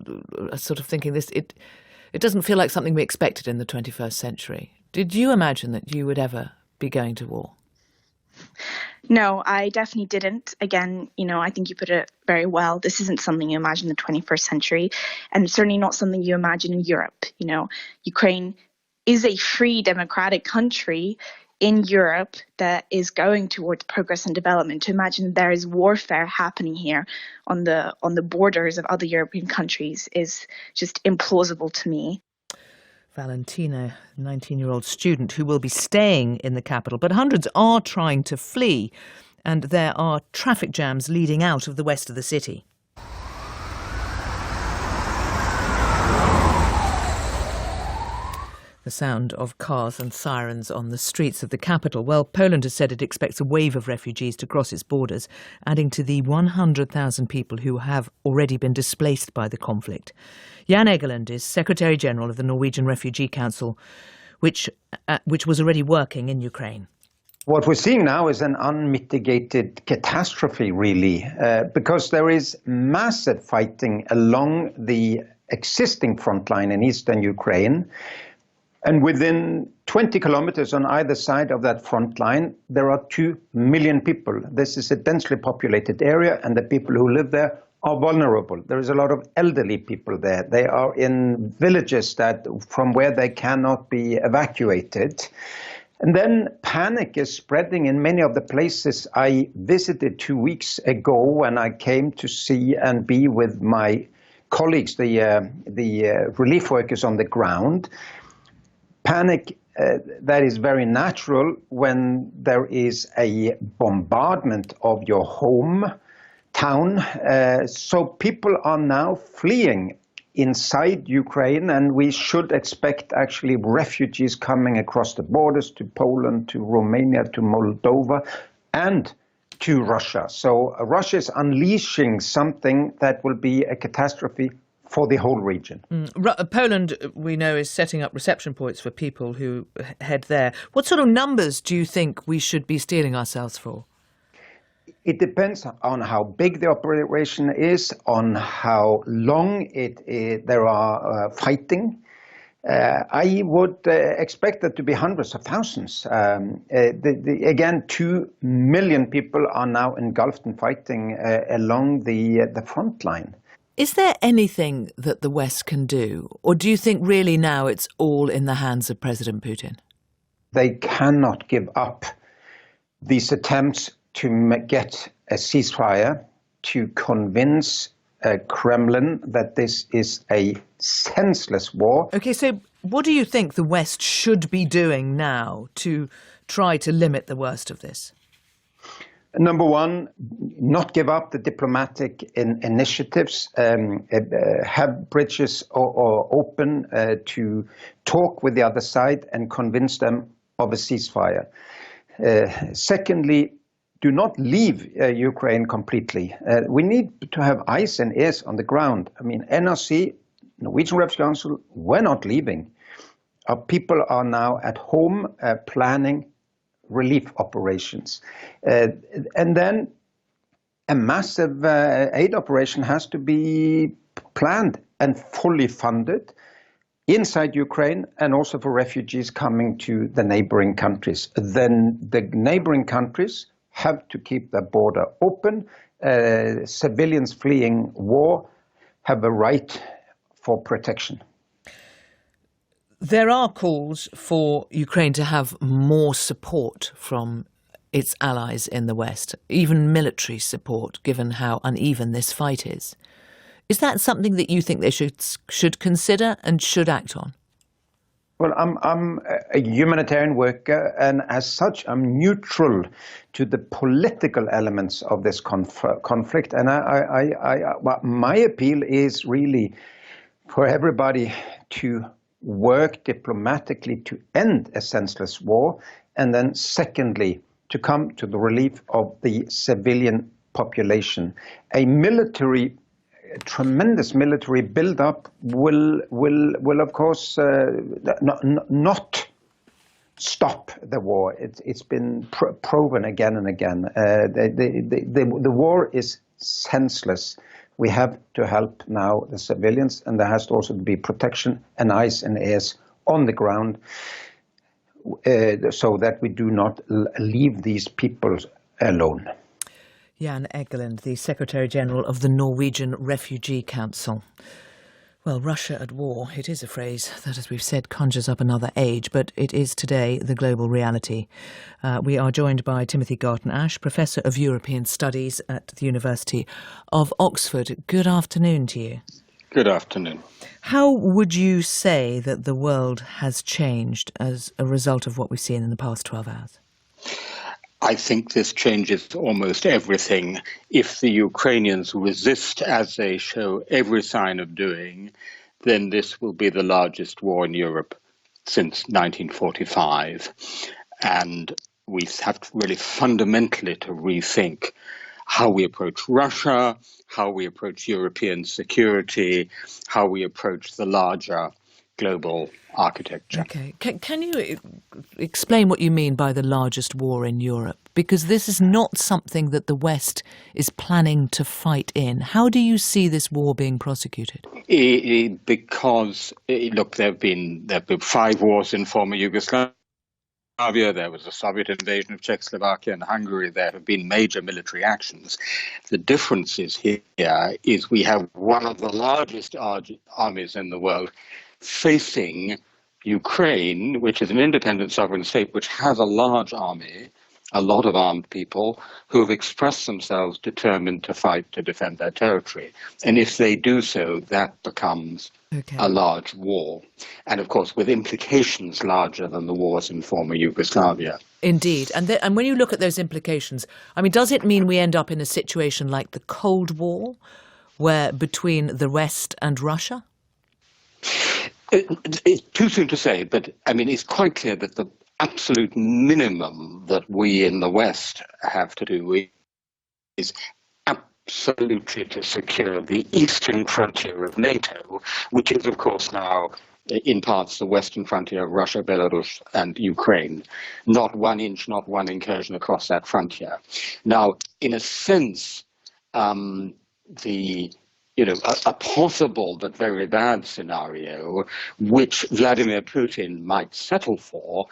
are sort of thinking this, it doesn't feel like something we expected in the 21st century. Did you imagine that you would ever be going to war? No, I definitely didn't. Again, I think you put it very well. This isn't something you imagine in the 21st century, and certainly not something you imagine in Europe. Ukraine is a free, democratic country in Europe that is going towards progress and development. To imagine there is warfare happening here on the borders of other European countries is just implausible to me. Valentina, 19-year-old student who will be staying in the capital, but hundreds are trying to flee, and there are traffic jams leading out of the west of the city. The sound of cars and sirens on the streets of the capital. Well, Poland has said it expects a wave of refugees to cross its borders, adding to the 100,000 people who have already been displaced by the conflict. Jan Egeland is Secretary-General of the Norwegian Refugee Council, which was already working in Ukraine. What we're seeing now is an unmitigated catastrophe, really, because there is massive fighting along the existing front line in eastern Ukraine. And within 20 kilometers on either side of that front line, there are 2 million people. This is a densely populated area, and the people who live there are vulnerable. There is a lot of elderly people there. They are in villages from where they cannot be evacuated. And then panic is spreading in many of the places I visited 2 weeks ago when I came to see and be with my colleagues, the relief workers on the ground. Panic that is very natural when there is a bombardment of your hometown. So people are now fleeing inside Ukraine, and we should expect actually refugees coming across the borders to Poland, to Romania, to Moldova, and to Russia. So Russia is unleashing something that will be a catastrophe for the whole region. Poland, we know, is setting up reception points for people who head there. What sort of numbers do you think we should be steeling ourselves for? It depends on how big the operation is, on how long there are fighting. I would expect that to be hundreds of thousands. Again, 2 million people are now engulfed in fighting along the front line. Is there anything that the West can do? Or do you think really now it's all in the hands of President Putin? They cannot give up these attempts to get a ceasefire, to convince Kremlin that this is a senseless war. OK, so what do you think the West should be doing now to try to limit the worst of this? Number one, not give up the diplomatic initiatives, have bridges open to talk with the other side and convince them of a ceasefire. Secondly, do not leave Ukraine completely. We need to have eyes and ears on the ground. I mean, NRC, Norwegian Refugee Council, we're not leaving. Our people are now at home planning relief operations. And then a massive aid operation has to be planned and fully funded inside Ukraine and also for refugees coming to the neighboring countries. Then the neighboring countries have to keep their border open. Civilians fleeing war have a right for protection. There are calls for Ukraine to have more support from its allies in the West, even military support, given how uneven this fight is. Is that something that you think they should consider and should act on? Well, I'm a humanitarian worker, and as such, I'm neutral to the political elements of this conflict. And my appeal is really for everybody to work diplomatically to end a senseless war, and then secondly, to come to the relief of the civilian population. A tremendous military build-up will of course not stop the war. It's been proven again and again. The war is senseless. We have to help now the civilians, and there has to also be protection and eyes and ears on the ground so that we do not leave these people alone. Jan Egeland, the Secretary-General of the Norwegian Refugee Council. Well, Russia at war, it is a phrase that, as we've said, conjures up another age, but it is today the global reality. We are joined by Timothy Garton-Ash, Professor of European Studies at the University of Oxford. Good afternoon to you. Good afternoon. How would you say that the world has changed as a result of what we've seen in the past 12 hours? I think this changes almost everything. If the Ukrainians resist, as they show every sign of doing, then this will be the largest war in Europe since 1945. And we have to really fundamentally to rethink how we approach Russia, how we approach European security, how we approach the larger global architecture. Okay. Can you explain what you mean by the largest war in Europe? Because this is not something that the West is planning to fight in. How do you see this war being prosecuted? Because, look, there have been 5 wars in former Yugoslavia. there was a Soviet invasion of Czechoslovakia and Hungary. There have been major military actions. The difference is here is we have one of the largest armies in the world facing Ukraine, which is an independent sovereign state, which has a large army, a lot of armed people who have expressed themselves determined to fight to defend their territory. And if they do so, that becomes a large war. And of course, with implications larger than the wars in former Yugoslavia. Indeed. And when you look at those implications, I mean, does it mean we end up in a situation like the Cold War, where between the West and Russia? It's too soon to say, but I mean, it's quite clear that the absolute minimum that we in the West have to do is absolutely to secure the eastern frontier of NATO, which is, of course, now in parts the western frontier of Russia, Belarus, and Ukraine. Not 1 inch, not one incursion across that frontier. Now, in a sense, a possible but very bad scenario, which Vladimir Putin might settle for,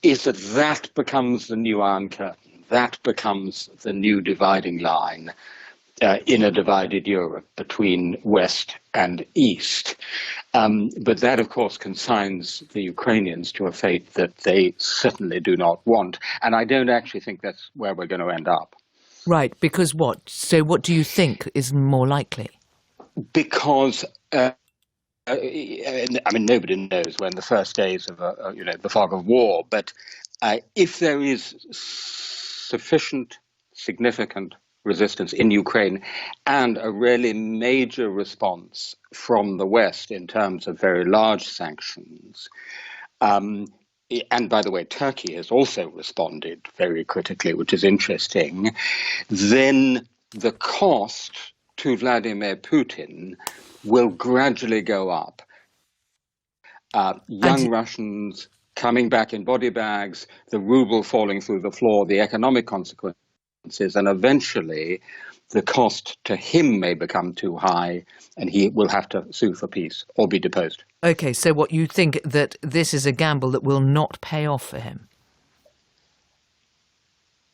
is that becomes the new Iron Curtain. That becomes the new dividing line in a divided Europe between West and East. But that, of course, consigns the Ukrainians to a fate that they certainly do not want. And I don't actually think that's where we're going to end up. Right, because what? So what do you think is more likely? Because, I mean, nobody knows when the first days of, the fog of war, but if there is sufficient, significant resistance in Ukraine and a really major response from the West in terms of very large sanctions, and by the way, Turkey has also responded very critically, which is interesting, then the cost to Vladimir Putin will gradually go up. Young Russians coming back in body bags, the ruble falling through the floor, the economic consequences, and eventually the cost to him may become too high and he will have to sue for peace or be deposed. Okay, so what you think that this is a gamble that will not pay off for him?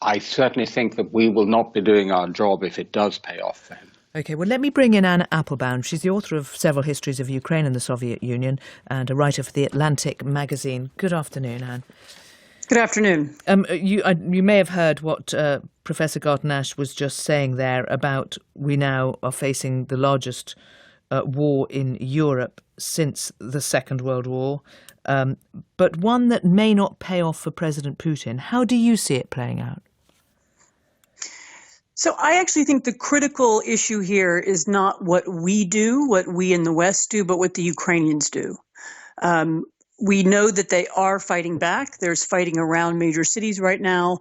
I certainly think that we will not be doing our job if it does pay off for him. Okay, well, let me bring in Anne Applebaum. She's the author of several histories of Ukraine and the Soviet Union and a writer for The Atlantic magazine. Good afternoon, Anne. Good afternoon. You may have heard what Professor Garton-Ash was just saying there about we now are facing the largest war in Europe since the Second World War, but one that may not pay off for President Putin. How do you see it playing out? So I actually think the critical issue here is not what we do, what we in the West do, but what the Ukrainians do. We know that they are fighting back. There's fighting around major cities right now.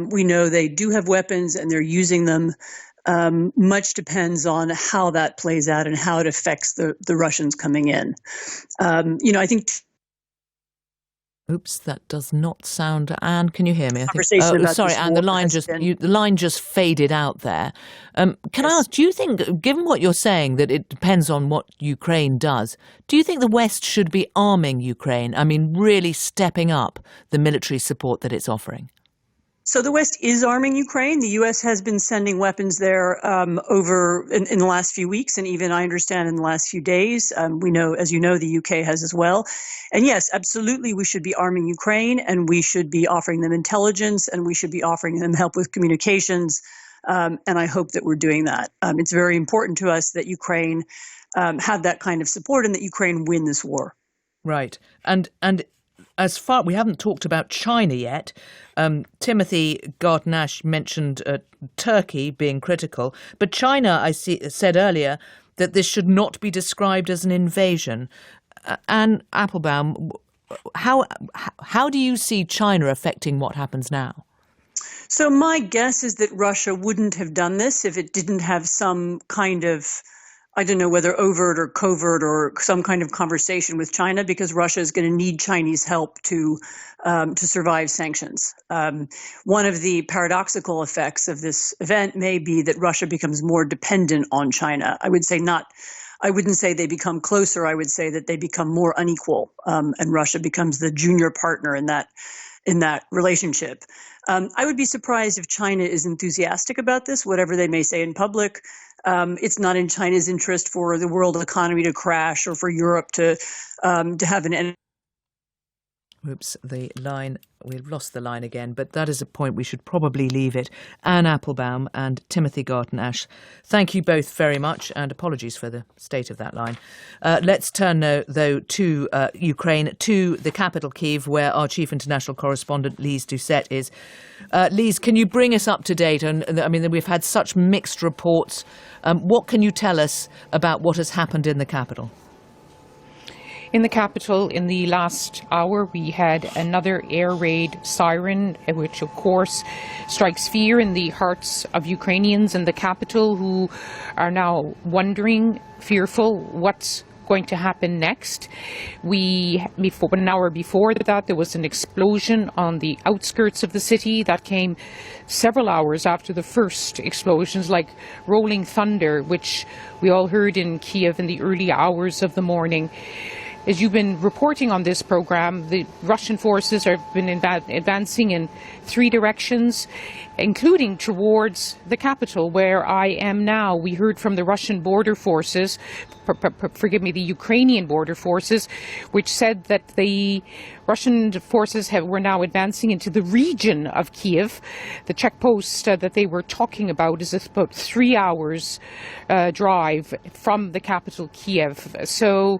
We know they do have weapons and they're using them. Much depends on how that plays out and how it affects the Russians coming in. I think... Oops, that does not sound. Anne, can you hear me? Sorry, Anne, the line just faded out there. Can I ask? Do you think, given what you're saying, that it depends on what Ukraine does? Do you think the West should be arming Ukraine? I mean, really stepping up the military support that it's offering? So the West is arming Ukraine. The U.S. has been sending weapons there over in the last few weeks, and even I understand in the last few days. We know, as you know, the UK has as well. And yes, absolutely, we should be arming Ukraine, and we should be offering them intelligence, and we should be offering them help with communications. And I hope that we're doing that. It's very important to us that Ukraine have that kind of support and that Ukraine win this war. Right. And as far, we haven't talked about China yet. Timothy Garton-Ash mentioned Turkey being critical, but China, said earlier that this should not be described as an invasion. Anne Applebaum, how do you see China affecting what happens now? So my guess is that Russia wouldn't have done this if it didn't have some kind of, I don't know whether overt or covert or some kind of conversation with China, because Russia is going to need Chinese help to survive sanctions. One of the paradoxical effects of this event may be that Russia becomes more dependent on China. I wouldn't say they become closer. I would say that they become more unequal, and Russia becomes the junior partner in that in that relationship. I would be surprised if China is enthusiastic about this, whatever they may say in public. It's not in China's interest for the world economy to crash or for Europe to have an. Oops, the line, we've lost the line again, but that is a point we should probably leave it. Anne Applebaum and Timothy Garton-Ash, thank you both very much, and apologies for the state of that line. Let's turn now, though, to Ukraine, to the capital, Kyiv, where our chief international correspondent, Lise Doucette, is. Lise, can you bring us up to date? And I mean, we've had such mixed reports. What can you tell us about what has happened in the capital? In the capital, in the last hour, we had another air raid siren, which of course strikes fear in the hearts of Ukrainians in the capital, who are now wondering, fearful, what's going to happen next. An hour before that, there was an explosion on the outskirts of the city that came several hours after the first explosions, like rolling thunder, which we all heard in Kyiv in the early hours of the morning. As you've been reporting on this program, the Russian forces have been advancing in three directions, including towards the capital, where I am now. We heard from the Russian border forces, the Ukrainian border forces, which said that the Russian forces were now advancing into the region of Kyiv. The checkpost that they were talking about is about 3 hours drive from the capital, Kyiv. So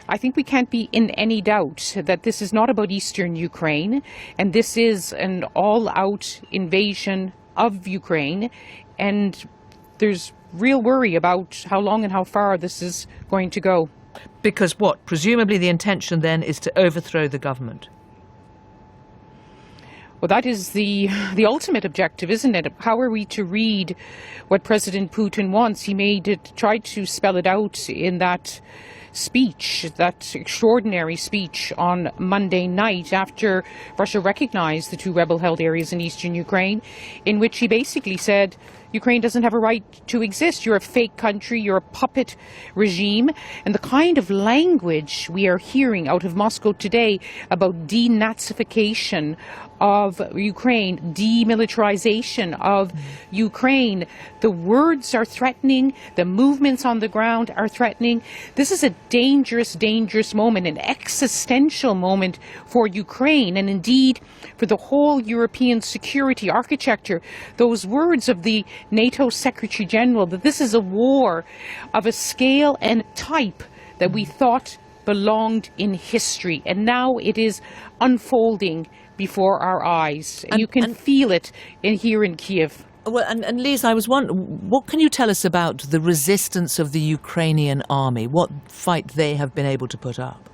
I think we can't be in any doubt that this is not about eastern Ukraine, and this is an all-out invasion of Ukraine, and there's real worry about how long and how far this is going to go. Because what? Presumably the intention then is to overthrow the government. Well, that is the ultimate objective, isn't it? How are we to read what President Putin wants? He tried to spell it out in that speech, that extraordinary speech on Monday night after Russia recognized the two rebel-held areas in eastern Ukraine, in which he basically said, Ukraine doesn't have a right to exist. You're a fake country. You're a puppet regime. And the kind of language we are hearing out of Moscow today about denazification of Ukraine, demilitarization of Ukraine, the words are threatening. The movements on the ground are threatening. This is a dangerous, dangerous moment, an existential moment for Ukraine, and indeed for the whole European security architecture. Those words of the NATO Secretary General, that this is a war of a scale and type that we thought belonged in history, and now it is unfolding before our eyes. And you can feel it here in Kyiv. Well, and Lise, I was wondering, what can you tell us about the resistance of the Ukrainian army? What fight they have been able to put up?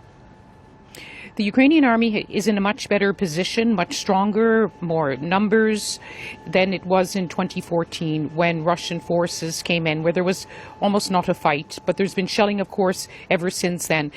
The Ukrainian army is in a much better position, much stronger, more numbers than it was in 2014 when Russian forces came in, where there was almost not a fight. But there's been shelling, of course, ever since then.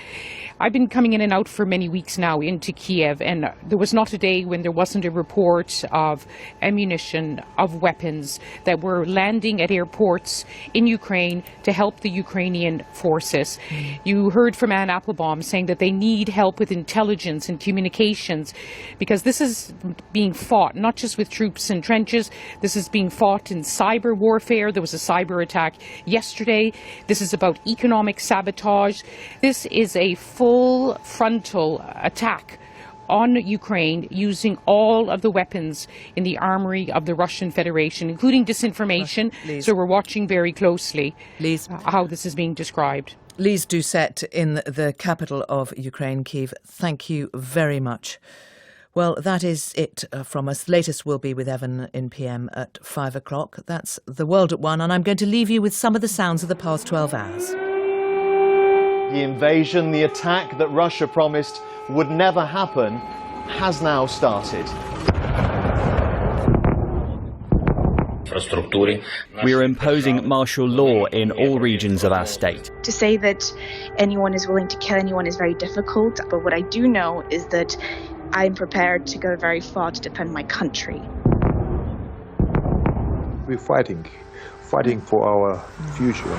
I've been coming in and out for many weeks now into Kyiv, and there was not a day when there wasn't a report of ammunition, of weapons that were landing at airports in Ukraine to help the Ukrainian forces. You heard from Anne Applebaum saying that they need help with intelligence and communications, because this is being fought not just with troops in trenches, this is being fought in cyber warfare. There was a cyber attack yesterday. This is about economic sabotage. This is a full frontal attack on Ukraine using all of the weapons in the armory of the Russian Federation, including disinformation. So we're watching very closely how this is being described. Lise Doucette in the capital of Ukraine, Kyiv, thank you very much. Well, that is it from us. The latest will be with Evan in PM at 5 o'clock. That's The World at 1, and I'm going to leave you with some of the sounds of the past 12 hours. The invasion, the attack that Russia promised would never happen, has now started. We are imposing martial law in all regions of our state. To say that anyone is willing to kill anyone is very difficult, but what I do know is that I'm prepared to go very far to defend my country. We're fighting for our future.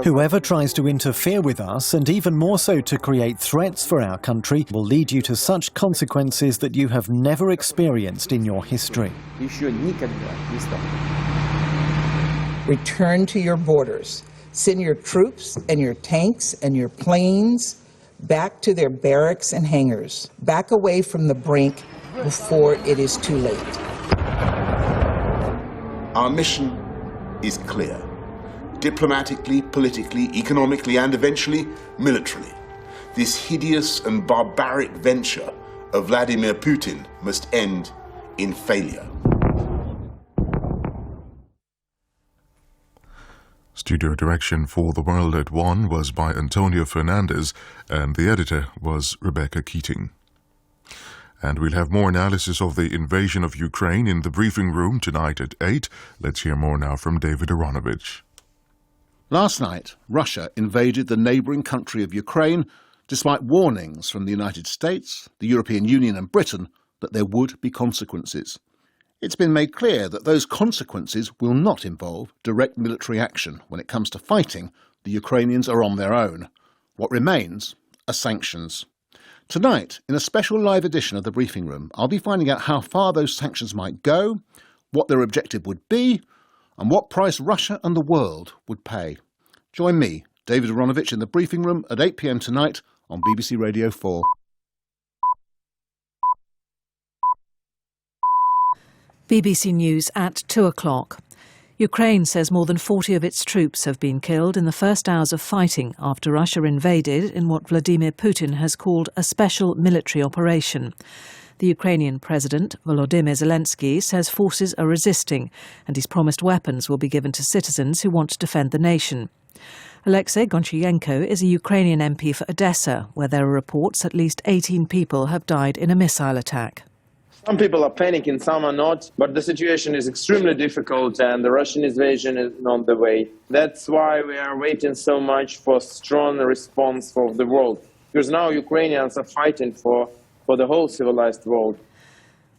Whoever tries to interfere with us, and even more so to create threats for our country, will lead you to such consequences that you have never experienced in your history. Return to your borders. Send your troops and your tanks and your planes back to their barracks and hangars. Back away from the brink before it is too late. Our mission is clear. Diplomatically, politically, economically, and eventually militarily. This hideous and barbaric venture of Vladimir Putin must end in failure. Studio direction for The World at One was by Antonio Fernandez, and the editor was Rebecca Keating. And we'll have more analysis of the invasion of Ukraine in the briefing room tonight at 8. Let's hear more now from David Aronovich. Last night, Russia invaded the neighbouring country of Ukraine, despite warnings from the United States, the European Union and Britain that there would be consequences. It's been made clear that those consequences will not involve direct military action. When it comes to fighting, the Ukrainians are on their own. What remains are sanctions. Tonight, in a special live edition of the Briefing Room, I'll be finding out how far those sanctions might go, what their objective would be, and what price Russia and the world would pay. Join me, David Aronovich, in the Briefing Room at 8 p.m. tonight on BBC Radio 4. BBC News at 2 o'clock. Ukraine says more than 40 of its troops have been killed in the first hours of fighting after Russia invaded in what Vladimir Putin has called a special military operation. The Ukrainian President, Volodymyr Zelensky, says forces are resisting and he's promised weapons will be given to citizens who want to defend the nation. Alexei Gonchienko is a Ukrainian MP for Odessa, where there are reports at least 18 people have died in a missile attack. Some people are panicking, some are not, but the situation is extremely difficult and the Russian invasion is on the way. That's why we are waiting so much for a strong response from the world, because now Ukrainians are fighting for the whole civilized world.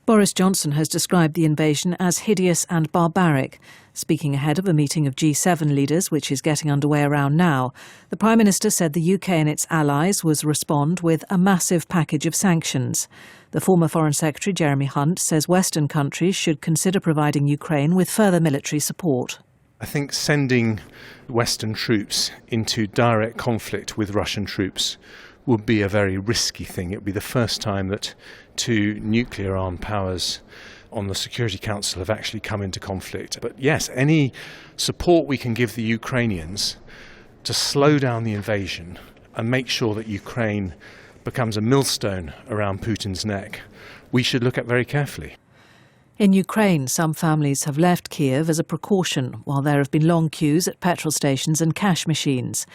Boris Johnson has described the invasion as hideous and barbaric. Speaking ahead of a meeting of G7 leaders, which is getting underway around now, the Prime Minister said the UK and its allies would respond with a massive package of sanctions. The former Foreign Secretary, Jeremy Hunt, says Western countries should consider providing Ukraine with further military support. I think sending Western troops into direct conflict with Russian troops would be a very risky thing. It would be the first time that two nuclear-armed powers on the Security Council have actually come into conflict. But yes, any support we can give the Ukrainians to slow down the invasion and make sure that Ukraine becomes a millstone around Putin's neck, we should look at very carefully. In Ukraine, some families have left Kiev as a precaution, while there have been long queues at petrol stations and cash machines.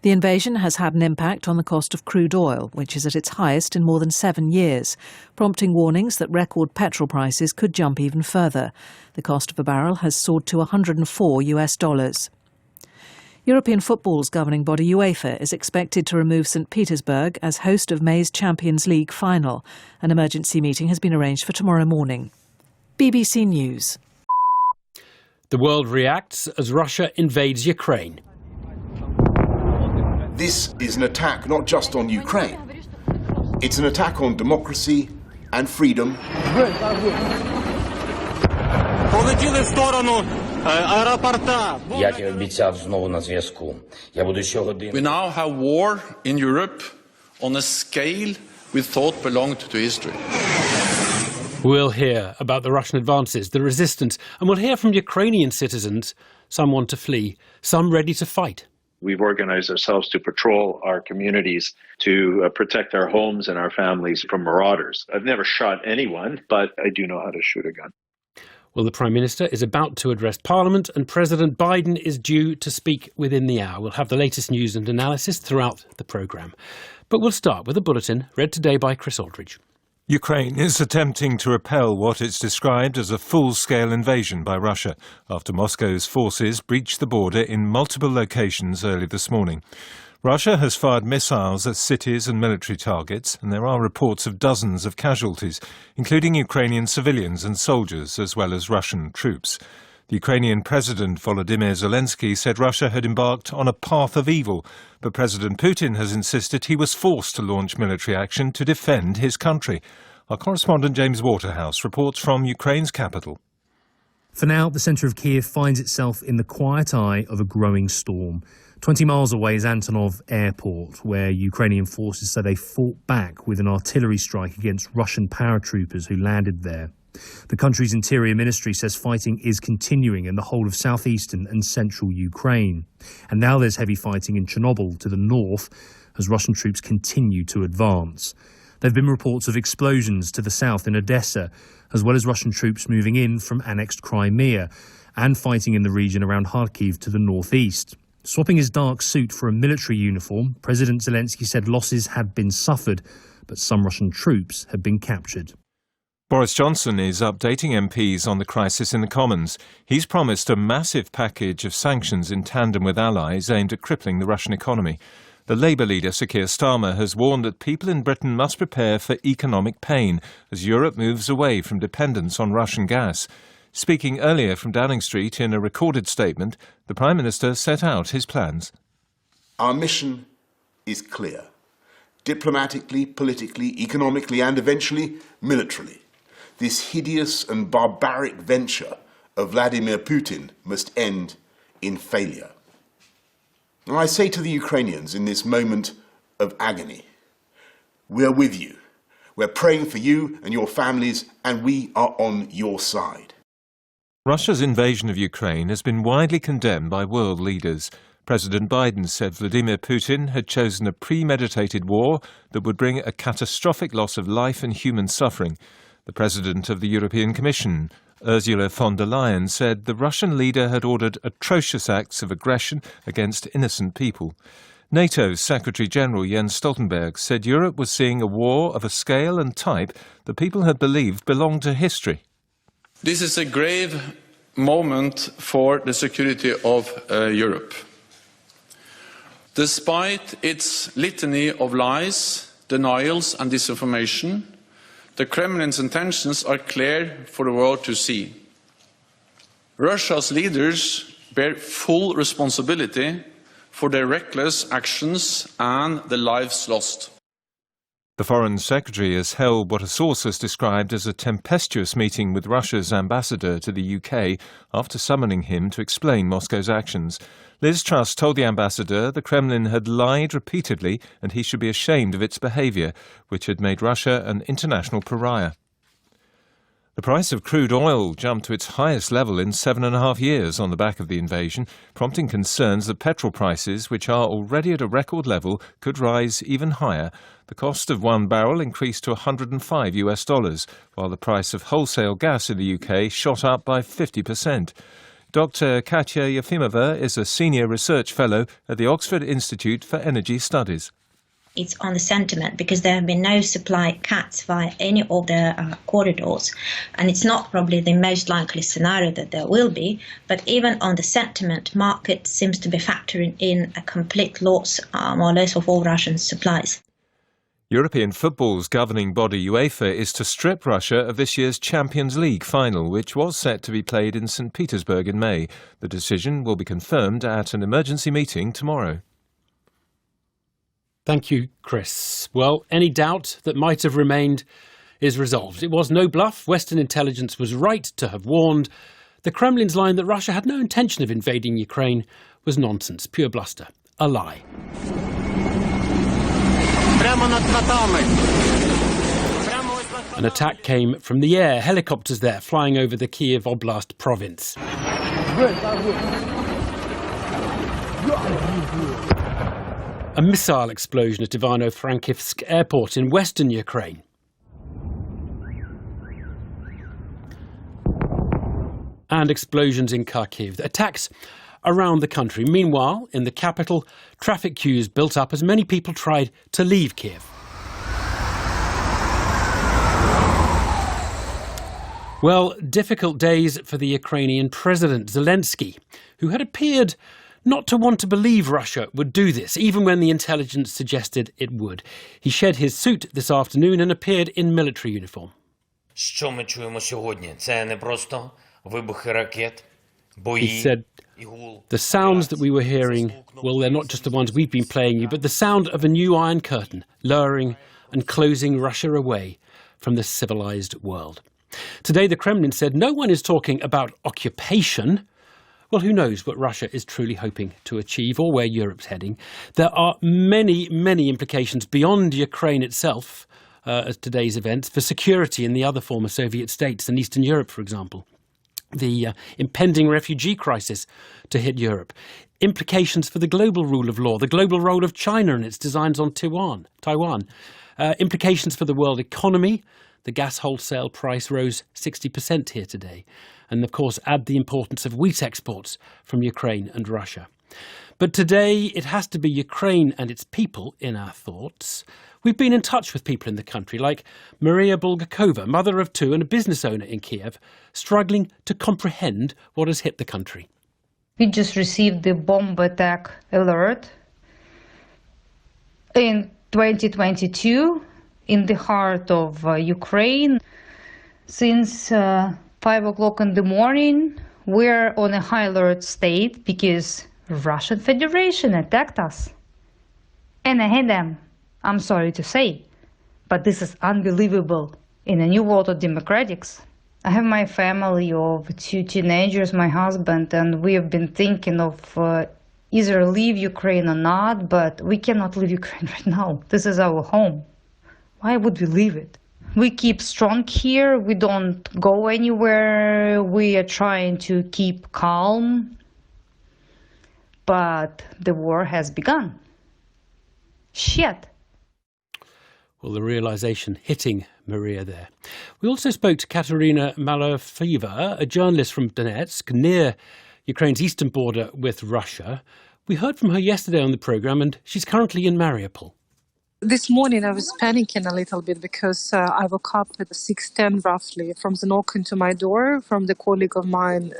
The invasion has had an impact on the cost of crude oil, which is at its highest in more than 7 years, prompting warnings that record petrol prices could jump even further. The cost of a barrel has soared to $104. European football's governing body UEFA is expected to remove St Petersburg as host of May's Champions League final. An emergency meeting has been arranged for tomorrow morning. BBC News. The world reacts as Russia invades Ukraine. This is an attack not just on Ukraine. It's an attack on democracy and freedom. Полетіли в сторону аеропорта. Як і обіцяв, знову на зв'язку. Я буду щогодини. We now have war in Europe on a scale we thought belonged to history. We'll hear about the Russian advances, the resistance, and we'll hear from Ukrainian citizens. Some want to flee, some ready to fight. We've organized ourselves to patrol our communities, to protect our homes and our families from marauders. I've never shot anyone, but I do know how to shoot a gun. Well, the Prime Minister is about to address Parliament and President Biden is due to speak within the hour. We'll have the latest news and analysis throughout the programme. But we'll start with a bulletin read today by Chris Aldridge. Ukraine is attempting to repel what it's described as a full-scale invasion by Russia after Moscow's forces breached the border in multiple locations early this morning. Russia has fired missiles at cities and military targets, and there are reports of dozens of casualties, including Ukrainian civilians and soldiers, as well as Russian troops. The Ukrainian President Volodymyr Zelensky said Russia had embarked on a path of evil, but President Putin has insisted he was forced to launch military action to defend his country. Our correspondent James Waterhouse reports from Ukraine's capital. For now, the centre of Kiev finds itself in the quiet eye of a growing storm. 20 miles away is Antonov Airport, where Ukrainian forces say they fought back with an artillery strike against Russian paratroopers who landed there. The country's interior ministry says fighting is continuing in the whole of southeastern and central Ukraine. And now there's heavy fighting in Chernobyl to the north as Russian troops continue to advance. There have been reports of explosions to the south in Odessa, as well as Russian troops moving in from annexed Crimea and fighting in the region around Kharkiv to the northeast. Swapping his dark suit for a military uniform, President Zelensky said losses had been suffered, but some Russian troops had been captured. Boris Johnson is updating MPs on the crisis in the Commons. He's promised a massive package of sanctions in tandem with allies aimed at crippling the Russian economy. The Labour leader, Sir Keir Starmer, has warned that people in Britain must prepare for economic pain as Europe moves away from dependence on Russian gas. Speaking earlier from Downing Street in a recorded statement, the Prime Minister set out his plans. Our mission is clear. Diplomatically, politically, economically and eventually militarily. This hideous and barbaric venture of Vladimir Putin must end in failure. And I say to the Ukrainians in this moment of agony, we are with you. We're praying for you and your families, and we are on your side. Russia's invasion of Ukraine has been widely condemned by world leaders. President Biden said Vladimir Putin had chosen a premeditated war that would bring a catastrophic loss of life and human suffering. The President of the European Commission, Ursula von der Leyen, said the Russian leader had ordered atrocious acts of aggression against innocent people. NATO's Secretary-General Jens Stoltenberg said Europe was seeing a war of a scale and type that people had believed belonged to history. This is a grave moment for the security of Europe. Despite its litany of lies, denials and disinformation, the Kremlin's intentions are clear for the world to see. Russia's leaders bear full responsibility for their reckless actions and the lives lost. The Foreign Secretary has held what a source has described as a tempestuous meeting with Russia's ambassador to the UK after summoning him to explain Moscow's actions. Liz Truss told the ambassador the Kremlin had lied repeatedly and he should be ashamed of its behaviour, which had made Russia an international pariah. The price of crude oil jumped to its highest level in 7.5 years on the back of the invasion, prompting concerns that petrol prices, which are already at a record level, could rise even higher. The cost of one barrel increased to $105, while the price of wholesale gas in the UK shot up by 50%. Dr. Katya Yefimova is a senior research fellow at the Oxford Institute for Energy Studies. It's on the sentiment because there have been no supply cuts via any of the corridors, and it's not probably the most likely scenario that there will be, but even on the sentiment, market seems to be factoring in a complete loss, more or less, of all Russian supplies. European football's governing body UEFA is to strip Russia of this year's Champions League final, which was set to be played in St. Petersburg in May. The decision will be confirmed at an emergency meeting tomorrow. Thank you, Chris. Well, any doubt that might have remained is resolved. It was no bluff. Western intelligence was right to have warned. The Kremlin's line that Russia had no intention of invading Ukraine was nonsense, pure bluster, a lie. An attack came from the air, helicopters there flying over the Kiev Oblast province. A missile explosion at Ivano-Frankivsk airport in western Ukraine. And explosions in Kharkiv. Attacks around the country. Meanwhile, in the capital, traffic queues built up as many people tried to leave Kiev. Well, difficult days for the Ukrainian President Zelensky, who had appeared not to want to believe Russia would do this, even when the intelligence suggested it would. He shed his suit this afternoon and appeared in military uniform. Що ми чуємо сьогодні? Це не просто вибухи ракет. He said, the sounds that we were hearing, well, they're not just the ones we've been playing you, but the sound of a new Iron Curtain lowering and closing Russia away from the civilized world. Today, the Kremlin said no one is talking about occupation. Well, who knows what Russia is truly hoping to achieve or where Europe's heading. There are many, many implications beyond Ukraine itself, as today's events, for security in the other former Soviet states and Eastern Europe, for example. The impending refugee crisis to hit Europe. Implications for the global rule of law, the global role of China and its designs on Taiwan. Implications for the world economy. The gas wholesale price rose 60% here today. And of course, add the importance of wheat exports from Ukraine and Russia. But today, it has to be Ukraine and its people in our thoughts. We've been in touch with people in the country, like Maria Bulgakova, mother of two and a business owner in Kiev, struggling to comprehend what has hit the country. We just received the bomb attack alert in 2022 in the heart of Ukraine. Since 5 o'clock in the morning, we're on a high alert state because Russian Federation attacked us. And I hate them. I'm sorry to say, but this is unbelievable in a new world of democratics. I have my family of 2 teenagers, my husband, and we have been thinking of either leave Ukraine or not, but we cannot leave Ukraine right now. This is our home. Why would we leave it? We keep strong here. We don't go anywhere. We are trying to keep calm, but the war has begun. Shit. Well, the realisation hitting Maria there. We also spoke to Katerina Malofeva, a journalist from Donetsk, near Ukraine's eastern border with Russia. We heard from her yesterday on the programme, and she's currently in Mariupol. This morning I was panicking a little bit because I woke up at 6:10 roughly from the knock into my door from the colleague of mine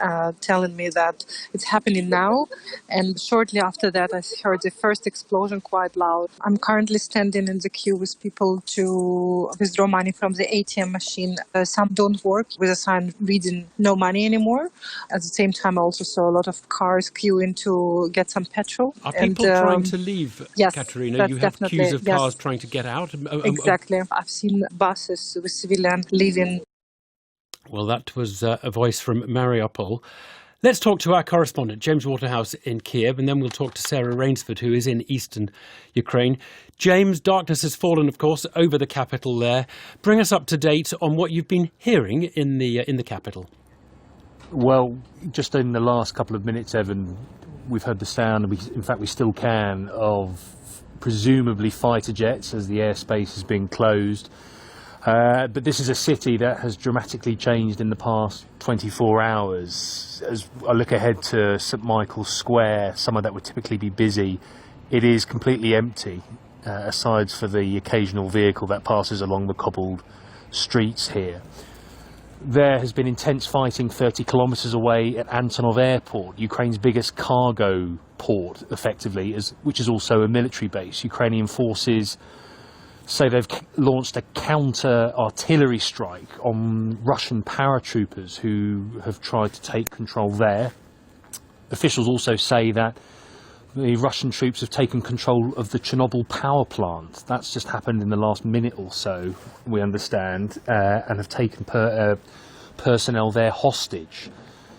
telling me that it's happening now. And shortly after that I heard the first explosion quite loud. I'm currently standing in the queue with people to withdraw money from the ATM machine. Some don't work with a sign reading no money anymore. At the same time I also saw a lot of cars queuing to get some petrol. Are people trying to leave, yes, Katerina? You have queues of cars trying to get out? Exactly. I've seen buses with civilians leaving. Well, that was a voice from Mariupol. Let's talk to our correspondent, James Waterhouse in Kiev, and then we'll talk to Sarah Rainsford, who is in eastern Ukraine. James, darkness has fallen, of course, over the capital there. Bring us up to date on what you've been hearing in the capital. Well, just in the last couple of minutes, Evan, we've heard the sound, in fact we still can, of presumably fighter jets as the airspace has been closed. But this is a city that has dramatically changed in the past 24 hours. As I look ahead to St Michael's Square, somewhere that would typically be busy, it is completely empty, aside for the occasional vehicle that passes along the cobbled streets here. There has been intense fighting 30 kilometres away at Antonov Airport, Ukraine's biggest cargo port, effectively, which is also a military base. Ukrainian forces say they've launched a counter-artillery strike on Russian paratroopers who have tried to take control there. Officials also say that the Russian troops have taken control of the Chernobyl power plant. That's just happened in the last minute or so, we understand, and have taken personnel there hostage.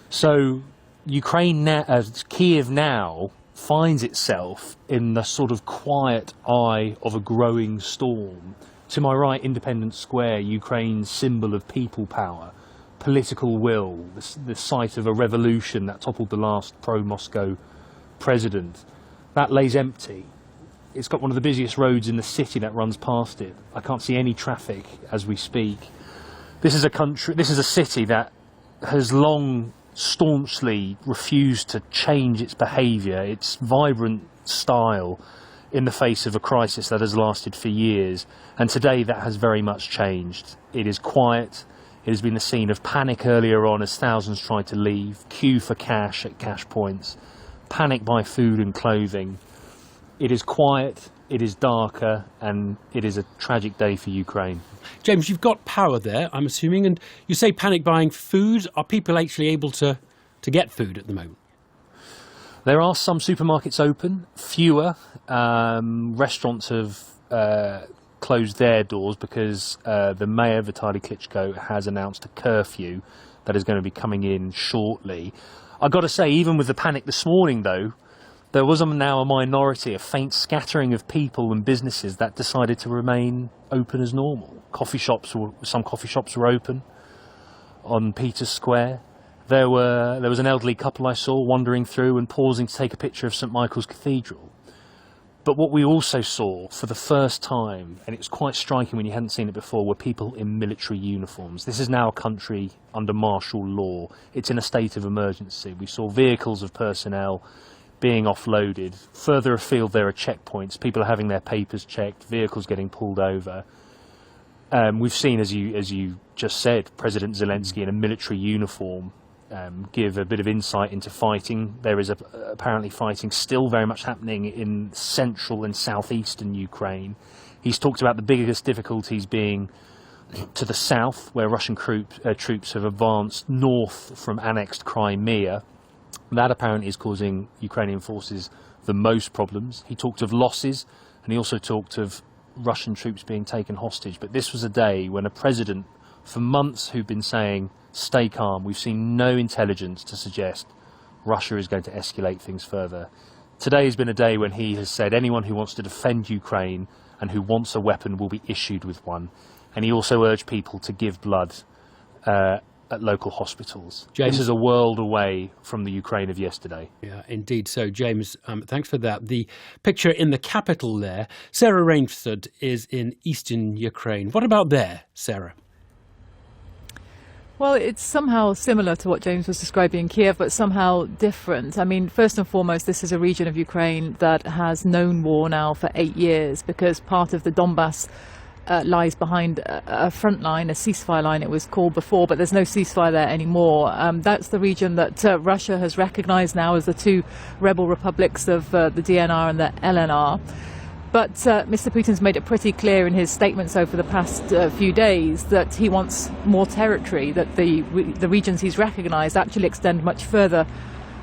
So Kiev now finds itself in the sort of quiet eye of a growing storm. To my right, Independence Square, Ukraine's symbol of people power, political will, the site of a revolution that toppled the last pro-Moscow president. That lays empty. It's got one of the busiest roads in the city that runs past it. I can't see any traffic as we speak. This is a city that has long staunchly refused to change its behaviour, its vibrant style, in the face of a crisis that has lasted for years. And today that has very much changed. It is quiet. It has been the scene of panic earlier on as thousands tried to leave, queue for cash at cash points, panic by food and clothing. It is quiet, it is darker, and it is a tragic day for Ukraine. James, you've got power there, I'm assuming, and you say panic buying food. Are people actually able to to get food at the moment? There are some supermarkets open, fewer. Restaurants have closed their doors because the mayor, Vitaly Klitschko, has announced a curfew that is going to be coming in shortly. I've got to say, even with the panic this morning, though, there was now a minority, a faint scattering of people and businesses that decided to remain open as normal. Some coffee shops were open on Peter's Square. There was an elderly couple I saw wandering through and pausing to take a picture of St Michael's Cathedral. But what we also saw for the first time, and it was quite striking when you hadn't seen it before, were people in military uniforms. This is now a country under martial law. It's in a state of emergency. We saw vehicles of personnel being offloaded. Further afield there are checkpoints. People are having their papers checked, vehicles getting pulled over. We've seen, as you just said, President Zelensky in a military uniform give a bit of insight into fighting. There is apparently fighting still very much happening in central and southeastern Ukraine. He's talked about the biggest difficulties being to the south, where Russian troops have advanced north from annexed Crimea. That apparently is causing Ukrainian forces the most problems. He talked of losses, and he also talked of Russian troops being taken hostage. But this was a day when a president, for months, who'd been saying, stay calm, we've seen no intelligence to suggest Russia is going to escalate things further. Today has been a day when he has said anyone who wants to defend Ukraine and who wants a weapon will be issued with one. And he also urged people to give blood at local hospitals. James, this is a world away from the Ukraine of yesterday. Yeah, indeed. So, James, thanks for that. The picture in the capital there, Sarah Rainsford, is in eastern Ukraine. What about there, Sarah? Well, it's somehow similar to what James was describing in Kiev, but somehow different. I mean, first and foremost, this is a region of Ukraine that has known war now for 8 years, because part of the Donbass lies behind a front line, a ceasefire line it was called before, but there's no ceasefire there anymore. That's the region that Russia has recognized now as the two rebel republics of the DNR and the LNR. But Mr. Putin's made it pretty clear in his statements over the past few days that he wants more territory, that the regions he's recognized actually extend much further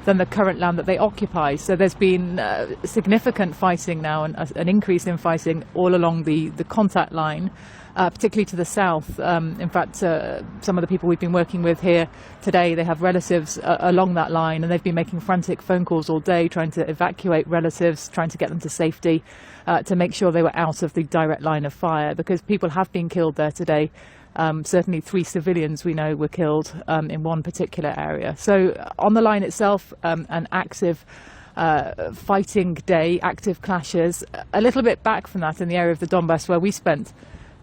than the current land that they occupy. So there's been significant fighting now, and an increase in fighting all along the contact line, particularly to the south. In fact, some of the people we've been working with here today, they have relatives along that line, and they've been making frantic phone calls all day trying to evacuate relatives, trying to get them to safety, to make sure they were out of the direct line of fire, because people have been killed there today. Certainly 3 civilians we know were killed in one particular area. So on the line itself, an active fighting day, active clashes. A little bit back from that in the area of the Donbass where we spent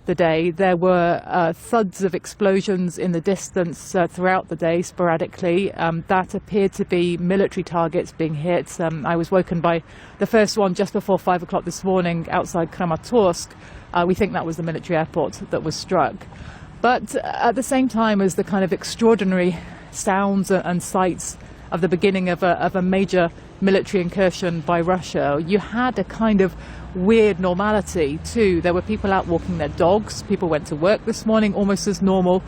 the day, there were thuds of explosions in the distance throughout the day, sporadically. That appeared to be military targets being hit. I was woken by the first one just before 5 o'clock this morning outside Kramatorsk. We think that was the military airport that was struck. But at the same time as the kind of extraordinary sounds and sights of the beginning of a major military incursion by Russia, you had a kind of weird normality too. There were people out walking their dogs. People went to work this morning almost as normal.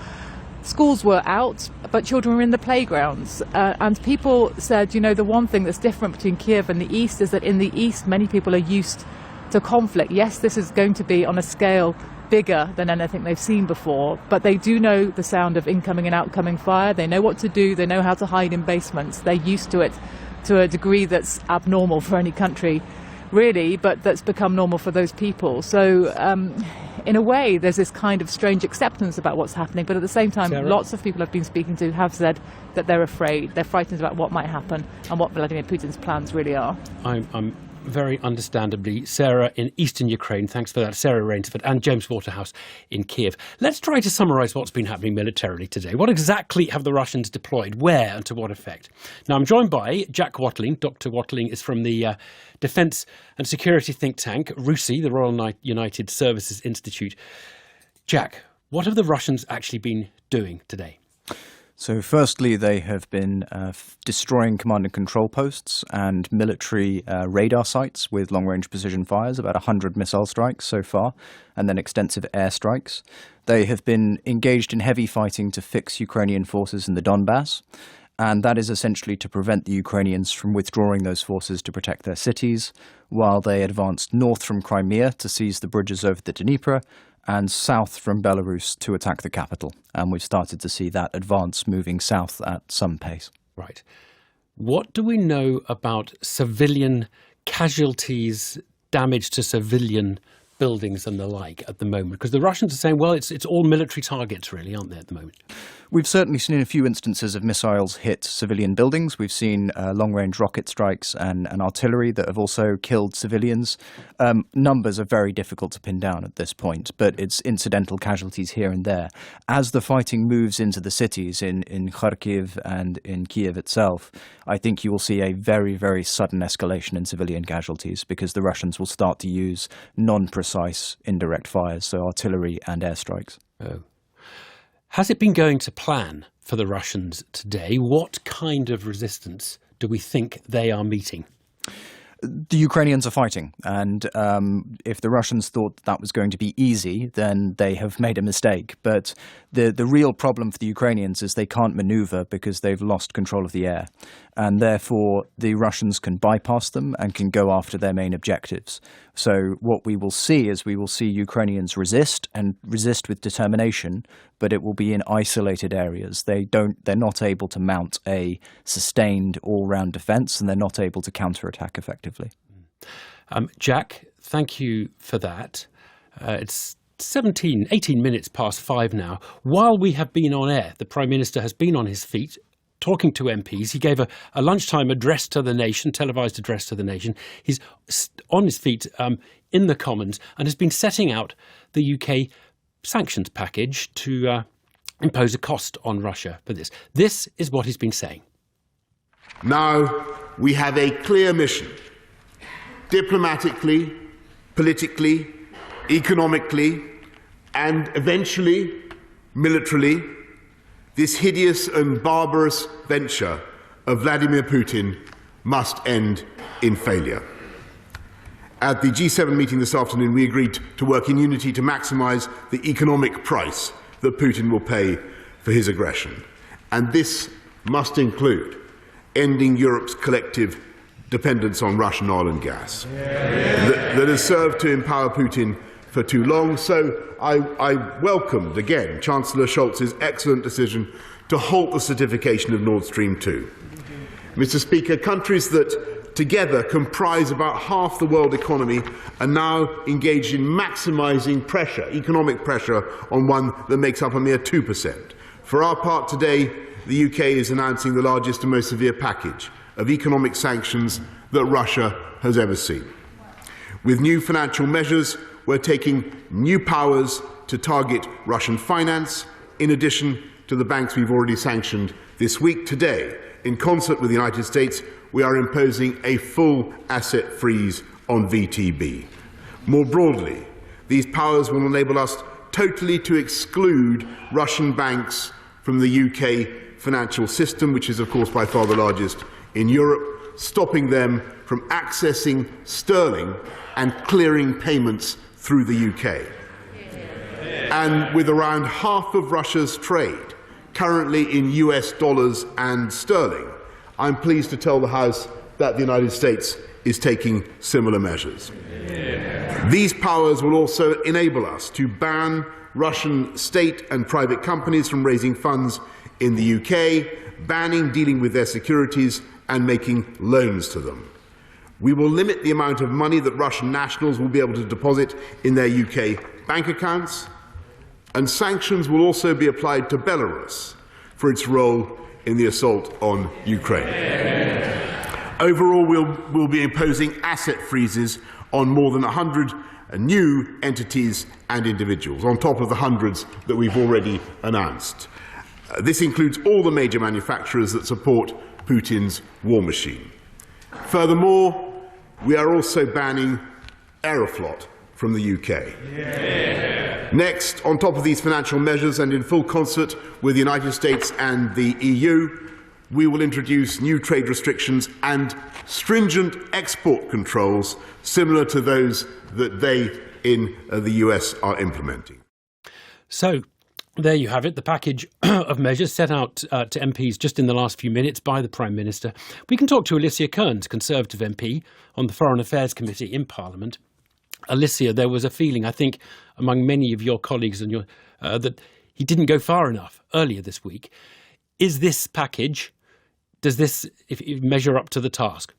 Schools were out, but children were in the playgrounds. And people said, you know, the one thing that's different between Kiev and the east is that in the east, many people are used to conflict. Yes, this is going to be on a scale bigger than anything they've seen before, but they do know the sound of incoming and outcoming fire. They know what to do. They know how to hide in basements. They're used to it to a degree that's abnormal for any country, really, but that's become normal for those people. So in a way, there's this kind of strange acceptance about what's happening, but at the same time, Sarah? Lots of people I've been speaking to have said that they're afraid. They're frightened about what might happen and what Vladimir Putin's plans really are. I'm very understandably, Sarah in eastern Ukraine. Thanks for that, Sarah Rainsford, and James Waterhouse in Kiev. Let's try to summarise what's been happening militarily today. What exactly have the Russians deployed? Where and to what effect? Now, I'm joined by Jack Watling. Dr. Watling is from the Defence and Security think tank, RUSI, the Royal United Services Institute. Jack, what have the Russians actually been doing today? So firstly, they have been destroying command and control posts and military radar sites with long-range precision fires, about 100 missile strikes so far, and then extensive airstrikes. They have been engaged in heavy fighting to fix Ukrainian forces in the Donbass. And that is essentially to prevent the Ukrainians from withdrawing those forces to protect their cities, while they advanced north from Crimea to seize the bridges over the Dnieper, and south from Belarus to attack the capital. And we've started to see that advance moving south at some pace. Right. What do we know about civilian casualties, damage to civilian buildings and the like at the moment? Because the Russians are saying, well, it's all military targets, really, aren't they, at the moment? We've certainly seen a few instances of missiles hit civilian buildings. We've seen long-range rocket strikes and artillery that have also killed civilians. Numbers are very difficult to pin down at this point, but it's incidental casualties here and there. As the fighting moves into the cities in Kharkiv and in Kiev itself, I think you will see a very, very sudden escalation in civilian casualties because the Russians will start to use non-precise indirect fires, so artillery and airstrikes. Oh. Has it been going to plan for the Russians today? What kind of resistance do we think they are meeting? The Ukrainians are fighting, and if the Russians thought that was going to be easy, then they have made a mistake. But the real problem for the Ukrainians is they can't maneuver because they've lost control of the air. And therefore, the Russians can bypass them and can go after their main objectives. So what we will see is we will see Ukrainians resist and resist with determination, but it will be in isolated areas. They're not able to mount a sustained all-round defense, and they're not able to counterattack effectively. Jack, thank you for that. It's 18 minutes past 5 now. While we have been on air, the Prime Minister has been on his feet talking to MPs. He gave a lunchtime address to the nation, televised address to the nation. He's on his feet in the Commons and has been setting out the UK sanctions package to impose a cost on Russia for this. This is what he's been saying. Now we have a clear mission. Diplomatically, politically, economically, and eventually militarily, this hideous and barbarous venture of Vladimir Putin must end in failure. At the G7 meeting this afternoon, we agreed to work in unity to maximise the economic price that Putin will pay for his aggression. And this must include ending Europe's collective dependence on Russian oil and gas that has served to empower Putin for too long. So I welcomed, again, Chancellor Scholz's excellent decision to halt the certification of Nord Stream 2. Mr. Speaker, countries that together comprise about half the world economy are now engaged in maximising pressure, economic pressure, on one that makes up a mere 2%. For our part today, the UK is announcing the largest and most severe package of economic sanctions that Russia has ever seen. With new financial measures, we're taking new powers to target Russian finance, in addition to the banks we've already sanctioned this week. Today, in concert with the United States, we are imposing a full asset freeze on VTB. More broadly, these powers will enable us totally to exclude Russian banks from the UK financial system, which is, of course, by far the largest in Europe, stopping them from accessing sterling and clearing payments through the UK. And with around half of Russia's trade currently in US dollars and sterling, I'm pleased to tell the House that the United States is taking similar measures. These powers will also enable us to ban Russian state and private companies from raising funds in the UK, banning dealing with their securities and making loans to them. We will limit the amount of money that Russian nationals will be able to deposit in their UK bank accounts, and sanctions will also be applied to Belarus for its role in the assault on Ukraine. Overall, we'll be imposing asset freezes on more than 100 new entities and individuals, on top of the hundreds that we've already announced. This includes all the major manufacturers that support Putin's war machine. Furthermore, we are also banning Aeroflot from the UK. Next, on top of these financial measures and in full concert with the United States and the EU, we will introduce new trade restrictions and stringent export controls similar to those that they in the US are implementing. So, There you have it, the package of measures set out to MPs just in the last few minutes by the Prime Minister. We can talk to Alicia Kearns, Conservative MP on the Foreign Affairs Committee in Parliament. Alicia, there was a feeling, I think, among many of your colleagues and that he didn't go far enough earlier this week. Is this package, does this measure up to the task?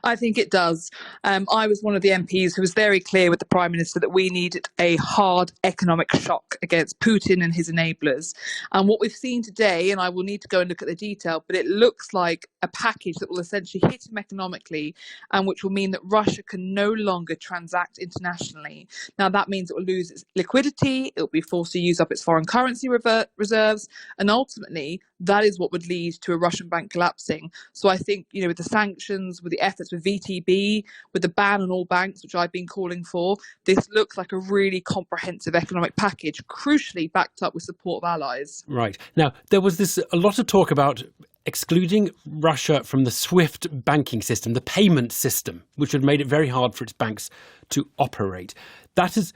I think it does. I was one of the MPs who was very clear with the Prime Minister that we needed a hard economic shock against Putin and his enablers. And what we've seen today, and I will need to go and look at the detail, but it looks like a package that will essentially hit him economically and which will mean that Russia can no longer transact internationally. Now, that means it will lose its liquidity, it will be forced to use up its foreign currency reserves, and ultimately that is what would lead to a Russian bank collapsing. So I think, with the sanctions, with the efforts with VTB, with the ban on all banks, which I've been calling for, this looks like a really comprehensive economic package, crucially backed up with support of allies. Right. Now, there was a lot of talk about excluding Russia from the SWIFT banking system, the payment system, which had made it very hard for its banks to operate. That is,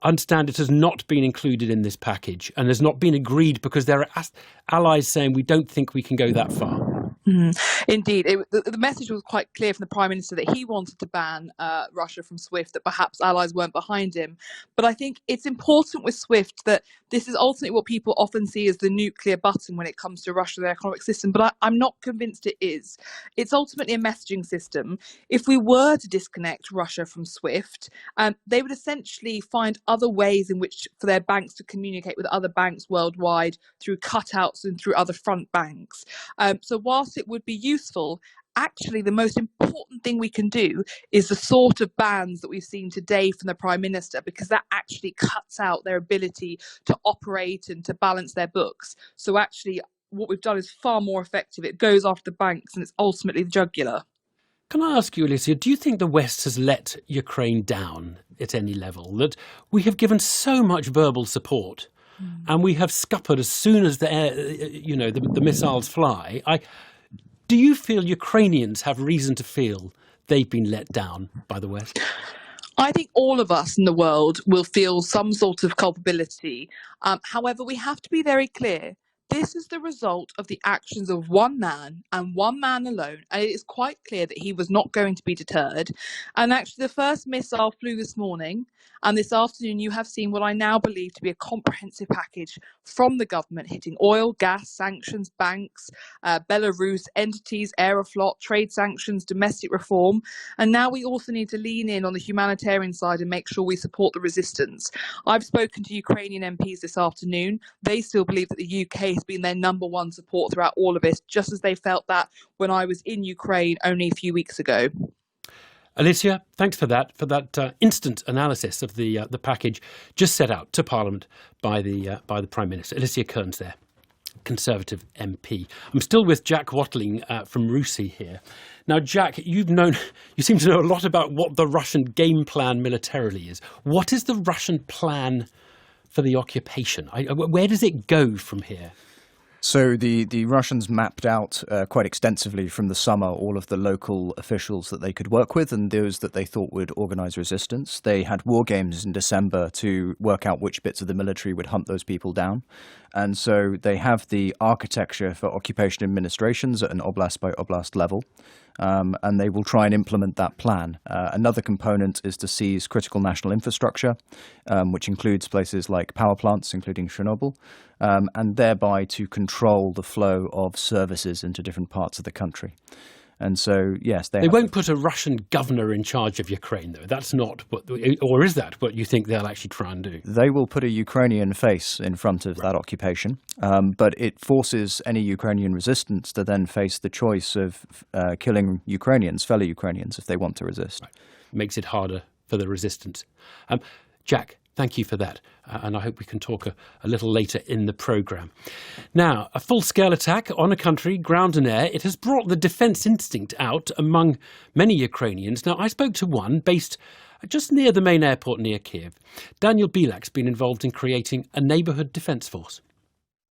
I understand it has not been included in this package and has not been agreed because there are allies saying we don't think we can go that far. Indeed. The message was quite clear from the Prime Minister that he wanted to ban Russia from SWIFT, that perhaps allies weren't behind him. But I think it's important with SWIFT that this is ultimately what people often see as the nuclear button when it comes to Russia and their economic system, but I'm not convinced it is. It's ultimately a messaging system. If we were to disconnect Russia from SWIFT, they would essentially find other ways in which for their banks to communicate with other banks worldwide through cutouts and through other front banks. So whilst it would be useful, actually the most important thing we can do is the sort of bans that we've seen today from the Prime Minister, because that actually cuts out their ability to operate and to balance their books. So actually what we've done is far more effective. It goes after the banks and it's ultimately the jugular. Can I ask you, Alicia, do you think the West has let Ukraine down at any level? That we have given so much verbal support and we have scuppered as soon as the missiles fly. Do you feel Ukrainians have reason to feel they've been let down by the West? I think all of us in the world will feel some sort of culpability. However, we have to be very clear. This is the result of the actions of one man and one man alone. And it is quite clear that he was not going to be deterred. And actually, the first missile flew this morning. And this afternoon, you have seen what I now believe to be a comprehensive package from the government hitting oil, gas, sanctions, banks, Belarus, entities, Aeroflot, trade sanctions, domestic reform. And now we also need to lean in on the humanitarian side and make sure we support the resistance. I've spoken to Ukrainian MPs this afternoon. They still believe that the UK has been their number one support throughout all of this, just as they felt that when I was in Ukraine only a few weeks ago. Alicia, thanks for that instant analysis of the package just set out to Parliament by the Prime Minister. Alicia Kearns there, Conservative MP. I'm still with Jack Watling from RUSI here. Now, Jack, you seem to know a lot about what the Russian game plan militarily is. What is the Russian plan for the occupation? Where does it go from here? So the Russians mapped out quite extensively from the summer all of the local officials that they could work with and those that they thought would organise resistance. They had war games in December to work out which bits of the military would hunt those people down. And so they have the architecture for occupation administrations at an oblast by oblast level. And they will try and implement that plan. Another component is to seize critical national infrastructure, which includes places like power plants, including Chernobyl, and thereby to control the flow of services into different parts of the country. And so, yes, they won't put a Russian governor in charge of Ukraine, though. That's not what, or is that what you think they'll actually try and do? They will put a Ukrainian face in front of that occupation, but it forces any Ukrainian resistance to then face the choice of killing fellow Ukrainians, if they want to resist. Right. Makes it harder for the resistance. Jack, thank you for that, and I hope we can talk a little later in the programme. Now, a full-scale attack on a country, ground and air, it has brought the defence instinct out among many Ukrainians. Now, I spoke to one based just near the main airport near Kiev. Daniel Bilak's been involved in creating a neighbourhood defence force.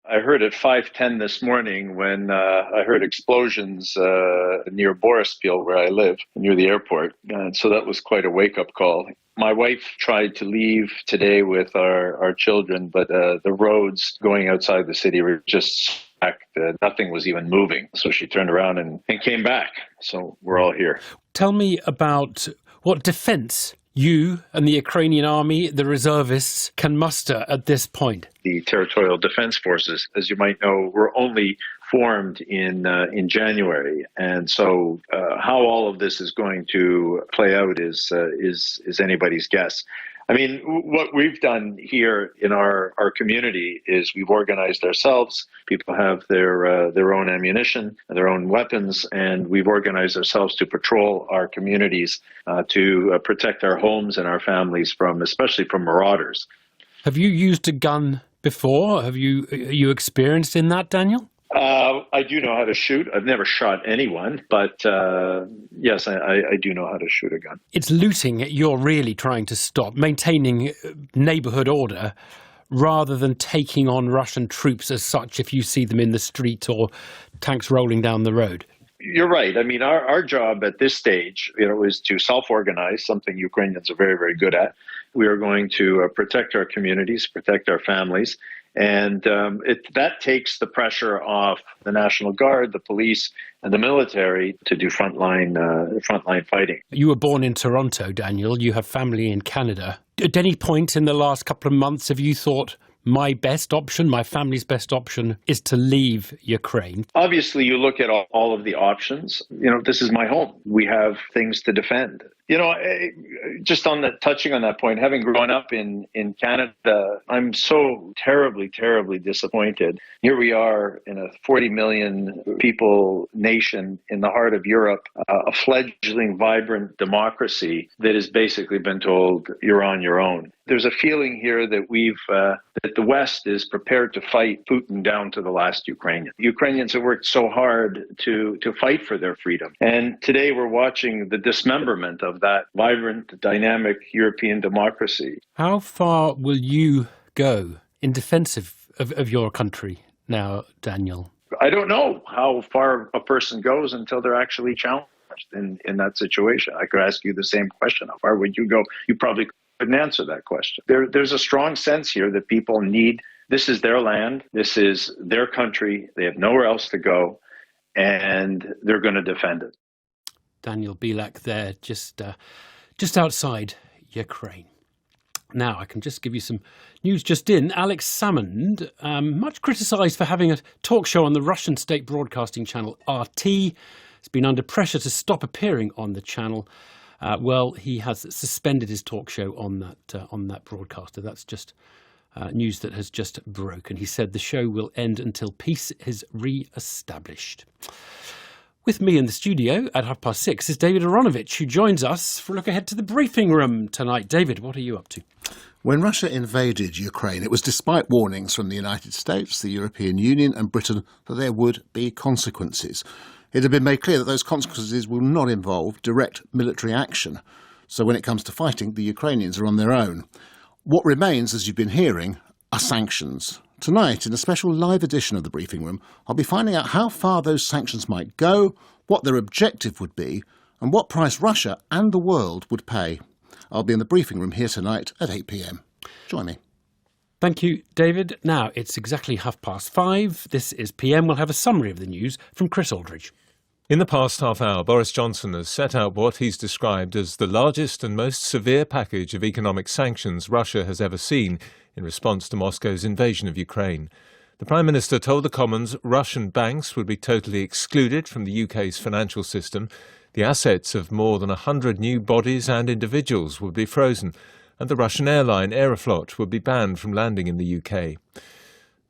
I heard at 5:10 this morning when I heard explosions near Borispil, where I live, near the airport. And so that was quite a wake-up call. My wife tried to leave today with our children, but the roads going outside the city were just packed. Nothing was even moving. So she turned around and came back. So we're all here. Tell me about what defence you and the Ukrainian army, the reservists, can muster at this point. The Territorial Defence Forces, as you might know, were only formed in January, and so how all of this is going to play out is anybody's guess. I mean, what we've done here in our community is we've organized ourselves. People have their own ammunition, their own weapons, and we've organized ourselves to patrol our communities to protect our homes and our families especially from marauders. Have you used a gun before? Are you experienced in that, Daniel? I do know how to shoot. I've never shot anyone, but yes, I do know how to shoot a gun. It's looting you're really trying to stop, maintaining neighbourhood order, rather than taking on Russian troops as such if you see them in the street or tanks rolling down the road. You're right. I mean, our job at this stage, is to self-organize, something Ukrainians are very, very good at. We are going to protect our communities, protect our families. And that takes the pressure off the National Guard, the police, and the military to do frontline fighting. You were born in Toronto, Daniel. You have family in Canada. At any point in the last couple of months have you thought, my best option, my family's best option, is to leave Ukraine? Obviously, you look at all of the options. This is my home. We have things to defend. Just touching on that point, having grown up in Canada, I'm so terribly, terribly disappointed. Here we are in a 40 million people nation in the heart of Europe, a fledgling, vibrant democracy that has basically been told you're on your own. There's a feeling here that that the West is prepared to fight Putin down to the last Ukrainian. Ukrainians have worked so hard to fight for their freedom. And today we're watching the dismemberment of that vibrant, dynamic European democracy. How far will you go in defense of your country now, Daniel? I don't know how far a person goes until they're actually challenged in that situation. I could ask you the same question. How far would you go? You probably couldn't answer that question. There's a strong sense here that people this is their land, this is their country, they have nowhere else to go, and they're going to defend it. Daniel Bilak there, just outside Ukraine. Now, I can just give you some news just in. Alex Salmond, much criticised for having a talk show on the Russian state broadcasting channel RT, has been under pressure to stop appearing on the channel. He has suspended his talk show on that broadcaster. That's just news that has just broken. He said the show will end until peace is re-established. With me in the studio at 6:30 is David Aronovich, who joins us for a look ahead to the briefing room tonight. David, what are you up to? When Russia invaded Ukraine, it was despite warnings from the United States, the European Union and Britain that there would be consequences. It had been made clear that those consequences will not involve direct military action. So when it comes to fighting, the Ukrainians are on their own. What remains, as you've been hearing, are sanctions. Tonight, in a special live edition of the Briefing Room, I'll be finding out how far those sanctions might go, what their objective would be, and what price Russia and the world would pay. I'll be in the Briefing Room here tonight at 8 p.m. Join me. Thank you, David. Now, it's exactly 5:30. This is PM. We'll have a summary of the news from Chris Aldridge. In the past half hour, Boris Johnson has set out what he's described as the largest and most severe package of economic sanctions Russia has ever seen in response to Moscow's invasion of Ukraine. The Prime Minister told the Commons Russian banks would be totally excluded from the UK's financial system, the assets of more than 100 new bodies and individuals would be frozen, and the Russian airline Aeroflot would be banned from landing in the UK.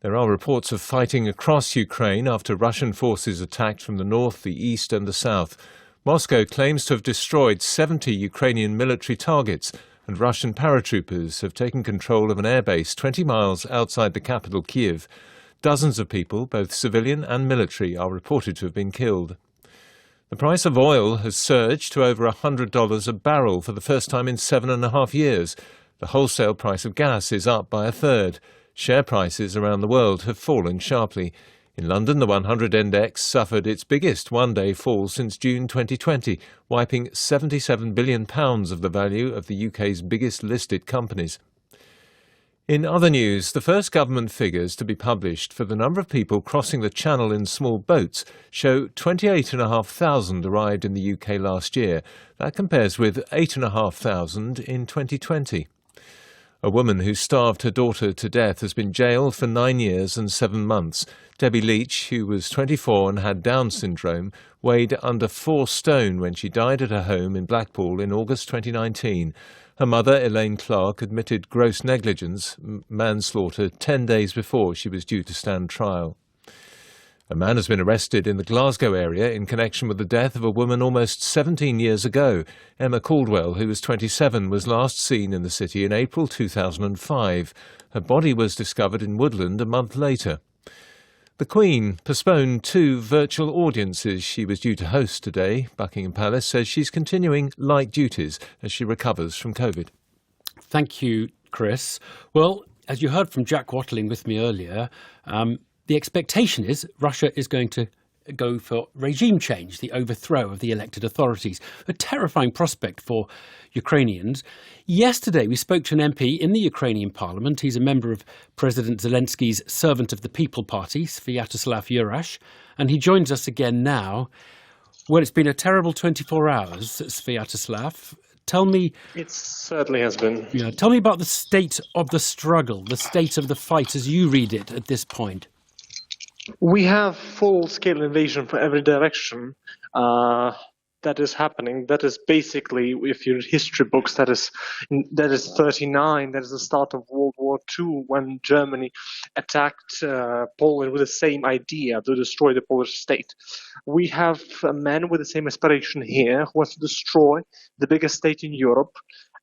There are reports of fighting across Ukraine after Russian forces attacked from the north, the east and the south. Moscow claims to have destroyed 70 Ukrainian military targets, and Russian paratroopers have taken control of an airbase 20 miles outside the capital, Kiev. Dozens of people, both civilian and military, are reported to have been killed. The price of oil has surged to over $100 a barrel for the first time in 7.5 years. The wholesale price of gas is up by a third. Share prices around the world have fallen sharply. In London, the 100 index suffered its biggest one-day fall since June 2020, wiping £77 billion of the value of the UK's biggest listed companies. In other news, the first government figures to be published for the number of people crossing the Channel in small boats show 28,500 arrived in the UK last year. That compares with 8,500 in 2020. A woman who starved her daughter to death has been jailed for 9 years and 7 months. Debbie Leach, who was 24 and had Down syndrome, weighed under 4 stone when she died at her home in Blackpool in August 2019. Her mother, Elaine Clark, admitted gross negligence, manslaughter, 10 days before she was due to stand trial. A man has been arrested in the Glasgow area in connection with the death of a woman almost 17 years ago. Emma Caldwell, who was 27, was last seen in the city in April 2005. Her body was discovered in Woodland a month later. The Queen postponed 2 virtual audiences she was due to host today. Buckingham Palace says she's continuing light duties as she recovers from COVID. Thank you, Chris. Well, as you heard from Jack Watling with me earlier, the expectation is Russia is going to go for regime change, the overthrow of the elected authorities. A terrifying prospect for Ukrainians. Yesterday, we spoke to an MP in the Ukrainian parliament. He's a member of President Zelensky's Servant of the People Party, Sviatoslav Yurash, and he joins us again now. Well, it's been a terrible 24 hours, Sviatoslav. Tell me... It certainly has been. Yeah, tell me about the state of the struggle, the state of the fight as you read it at this point. We have full-scale invasion from every direction that is happening. That is basically, if you read history books, that is 39. That is the start of World War II, when Germany attacked Poland with the same idea to destroy the Polish state. We have a man with the same aspiration here who wants to destroy the biggest state in Europe,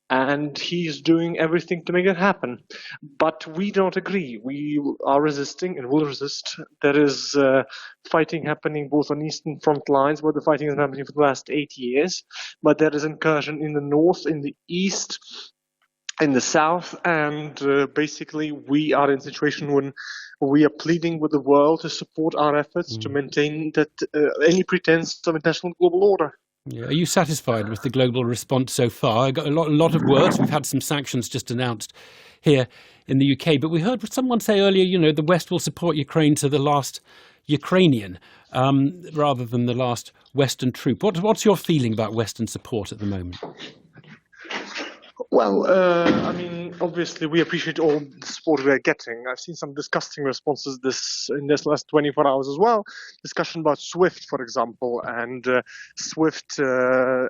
and he's doing everything to make it happen. But we don't agree. We are resisting and will resist. There is fighting happening both on eastern front lines, where the fighting has been happening for the last 8 years. But there is incursion in the north, in the east, in the south, and basically we are in a situation when we are pleading with the world to support our efforts to maintain that any pretense of international global order. Yeah. Are you satisfied with the global response so far? I got a lot of words. We've had some sanctions just announced here in the UK, but we heard someone say earlier, the West will support Ukraine to the last Ukrainian rather than the last Western troop. What's your feeling about Western support at the moment? Well, obviously we appreciate all the support we are getting. I've seen some disgusting responses in this last 24 hours as well. Discussion about SWIFT, for example, and SWIFT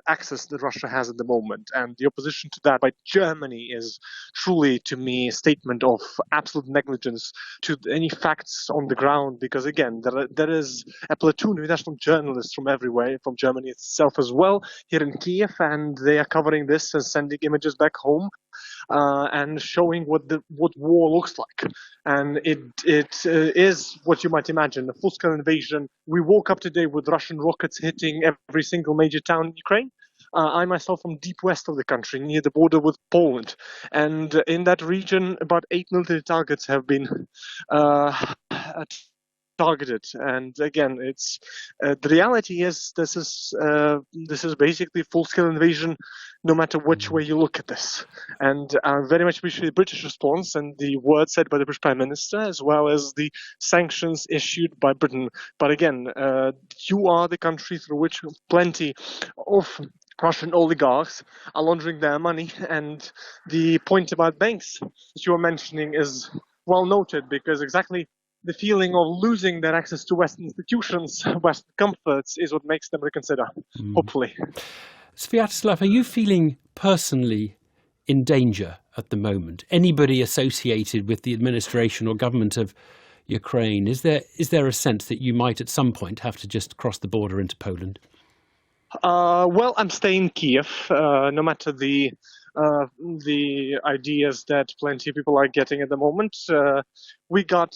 access that Russia has at the moment. And the opposition to that by Germany is truly, to me, a statement of absolute negligence to any facts on the ground. Because again, there is a platoon of international journalists from everywhere, from Germany itself as well, here in Kiev, and they are covering this and sending images back home and showing what war looks like. And it is what you might imagine, a full-scale invasion. We woke up today with Russian rockets hitting every single major town in Ukraine. I myself from deep west of the country, near the border with Poland. And in that region, about 8 military targets have been targeted. And again, it's the reality is this is basically full-scale invasion, no matter which way you look at this. And I very much appreciate the British response and the words said by the British Prime Minister, as well as the sanctions issued by Britain. But again, you are the country through which plenty of Russian oligarchs are laundering their money, and the point about banks that you were mentioning is well noted, because exactly the feeling of losing their access to Western institutions, Western comforts, is what makes them reconsider, hopefully. Sviatoslav, are you feeling personally in danger at the moment? Anybody associated with the administration or government of Ukraine, is there a sense that you might at some point have to just cross the border into Poland? Well, I'm staying in Kiev, no matter the ideas that plenty of people are getting at the moment. We got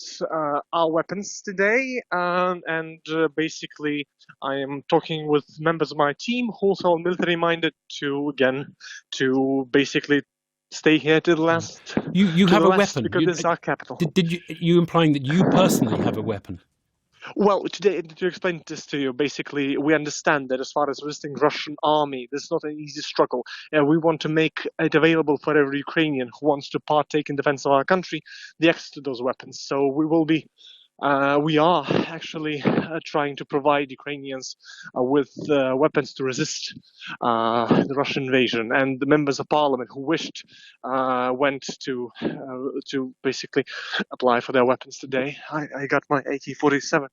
our weapons today, and basically I am talking with members of my team who also are military-minded to basically stay here to the last. You have a weapon because this is our capital. Did you implying that you personally have a weapon? Well, today, to explain this to you, basically, we understand that as far as resisting Russian army, this is not an easy struggle. We want to make it available for every Ukrainian who wants to partake in defense of our country, the access to those weapons. So we are actually trying to provide Ukrainians with weapons to resist the Russian invasion. And the members of parliament who wished went to basically apply for their weapons today. I got my AK-47.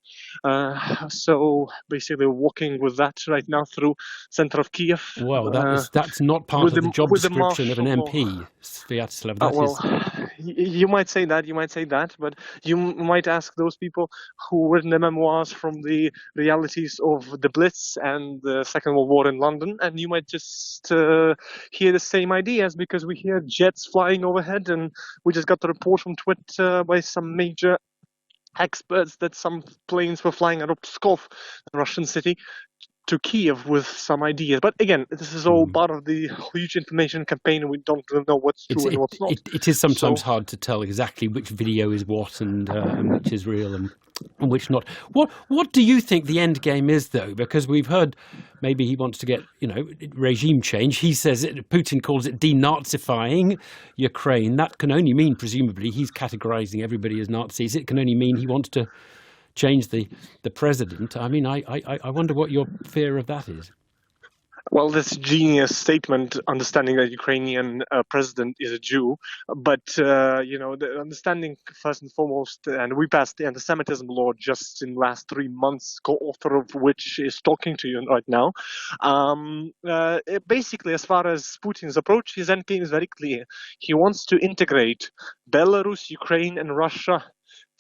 So basically walking with that right now through center of Kiev. Well, that's not part of the job description of an MP, Sviatoslav. You might say that, but you might ask those people who written the memoirs from the realities of the Blitz and the Second World War in London, and you might just hear the same ideas, because we hear jets flying overhead, and we just got the report from Twitter by some major experts that some planes were flying out of Pskov, the Russian city, to Kiev with some ideas. But again, this is all part of the huge information campaign, and we don't really know what's true and what's not. It is sometimes hard to tell exactly which video is what and which is real and which not. What do you think the end game is, though? Because we've heard maybe he wants to get, regime change. He says Putin calls it denazifying Ukraine. That can only mean, presumably, he's categorizing everybody as Nazis. It can only mean he wants to change the president. I mean, I wonder what your fear of that is. Well, this genius statement, understanding that Ukrainian president is a Jew, but the understanding first and foremost, and we passed the anti-Semitism law just in the last 3 months, co-author of which is talking to you right now. Basically, as far as Putin's approach, his end game is very clear. He wants to integrate Belarus, Ukraine, and Russia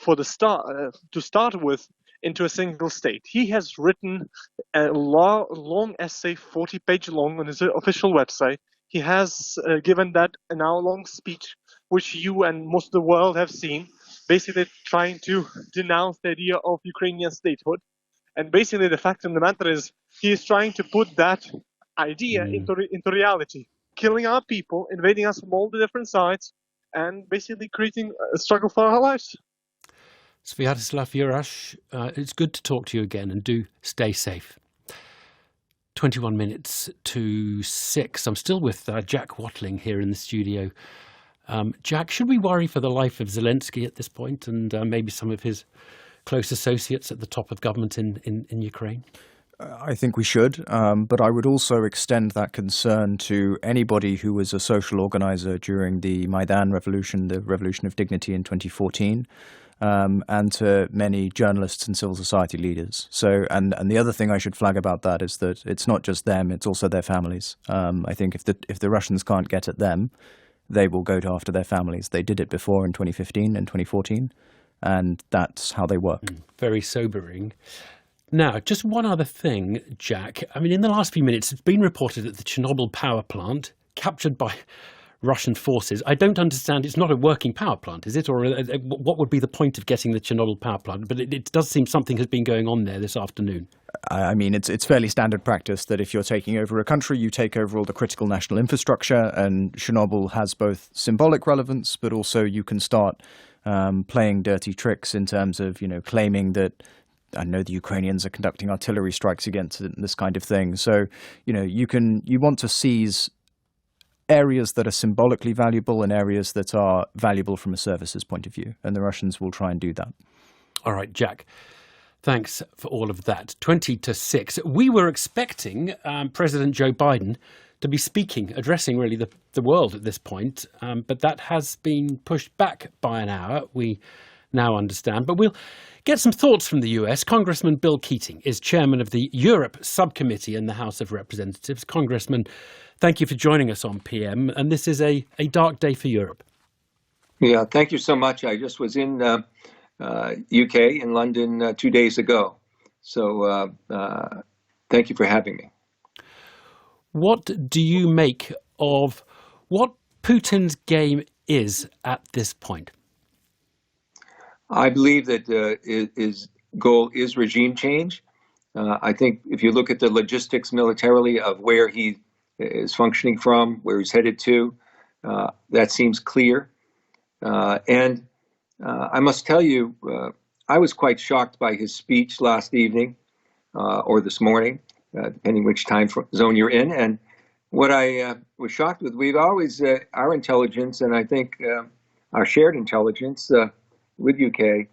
to start with into a single state. He has written a long essay, 40-page long, on his official website. He has given that an hour-long speech, which you and most of the world have seen, basically trying to denounce the idea of Ukrainian statehood. And basically the fact of the matter is he is trying to put that idea into reality, killing our people, invading us from all the different sides, and basically creating a struggle for our lives. Sviatoslav Jurash, it's good to talk to you again, and do stay safe. 21 minutes to 6. I'm still with Jack Watling here in the studio. Jack, should we worry for the life of Zelensky at this point, and maybe some of his close associates at the top of government in Ukraine? I think we should, but I would also extend that concern to anybody who was a social organizer during the Maidan Revolution, the Revolution of Dignity in 2014. And to many journalists and civil society leaders. So, and the other thing I should flag about that is that it's not just them; it's also their families. I think if the Russians can't get at them, they will go after their families. They did it before in 2015 and 2014, and that's how they work. Very sobering. Now, just one other thing, Jack. I mean, in the last few minutes, it's been reported that the Chernobyl power plant, captured by Russian forces. I don't understand. It's not a working power plant, is it? Or what would be the point of getting the Chernobyl power plant? But it does seem something has been going on there this afternoon. I mean, it's fairly standard practice that if you're taking over a country, you take over all the critical national infrastructure. And Chernobyl has both symbolic relevance, but also you can start playing dirty tricks in terms of, claiming that, I know the Ukrainians are conducting artillery strikes against it and this kind of thing. So, you want to seize areas that are symbolically valuable and areas that are valuable from a services point of view. And the Russians will try and do that. All right, Jack, thanks for all of that. 20 to 6. We were expecting President Joe Biden to be speaking, addressing really the world at this point. But that has been pushed back by an hour, we now understand. But we'll get some thoughts from the US. Congressman Bill Keating is chairman of the Europe Subcommittee in the House of Representatives. Congressman, thank you for joining us on PM. And this is a dark day for Europe. Yeah, thank you so much. I just was in UK, in London, 2 days ago. So thank you for having me. What do you make of what Putin's game is at this point? I believe that his goal is regime change. I think if you look at the logistics militarily of where he is functioning from, where he's headed to, that seems clear. And I must tell you, I was quite shocked by his speech last evening or this morning, depending which time zone you're in. And what I was shocked with, we've always, our intelligence, and I think our shared intelligence with UK,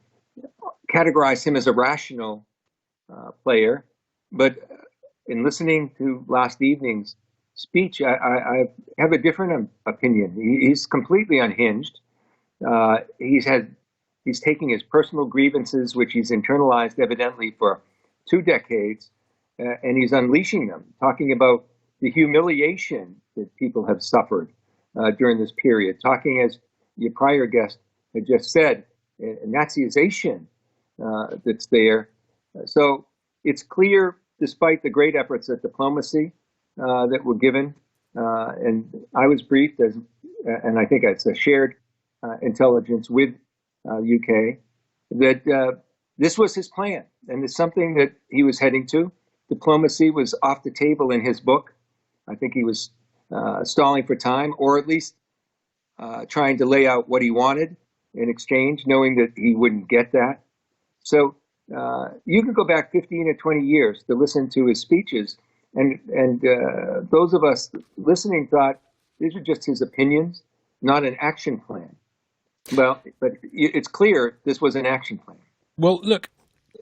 categorized him as a rational player. But in listening to last evening's speech, I have a different opinion. He's completely unhinged. He's taking his personal grievances, which he's internalized evidently for 2 decades, and he's unleashing them, talking about the humiliation that people have suffered during this period, talking, as your prior guest had just said, Nazization that's there. So it's clear, despite the great efforts at diplomacy that were given, and I was briefed, and I think it's a shared intelligence with UK, that this was his plan, and it's something that he was heading to. Diplomacy was off the table in his book. I think he was stalling for time, or at least trying to lay out what he wanted in exchange, knowing that he wouldn't get that. So you can go back 15 or 20 years to listen to his speeches, and those of us listening thought these are just his opinions, not an action plan. Well, but it's clear this was an action plan. Well, look,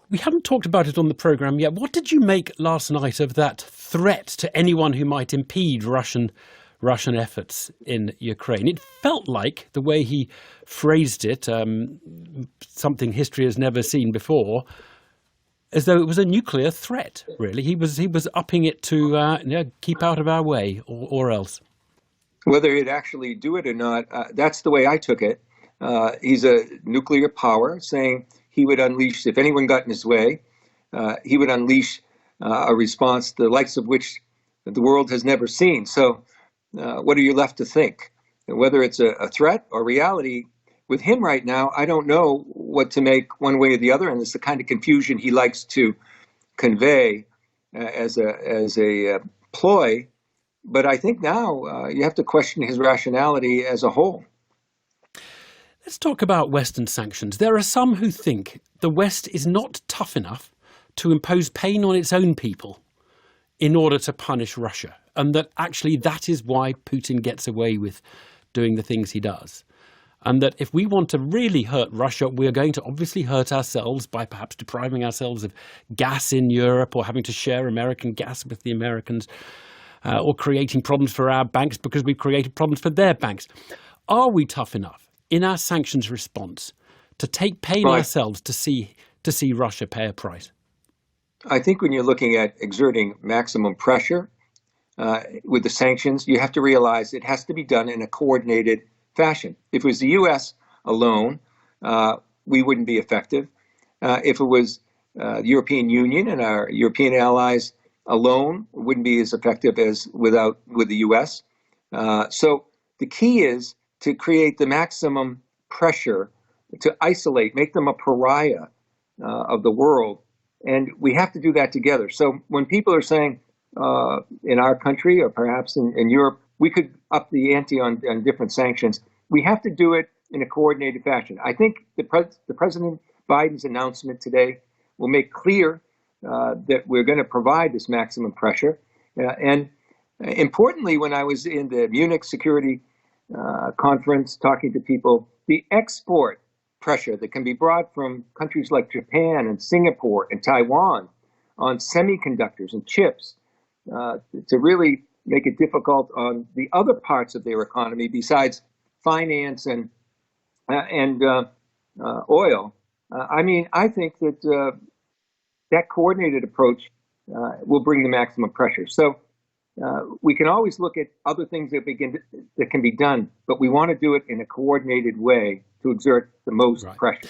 we haven't talked about it on the programme yet. What did you make last night of that threat to anyone who might impede Russian efforts in Ukraine? It felt like, the way he phrased it, something history has never seen before, as though it was a nuclear threat, really. He was upping it to keep out of our way or else. Whether he'd actually do it or not, that's the way I took it. He's a nuclear power, saying he would unleash, if anyone got in his way, he would unleash a response the likes of which the world has never seen. So what are you left to think? Whether it's a threat or reality, with him right now, I don't know what to make one way or the other, and it's the kind of confusion he likes to convey as a ploy. But I think now you have to question his rationality as a whole. Let's talk about Western sanctions. There are some who think the West is not tough enough to impose pain on its own people in order to punish Russia, and that actually that is why Putin gets away with doing the things he does. And that if we want to really hurt Russia, we're going to obviously hurt ourselves by perhaps depriving ourselves of gas in Europe, or having to share American gas with the Americans, or creating problems for our banks because we've created problems for their banks. Are we tough enough in our sanctions response to take pain ourselves to see Russia pay a price? I think when you're looking at exerting maximum pressure with the sanctions, you have to realize it has to be done in a coordinated fashion. If it was the U.S. alone, we wouldn't be effective. If it was the European Union and our European allies alone, it wouldn't be as effective as with the U.S. So the key is to create the maximum pressure to isolate, make them a pariah of the world. And we have to do that together. So when people are saying in our country, or perhaps in Europe, we could up the ante on different sanctions, we have to do it in a coordinated fashion. I think the President Biden's announcement today will make clear that we're going to provide this maximum pressure. And importantly, when I was in the Munich Security Conference talking to people, the export pressure that can be brought from countries like Japan and Singapore and Taiwan on semiconductors and chips to really make it difficult on the other parts of their economy besides finance and oil. I think that that coordinated approach will bring the maximum pressure. So we can always look at other things that can be done, but we want to do it in a coordinated way to exert the most pressure.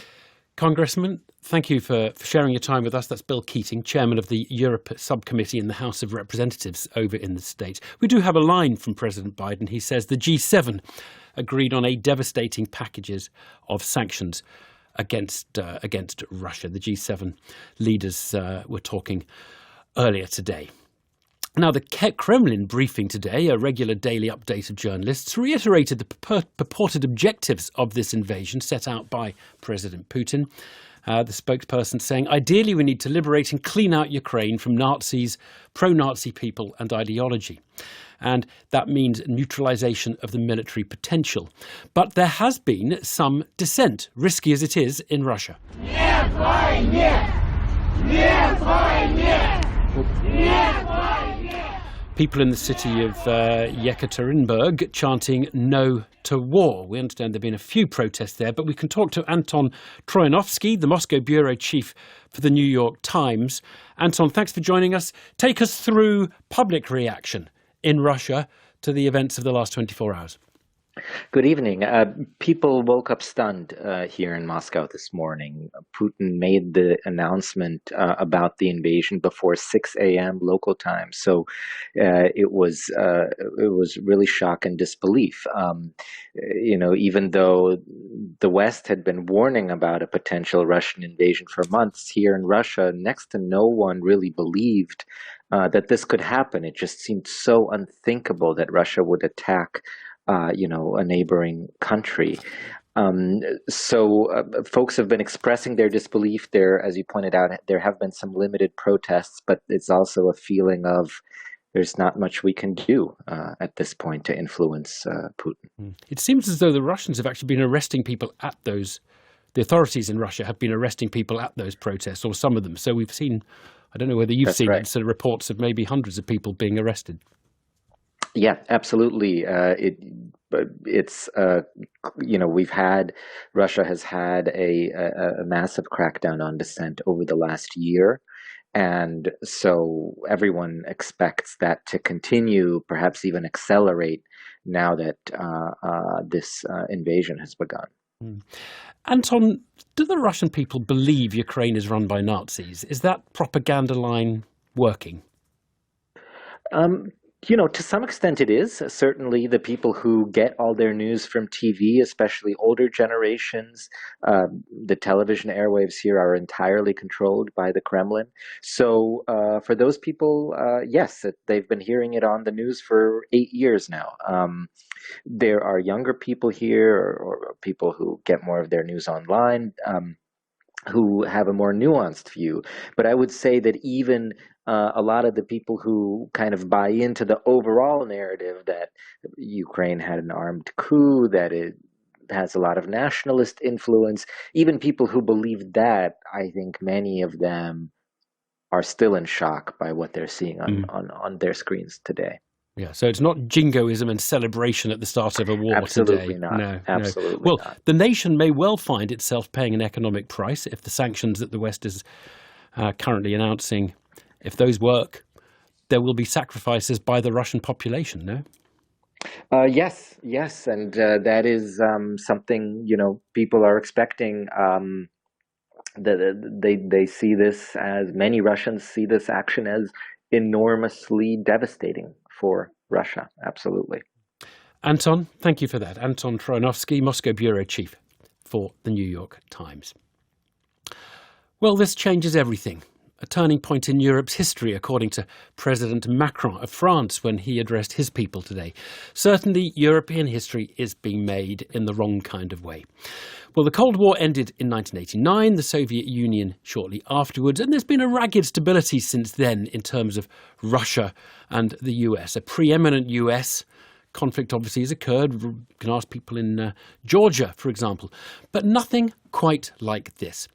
Congressman, thank you for sharing your time with us. That's Bill Keating, chairman of the Europe Subcommittee in the House of Representatives over in the States. We do have a line from President Biden. He says the G7 agreed on a devastating packages of sanctions against Russia. The G7 leaders were talking earlier today. Now, the Kremlin briefing today, a regular daily update of journalists, reiterated the purported objectives of this invasion set out by President Putin. The spokesperson saying, ideally, we need to liberate and clean out Ukraine from Nazis, pro-Nazi people and ideology. And that means neutralization of the military potential. But there has been some dissent, risky as it is, in Russia. People in the city of Yekaterinburg chanting no to war. We understand there have been a few protests there, but we can talk to Anton Troyanovsky, the Moscow bureau chief for the New York Times. Anton, thanks for joining us. Take us through public reaction in Russia to the events of the last 24 hours. Good evening. People woke up stunned here in Moscow this morning. Putin made the announcement about the invasion before 6 a.m. local time, so it was really shock and disbelief. Even though the West had been warning about a potential Russian invasion for months, here in Russia, next to no one really believed that this could happen. It just seemed so unthinkable that Russia would attack a neighboring country. So folks have been expressing their disbelief there. As you pointed out, there have been some limited protests, but it's also a feeling of there's not much we can do at this point to influence Putin. It seems as though the Russians have actually been arresting people at those, the authorities in Russia have been arresting people at those protests, or some of them. So we've seen, I don't know whether you've seen it, sort of reports of maybe hundreds of people being arrested. Yeah, absolutely. Russia has had a massive crackdown on dissent over the last year. And so everyone expects that to continue, perhaps even accelerate now that this invasion has begun. Anton, do the Russian people believe Ukraine is run by Nazis? Is that propaganda line working? To some extent it is. Certainly the people who get all their news from TV, especially older generations, the television airwaves here are entirely controlled by the Kremlin. So for those people, yes, they've been hearing it on the news for 8 years now. There are younger people here or people who get more of their news online who have a more nuanced view. But I would say that even a lot of the people who kind of buy into the overall narrative that Ukraine had an armed coup, that it has a lot of nationalist influence, even people who believe that, I think many of them are still in shock by what they're seeing on their screens today. Yeah, so it's not jingoism and celebration at the start of a war Absolutely today. Not. No, Absolutely Well, not. The nation may well find itself paying an economic price if the sanctions that the West is currently announcing, if those work, there will be sacrifices by the Russian population, no? Yes, and that is something people are expecting. They see this as many Russians see this action as enormously devastating for Russia. Absolutely. Anton, thank you for that. Anton Troyanovsky, Moscow bureau chief for the New York Times. Well, this changes everything. A turning point in Europe's history, according to President Macron of France when he addressed his people today. Certainly, European history is being made in the wrong kind of way. Well, the Cold War ended in 1989, the Soviet Union shortly afterwards, and there's been a ragged stability since then in terms of Russia and the US. A preeminent US conflict obviously has occurred. You can ask people in Georgia, for example, but nothing quite like this.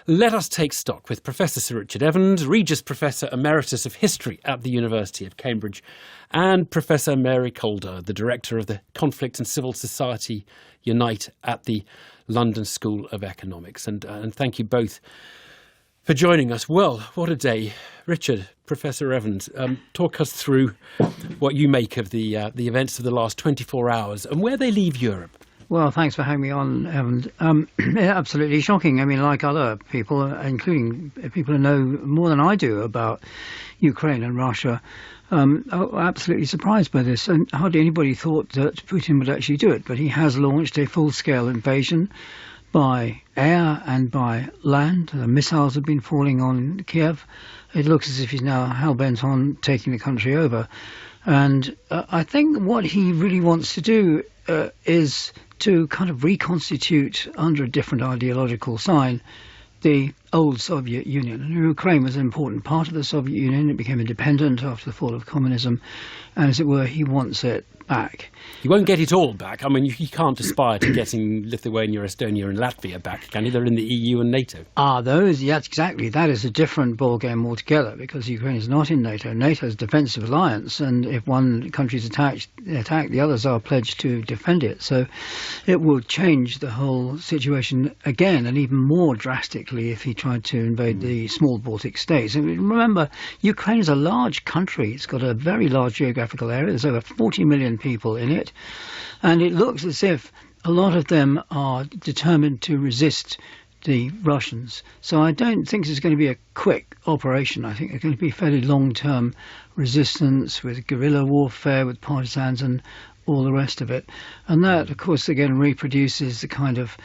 Let us take stock with Professor Sir Richard Evans, Regius Professor Emeritus of History at the University of Cambridge, and Professor Mary Calder, the Director of the Conflict and Civil Society Unite at the London School of Economics. And thank you both for joining us. Well, what a day. Richard, Professor Evans, talk us through what you make of the events of the last 24 hours and where they leave Europe. Well, thanks for having me on, Evans. Absolutely shocking. I mean, like other people, including people who know more than I do about Ukraine and Russia, absolutely surprised by this. And hardly anybody thought that Putin would actually do it. But he has launched a full-scale invasion by air and by land. The missiles have been falling on Kiev. It looks as if he's now hell-bent on taking the country over. And I think what he really wants to do is to kind of reconstitute under a different ideological sign the old Soviet Union. And Ukraine was an important part of the Soviet Union. It became independent after the fall of communism, and as it were, he wants it back. You won't get it all back. I mean, you can't aspire to getting Lithuania, Estonia and Latvia back, can you? They're in the EU and NATO. Those, yes, exactly. That is a different ballgame altogether, because Ukraine is not in NATO. NATO is a defensive alliance, and if one country is attacked, the others are pledged to defend it. So it will change the whole situation again, and even more drastically if he tried to invade the small Baltic states. And remember, Ukraine is a large country. It's got a very large geographical area. There's over 40 million people in it, and it looks as if a lot of them are determined to resist the Russians. So I don't think it's going to be a quick operation. I think it's going to be fairly long-term resistance with guerrilla warfare, with partisans and all the rest of it. And that, of course, again reproduces the kind of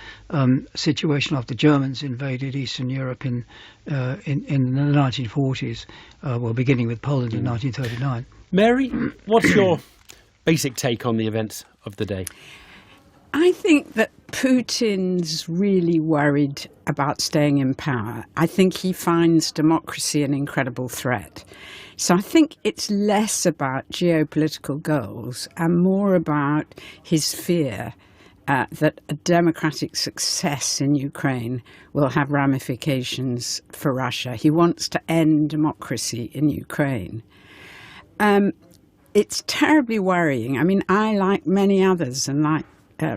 situation after Germans invaded Eastern Europe in the 1940s, beginning with Poland in 1939. Mary, what's your basic take on the events of the day? I think that Putin's really worried about staying in power. I think he finds democracy an incredible threat. So I think it's less about geopolitical goals and more about his fear that a democratic success in Ukraine will have ramifications for Russia. He wants to end democracy in Ukraine. It's terribly worrying. I mean, I, like many others, and like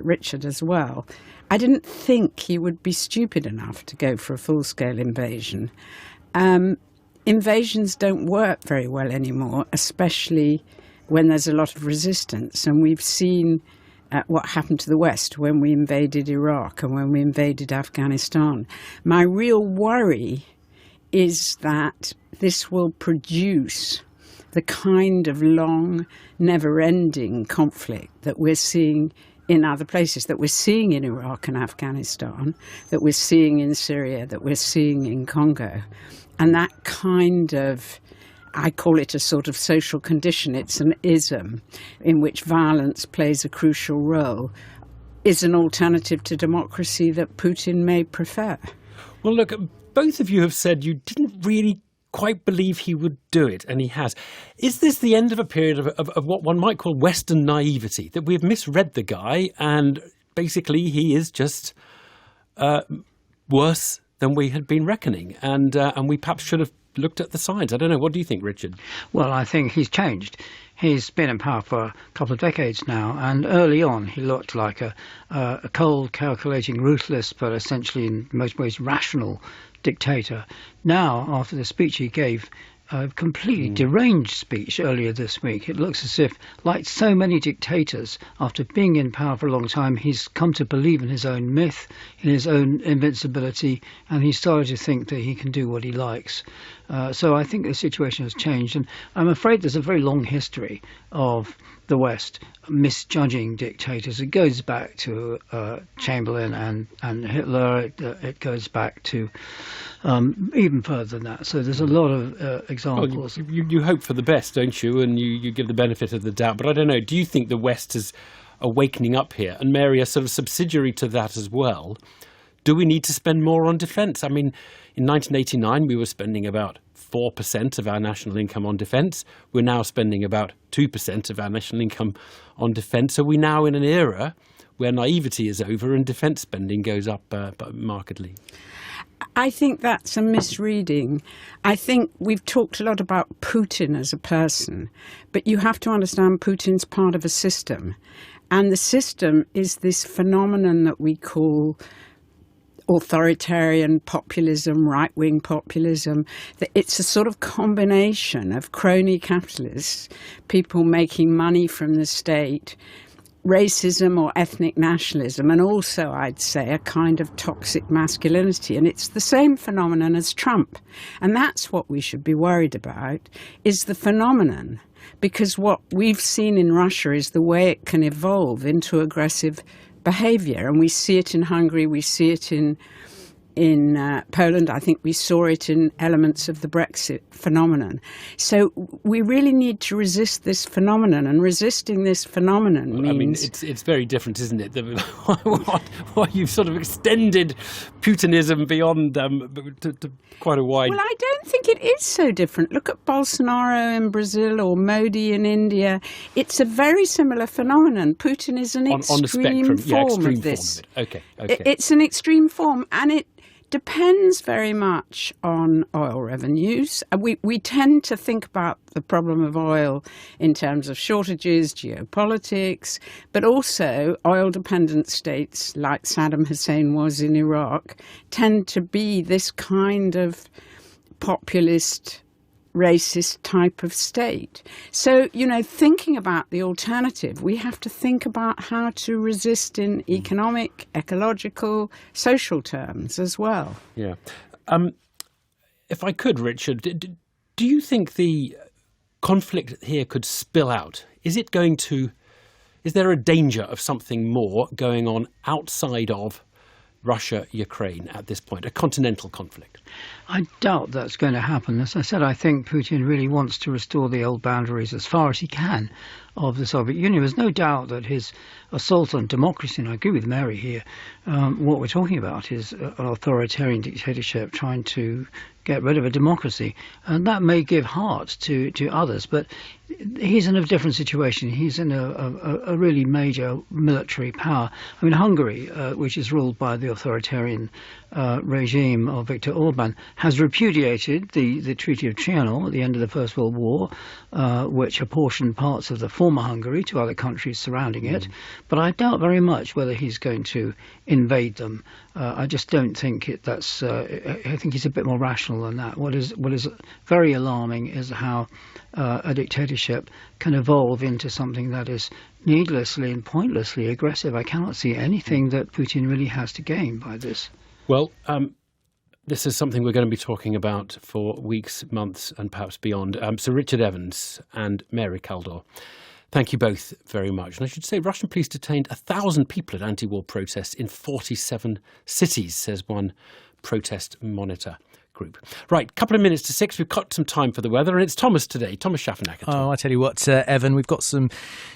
Richard as well, I didn't think he would be stupid enough to go for a full-scale invasion. Invasions don't work very well anymore, especially when there's a lot of resistance. And we've seen what happened to the West when we invaded Iraq and when we invaded Afghanistan. My real worry is that this will produce the kind of long, never-ending conflict that we're seeing in other places, that we're seeing in Iraq and Afghanistan, that we're seeing in Syria, that we're seeing in Congo. And that kind of, I call it a sort of social condition, it's an ism in which violence plays a crucial role, is an alternative to democracy that Putin may prefer. Well, look, both of you have said you didn't really quite believe he would do it, and he has. Is this the end of a period of what one might call Western naivety, that we've misread the guy and basically he is just worse than we had been reckoning, and we perhaps should have looked at the signs? I don't know. What do you think, Richard? Well, I think he's changed. He's been in power for a couple of decades now, and early on he looked like a cold, calculating, ruthless, but essentially in most ways rational dictator. Now, after the speech he gave, a completely deranged speech earlier this week, it looks as if, like so many dictators, after being in power for a long time, he's come to believe in his own myth, in his own invincibility, and he's started to think that he can do what he likes. So I think the situation has changed, and I'm afraid there's a very long history of the West misjudging dictators. It goes back to Chamberlain and Hitler. It goes back to even further than that. So there's a lot of examples. Well, you hope for the best, don't you? And you give the benefit of the doubt. But I don't know. Do you think the West is awakening up here? And Mary, a sort of subsidiary to that as well. Do we need to spend more on defence? I mean, in 1989, we were spending about 4% of our national income on defence. We're now spending about 2% of our national income on defence. Are we now in an era where naivety is over and defence spending goes up markedly? I think that's a misreading. I think we've talked a lot about Putin as a person, but you have to understand Putin's part of a system. And the system is this phenomenon that we call authoritarian populism, right-wing populism. It's a sort of combination of crony capitalists, people making money from the state, racism or ethnic nationalism, and also, I'd say, a kind of toxic masculinity. And it's the same phenomenon as Trump. And that's what we should be worried about, is the phenomenon. Because what we've seen in Russia is the way it can evolve into aggressive behavior. And we see it in Hungary, we see it in in Poland. I think we saw it in elements of the Brexit phenomenon. So we really need to resist this phenomenon, and resisting this phenomenon means... I mean, it's very different, isn't it? What you've sort of extended Putinism beyond to quite a wide... Well, I don't think it is so different. Look at Bolsonaro in Brazil or Modi in India. It's a very similar phenomenon. Putin is an extreme form of this. Okay. It's an extreme form, and it depends very much on oil revenues. We tend to think about the problem of oil in terms of shortages, geopolitics, but also oil-dependent states like Saddam Hussein was in Iraq tend to be this kind of populist, racist type of state. So, thinking about the alternative, we have to think about how to resist in economic, ecological, social terms as well. Yeah. If I could, Richard, do you think the conflict here could spill out? Is there a danger of something more going on outside of Russia-Ukraine at this point, a continental conflict? I doubt that's going to happen. As I said, I think Putin really wants to restore the old boundaries as far as he can of the Soviet Union. There's no doubt that his assault on democracy, and I agree with Mary here, what we're talking about is an authoritarian dictatorship trying to get rid of a democracy. And that may give heart to others, but he's in a different situation. He's in a really major military power. I mean, Hungary, which is ruled by the authoritarian regime of Viktor Orban, has repudiated the Treaty of Trianon at the end of the First World War, which apportioned parts of the former Hungary to other countries surrounding it. But I doubt very much whether he's going to invade them. I just don't think that's... I think he's a bit more rational than that. What is very alarming is how a dictatorship can evolve into something that is needlessly and pointlessly aggressive. I cannot see anything that Putin really has to gain by this. Well, this is something we're going to be talking about for weeks, months, and perhaps beyond. So Richard Evans and Mary Kaldor, thank you both very much. And I should say Russian police detained 1,000 people at anti-war protests in 47 cities, says one protest monitor group. Right, couple of minutes to 6. We've got some time for the weather, and it's Thomas today, Thomas Schaffenacker. Oh, I tell you what, Evan, we've got some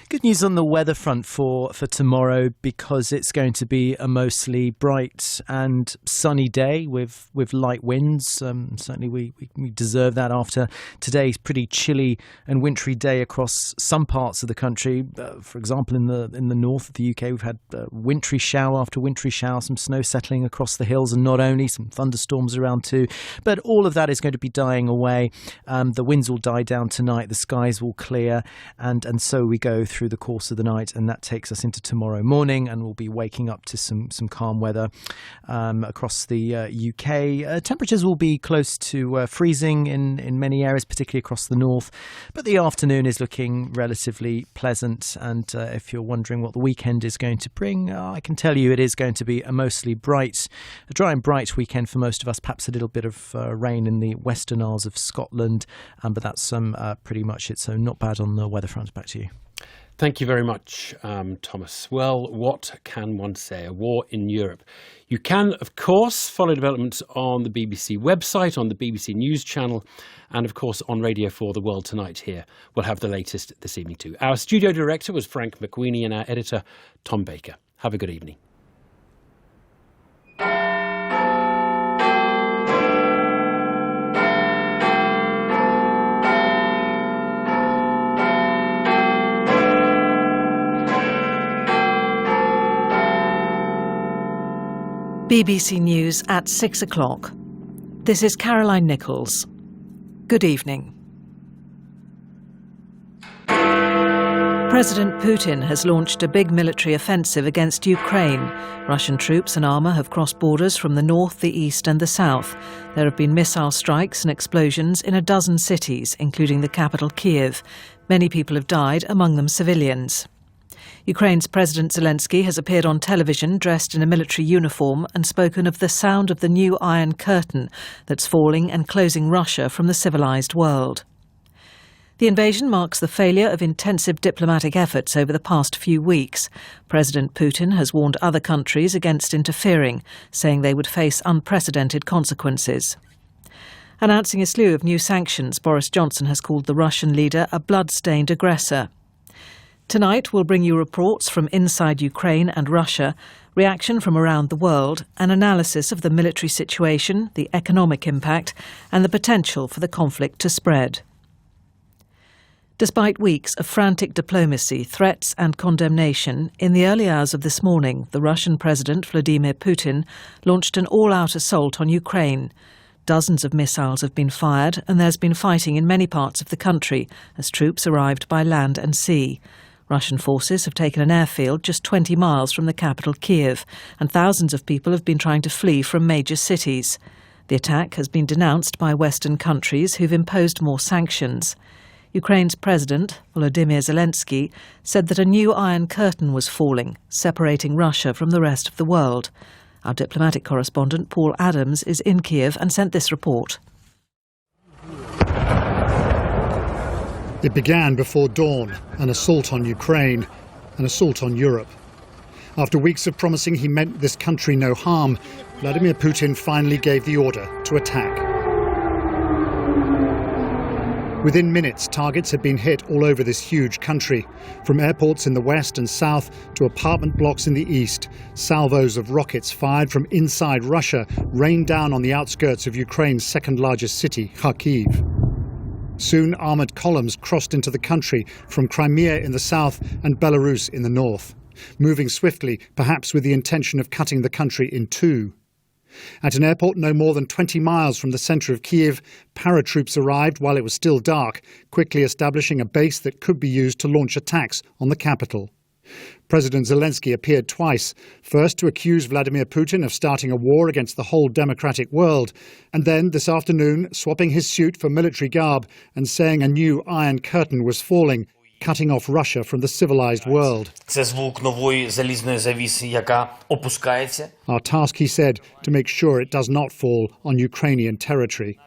good news on the weather front for tomorrow, because it's going to be a mostly bright and sunny day with light winds. Certainly we deserve that after today's pretty chilly and wintry day across some parts of the country. For example, in the north of the UK, we've had wintry shower after wintry shower, some snow settling across the hills, and not only, some thunderstorms around too. But all of that is going to be dying away. The winds will die down tonight. The skies will clear. And so we go through the course of the night. And that takes us into tomorrow morning. And we'll be waking up to some calm weather across the UK. Temperatures will be close to freezing in many areas, particularly across the north. But the afternoon is looking relatively pleasant. And if you're wondering what the weekend is going to bring, I can tell you it is going to be a mostly dry and bright weekend for most of us. Perhaps a little bit of rain in the Western Isles of Scotland, but that's pretty much it. So not bad on the weather front. Back to you. Thank you very much, Thomas. Well, what can one say? A war in Europe. You can, of course, follow developments on the BBC website, on the BBC News channel, and, of course, on Radio 4 The World Tonight here. We'll have the latest this evening too. Our studio director was Frank McQueenie and our editor, Tom Baker. Have a good evening. BBC News at 6 o'clock. This is Caroline Nichols. Good evening. President Putin has launched a big military offensive against Ukraine. Russian troops and armour have crossed borders from the north, the east and the south. There have been missile strikes and explosions in a dozen cities, including the capital Kyiv. Many people have died, among them civilians. Ukraine's President Zelensky has appeared on television dressed in a military uniform and spoken of the sound of the new Iron Curtain that's falling and closing Russia from the civilized world. The invasion marks the failure of intensive diplomatic efforts over the past few weeks. President Putin has warned other countries against interfering, saying they would face unprecedented consequences. Announcing a slew of new sanctions, Boris Johnson has called the Russian leader a blood-stained aggressor. Tonight we'll bring you reports from inside Ukraine and Russia, reaction from around the world, an analysis of the military situation, the economic impact, and the potential for the conflict to spread. Despite weeks of frantic diplomacy, threats and condemnation, in the early hours of this morning, the Russian President Vladimir Putin launched an all-out assault on Ukraine. Dozens of missiles have been fired, and there's been fighting in many parts of the country as troops arrived by land and sea. Russian forces have taken an airfield just 20 miles from the capital Kiev, and thousands of people have been trying to flee from major cities. The attack has been denounced by Western countries who've imposed more sanctions. Ukraine's President, Volodymyr Zelensky, said that a new Iron Curtain was falling, separating Russia from the rest of the world. Our diplomatic correspondent, Paul Adams, is in Kiev and sent this report. It began before dawn, an assault on Ukraine, an assault on Europe. After weeks of promising he meant this country no harm, Vladimir Putin finally gave the order to attack. Within minutes, targets had been hit all over this huge country. From airports in the west and south to apartment blocks in the east, salvos of rockets fired from inside Russia rained down on the outskirts of Ukraine's second-largest city, Kharkiv. Soon, armoured columns crossed into the country from Crimea in the south and Belarus in the north, moving swiftly, perhaps with the intention of cutting the country in two. At an airport no more than 20 miles from the centre of Kiev, paratroops arrived while it was still dark, quickly establishing a base that could be used to launch attacks on the capital. President Zelensky appeared twice, first to accuse Vladimir Putin of starting a war against the whole democratic world, and then this afternoon swapping his suit for military garb and saying a new Iron Curtain was falling, cutting off Russia from the civilized world. Our task, he said, to make sure it does not fall on Ukrainian territory.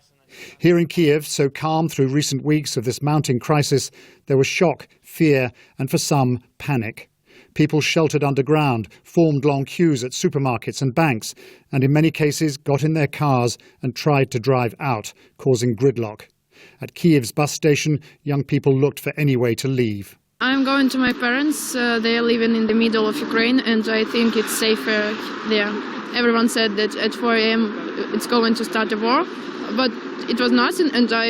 Here in Kiev, so calm through recent weeks of this mounting crisis, there was shock, fear, and for some, panic. People sheltered underground, formed long queues at supermarkets and banks, and in many cases got in their cars and tried to drive out, causing gridlock. At Kiev's bus station, young people looked for any way to leave. I'm going to my parents. They are living in the middle of Ukraine, and I think it's safer there. Everyone said that at 4 a.m. it's going to start a war, but it was nothing, and I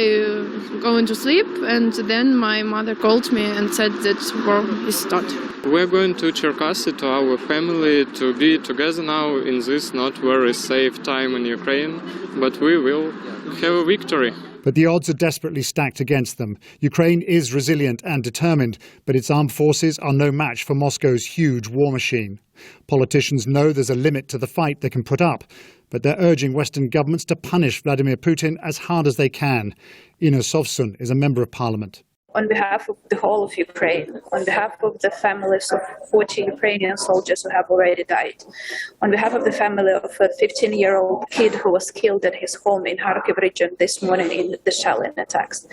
going to sleep, and then my mother called me and said that war is started. We're going to Cherkasy, to our family, to be together now in this not very safe time in Ukraine, but we will have a victory. But the odds are desperately stacked against them. Ukraine is resilient and determined, but its armed forces are no match for Moscow's huge war machine. Politicians know there's a limit to the fight they can put up, but they're urging Western governments to punish Vladimir Putin as hard as they can. Ina Sovsun is a member of parliament. On behalf of the whole of Ukraine, on behalf of the families of 40 Ukrainian soldiers who have already died, on behalf of the family of a 15-year-old kid who was killed at his home in Kharkiv region this morning in the shelling attacks,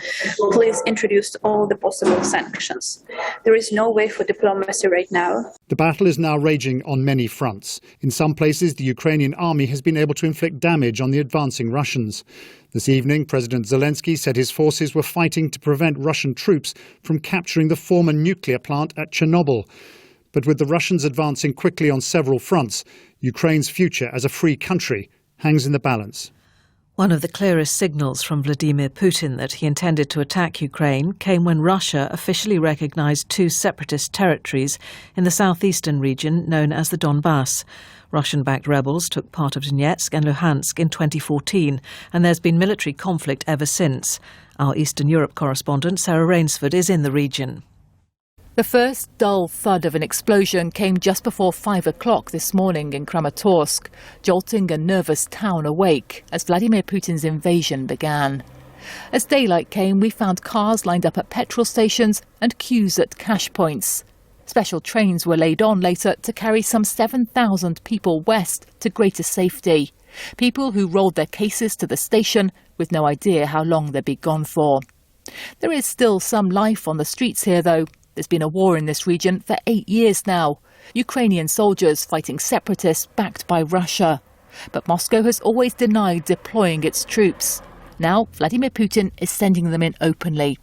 please introduce all the possible sanctions. There is no way for diplomacy right now. The battle is now raging on many fronts. In some places, the Ukrainian army has been able to inflict damage on the advancing Russians. This evening, President Zelensky said his forces were fighting to prevent Russian troops from capturing the former nuclear plant at Chernobyl. But with the Russians advancing quickly on several fronts, Ukraine's future as a free country hangs in the balance. One of the clearest signals from Vladimir Putin that he intended to attack Ukraine came when Russia officially recognized two separatist territories in the southeastern region known as the Donbass. Russian-backed rebels took part of Donetsk and Luhansk in 2014, and there's been military conflict ever since. Our Eastern Europe correspondent Sarah Rainsford is in the region. The first dull thud of an explosion came just before 5 o'clock this morning in Kramatorsk, jolting a nervous town awake as Vladimir Putin's invasion began. As daylight came, we found cars lined up at petrol stations and queues at cash points. Special trains were laid on later to carry some 7,000 people west to greater safety. People who rolled their cases to the station with no idea how long they'd be gone for. There is still some life on the streets here, though. There's been a war in this region for 8 years now. Ukrainian soldiers fighting separatists backed by Russia. But Moscow has always denied deploying its troops. Now Vladimir Putin is sending them in openly.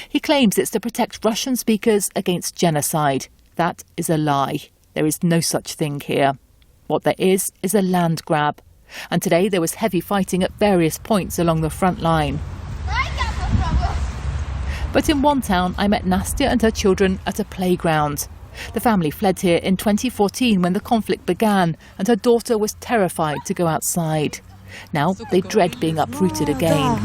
He claims it's to protect Russian speakers against genocide. That is a lie. There is no such thing here. What there is a land grab. And today there was heavy fighting at various points along the front line. But in one town, I met Nastya and her children at a playground. The family fled here in 2014 when the conflict began, and her daughter was terrified to go outside. Now they dread being uprooted again.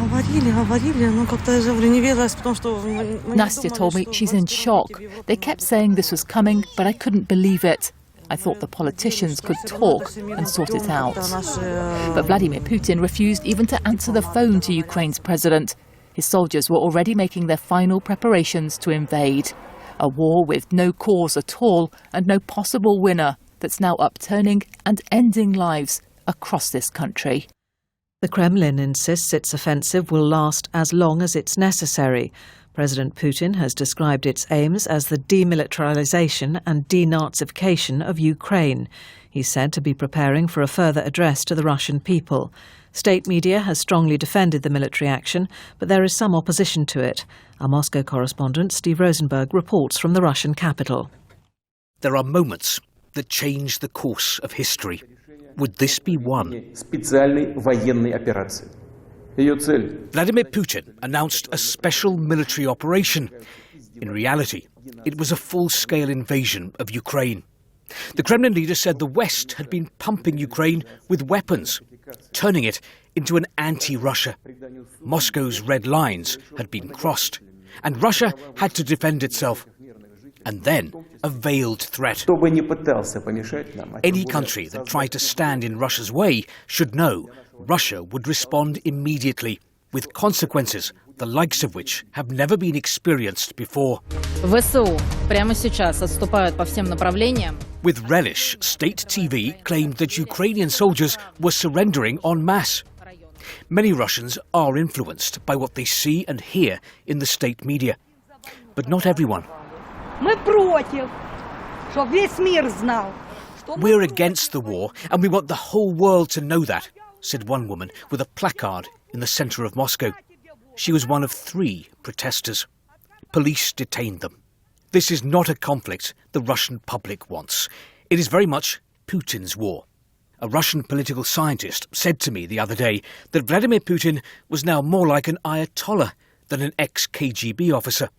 Nastya told me she's in shock. They kept saying this was coming, but I couldn't believe it. I thought the politicians could talk and sort it out. But Vladimir Putin refused even to answer the phone to Ukraine's president. His soldiers were already making their final preparations to invade. A war with no cause at all and no possible winner that's now upturning and ending lives across this country. The Kremlin insists its offensive will last as long as it's necessary. President Putin has described its aims as the demilitarization and denazification of Ukraine. He's said to be preparing for a further address to the Russian people. State media has strongly defended the military action, but there is some opposition to it. Our Moscow correspondent Steve Rosenberg reports from the Russian capital. There are moments that change the course of history. Would this be one? Vladimir Putin announced a special military operation. In reality, it was a full-scale invasion of Ukraine. The Kremlin leader said the West had been pumping Ukraine with weapons, turning it into an anti-Russia. Moscow's red lines had been crossed, and Russia had to defend itself. And then a veiled threat. Any country that tried to stand in Russia's way should know Russia would respond immediately, with consequences the likes of which have never been experienced before. With relish, state TV claimed that Ukrainian soldiers were surrendering en masse. Many Russians are influenced by what they see and hear in the state media, but not everyone. We're against the war, and we want the whole world to know that, said one woman with a placard in the centre of Moscow. She was one of 3 protesters. Police detained them. This is not a conflict the Russian public wants. It is very much Putin's war. A Russian political scientist said to me the other day that Vladimir Putin was now more like an Ayatollah than an ex-KGB officer.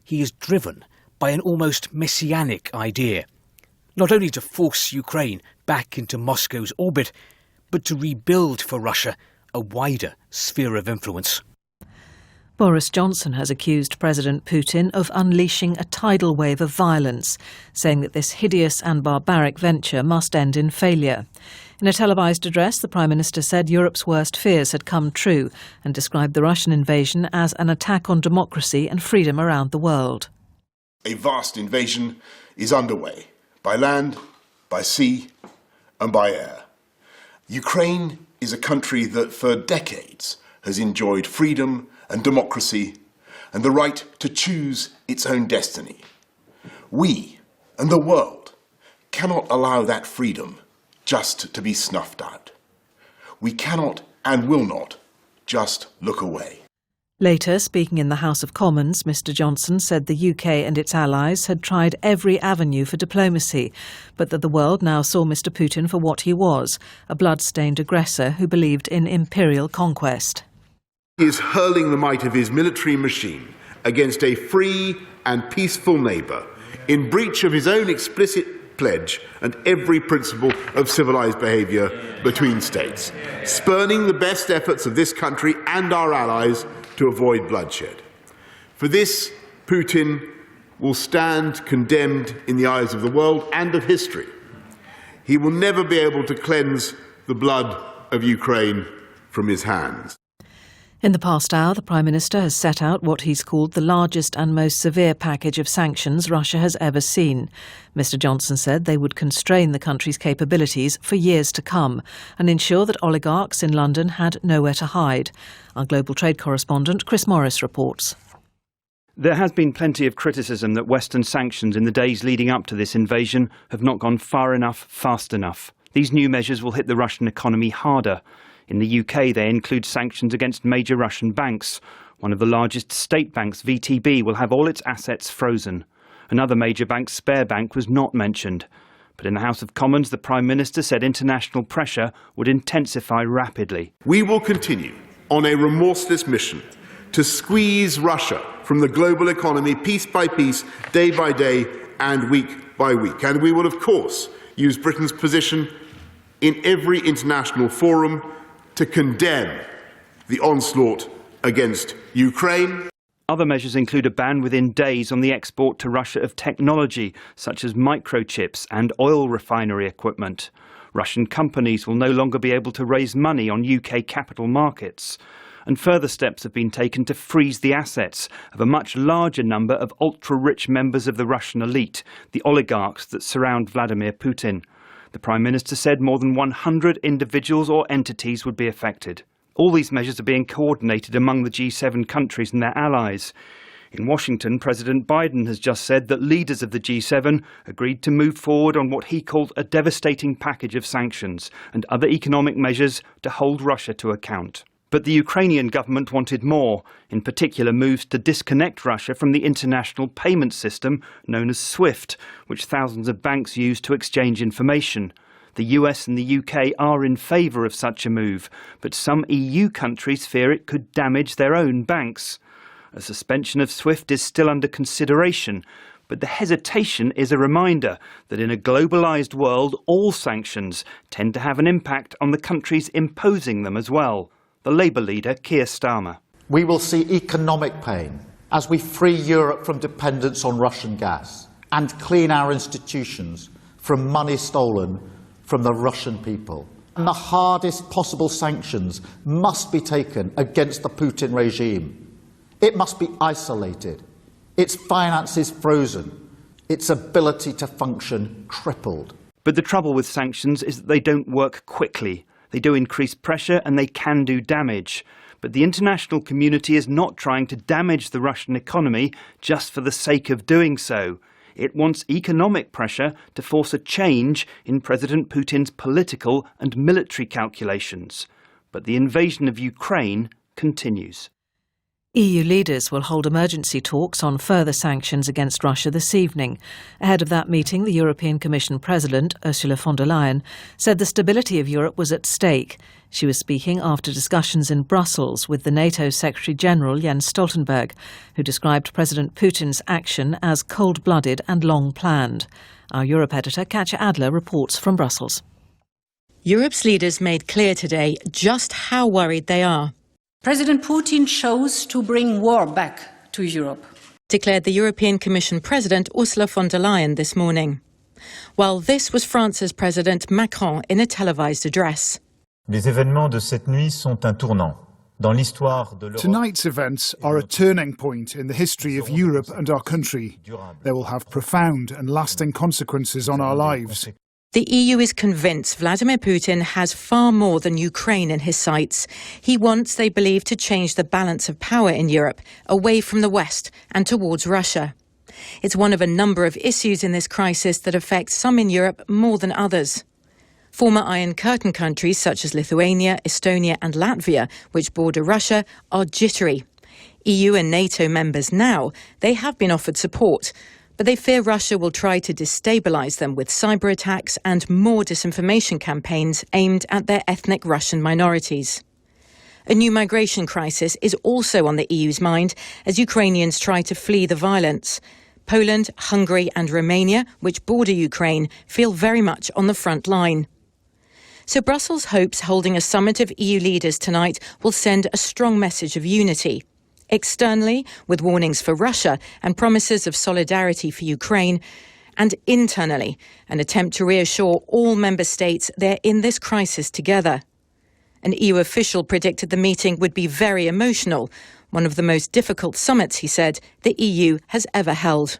He is driven by an almost messianic idea, not only to force Ukraine back into Moscow's orbit, but to rebuild for Russia a wider sphere of influence. Boris Johnson has accused President Putin of unleashing a tidal wave of violence, saying that this hideous and barbaric venture must end in failure. In a televised address, the Prime Minister said Europe's worst fears had come true and described the Russian invasion as an attack on democracy and freedom around the world. A vast invasion is underway, by land, by sea, and by air. Ukraine is a country that for decades has enjoyed freedom and democracy and the right to choose its own destiny. We and the world cannot allow that freedom just to be snuffed out. We cannot and will not just look away. Later, speaking in the House of Commons, Mr Johnson said the UK and its allies had tried every avenue for diplomacy, but that the world now saw Mr Putin for what he was, a blood-stained aggressor who believed in imperial conquest. He is hurling the might of his military machine against a free and peaceful neighbour in breach of his own explicit pledge and every principle of civilised behaviour between states, spurning the best efforts of this country and our allies to avoid bloodshed. For this, Putin will stand condemned in the eyes of the world and of history. He will never be able to cleanse the blood of Ukraine from his hands. In the past hour, the Prime Minister has set out what he's called the largest and most severe package of sanctions Russia has ever seen. Mr Johnson said they would constrain the country's capabilities for years to come and ensure that oligarchs in London had nowhere to hide. Our global trade correspondent Chris Morris reports. There has been plenty of criticism that Western sanctions in the days leading up to this invasion have not gone far enough, fast enough. These new measures will hit the Russian economy harder. In the UK, they include sanctions against major Russian banks. One of the largest state banks, VTB, will have all its assets frozen. Another major bank, Sberbank, was not mentioned. But in the House of Commons, the Prime Minister said international pressure would intensify rapidly. We will continue on a remorseless mission to squeeze Russia from the global economy piece by piece, day by day and week by week. And we will, of course, use Britain's position in every international forum to condemn the onslaught against Ukraine. Other measures include a ban within days on the export to Russia of technology, such as microchips and oil refinery equipment. Russian companies will no longer be able to raise money on UK capital markets. And further steps have been taken to freeze the assets of a much larger number of ultra-rich members of the Russian elite, the oligarchs that surround Vladimir Putin. The Prime Minister said more than 100 individuals or entities would be affected. All these measures are being coordinated among the G7 countries and their allies. In Washington, President Biden has just said that leaders of the G7 agreed to move forward on what he called a devastating package of sanctions and other economic measures to hold Russia to account. But the Ukrainian government wanted more, in particular moves to disconnect Russia from the international payment system known as SWIFT, which thousands of banks use to exchange information. The US and the UK are in favour of such a move, but some EU countries fear it could damage their own banks. A suspension of SWIFT is still under consideration, but the hesitation is a reminder that in a globalised world, all sanctions tend to have an impact on the countries imposing them as well. The Labour leader, Keir Starmer. We will see economic pain as we free Europe from dependence on Russian gas and clean our institutions from money stolen from the Russian people. And the hardest possible sanctions must be taken against the Putin regime. It must be isolated, its finances frozen, its ability to function crippled. But the trouble with sanctions is that they don't work quickly. They do increase pressure and they can do damage. But the international community is not trying to damage the Russian economy just for the sake of doing so. It wants economic pressure to force a change in President Putin's political and military calculations. But the invasion of Ukraine continues. EU leaders will hold emergency talks on further sanctions against Russia this evening. Ahead of that meeting, the European Commission President, Ursula von der Leyen, said the stability of Europe was at stake. She was speaking after discussions in Brussels with the NATO Secretary-General Jens Stoltenberg, who described President Putin's action as cold-blooded and long-planned. Our Europe editor, Katja Adler, reports from Brussels. Europe's leaders made clear today just how worried they are. President Putin chose to bring war back to Europe, declared the European Commission President Ursula von der Leyen this morning. While this was France's President Macron in a televised address. Les événements de cette nuit sont un tournant dans l'histoire de l'Europe. Tonight's events are a turning point in the history of Europe and our country. They will have profound and lasting consequences on our lives. The EU is convinced Vladimir Putin has far more than Ukraine in his sights. He wants, they believe, to change the balance of power in Europe, away from the West and towards Russia. It's one of a number of issues in this crisis that affect some in Europe more than others. Former Iron Curtain countries such as Lithuania, Estonia and Latvia, which border Russia, are jittery. EU and NATO members now, they have been offered support, but they fear Russia will try to destabilise them with cyber attacks and more disinformation campaigns aimed at their ethnic Russian minorities. A new migration crisis is also on the EU's mind as Ukrainians try to flee the violence. Poland, Hungary and Romania, which border Ukraine, feel very much on the front line. So Brussels hopes holding a summit of EU leaders tonight will send a strong message of unity. Externally, with warnings for Russia and promises of solidarity for Ukraine, and internally, an attempt to reassure all member states they're in this crisis together. An EU official predicted the meeting would be very emotional, one of the most difficult summits, he said, the EU has ever held.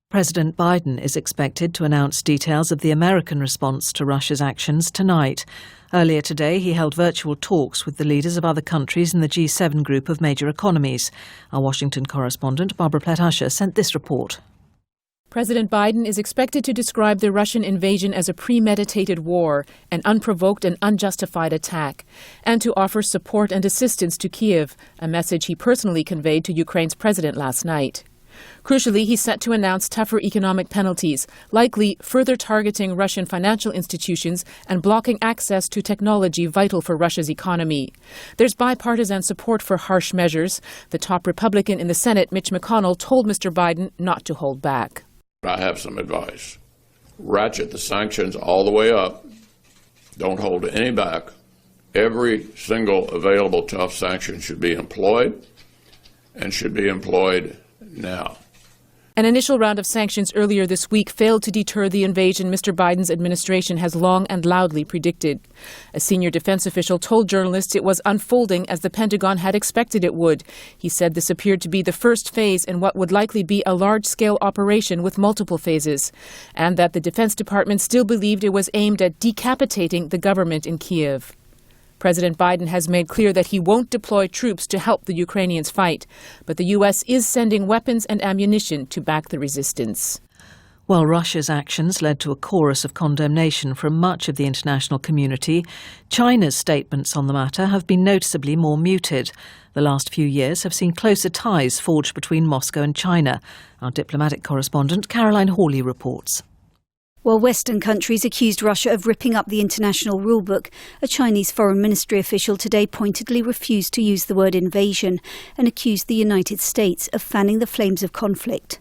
President Biden is expected to announce details of the American response to Russia's actions tonight. Earlier today, he held virtual talks with the leaders of other countries in the G7 group of major economies. Our Washington correspondent, Barbara Plett-Usher, sent this report. President Biden is expected to describe the Russian invasion as a premeditated war, an unprovoked and unjustified attack, and to offer support and assistance to Kyiv, a message he personally conveyed to Ukraine's president last night. Crucially, he's set to announce tougher economic penalties, likely further targeting Russian financial institutions and blocking access to technology vital for Russia's economy. There's bipartisan support for harsh measures. The top Republican in the Senate, Mitch McConnell, told Mr. Biden not to hold back. I have some advice. Ratchet the sanctions all the way up. Don't hold any back. Every single available tough sanction should be employed, and should be employed now. An initial round of sanctions earlier this week failed to deter the invasion Mr. Biden's administration has long and loudly predicted. A senior defense official told journalists it was unfolding as the Pentagon had expected it would. He said this appeared to be the first phase in what would likely be a large-scale operation with multiple phases, and that the Defense Department still believed it was aimed at decapitating the government in Kyiv. President Biden has made clear that he won't deploy troops to help the Ukrainians fight, but the U.S. is sending weapons and ammunition to back the resistance. While Russia's actions led to a chorus of condemnation from much of the international community, China's statements on the matter have been noticeably more muted. The last few years have seen closer ties forged between Moscow and China. Our diplomatic correspondent Caroline Hawley reports. While Western countries accused Russia of ripping up the international rulebook, a Chinese foreign ministry official today pointedly refused to use the word invasion and accused the United States of fanning the flames of conflict.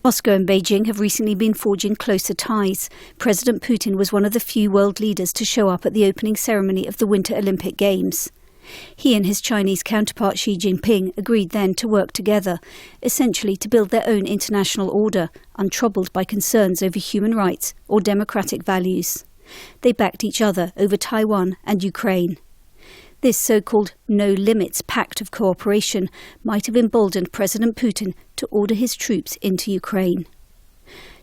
Moscow and Beijing have recently been forging closer ties. President Putin was one of the few world leaders to show up at the opening ceremony of the Winter Olympic Games. He and his Chinese counterpart Xi Jinping agreed then to work together, essentially to build their own international order, untroubled by concerns over human rights or democratic values. They backed each other over Taiwan and Ukraine. This so-called no-limits pact of cooperation might have emboldened President Putin to order his troops into Ukraine.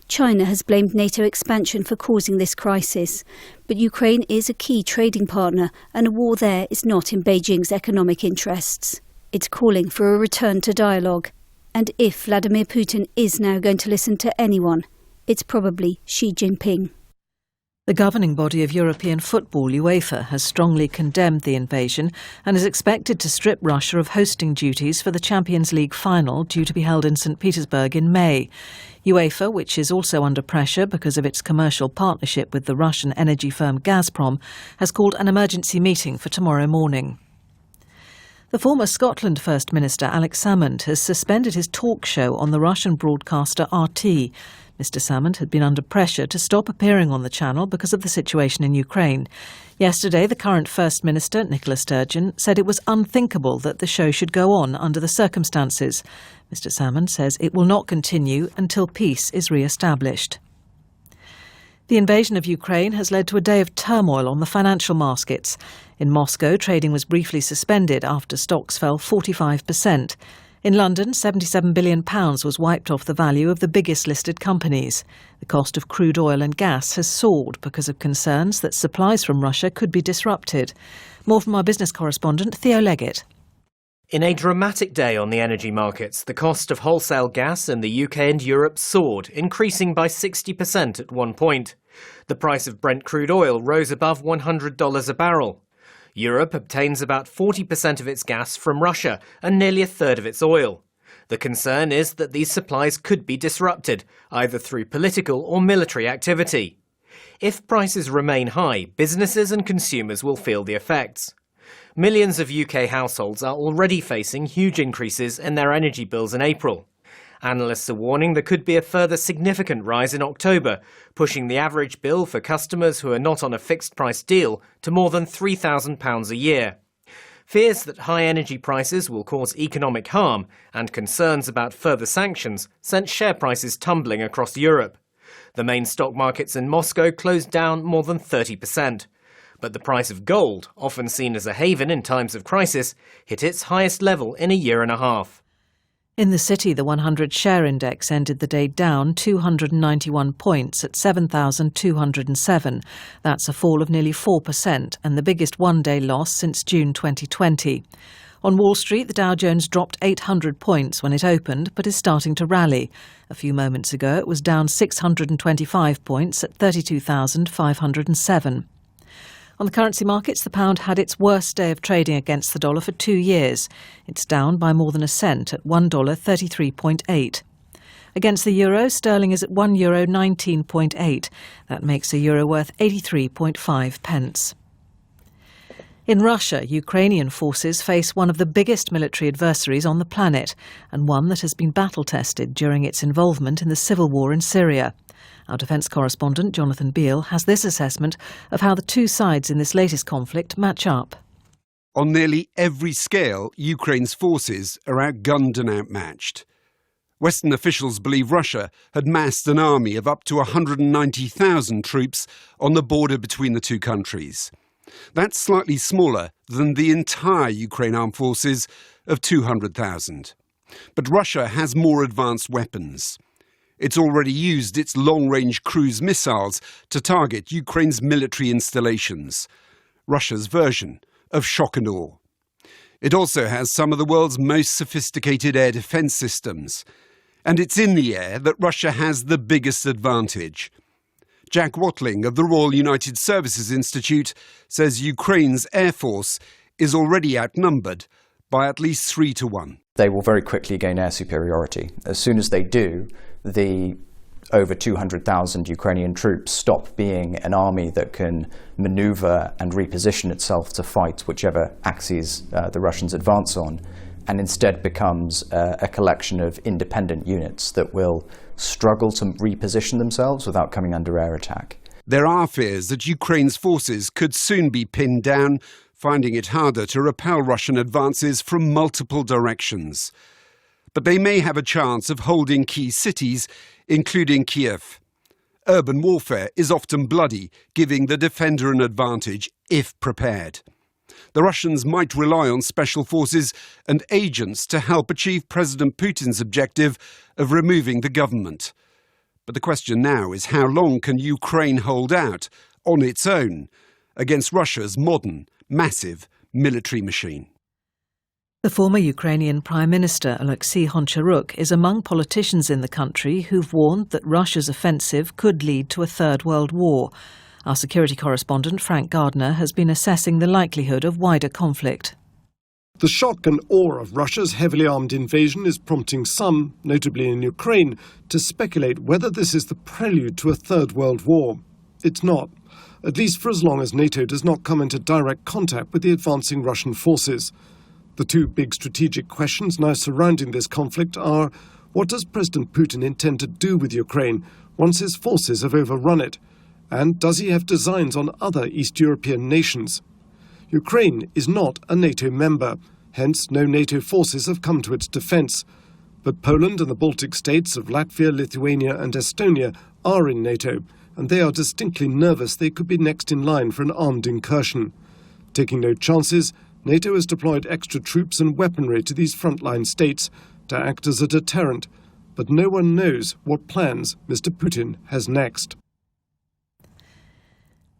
China has blamed NATO expansion for causing this crisis, but Ukraine is a key trading partner and a war there is not in Beijing's economic interests. It's calling for a return to dialogue, and if Vladimir Putin is now going to listen to anyone, it's probably Xi Jinping. The governing body of European football, UEFA, has strongly condemned the invasion and is expected to strip Russia of hosting duties for the Champions League final due to be held in St. Petersburg in May. UEFA, which is also under pressure because of its commercial partnership with the Russian energy firm Gazprom, has called an emergency meeting for tomorrow morning. The former Scotland First Minister Alex Salmond has suspended his talk show on the Russian broadcaster RT. Mr. Salmond had been under pressure to stop appearing on the channel because of the situation in Ukraine. Yesterday, the current First Minister, Nicola Sturgeon, said it was unthinkable that the show should go on under the circumstances. Mr. Salmond says it will not continue until peace is re-established. The invasion of Ukraine has led to a day of turmoil on the financial markets. In Moscow, trading was briefly suspended after stocks fell 45%. In London, £77 billion was wiped off the value of the biggest listed companies. The cost of crude oil and gas has soared because of concerns that supplies from Russia could be disrupted. More from our business correspondent, Theo Leggett. In a dramatic day on the energy markets, the cost of wholesale gas in the UK and Europe soared, increasing by 60% at one point. The price of Brent crude oil rose above $100 a barrel. Europe obtains about 40% of its gas from Russia and nearly a third of its oil. The concern is that these supplies could be disrupted, either through political or military activity. If prices remain high, businesses and consumers will feel the effects. Millions of UK households are already facing huge increases in their energy bills in April. Analysts are warning there could be a further significant rise in October, pushing the average bill for customers who are not on a fixed-price deal to more than £3,000 a year. Fears that high energy prices will cause economic harm and concerns about further sanctions sent share prices tumbling across Europe. The main stock markets in Moscow closed down more than 30%. But the price of gold, often seen as a haven in times of crisis, hit its highest level in a year and a half. In the city, the 100 share index ended the day down 291 points at 7,207. That's a fall of nearly 4% and the biggest one-day loss since June 2020. On Wall Street, the Dow Jones dropped 800 points when it opened, but is starting to rally. A few moments ago, it was down 625 points at 32,507. On the currency markets, the pound had its worst day of trading against the dollar for 2 years. It's down by more than a cent at $1.33.8. Against the euro, sterling is at €1.19.8. That makes a euro worth 83.5 pence. In Russia, Ukrainian forces face one of the biggest military adversaries on the planet, and one that has been battle-tested during its involvement in the civil war in Syria. Our defence correspondent, Jonathan Beale, has this assessment of how the two sides in this latest conflict match up. On nearly every scale, Ukraine's forces are outgunned and outmatched. Western officials believe Russia had massed an army of up to 190,000 troops on the border between the two countries. That's slightly smaller than the entire Ukraine armed forces of 200,000. But Russia has more advanced weapons. It's already used its long-range cruise missiles to target Ukraine's military installations, Russia's version of shock and awe. It also has some of the world's most sophisticated air defence systems. And it's in the air that Russia has the biggest advantage. Jack Watling of the Royal United Services Institute says Ukraine's air force is already outnumbered by at least 3 to 1. They will very quickly gain air superiority. As soon as they do, the over 200,000 Ukrainian troops stop being an army that can maneuver and reposition itself to fight whichever axes the Russians advance on, and instead becomes a collection of independent units that will struggle to reposition themselves without coming under air attack. There are fears that Ukraine's forces could soon be pinned down, finding it harder to repel Russian advances from multiple directions. But they may have a chance of holding key cities, including Kiev. Urban warfare is often bloody, giving the defender an advantage if prepared. The Russians might rely on special forces and agents to help achieve President Putin's objective of removing the government. But the question now is, how long can Ukraine hold out on its own against Russia's modern, massive military machine? The former Ukrainian Prime Minister Alexei Honcharuk is among politicians in the country who've warned that Russia's offensive could lead to a third world war. Our security correspondent Frank Gardner has been assessing the likelihood of wider conflict. The shock and awe of Russia's heavily armed invasion is prompting some, notably in Ukraine, to speculate whether this is the prelude to a third world war. It's not, at least for as long as NATO does not come into direct contact with the advancing Russian forces. The two big strategic questions now surrounding this conflict are, what does President Putin intend to do with Ukraine once his forces have overrun it? And does he have designs on other East European nations? Ukraine is not a NATO member, hence no NATO forces have come to its defence. But Poland and the Baltic states of Latvia, Lithuania and Estonia are in NATO, and they are distinctly nervous they could be next in line for an armed incursion. Taking no chances, NATO has deployed extra troops and weaponry to these frontline states to act as a deterrent, but no one knows what plans Mr. Putin has next.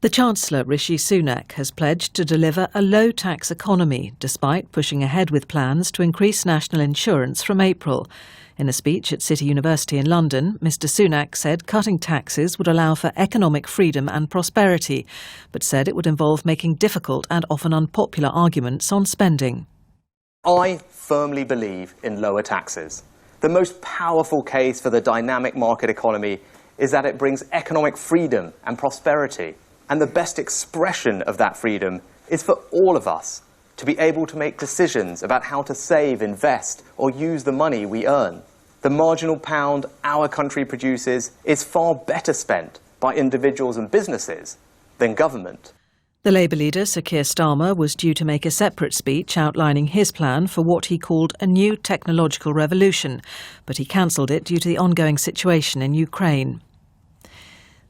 The Chancellor, Rishi Sunak, has pledged to deliver a low-tax economy, despite pushing ahead with plans to increase national insurance from April. In a speech at City University in London, Mr. Sunak said cutting taxes would allow for economic freedom and prosperity, but said it would involve making difficult and often unpopular arguments on spending. I firmly believe in lower taxes. The most powerful case for the dynamic market economy is that it brings economic freedom and prosperity. And the best expression of that freedom is for all of us to be able to make decisions about how to save, invest, or use the money we earn. The marginal pound our country produces is far better spent by individuals and businesses than government. The Labour leader, Sir Keir Starmer, was due to make a separate speech outlining his plan for what he called a new technological revolution, but he cancelled it due to the ongoing situation in Ukraine.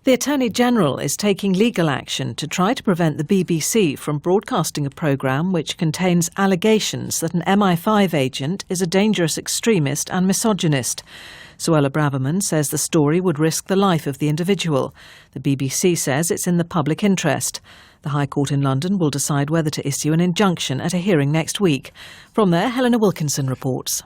The Attorney General is taking legal action to try to prevent the BBC from broadcasting a programme which contains allegations that an MI5 agent is a dangerous extremist and misogynist. Suella Braverman says the story would risk the life of the individual. The BBC says it's in the public interest. The High Court in London will decide whether to issue an injunction at a hearing next week. From there, Helena Wilkinson reports.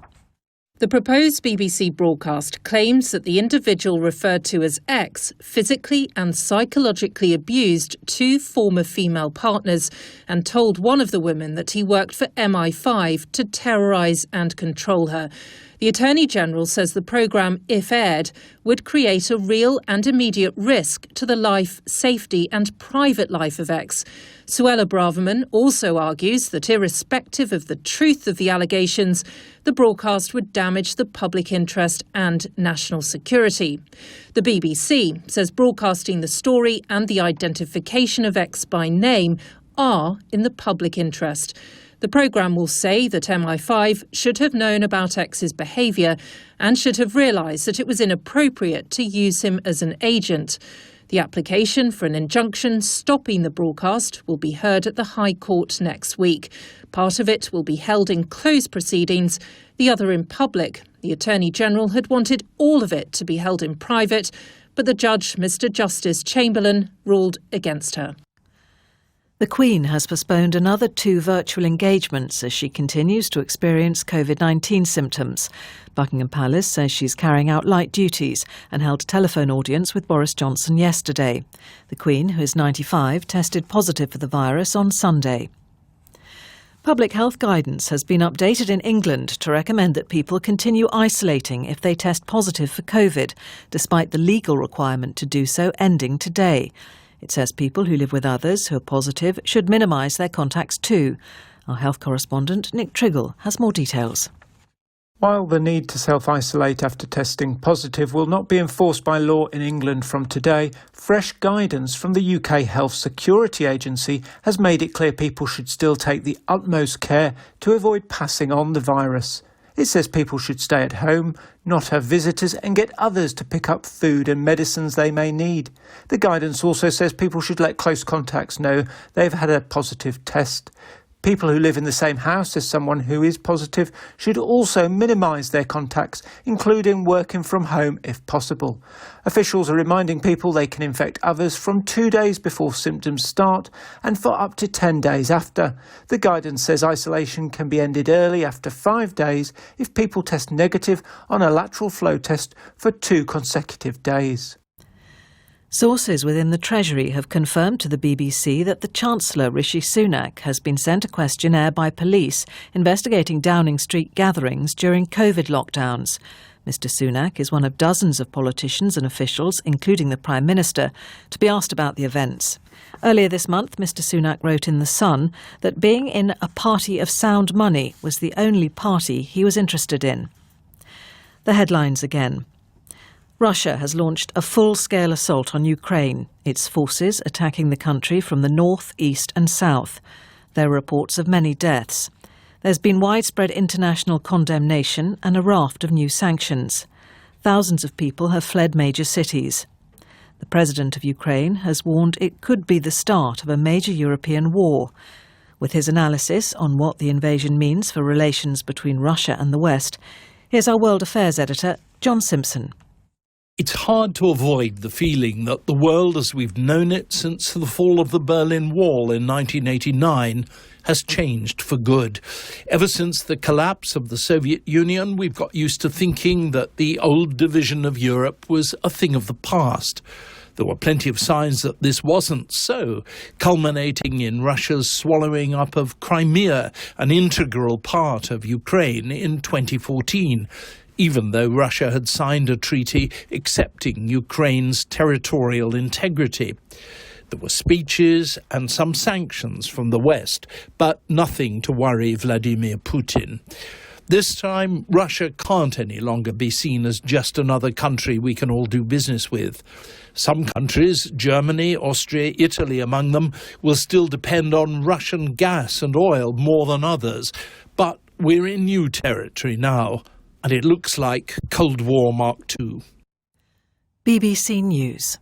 The proposed BBC broadcast claims that the individual referred to as X physically and psychologically abused two former female partners and told one of the women that he worked for MI5 to terrorise and control her. The Attorney General says the programme, if aired, would create a real and immediate risk to the life, safety and private life of X. Suella Braverman also argues that irrespective of the truth of the allegations, the broadcast would damage the public interest and national security. The BBC says broadcasting the story and the identification of X by name are in the public interest. The programme will say that MI5 should have known about X's behaviour and should have realised that it was inappropriate to use him as an agent. The application for an injunction stopping the broadcast will be heard at the High Court next week. Part of it will be held in closed proceedings, the other in public. The Attorney General had wanted all of it to be held in private, but the judge, Mr Justice Chamberlain, ruled against her. The Queen has postponed another 2 virtual engagements as she continues to experience COVID-19 symptoms. Buckingham Palace says she's carrying out light duties and held a telephone audience with Boris Johnson yesterday. The Queen, who is 95, tested positive for the virus on Sunday. Public health guidance has been updated in England to recommend that people continue isolating if they test positive for COVID, despite the legal requirement to do so ending today. It says people who live with others who are positive should minimise their contacts too. Our health correspondent Nick Triggle has more details. While the need to self-isolate after testing positive will not be enforced by law in England from today, fresh guidance from the UK Health Security Agency has made it clear people should still take the utmost care to avoid passing on the virus. It says people should stay at home, not have visitors and get others to pick up food and medicines they may need. The guidance also says people should let close contacts know they've had a positive test. People who live in the same house as someone who is positive should also minimise their contacts, including working from home if possible. Officials are reminding people they can infect others from 2 days before symptoms start and for up to 10 days after. The guidance says isolation can be ended early after 5 days if people test negative on a lateral flow test for 2 consecutive days. Sources within the Treasury have confirmed to the BBC that the Chancellor, Rishi Sunak, has been sent a questionnaire by police investigating Downing Street gatherings during COVID lockdowns. Mr Sunak is one of dozens of politicians and officials, including the Prime Minister, to be asked about the events. Earlier this month, Mr Sunak wrote in The Sun that being in a party of sound money was the only party he was interested in. The headlines again. Russia has launched a full-scale assault on Ukraine, its forces attacking the country from the north, east and south. There are reports of many deaths. There's been widespread international condemnation and a raft of new sanctions. Thousands of people have fled major cities. The President of Ukraine has warned it could be the start of a major European war. With his analysis on what the invasion means for relations between Russia and the West, here's our World Affairs editor, John Simpson. It's hard to avoid the feeling that the world as we've known it since the fall of the Berlin Wall in 1989 has changed for good. Ever since the collapse of the Soviet Union, we've got used to thinking that the old division of Europe was a thing of the past. There were plenty of signs that this wasn't so, culminating in Russia's swallowing up of Crimea, an integral part of Ukraine, in 2014. Even though Russia had signed a treaty accepting Ukraine's territorial integrity. There were speeches and some sanctions from the West, but nothing to worry Vladimir Putin. This time, Russia can't any longer be seen as just another country we can all do business with. Some countries, Germany, Austria, Italy among them, will still depend on Russian gas and oil more than others. But we're in new territory now. And it looks like Cold War Mark II. BBC News.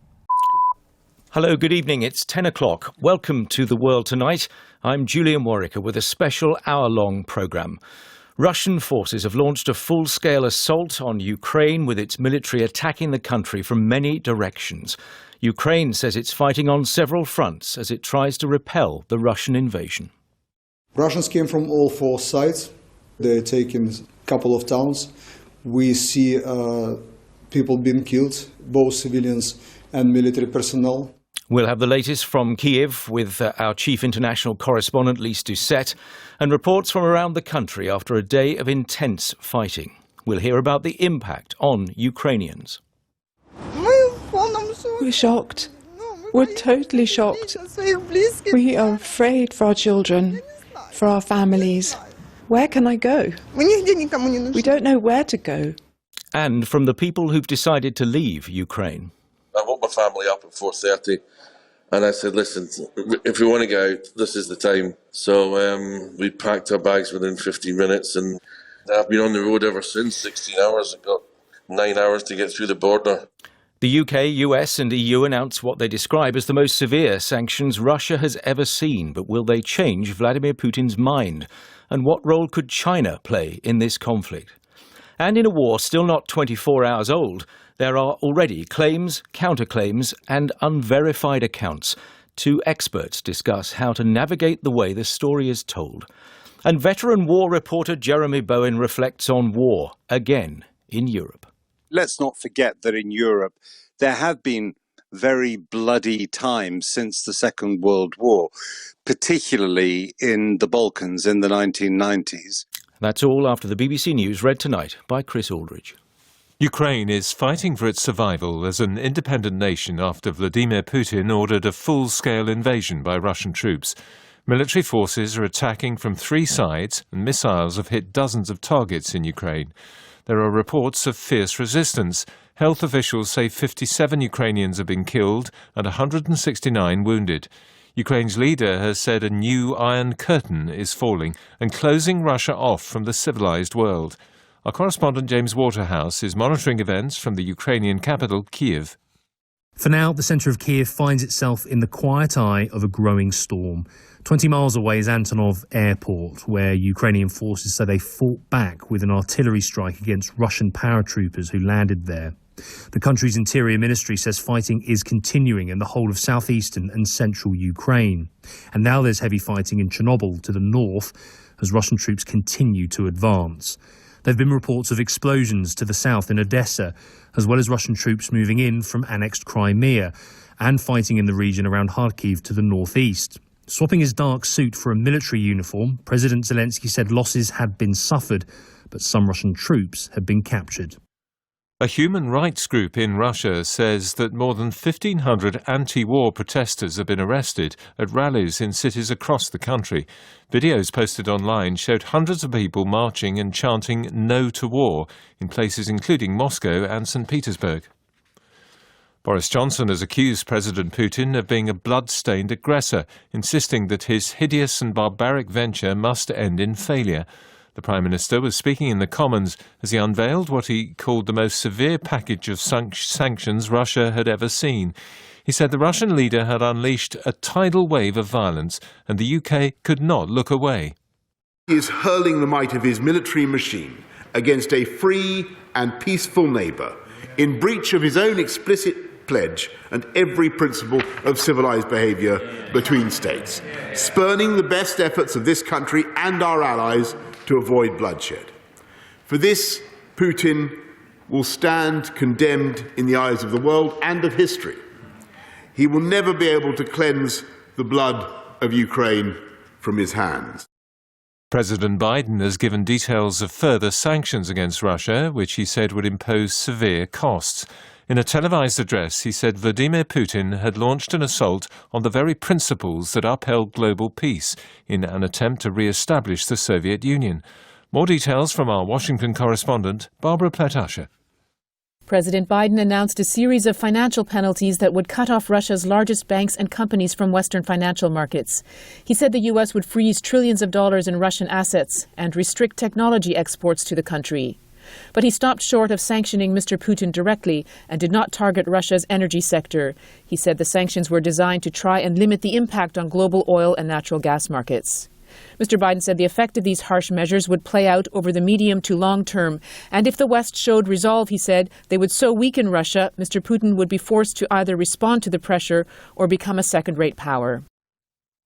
Hello, good evening. It's 10 o'clock. Welcome to The World Tonight. I'm Julian Warwicker with a special hour-long programme. Russian forces have launched a full-scale assault on Ukraine, with its military attacking the country from many directions. Ukraine says it's fighting on several fronts as it tries to repel the Russian invasion. Russians came from all four sides. They're taking a couple of towns. We see people being killed, both civilians and military personnel. We'll have the latest from Kiev with our chief international correspondent, Lise Doucette, and reports from around the country after a day of intense fighting. We'll hear about the impact on Ukrainians. We're shocked. We're totally shocked. We are afraid for our children, for our families. Where can I go? We don't know where to go. And from the people who've decided to leave Ukraine. I woke my family up at 4:30 and I said, listen, if we want to go out, this is the time. So we packed our bags within 15 minutes and I've been on the road ever since, 16 hours. I've got 9 hours to get through the border. The UK, US and EU announced what they describe as the most severe sanctions Russia has ever seen. But will they change Vladimir Putin's mind? And what role could China play in this conflict? And in a war still not 24 hours old, there are already claims, counterclaims and unverified accounts. Two experts discuss how to navigate the way the story is told. And veteran war reporter Jeremy Bowen reflects on war again in Europe. Let's not forget that in Europe there have been very bloody times since the Second World War, particularly in the Balkans in the 1990s. That's all after the BBC News, read tonight by Chris Aldridge. Ukraine is fighting for its survival as an independent nation after Vladimir Putin ordered a full-scale invasion by Russian troops. Military forces are attacking from three sides and missiles have hit dozens of targets in Ukraine. There are reports of fierce resistance. Health officials say 57 Ukrainians have been killed and 169 wounded. Ukraine's leader has said a new Iron Curtain is falling and closing Russia off from the civilized world. Our correspondent James Waterhouse is monitoring events from the Ukrainian capital, Kiev. For now, the centre of Kiev finds itself in the quiet eye of a growing storm. 20 miles away is Antonov Airport, where Ukrainian forces say they fought back with an artillery strike against Russian paratroopers who landed there. The country's interior ministry says fighting is continuing in the whole of southeastern and central Ukraine. And now there's heavy fighting in Chernobyl to the north as Russian troops continue to advance. There have been reports of explosions to the south in Odessa, as well as Russian troops moving in from annexed Crimea and fighting in the region around Kharkiv to the northeast. Swapping his dark suit for a military uniform, President Zelensky said losses had been suffered, but some Russian troops had been captured. A human rights group in Russia says that more than 1,500 anti-war protesters have been arrested at rallies in cities across the country. Videos posted online showed hundreds of people marching and chanting "No to War" in places including Moscow and St. Petersburg. Boris Johnson has accused President Putin of being a blood-stained aggressor, insisting that his hideous and barbaric venture must end in failure. The Prime Minister was speaking in the Commons as he unveiled what he called the most severe package of sanctions Russia had ever seen. He said the Russian leader had unleashed a tidal wave of violence and the UK could not look away. He is hurling the might of his military machine against a free and peaceful neighbour in breach of his own explicit pledge and every principle of civilised behaviour between states, spurning the best efforts of this country and our allies to avoid bloodshed. For this, Putin will stand condemned in the eyes of the world and of history. He will never be able to cleanse the blood of Ukraine from his hands. President Biden has given details of further sanctions against Russia, which he said would impose severe costs. In a televised address, he said Vladimir Putin had launched an assault on the very principles that upheld global peace in an attempt to re-establish the Soviet Union. More details from our Washington correspondent, Barbara Plett-Usher. President Biden announced a series of financial penalties that would cut off Russia's largest banks and companies from Western financial markets. He said the U.S. would freeze trillions of dollars in Russian assets and restrict technology exports to the country. But he stopped short of sanctioning Mr. Putin directly and did not target Russia's energy sector. He said the sanctions were designed to try and limit the impact on global oil and natural gas markets. Mr. Biden said the effect of these harsh measures would play out over the medium to long term. And if the West showed resolve, he said, they would so weaken Russia, Mr. Putin would be forced to either respond to the pressure or become a second-rate power.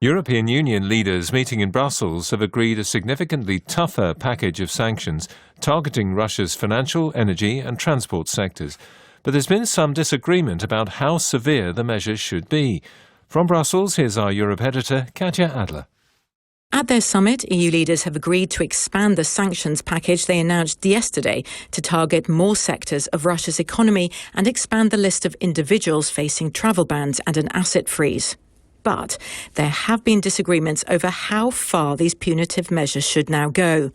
European Union leaders meeting in Brussels have agreed a significantly tougher package of sanctions targeting Russia's financial, energy and transport sectors. But there's been some disagreement about how severe the measures should be. From Brussels, here's our Europe editor, Katja Adler. At their summit, EU leaders have agreed to expand the sanctions package they announced yesterday to target more sectors of Russia's economy and expand the list of individuals facing travel bans and an asset freeze. But there have been disagreements over how far these punitive measures should now go.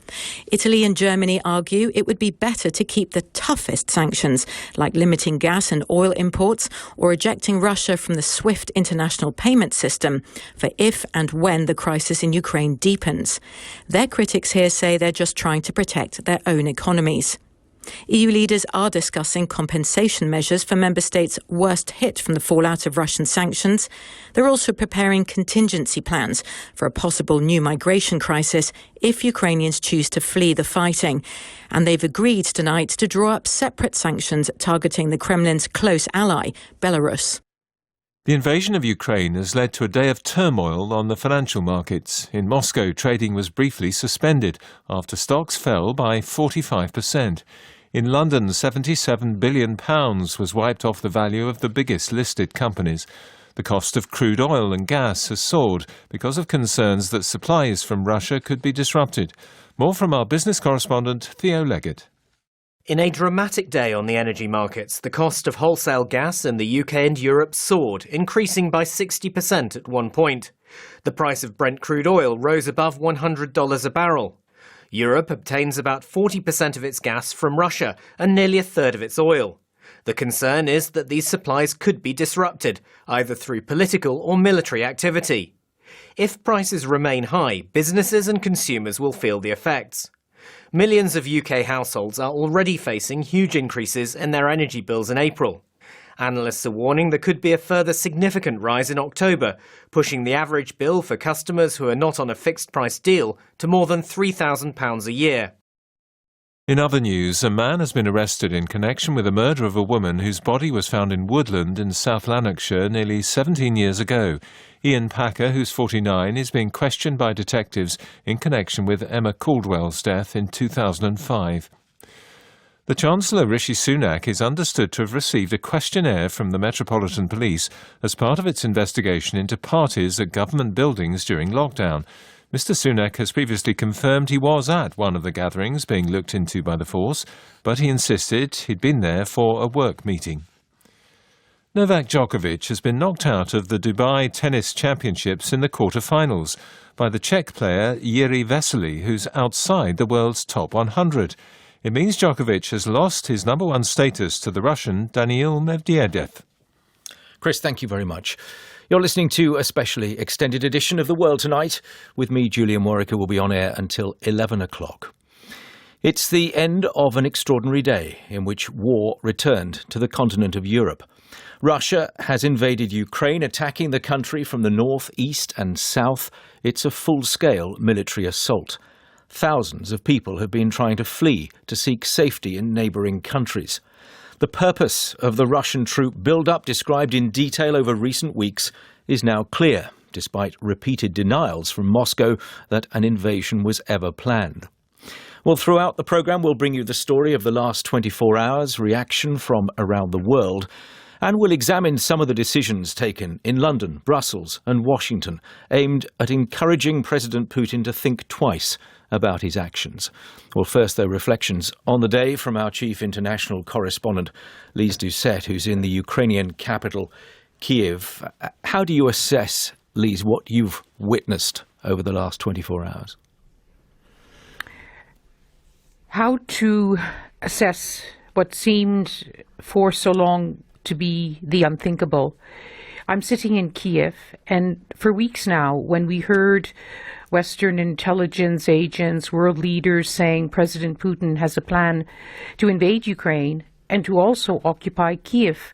Italy and Germany argue it would be better to keep the toughest sanctions, like limiting gas and oil imports or ejecting Russia from the SWIFT international payment system, for if and when the crisis in Ukraine deepens. Their critics here say they're just trying to protect their own economies. EU leaders are discussing compensation measures for member states worst hit from the fallout of Russian sanctions. They're also preparing contingency plans for a possible new migration crisis if Ukrainians choose to flee the fighting. And they've agreed tonight to draw up separate sanctions targeting the Kremlin's close ally, Belarus. The invasion of Ukraine has led to a day of turmoil on the financial markets. In Moscow, trading was briefly suspended after stocks fell by 45%. In London, £77 billion was wiped off the value of the biggest listed companies. The cost of crude oil and gas has soared because of concerns that supplies from Russia could be disrupted. More from our business correspondent, Theo Leggett. In a dramatic day on the energy markets, the cost of wholesale gas in the UK and Europe soared, increasing by 60% at one point. The price of Brent crude oil rose above $100 a barrel. Europe obtains about 40% of its gas from Russia and nearly a third of its oil. The concern is that these supplies could be disrupted, either through political or military activity. If prices remain high, businesses and consumers will feel the effects. Millions of UK households are already facing huge increases in their energy bills in April. Analysts are warning there could be a further significant rise in October, pushing the average bill for customers who are not on a fixed-price deal to more than £3,000 a year. In other news, a man has been arrested in connection with the murder of a woman whose body was found in Woodland in South Lanarkshire nearly 17 years ago. Ian Packer, who's 49, is being questioned by detectives in connection with Emma Caldwell's death in 2005. The Chancellor, Rishi Sunak, is understood to have received a questionnaire from the Metropolitan Police as part of its investigation into parties at government buildings during lockdown. Mr Sunak has previously confirmed he was at one of the gatherings being looked into by the force, but he insisted he'd been there for a work meeting. Novak Djokovic has been knocked out of the Dubai Tennis Championships in the quarter-finals by the Czech player Jiří Veselý, who's outside the world's top 100. It means Djokovic has lost his number one status to the Russian Daniil Medvedev. Chris, thank you very much. You're listening to a specially extended edition of The World Tonight. With me, Julian Warwick, will be on air until 11 o'clock. It's the end of an extraordinary day in which war returned to the continent of Europe. Russia has invaded Ukraine, attacking the country from the north, east and south. It's a full-scale military assault. Thousands of people have been trying to flee to seek safety in neighbouring countries. The purpose of the Russian troop build-up, described in detail over recent weeks, is now clear, despite repeated denials from Moscow that an invasion was ever planned. Well, throughout the programme, we'll bring you the story of the last 24 hours, reaction from around the world, and we'll examine some of the decisions taken in London, Brussels and Washington, aimed at encouraging President Putin to think twice about his actions. Well, first, though, reflections on the day from our chief international correspondent, Lise Doucette, who's in the Ukrainian capital, Kiev. How do you assess, Lise, what you've witnessed over the last 24 hours? How to assess what seemed for so long to be the unthinkable. I'm sitting in Kiev, and for weeks now, when we heard Western intelligence agents, world leaders saying President Putin has a plan to invade Ukraine and to also occupy Kiev.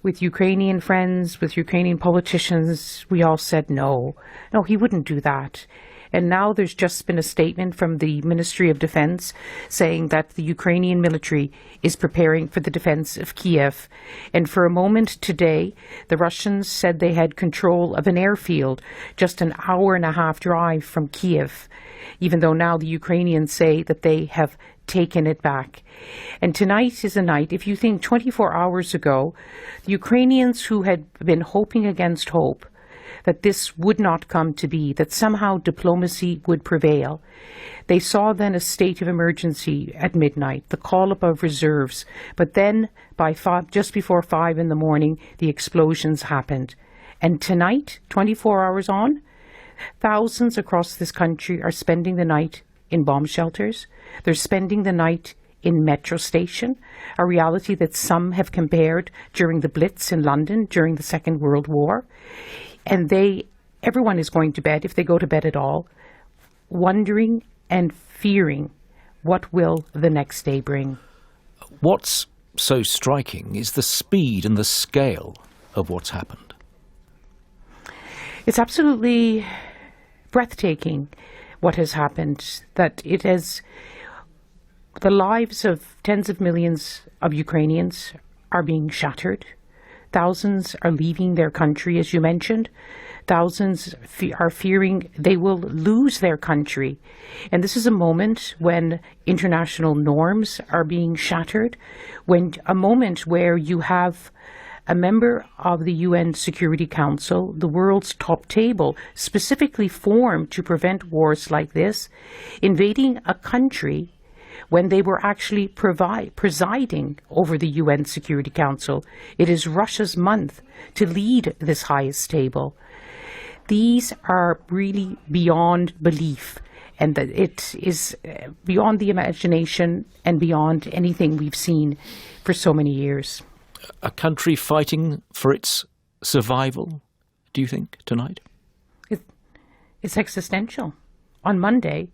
With Ukrainian friends, with Ukrainian politicians, we all said no. No, he wouldn't do that. And now there's just been a statement from the Ministry of Defense saying that the Ukrainian military is preparing for the defense of Kiev. And for a moment today, the Russians said they had control of an airfield just an hour-and-a-half drive from Kiev, even though now the Ukrainians say that they have taken it back. And tonight is a night, if you think 24 hours ago, the Ukrainians who had been hoping against hope that this would not come to be, that somehow diplomacy would prevail. They saw then a state of emergency at midnight, the call-up of reserves. But then, just before 5 in the morning, the explosions happened. And tonight, 24 hours on, thousands across this country are spending the night in bomb shelters. They're spending the night in metro station, a reality that some have compared during the Blitz in London during the Second World War. And everyone is going to bed, if they go to bed at all, wondering and fearing what will the next day bring. What's so striking is the speed and the scale of what's happened. It's absolutely breathtaking what has happened, that it has, the lives of tens of millions of Ukrainians are being shattered. Thousands are leaving their country, as you mentioned. Thousands are fearing they will lose their country. And this is a moment when international norms are being shattered, a moment where you have a member of the UN Security Council, the world's top table, specifically formed to prevent wars like this, invading a country when they were actually presiding over the UN Security Council. It is Russia's month to lead this highest table. These are really beyond belief, and that it is beyond the imagination and beyond anything we've seen for so many years. A country fighting for its survival, do you think, tonight? It's existential. On Monday,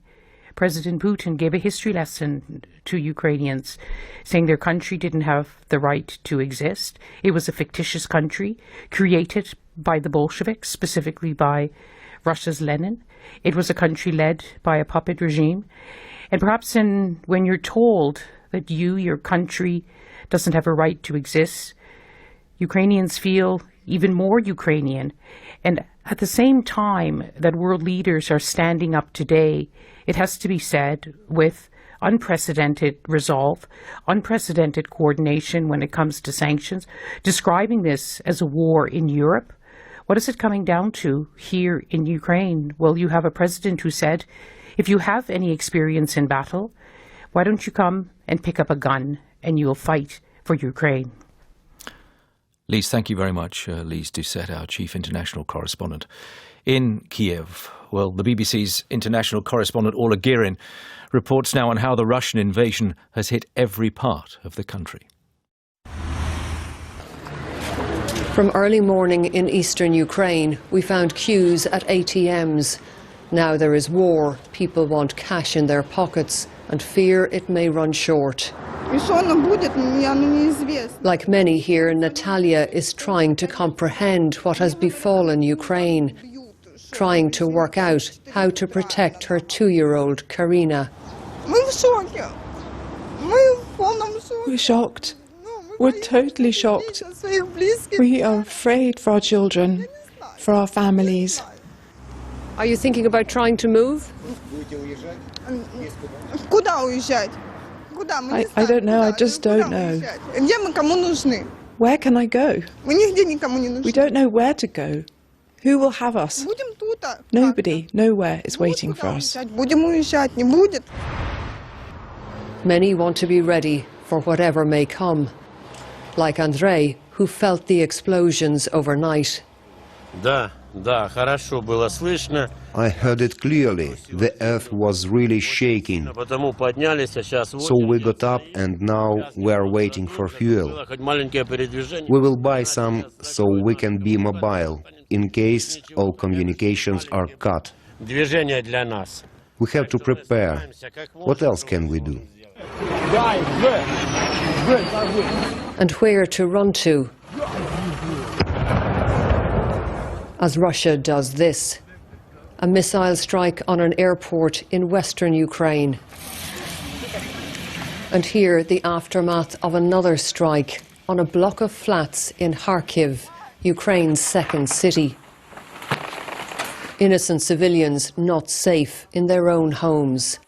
President Putin gave a history lesson to Ukrainians, saying their country didn't have the right to exist. It was a fictitious country created by the Bolsheviks, specifically by Russia's Lenin. It was a country led by a puppet regime. And perhaps when you're told that your country doesn't have a right to exist, Ukrainians feel even more Ukrainian. And at the same time that world leaders are standing up today, it has to be said, with unprecedented resolve, unprecedented coordination when it comes to sanctions, describing this as a war in Europe. What is it coming down to here in Ukraine? Well, you have a president who said, if you have any experience in battle, why don't you come and pick up a gun and you'll fight for Ukraine? Lise, thank you very much. Lise Doucette, our chief international correspondent in Kiev. Well, the BBC's international correspondent Orla Guerin reports now on how the Russian invasion has hit every part of the country. From early morning in eastern Ukraine, we found queues at ATMs. Now there is war. People want cash in their pockets and fear it may run short. Like many here, Natalia is trying to comprehend what has befallen Ukraine, trying to work out how to protect her 2-year-old Karina. We're shocked. We're totally shocked. We are afraid for our children, for our families. Are you thinking about trying to move? I don't know, I just don't know. Where can I go? We don't know where to go. Who will have us? Nobody, nowhere is waiting for us. Many want to be ready for whatever may come. Like Andrei, who felt the explosions overnight. I heard it clearly. The earth was really shaking. So we got up and now we're waiting for fuel. We will buy some so we can be mobile, in case all communications are cut. We have to prepare. What else can we do? And where to run to as Russia does this. A missile strike on an airport in western Ukraine. And here, the aftermath of another strike on a block of flats in Kharkiv, Ukraine's second city. Innocent civilians not safe in their own homes.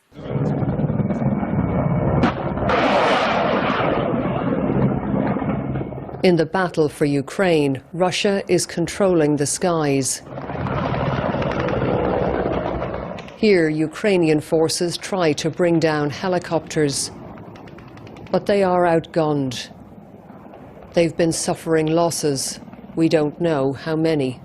In the battle for Ukraine, Russia is controlling the skies. Here, Ukrainian forces try to bring down helicopters, but they are outgunned. They've been suffering losses. We don't know how many.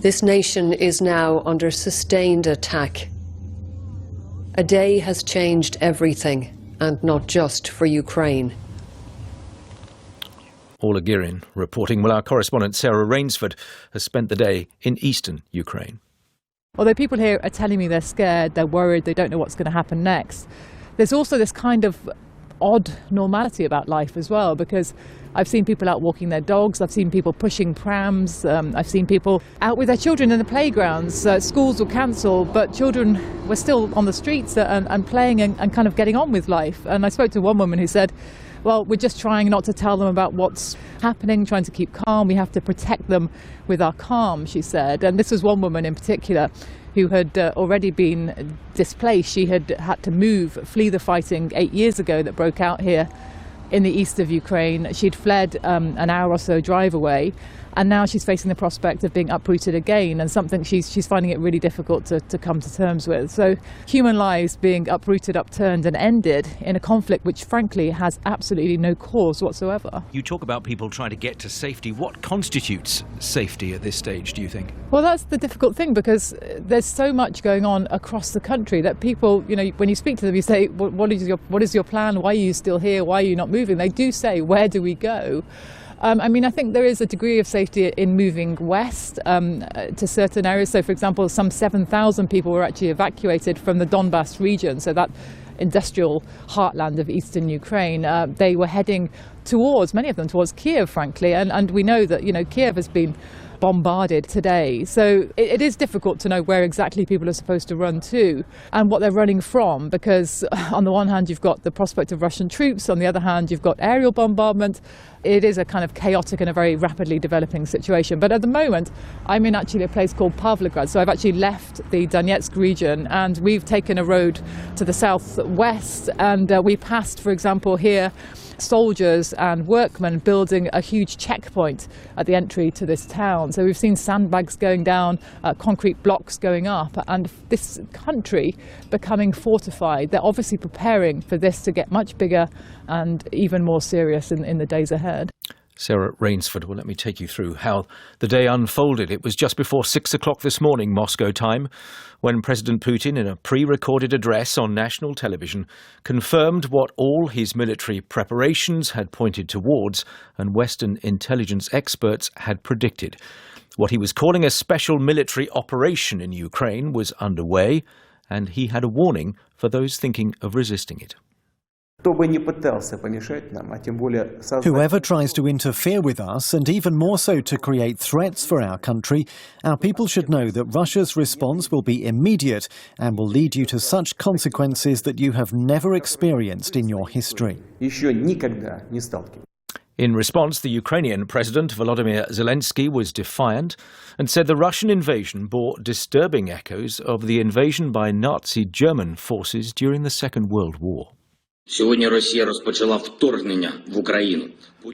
This nation is now under sustained attack. A day has changed everything, and not just for Ukraine. Orla Girin reporting, while our correspondent Sarah Rainsford has spent the day in eastern Ukraine. Although people here are telling me they're scared, they're worried, they don't know what's going to happen next, there's also this kind of odd normality about life as well, because I've seen people out walking their dogs, I've seen people pushing prams, I've seen people out with their children in the playgrounds. Schools were cancelled, but children were still on the streets and playing and kind of getting on with life. And I spoke to one woman who said, well, we're just trying not to tell them about what's happening, trying to keep calm. We have to protect them with our calm, she said. And this was one woman in particular who had already been displaced. She had had to move, flee the fighting 8 years ago that broke out here in the east of Ukraine. She'd fled an hour or so drive away, and now she's facing the prospect of being uprooted again, and something she's finding it really difficult to come to terms with. So human lives being uprooted, upturned and ended in a conflict which frankly has absolutely no cause whatsoever. You talk about people trying to get to safety. What constitutes safety at this stage, do you think? Well, that's the difficult thing, because there's so much going on across the country that people, you know, when you speak to them, you say, what is your plan? Why are you still here? Why are you not moving? They do say, where do we go? I mean, I think there is a degree of safety in moving west to certain areas. So, for example, some 7,000 people were actually evacuated from the Donbass region, so that industrial heartland of eastern Ukraine. They were heading towards, many of them towards Kiev, frankly, and we know that, you know, Kiev has been bombarded today. So it is difficult to know where exactly people are supposed to run to and what they're running from, because on the one hand you've got the prospect of Russian troops, on the other hand you've got aerial bombardment. It is a kind of chaotic and a very rapidly developing situation. But at the moment I'm in actually a place called Pavlograd, so I've actually left the Donetsk region and we've taken a road to the southwest, and we passed, for example, here soldiers and workmen building a huge checkpoint at the entry to this town. So we've seen sandbags going down, concrete blocks going up, and this country becoming fortified. They're obviously preparing for this to get much bigger and even more serious in the days ahead. Sarah Rainsford will let me take you through how the day unfolded. It was just before 6 o'clock this morning, Moscow time, when President Putin, in a pre-recorded address on national television, confirmed what all his military preparations had pointed towards and Western intelligence experts had predicted. What he was calling a special military operation in Ukraine was underway, and he had a warning for those thinking of resisting it. Whoever tries to interfere with us, and even more so to create threats for our country, our people should know that Russia's response will be immediate and will lead you to such consequences that you have never experienced in your history. In response, the Ukrainian President Volodymyr Zelensky was defiant and said the Russian invasion bore disturbing echoes of the invasion by Nazi German forces during the Second World War.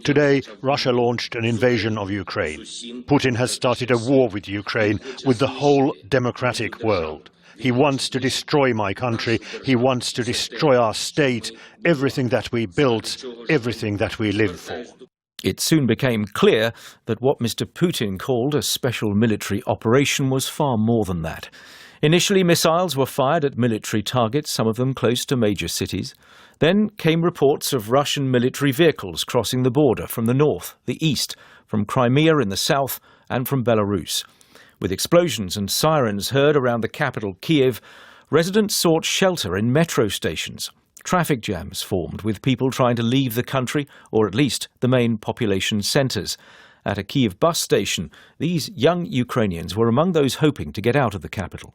Today, Russia launched an invasion of Ukraine. Putin has started a war with Ukraine, with the whole democratic world. He wants to destroy my country. He wants to destroy our state, everything that we built, everything that we live for. It soon became clear that what Mr. Putin called a special military operation was far more than that. Initially, missiles were fired at military targets, some of them close to major cities. Then came reports of Russian military vehicles crossing the border from the north, the east, from Crimea in the south, and from Belarus. With explosions and sirens heard around the capital, Kiev, residents sought shelter in metro stations. Traffic jams formed, with people trying to leave the country, or at least the main population centres. At a Kiev bus station, these young Ukrainians were among those hoping to get out of the capital.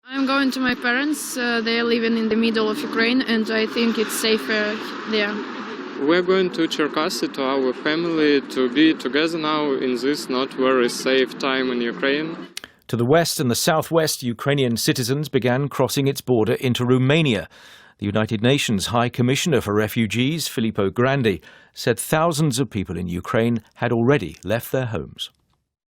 I'm going to my parents. They are living in the middle of Ukraine, and I think it's safer there. We're going to Cherkasy, to our family, to be together now in this not very safe time in Ukraine. To the west and the southwest, Ukrainian citizens began crossing its border into Romania. The United Nations High Commissioner for Refugees, Filippo Grandi, said thousands of people in Ukraine had already left their homes.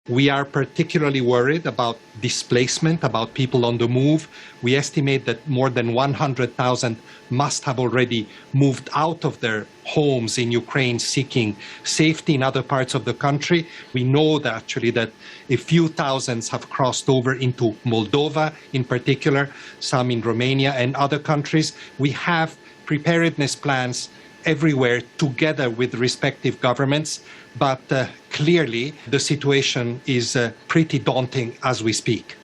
We are particularly worried about displacement, about people on the move. We estimate that more than 100,000 must have already moved out of their homes in Ukraine seeking safety in other parts of the country. We know that actually that a few thousands have crossed over into Moldova in particular, some in Romania and other countries. We have preparedness plans everywhere together with respective governments, but clearly the situation is pretty daunting as we speak.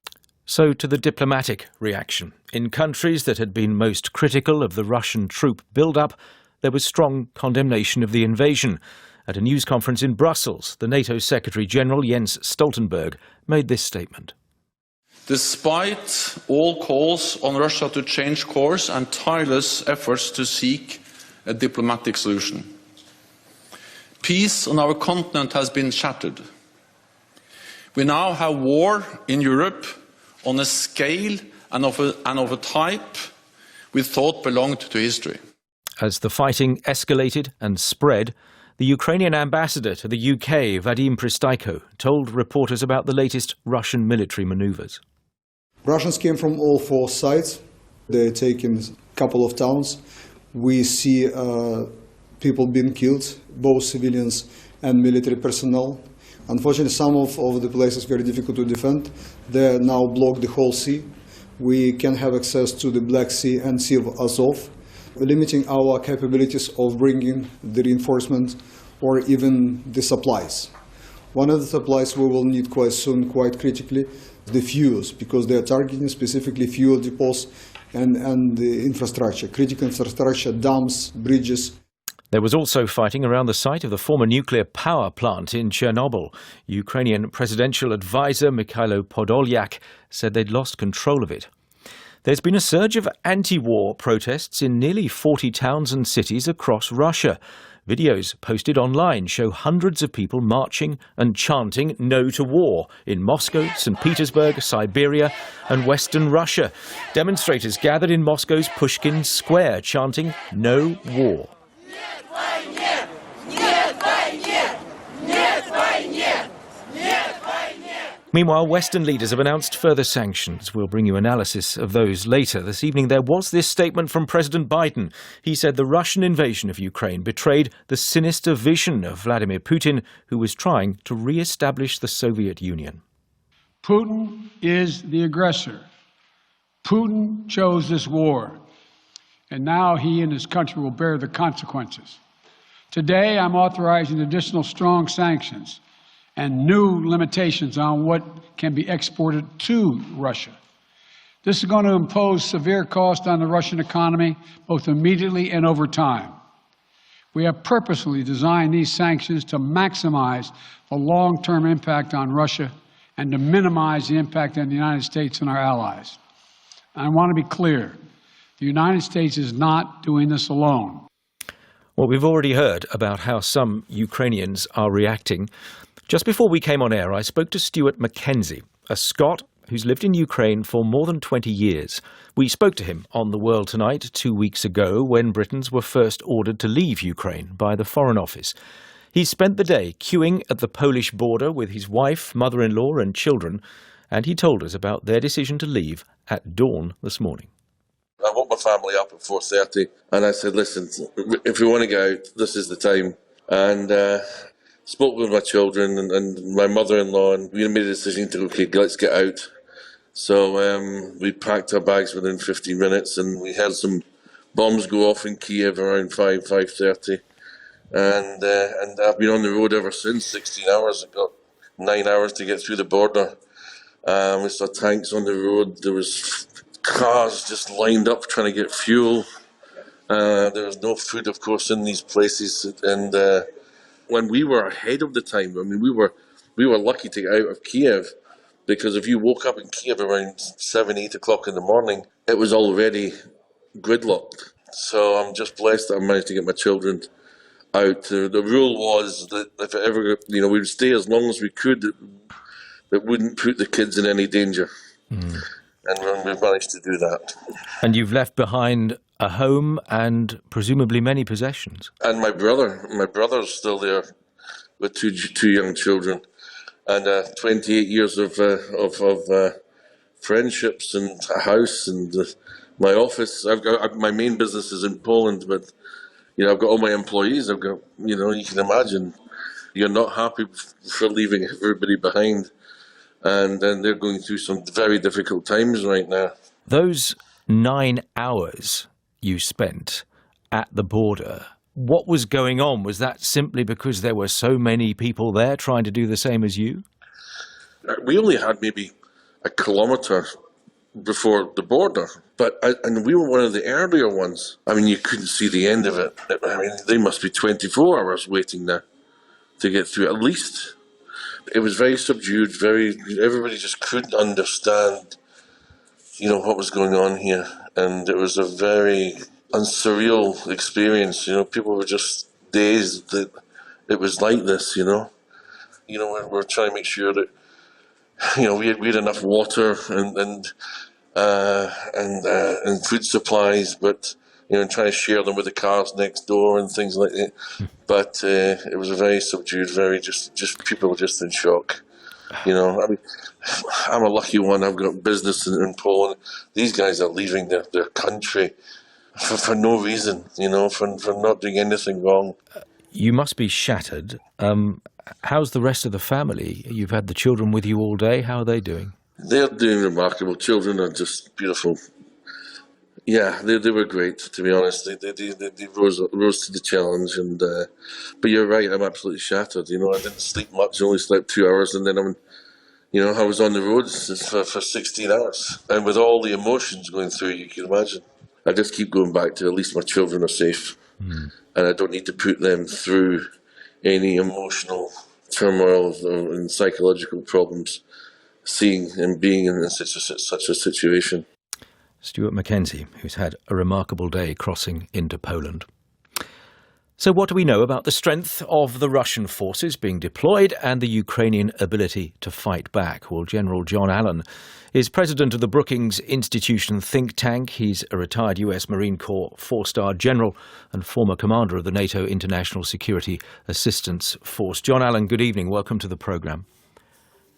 So to the diplomatic reaction. In countries that had been most critical of the Russian troop build-up, there was strong condemnation of the invasion. At a news conference in Brussels, the NATO Secretary-General Jens Stoltenberg made this statement. Despite all calls on Russia to change course and tireless efforts to seek a diplomatic solution, peace on our continent has been shattered. We now have war in Europe on a scale and of a type we thought belonged to history. As the fighting escalated and spread, the Ukrainian ambassador to the UK, Vadim Pristaiko, told reporters about the latest Russian military manoeuvres. Russians came from all four sides. They're taking a couple of towns. We see people being killed, both civilians and military personnel. Unfortunately, some of the places very difficult to defend. They now block the whole sea. We can have access to the Black Sea and Sea of Azov, limiting our capabilities of bringing the reinforcement or even the supplies. One of the supplies we will need quite soon, quite critically, the fuels, because they are targeting specifically fuel depots and the infrastructure, critical infrastructure, dams, bridges. There was also fighting around the site of the former nuclear power plant in Chernobyl. Ukrainian presidential advisor Mikhailo Podolyak said they'd lost control of it. There's been a surge of anti-war protests in nearly 40 towns and cities across Russia. Videos posted online show hundreds of people marching and chanting "No to War" in Moscow, St. Petersburg, Siberia and Western Russia. Demonstrators gathered in Moscow's Pushkin Square chanting "No War." Meanwhile, Western leaders have announced further sanctions. We'll bring you analysis of those later. This evening there was this statement from President Biden. He said the Russian invasion of Ukraine betrayed the sinister vision of Vladimir Putin, who was trying to re-establish the Soviet Union. Putin is the aggressor. Putin chose this war, and now he and his country will bear the consequences. Today, I'm authorizing additional strong sanctions and new limitations on what can be exported to Russia. This is going to impose severe cost on the Russian economy, both immediately and over time. We have purposely designed these sanctions to maximize the long-term impact on Russia and to minimize the impact on the United States and our allies. And I want to be clear, the United States is not doing this alone. Well, we've already heard about how some Ukrainians are reacting. Just before we came on air, I spoke to Stuart Mackenzie, a Scot who's lived in Ukraine for more than 20 years. We spoke to him on The World Tonight 2 weeks ago when Britons were first ordered to leave Ukraine by the Foreign Office. He spent the day queuing at the Polish border with his wife, mother-in-law and children, and he told us about their decision to leave at dawn this morning. I woke my family up at 4:30 and I said, listen, if we want to go out, this is the time. And spoke with my children and my mother-in-law, and we made a decision to, okay, let's get out. So we packed our bags within 15 minutes, and we had some bombs go off in Kiev around 5:30. And I've been on the road ever since, 16 hours. I got 9 hours to get through the border. We saw tanks on the road. There was cars just lined up trying to get fuel. There was no food, of course, in these places. And when we were ahead of the time, I mean, we were lucky to get out of Kiev, because if you woke up in Kiev around 7, 8 o'clock in the morning, it was already gridlocked. So I'm just blessed that I managed to get my children out. The rule was that if it ever, we would stay as long as we could. That wouldn't put the kids in any danger. And we've managed to do that. And you've left behind a home and presumably many possessions. And my brother's still there with two young children, and 28 years of friendships and a house and my office. My main business is in Poland, but I've got all my employees. I've got, you can imagine, you're not happy for leaving everybody behind. And then they're going through some very difficult times right now. Those 9 hours you spent at the border, what was going on? Was that simply because there were so many people there trying to do the same as you? We only had maybe a kilometre before the border, and we were one of the earlier ones. I mean, you couldn't see the end of it. I mean, they must be 24 hours waiting there to get through at least. It was very subdued, everybody just couldn't understand, what was going on here. And it was a very unsurreal experience. People were just dazed that it was like this, we're trying to make sure that, we had enough water and food supplies, but, and trying to share them with the cars next door and things like that. But it was a very subdued, just people were just in shock. I mean, I'm a lucky one. I've got business in Poland. These guys are leaving their country for no reason, for not doing anything wrong. You must be shattered. How's the rest of the family? You've had the children with you all day. How are they doing? They're doing remarkable. Children are just beautiful. Yeah, they were great, to be honest. They rose to the challenge, but you're right. I'm absolutely shattered. I didn't sleep much. I only slept 2 hours, and then I was on the road for 16 hours, and with all the emotions going through, you can imagine. I just keep going back to at least my children are safe, and I don't need to put them through any emotional turmoil and psychological problems, seeing and being in such a situation. Stuart Mackenzie, who's had a remarkable day crossing into Poland. So what do we know about the strength of the Russian forces being deployed and the Ukrainian ability to fight back? Well, General John Allen is president of the Brookings Institution think tank. He's a retired US Marine Corps four-star general and former commander of the NATO International Security Assistance Force. John Allen, good evening. Welcome to the programme.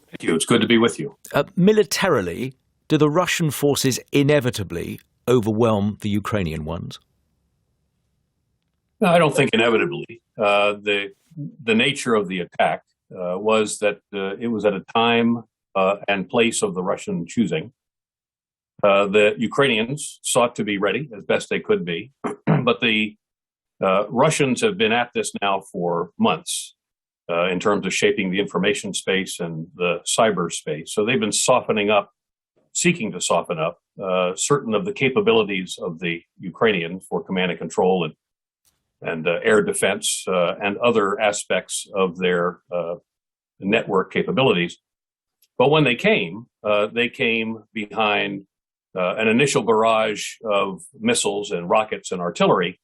Thank you. It's good to be with you. Militarily, do the Russian forces inevitably overwhelm the Ukrainian ones? No, I don't think inevitably. The nature of the attack was that it was at a time and place of the Russian choosing. The Ukrainians sought to be ready as best they could be, but the Russians have been at this now for months in terms of shaping the information space and the cyberspace. So they've been seeking to soften up certain of the capabilities of the Ukrainians for command and control and air defense and other aspects of their network capabilities. But when they came behind an initial barrage of missiles and rockets and artillery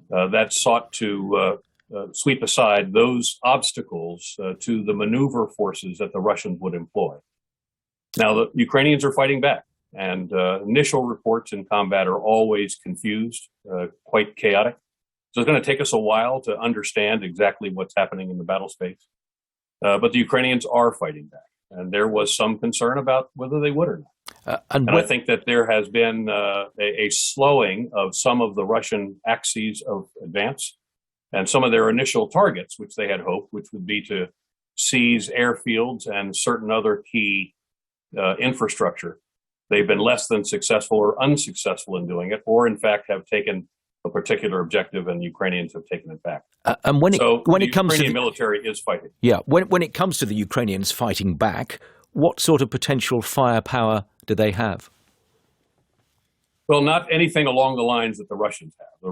that sought to sweep aside those obstacles to the maneuver forces that the Russians would employ. Now, the Ukrainians are fighting back, and initial reports in combat are always confused, quite chaotic. So it's going to take us a while to understand exactly what's happening in the battle space. But the Ukrainians are fighting back, and there was some concern about whether they would or not. And I think that there has been a slowing of some of the Russian axes of advance and some of their initial targets, which they had hoped, which would be to seize airfields and certain other key infrastructure, they've been less than successful or unsuccessful in doing it, or in fact have taken a particular objective and Ukrainians have taken it back. And when it comes to the Ukrainian military is fighting. Yeah, when it comes to the Ukrainians fighting back, what sort of potential firepower do they have? Well, not anything along the lines that the Russians have. The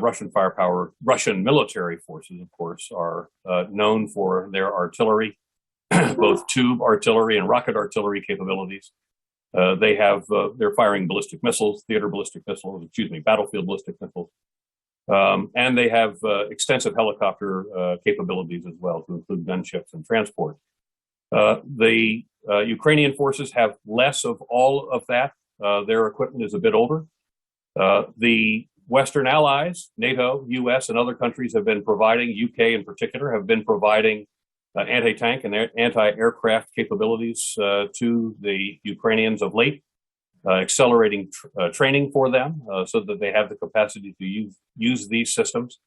Russian firepower, Russian military forces, of course, are known for their artillery, both tube artillery and rocket artillery capabilities. They're firing ballistic missiles, battlefield ballistic missiles. And they have extensive helicopter capabilities as well, to include gunships and transport. The Ukrainian forces have less of all of that. Their equipment is a bit older. The Western allies, NATO, US, and other countries have been providing, UK in particular, have been providing anti-tank and anti-aircraft capabilities to the Ukrainians of late, accelerating training for them so that they have the capacity to use these systems.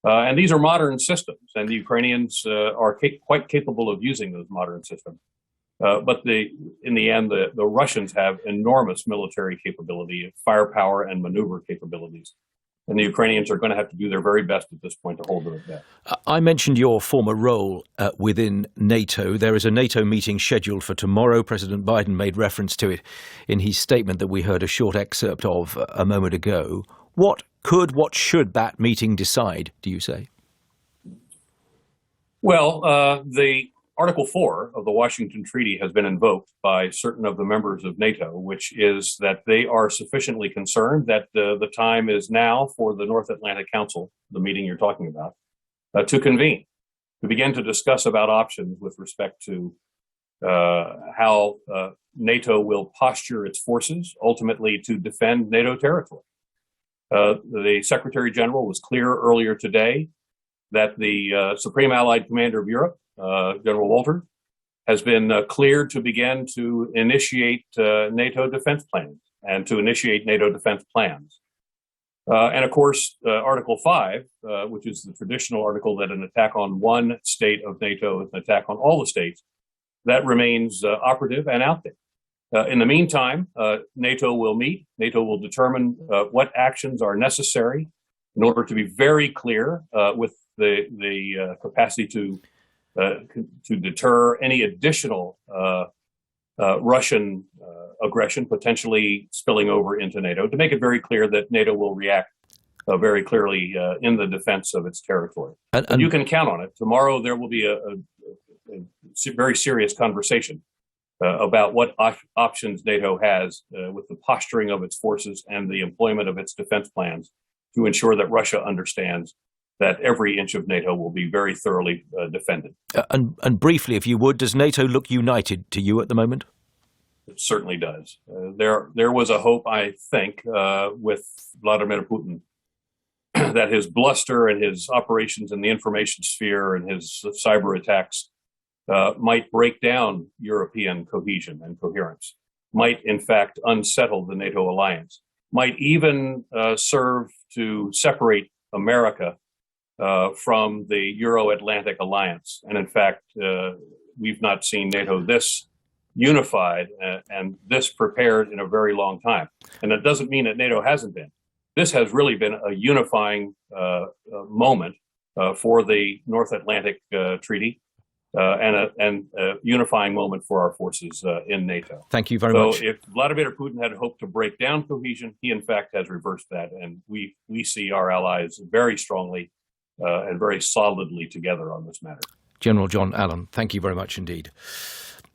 And these are modern systems, and the Ukrainians are quite capable of using those modern systems. But in the end, the Russians have enormous military capability, firepower, and maneuver capabilities. And the Ukrainians are going to have to do their very best at this point to hold them at bay. I mentioned your former role within NATO. There is a NATO meeting scheduled for tomorrow. President Biden made reference to it in his statement that we heard a short excerpt of a moment ago. What should that meeting decide, do you say? Well, the Article 4 of the Washington Treaty has been invoked by certain of the members of NATO, which is that they are sufficiently concerned that the time is now for the North Atlantic Council, the meeting you're talking about, to convene, to begin to discuss about options with respect to how NATO will posture its forces, ultimately to defend NATO territory. The Secretary General was clear earlier today that the Supreme Allied Commander of Europe, General Walter, has been cleared to begin to initiate NATO defense plans and to initiate NATO defense plans. And of course, Article 5, which is the traditional article that an attack on one state of NATO is an attack on all the states, that remains operative and out there. In the meantime, NATO will meet. NATO will determine what actions are necessary in order to be very clear with the capacity to deter any additional Russian aggression potentially spilling over into NATO, to make it very clear that NATO will react very clearly in the defense of its territory. And you can count on it. Tomorrow there will be a very serious conversation about what options NATO has with the posturing of its forces and the employment of its defense plans to ensure that Russia understands that every inch of NATO will be very thoroughly defended. And briefly, if you would, does NATO look united to you at the moment? It certainly does. There was a hope, I think, with Vladimir Putin, that his bluster and his operations in the information sphere and his cyber attacks might break down European cohesion and coherence, might in fact unsettle the NATO alliance, might even serve to separate America from the Euro-Atlantic alliance. And in fact, we've not seen NATO this unified and this prepared in a very long time. And that doesn't mean that NATO hasn't been. This has really been a unifying moment for the North Atlantic Treaty and a unifying moment for our forces in NATO. Thank you very much. So if Vladimir Putin had hoped to break down cohesion, he in fact has reversed that. And we see our allies very strongly and very solidly together on this matter. General John Allen, thank you very much indeed.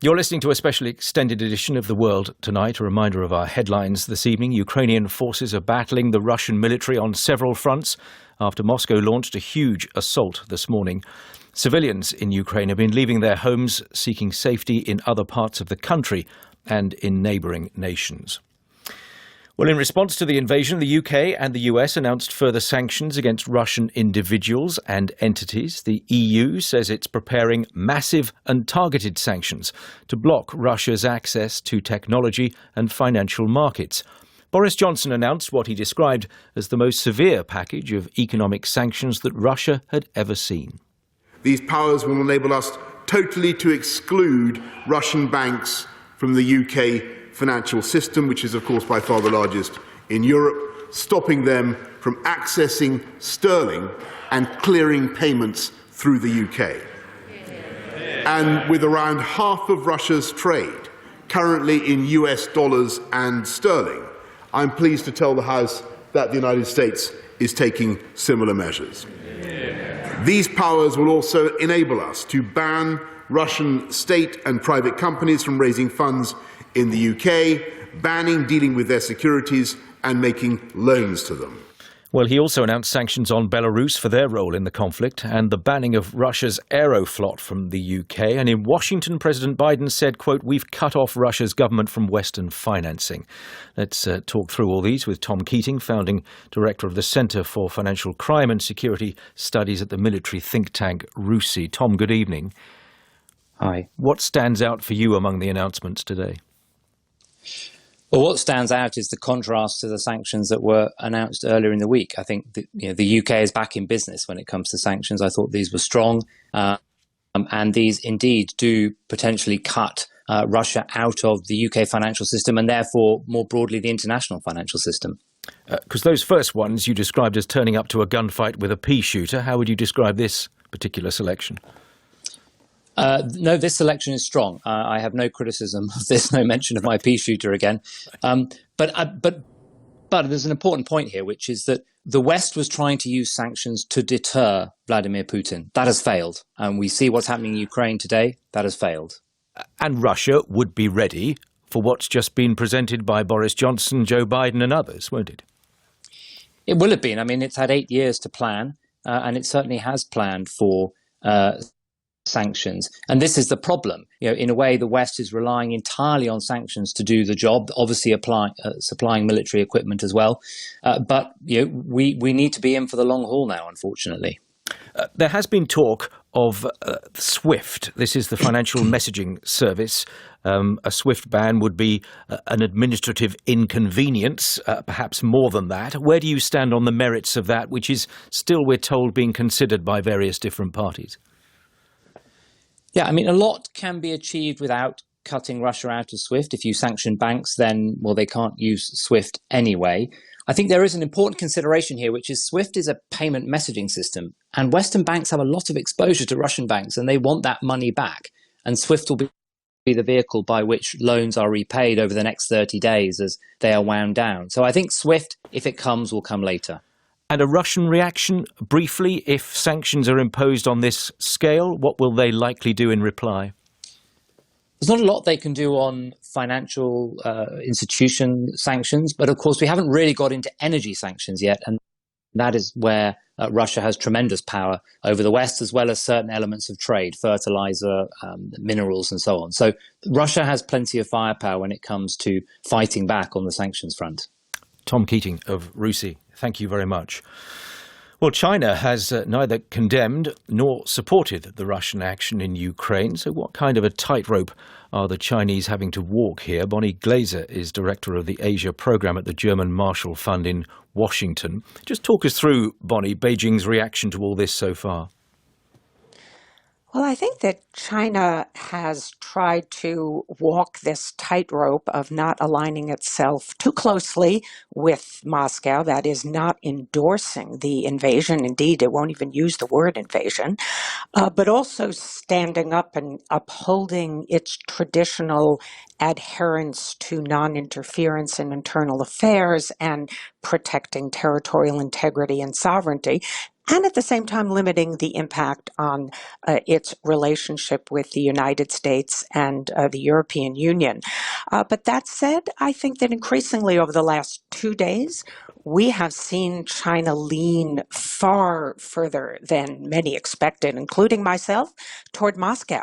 You're listening to a special extended edition of The World Tonight. A reminder of our headlines this evening. Ukrainian forces are battling the Russian military on several fronts after Moscow launched a huge assault this morning. Civilians in Ukraine have been leaving their homes, seeking safety in other parts of the country and in neighbouring nations. Well, in response to the invasion, the UK and the US announced further sanctions against Russian individuals and entities. The EU says it's preparing massive and targeted sanctions to block Russia's access to technology and financial markets. Boris Johnson announced what he described as the most severe package of economic sanctions that Russia had ever seen. These powers will enable us totally to exclude Russian banks from the UK financial system, which is, of course, by far the largest in Europe, stopping them from accessing sterling and clearing payments through the UK. And with around half of Russia's trade currently in US dollars and sterling, I'm pleased to tell the House that the United States is taking similar measures. These powers will also enable us to ban Russian state and private companies from raising funds in the UK, banning dealing with their securities and making loans to them. Well, he also announced sanctions on Belarus for their role in the conflict and the banning of Russia's Aeroflot from the UK. And in Washington, President Biden said, quote, "We've cut off Russia's government from Western financing." Let's talk through all these with Tom Keating, founding director of the Center for Financial Crime and Security Studies at the military think tank RUSI. Tom, good evening. Hi. What stands out for you among the announcements today? Well, what stands out is the contrast to the sanctions that were announced earlier in the week. I think that, the UK is back in business when it comes to sanctions. I thought these were strong, and these indeed do potentially cut Russia out of the UK financial system and therefore more broadly the international financial system. Because those first ones you described as turning up to a gunfight with a pea shooter. How would you describe this particular selection? No, this selection is strong. I have no criticism of this, no mention of my pea shooter again. But there's an important point here, which is that the West was trying to use sanctions to deter Vladimir Putin. That has failed. And we see what's happening in Ukraine today. That has failed. And Russia would be ready for what's just been presented by Boris Johnson, Joe Biden and others, won't it? It will have been. I mean, it's had 8 years to plan, and it certainly has planned for sanctions. And this is the problem. In a way, the West is relying entirely on sanctions to do the job, obviously supplying military equipment as well. But we need to be in for the long haul now, unfortunately. There has been talk of SWIFT. This is the financial messaging service. A SWIFT ban would be an administrative inconvenience, perhaps more than that. Where do you stand on the merits of that, which is still, we're told, being considered by various different parties? Yeah, I mean, a lot can be achieved without cutting Russia out of SWIFT. If you sanction banks, then, well, they can't use SWIFT anyway. I think there is an important consideration here, which is SWIFT is a payment messaging system, and Western banks have a lot of exposure to Russian banks, and they want that money back. And SWIFT will be the vehicle by which loans are repaid over the next 30 days as they are wound down. So I think SWIFT, if it comes, will come later. And a Russian reaction, briefly, if sanctions are imposed on this scale, what will they likely do in reply? There's not a lot they can do on financial institution sanctions, but of course we haven't really got into energy sanctions yet, and that is where Russia has tremendous power over the West, as well as certain elements of trade, fertilizer, minerals, and so on. So Russia has plenty of firepower when it comes to fighting back on the sanctions front. Tom Keating of RUSI, thank you very much. Well, China has neither condemned nor supported the Russian action in Ukraine. So what kind of a tightrope are the Chinese having to walk here? Bonnie Glaser is director of the Asia program at the German Marshall Fund in Washington. Just talk us through, Bonnie, Beijing's reaction to all this so far. Well, I think that China has tried to walk this tightrope of not aligning itself too closely with Moscow, that is, not endorsing the invasion. Indeed, it won't even use the word invasion, but also standing up and upholding its traditional adherence to non-interference in internal affairs and protecting territorial integrity and sovereignty, and at the same time limiting the impact on its relationship with the United States and the European Union. But that said, I think that increasingly over the last 2 days, we have seen China lean far further than many expected, including myself, toward Moscow.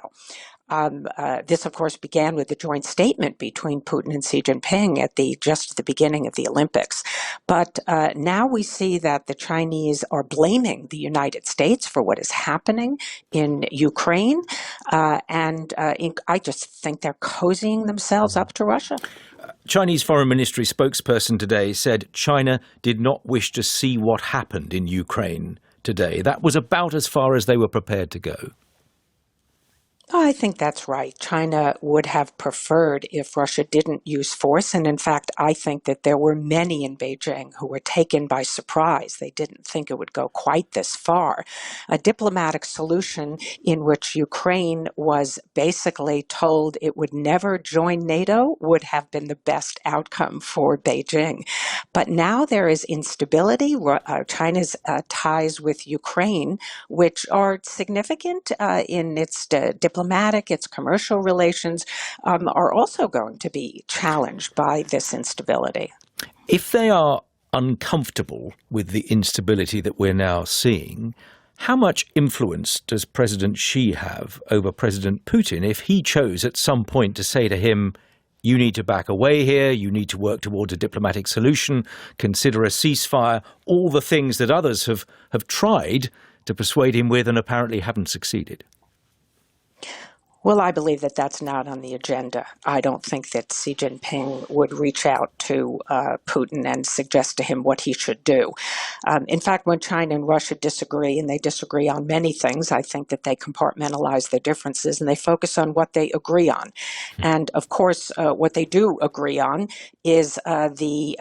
This, of course, began with the joint statement between Putin and Xi Jinping at just the beginning of the Olympics. But now we see that the Chinese are blaming the United States for what is happening in Ukraine. And I just think they're cozying themselves up to Russia. Chinese Foreign Ministry spokesperson today said China did not wish to see what happened in Ukraine today. That was about as far as they were prepared to go. Oh, I think that's right. China would have preferred if Russia didn't use force. And in fact, I think that there were many in Beijing who were taken by surprise. They didn't think it would go quite this far. A diplomatic solution in which Ukraine was basically told it would never join NATO would have been the best outcome for Beijing. But now there is instability. China's ties with Ukraine, which are significant in its diplomatic, its commercial relations, are also going to be challenged by this instability. If they are uncomfortable with the instability that we're now seeing, how much influence does President Xi have over President Putin if he chose at some point to say to him, you need to back away here, you need to work towards a diplomatic solution, consider a ceasefire, all the things that others have tried to persuade him with and apparently haven't succeeded? Well, I believe that that's not on the agenda. I don't think that Xi Jinping would reach out to Putin and suggest to him what he should do. In fact, when China and Russia disagree, and they disagree on many things, I think that they compartmentalize their differences and they focus on what they agree on. And of course, what they do agree on is the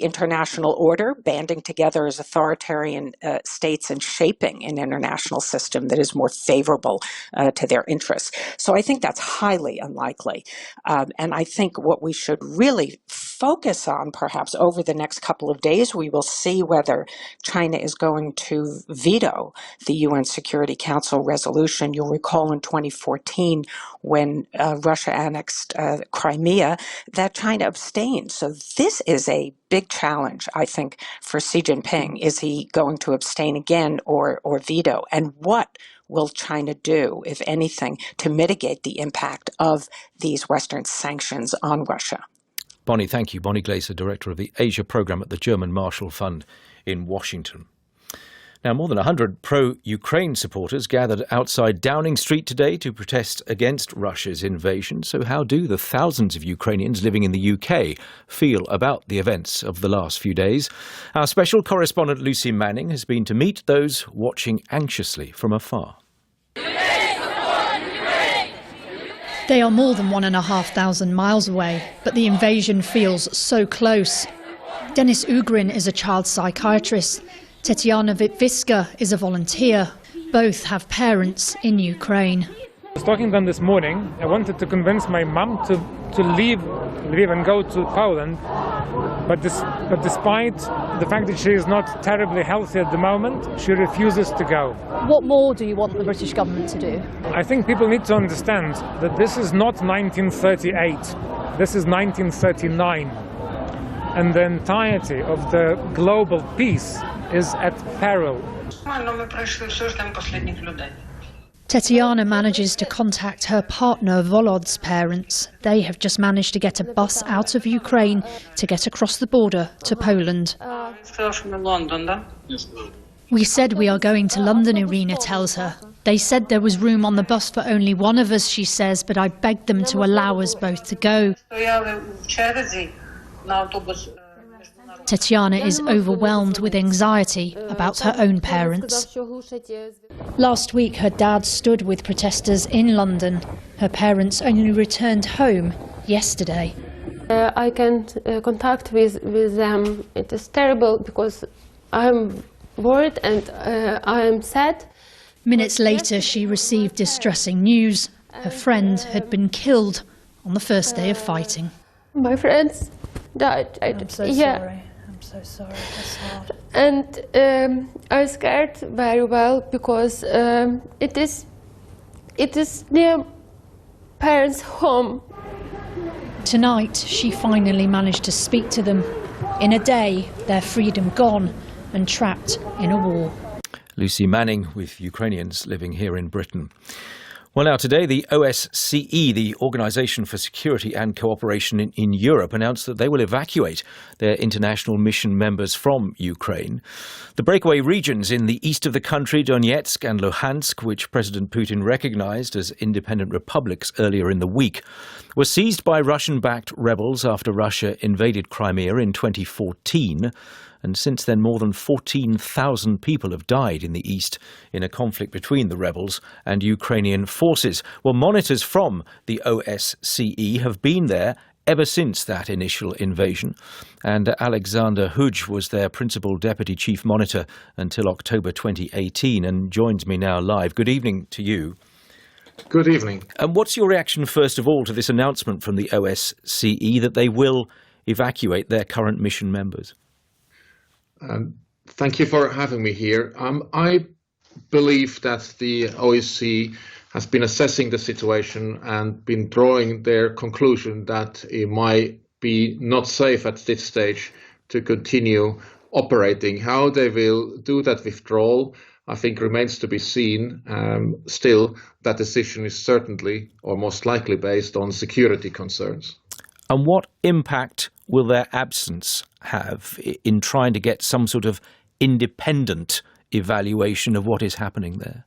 international order, banding together as authoritarian states and shaping an international system that is more favorable to their interests. So I think that's highly unlikely. And I think what we should really focus on, perhaps over the next couple of days, we will see whether China is going to veto the UN Security Council resolution. You'll recall in 2014, when Russia annexed Crimea, that China abstained. So this is a big challenge, I think, for Xi Jinping. Is he going to abstain again or veto? And what will China do, if anything, to mitigate the impact of these Western sanctions on Russia? Bonnie, thank you. Bonnie Glaser, Director of the Asia Programme at the German Marshall Fund in Washington. Now, more than 100 pro-Ukraine supporters gathered outside Downing Street today to protest against Russia's invasion. So how do the thousands of Ukrainians living in the UK feel about the events of the last few days? Our special correspondent Lucy Manning has been to meet those watching anxiously from afar. They are more than 1,500 miles away, but the invasion feels so close. Denis Ugrin is a child psychiatrist. Tetiana Vitviska is a volunteer. Both have parents in Ukraine. I was talking to them this morning. I wanted to convince my mum to leave Lviv and go to Poland. But despite the fact that she is not terribly healthy at the moment, she refuses to go. What more do you want the British government to do? I think people need to understand that this is not 1938. This is 1939. And the entirety of the global peace is at peril. Tetiana manages to contact her partner Volod's parents. They have just managed to get a bus out of Ukraine to get across the border to Poland. We said we are going to London, Irina tells her. They said there was room on the bus for only one of us, she says, but I begged them to allow us both to go. Tetiana is overwhelmed with anxiety about her own parents. Last week, her dad stood with protesters in London. Her parents only returned home yesterday. I can't contact with them. It is terrible because I'm worried and I am sad. Minutes later, she received distressing news. Her friend had been killed on the first day of fighting. My friends died. I'm so sorry. I'm so sorry. That's hard. And I'm scared very well because it is near parents' home. Tonight, she finally managed to speak to them. In a day, their freedom gone and trapped in a war. Lucy Manning with Ukrainians living here in Britain. Well, now today, the OSCE, the Organisation for Security and Cooperation in Europe, announced that they will evacuate their international mission members from Ukraine. The breakaway regions in the east of the country, Donetsk and Luhansk, which President Putin recognised as independent republics earlier in the week, were seized by Russian-backed rebels after Russia invaded Crimea in 2014. and since then more than 14,000 people have died in the east in a conflict between the rebels and Ukrainian forces. Well, monitors from the OSCE have been there ever since that initial invasion, and Alexander Huj was their principal deputy chief monitor until October 2018 and joins me now live. Good evening to you. Good evening. And what's your reaction, first of all, to this announcement from the OSCE that they will evacuate their current mission members? Thank you for having me here. I believe that the OSCE has been assessing the situation and been drawing their conclusion that it might be not safe at this stage to continue operating. How they will do that withdrawal, I think, remains to be seen. Still, that decision is certainly or most likely based on security concerns. And what impact will their absence have in trying to get some sort of independent evaluation of what is happening there?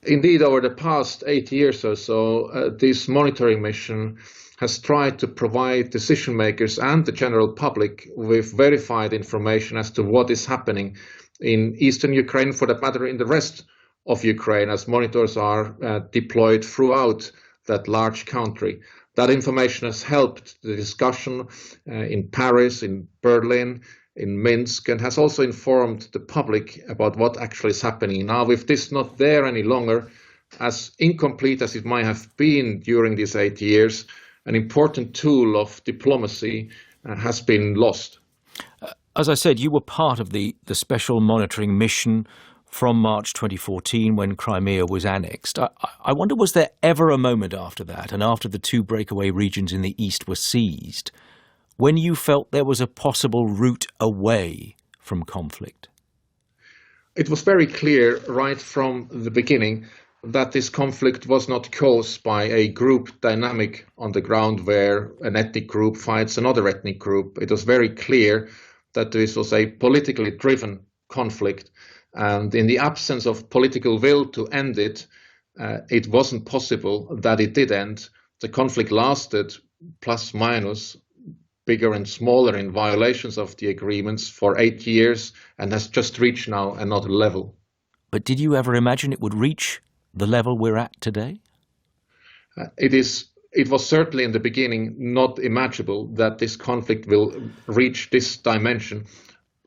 Indeed, over the past 8 years or so, this monitoring mission has tried to provide decision makers and the general public with verified information as to what is happening in eastern Ukraine, for that matter in the rest of Ukraine, as monitors are deployed throughout that large country. That information has helped the discussion in Paris, in Berlin, in Minsk, and has also informed the public about what actually is happening. Now, with this not there any longer, as incomplete as it might have been during these 8 years, an important tool of diplomacy has been lost. As I said, you were part of the special monitoring mission from March 2014 when Crimea was annexed. I wonder, was there ever a moment after that, and after the 2 breakaway regions in the east were seized, when you felt there was a possible route away from conflict? It was very clear right from the beginning that this conflict was not caused by a group dynamic on the ground where an ethnic group fights another ethnic group. It was very clear that this was a politically driven conflict. And in the absence of political will to end it, it wasn't possible that it did end. The conflict lasted, plus minus, bigger and smaller in violations of the agreements, for 8 years, and has just reached now another level. But did you ever imagine it would reach the level we're at today? It was certainly in the beginning not imaginable that this conflict will reach this dimension.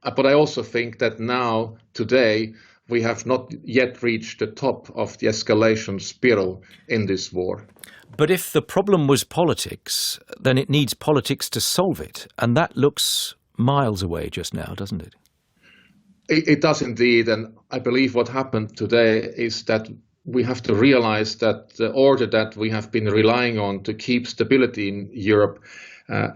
But I also think that now, today, we have not yet reached the top of the escalation spiral in this war. But if the problem was politics, then it needs politics to solve it. And that looks miles away just now, doesn't it? It does indeed. And I believe what happened today is that we have to realize that the order that we have been relying on to keep stability in Europe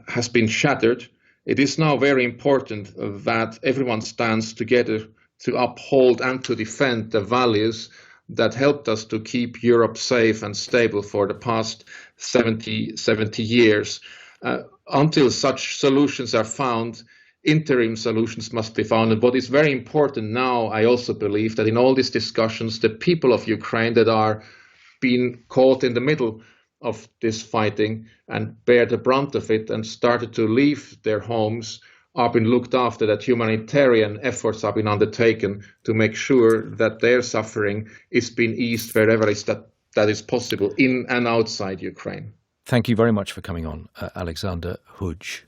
has been shattered. It is now very important that everyone stands together to uphold and to defend the values that helped us to keep Europe safe and stable for the past 70 years. Until such solutions are found, interim solutions must be found. And what is very important now, I also believe, that in all these discussions, the people of Ukraine that are being caught in the middle of this fighting and bear the brunt of it and started to leave their homes are being looked after, that humanitarian efforts are being undertaken to make sure that their suffering is being eased wherever that is possible, in and outside Ukraine. Thank you very much for coming on, Alexander Huj.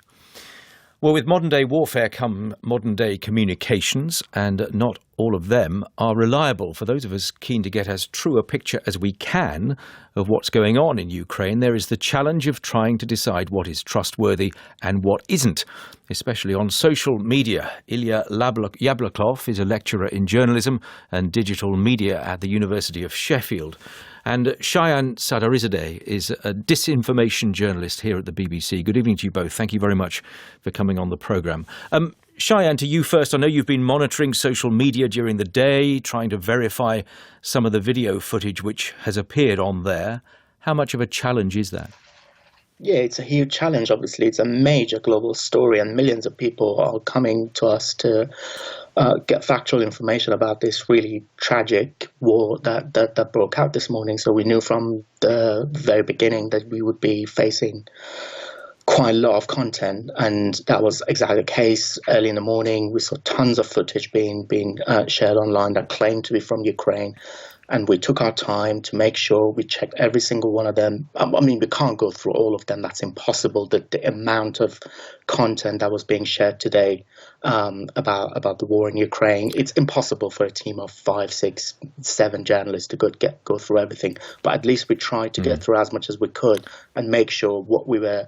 Well, with modern-day warfare come modern-day communications, and not all of them are reliable. For those of us keen to get as true a picture as we can of what's going on in Ukraine, there is the challenge of trying to decide what is trustworthy and what isn't, especially on social media. Ilya Yablokov is a lecturer in journalism and digital media at the University of Sheffield. And Shayan Sadarizadeh is a disinformation journalist here at the BBC. Good evening to you both. Thank you very much for coming on the programme. Shayan, to you first. I know you've been monitoring social media during the day, trying to verify some of the video footage which has appeared on there. How much of a challenge is that? Yeah, it's a huge challenge, obviously. It's a major global story, and millions of people are coming to us to get factual information about this really tragic war that broke out this morning. So we knew from the very beginning that we would be facing quite a lot of content, and that was exactly the case. Early in the morning, we saw tons of footage being shared online that claimed to be from Ukraine, and we took our time to make sure we checked every single one of them. I mean, we can't go through all of them. That's impossible. The amount of content that was being shared today about the war in Ukraine, it's impossible for a team of 5, 6, 7 journalists to go through everything. But at least we tried to get through as much as we could and make sure what we were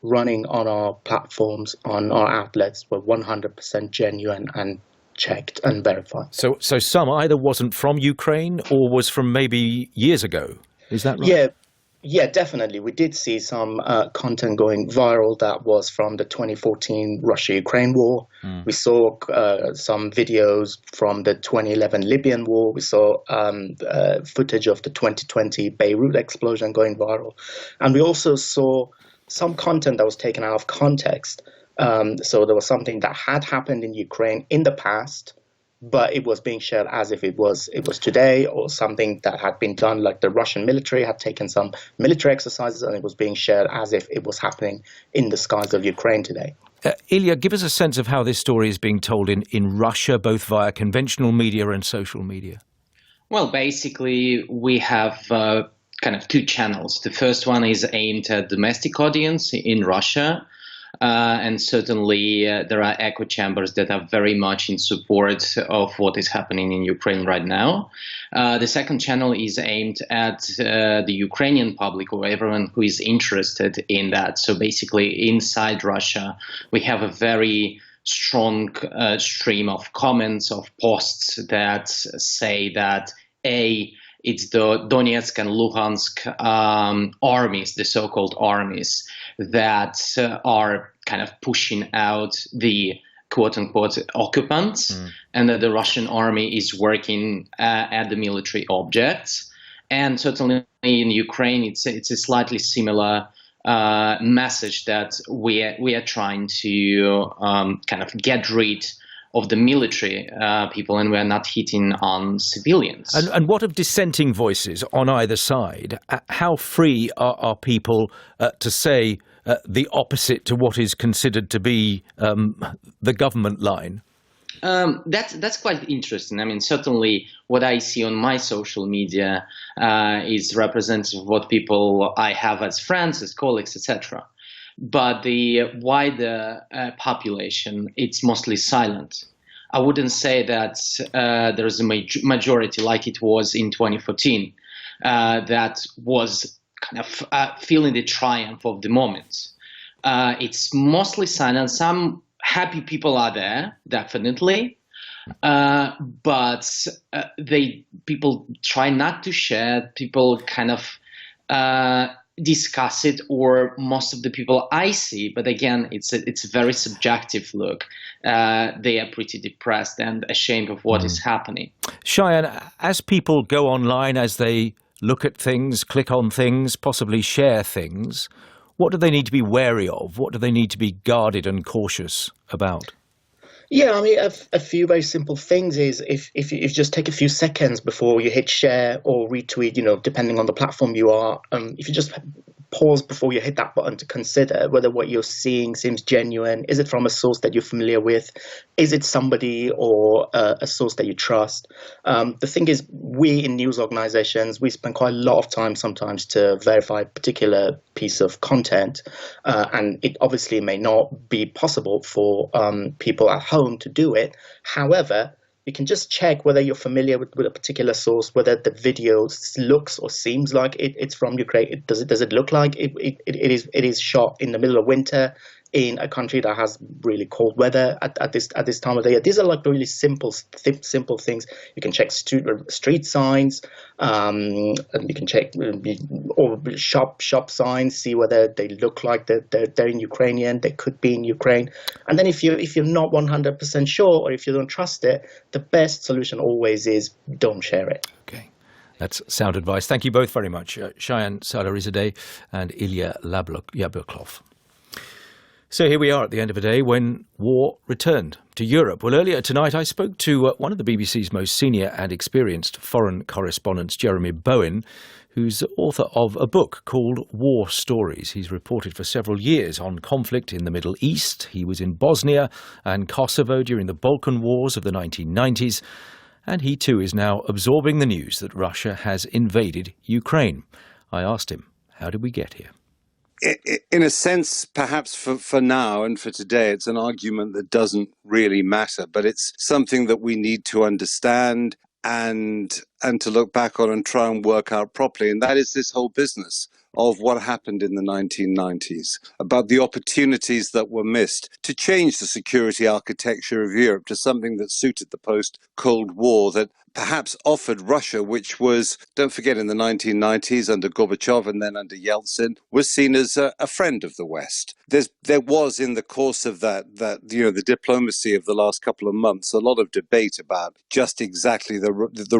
running on our platforms, on our outlets, were 100% genuine and checked and verified. So some either wasn't from Ukraine or was from maybe years ago. Is that right? Yeah, definitely. We did see some content going viral that was from the 2014 Russia-Ukraine war. We saw some videos from the 2011 Libyan war. We saw footage of the 2020 Beirut explosion going viral. And we also saw some content that was taken out of context. So there was something that had happened in Ukraine in the past, but it was being shared as if it was today, or something that had been done, like the Russian military had taken some military exercises and it was being shared as if it was happening in the skies of Ukraine today. Ilya, give us a sense of how this story is being told in Russia, both via conventional media and social media. Well, basically, we have kind of two channels. The first one is aimed at domestic audience in Russia. And certainly there are echo chambers that are very much in support of what is happening in Ukraine right now. The second channel is aimed at the Ukrainian public, or everyone who is interested in that. So basically inside Russia, we have a very strong stream of comments, of posts that say that it's the Donetsk and Luhansk armies, the so-called armies, that are kind of pushing out the quote-unquote occupants, and that the Russian army is working at the military objects. And certainly in Ukraine, it's a slightly similar message that we are trying to kind of get rid of the military people, and we're not hitting on civilians. And what of dissenting voices on either side? How free are people to say the opposite to what is considered to be the government line? That's quite interesting. I mean, certainly what I see on my social media is representative of what people I have as friends, as colleagues, etc. But the wider population, it's mostly silent. I wouldn't say that there's a majority like it was in 2014 that was kind of feeling the triumph of the moment. It's mostly silent. Some happy people are there, definitely, but people try not to share. People kind of discuss it, or most of the people I see, but again, it's a very subjective look. They are pretty depressed and ashamed of what is happening. Cheyenne, as people go online, as they look at things, click on things, possibly share things, what do they need to be wary of? What do they need to be guarded and cautious about? Yeah, I mean, a few very simple things is if you just take a few seconds before you hit share or retweet, depending on the platform you are, if you just pause before you hit that button to consider whether what you're seeing seems genuine. Is it from a source that you're familiar with? Is it somebody or a source that you trust? The thing is, we in news organizations, we spend quite a lot of time sometimes to verify a particular piece of content, and it obviously may not be possible for people at home to do it. However, you can just check whether you're familiar with a particular source, whether the video looks or seems like it's from Ukraine. Does it look like it is shot in the middle of winter in a country that has really cold weather at this time of the year? These are like really simple things. You can check street signs, and you can check or shop signs, see whether they look like they're in Ukrainian. They could be in Ukraine. And then if you're not 100% sure, or if you don't trust it, the best solution always is don't share it. Okay. That's sound advice. Thank you both very much, Cheyenne Salarizadeh and Ilya Yablokov. So here we are at the end of a day when war returned to Europe. Well, earlier tonight I spoke to one of the BBC's most senior and experienced foreign correspondents, Jeremy Bowen, who's author of a book called War Stories. He's reported for several years on conflict in the Middle East. He was in Bosnia and Kosovo during the Balkan Wars of the 1990s. And he too is now absorbing the news that Russia has invaded Ukraine. I asked him, how did we get here? In a sense, perhaps for now and for today, it's an argument that doesn't really matter, but it's something that we need to understand and to look back on and try and work out properly. And that is this whole business of what happened in the 1990s, about the opportunities that were missed to change the security architecture of Europe to something that suited the post-Cold War, that perhaps offered Russia, which was, don't forget, in the 1990s under Gorbachev and then under Yeltsin, was seen as a friend of the West. There was, in the course of the diplomacy of the last couple of months, a lot of debate about just exactly the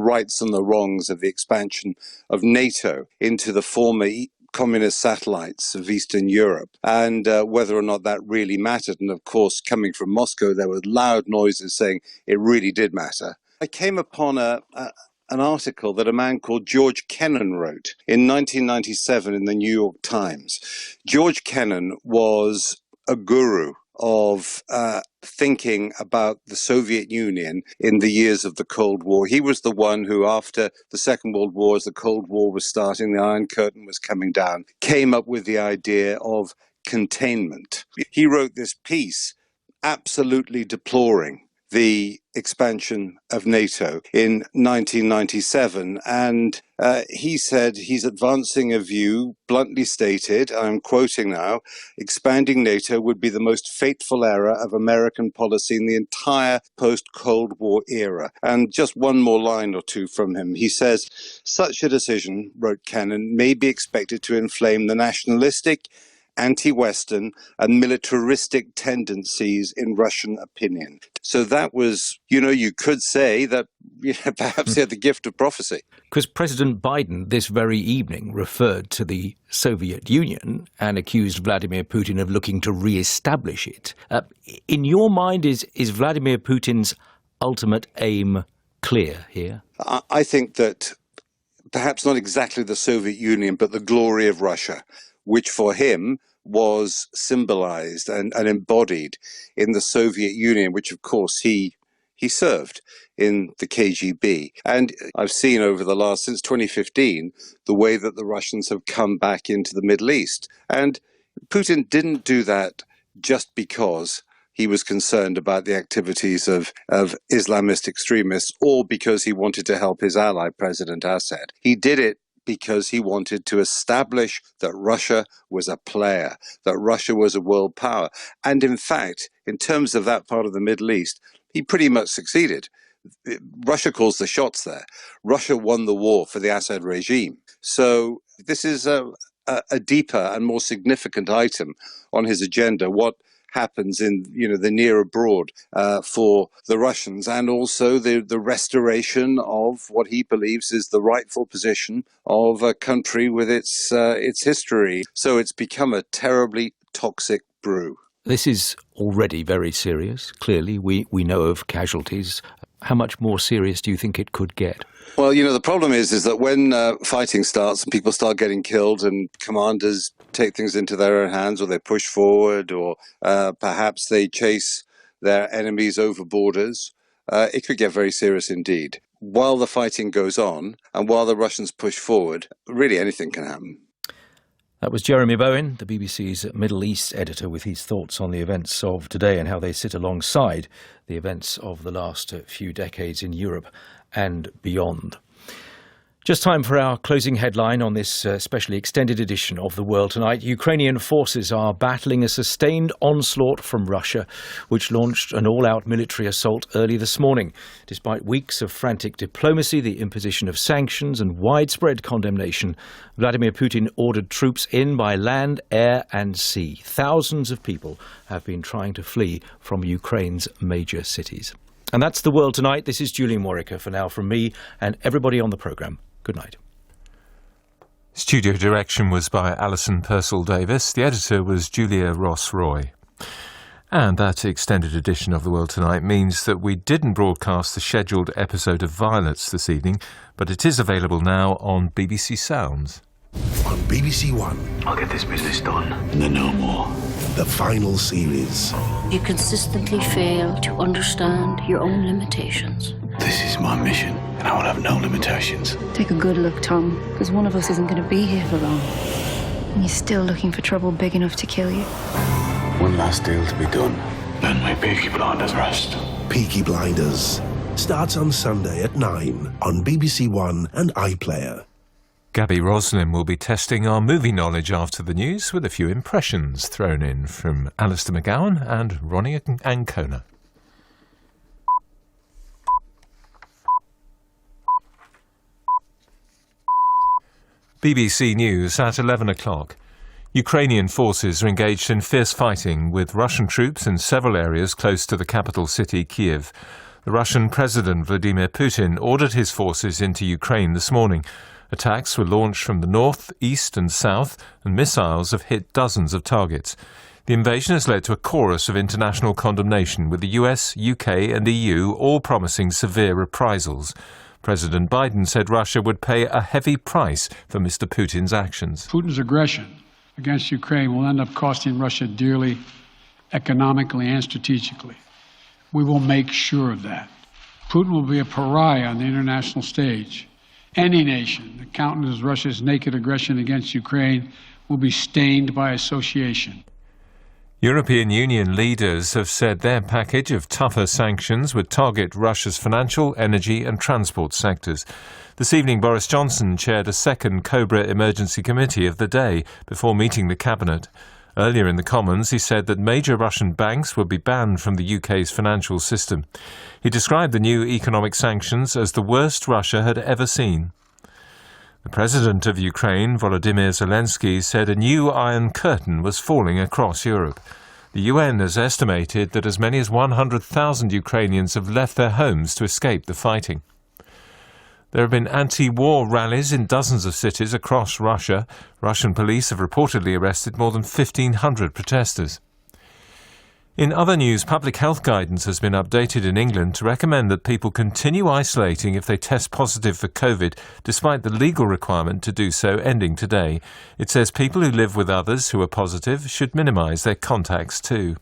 rights and the wrongs of the expansion of NATO into the former communist satellites of Eastern Europe, and whether or not that really mattered. And of course, coming from Moscow, there were loud noises saying it really did matter. I came upon an article that a man called George Kennan wrote in 1997 in the New York Times. George Kennan was a guru of thinking about the Soviet Union in the years of the Cold War. He was the one who, after the Second World War, as the Cold War was starting, the Iron Curtain was coming down, came up with the idea of containment. He wrote this piece absolutely deploring the expansion of NATO in 1997. And he said he's advancing a view, bluntly stated, I'm quoting now, expanding NATO would be the most fateful error of American policy in the entire post-Cold War era. And just one more line or two from him. He says, such a decision, wrote Kennan, may be expected to inflame the nationalistic, anti-Western and militaristic tendencies in Russian opinion. So that was, you could say that perhaps he had the gift of prophecy. Because President Biden this very evening referred to the Soviet Union and accused Vladimir Putin of looking to re-establish it. In your mind, is Vladimir Putin's ultimate aim clear here? I think that perhaps not exactly the Soviet Union, but the glory of Russia, which for him was symbolized and embodied in the Soviet Union, which of course he served in the KGB. And I've seen since 2015, the way that the Russians have come back into the Middle East. And Putin didn't do that just because he was concerned about the activities of Islamist extremists or because he wanted to help his ally, President Assad. He did it because he wanted to establish that Russia was a player, that Russia was a world power. And in fact, in terms of that part of the Middle East, he pretty much succeeded. Russia calls the shots there. Russia won the war for the Assad regime. So this is a deeper and more significant item on his agenda, what happens in the near abroad for the Russians, and also the restoration of what he believes is the rightful position of a country with its history. So it's become a terribly toxic brew. This is already very serious. Clearly, we know of casualties. How much more serious do you think it could get? Well, the problem is that when fighting starts and people start getting killed and commanders take things into their own hands, or they push forward, or perhaps they chase their enemies over borders, it could get very serious indeed. While the fighting goes on and while the Russians push forward, really anything can happen. That was Jeremy Bowen, the BBC's Middle East editor, with his thoughts on the events of today and how they sit alongside the events of the last few decades in Europe and beyond. Just time for our closing headline on this specially extended edition of The World Tonight. Ukrainian forces are battling a sustained onslaught from Russia, which launched an all-out military assault early this morning. Despite weeks of frantic diplomacy, the imposition of sanctions and widespread condemnation, Vladimir Putin ordered troops in by land, air and sea. Thousands of people have been trying to flee from Ukraine's major cities. And that's The World Tonight. This is Julian Morica for now from me and everybody on the programme. Good night. Studio direction was by Alison Purcell-Davis. The editor was Julia Ross-Roy. And that extended edition of The World Tonight means that we didn't broadcast the scheduled episode of Violets this evening, but it is available now on BBC Sounds. On BBC One. I'll get this business done. And then no more. The final series. You consistently fail to understand your own limitations. This is my mission, and I will have no limitations. Take a good look, Tom, because one of us isn't going to be here for long. And you're still looking for trouble big enough to kill you. One last deal to be done. Then my Peaky Blinders rest. Peaky Blinders. Starts on Sunday at 9 on BBC One and iPlayer. Gabby Roslin will be testing our movie knowledge after the news with a few impressions thrown in from Alistair McGowan and Ronnie Ancona. BBC News at 11 o'clock. Ukrainian forces are engaged in fierce fighting with Russian troops in several areas close to the capital city, Kiev. The Russian President Vladimir Putin ordered his forces into Ukraine this morning. Attacks were launched from the north, east and south, and missiles have hit dozens of targets. The invasion has led to a chorus of international condemnation, with the US, UK and EU all promising severe reprisals. President Biden said Russia would pay a heavy price for Mr. Putin's actions. Putin's aggression against Ukraine will end up costing Russia dearly, economically and strategically. We will make sure of that. Putin will be a pariah on the international stage. Any nation that countenances Russia's naked aggression against Ukraine will be stained by association. European Union leaders have said their package of tougher sanctions would target Russia's financial, energy and transport sectors. This evening, Boris Johnson chaired a second Cobra emergency committee of the day before meeting the cabinet. Earlier in the Commons, he said that major Russian banks would be banned from the UK's financial system. He described the new economic sanctions as the worst Russia had ever seen. The president of Ukraine, Volodymyr Zelensky, said a new Iron Curtain was falling across Europe. The UN has estimated that as many as 100,000 Ukrainians have left their homes to escape the fighting. There have been anti-war rallies in dozens of cities across Russia. Russian police have reportedly arrested more than 1,500 protesters. In other news, public health guidance has been updated in England to recommend that people continue isolating if they test positive for COVID, despite the legal requirement to do so ending today. It says people who live with others who are positive should minimise their contacts too.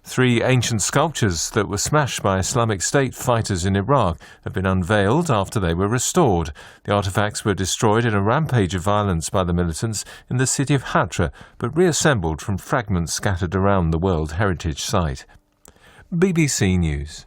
3 ancient sculptures that were smashed by Islamic State fighters in Iraq have been unveiled after they were restored. The artefacts were destroyed in a rampage of violence by the militants in the city of Hatra, but reassembled from fragments scattered around the World Heritage Site. BBC News.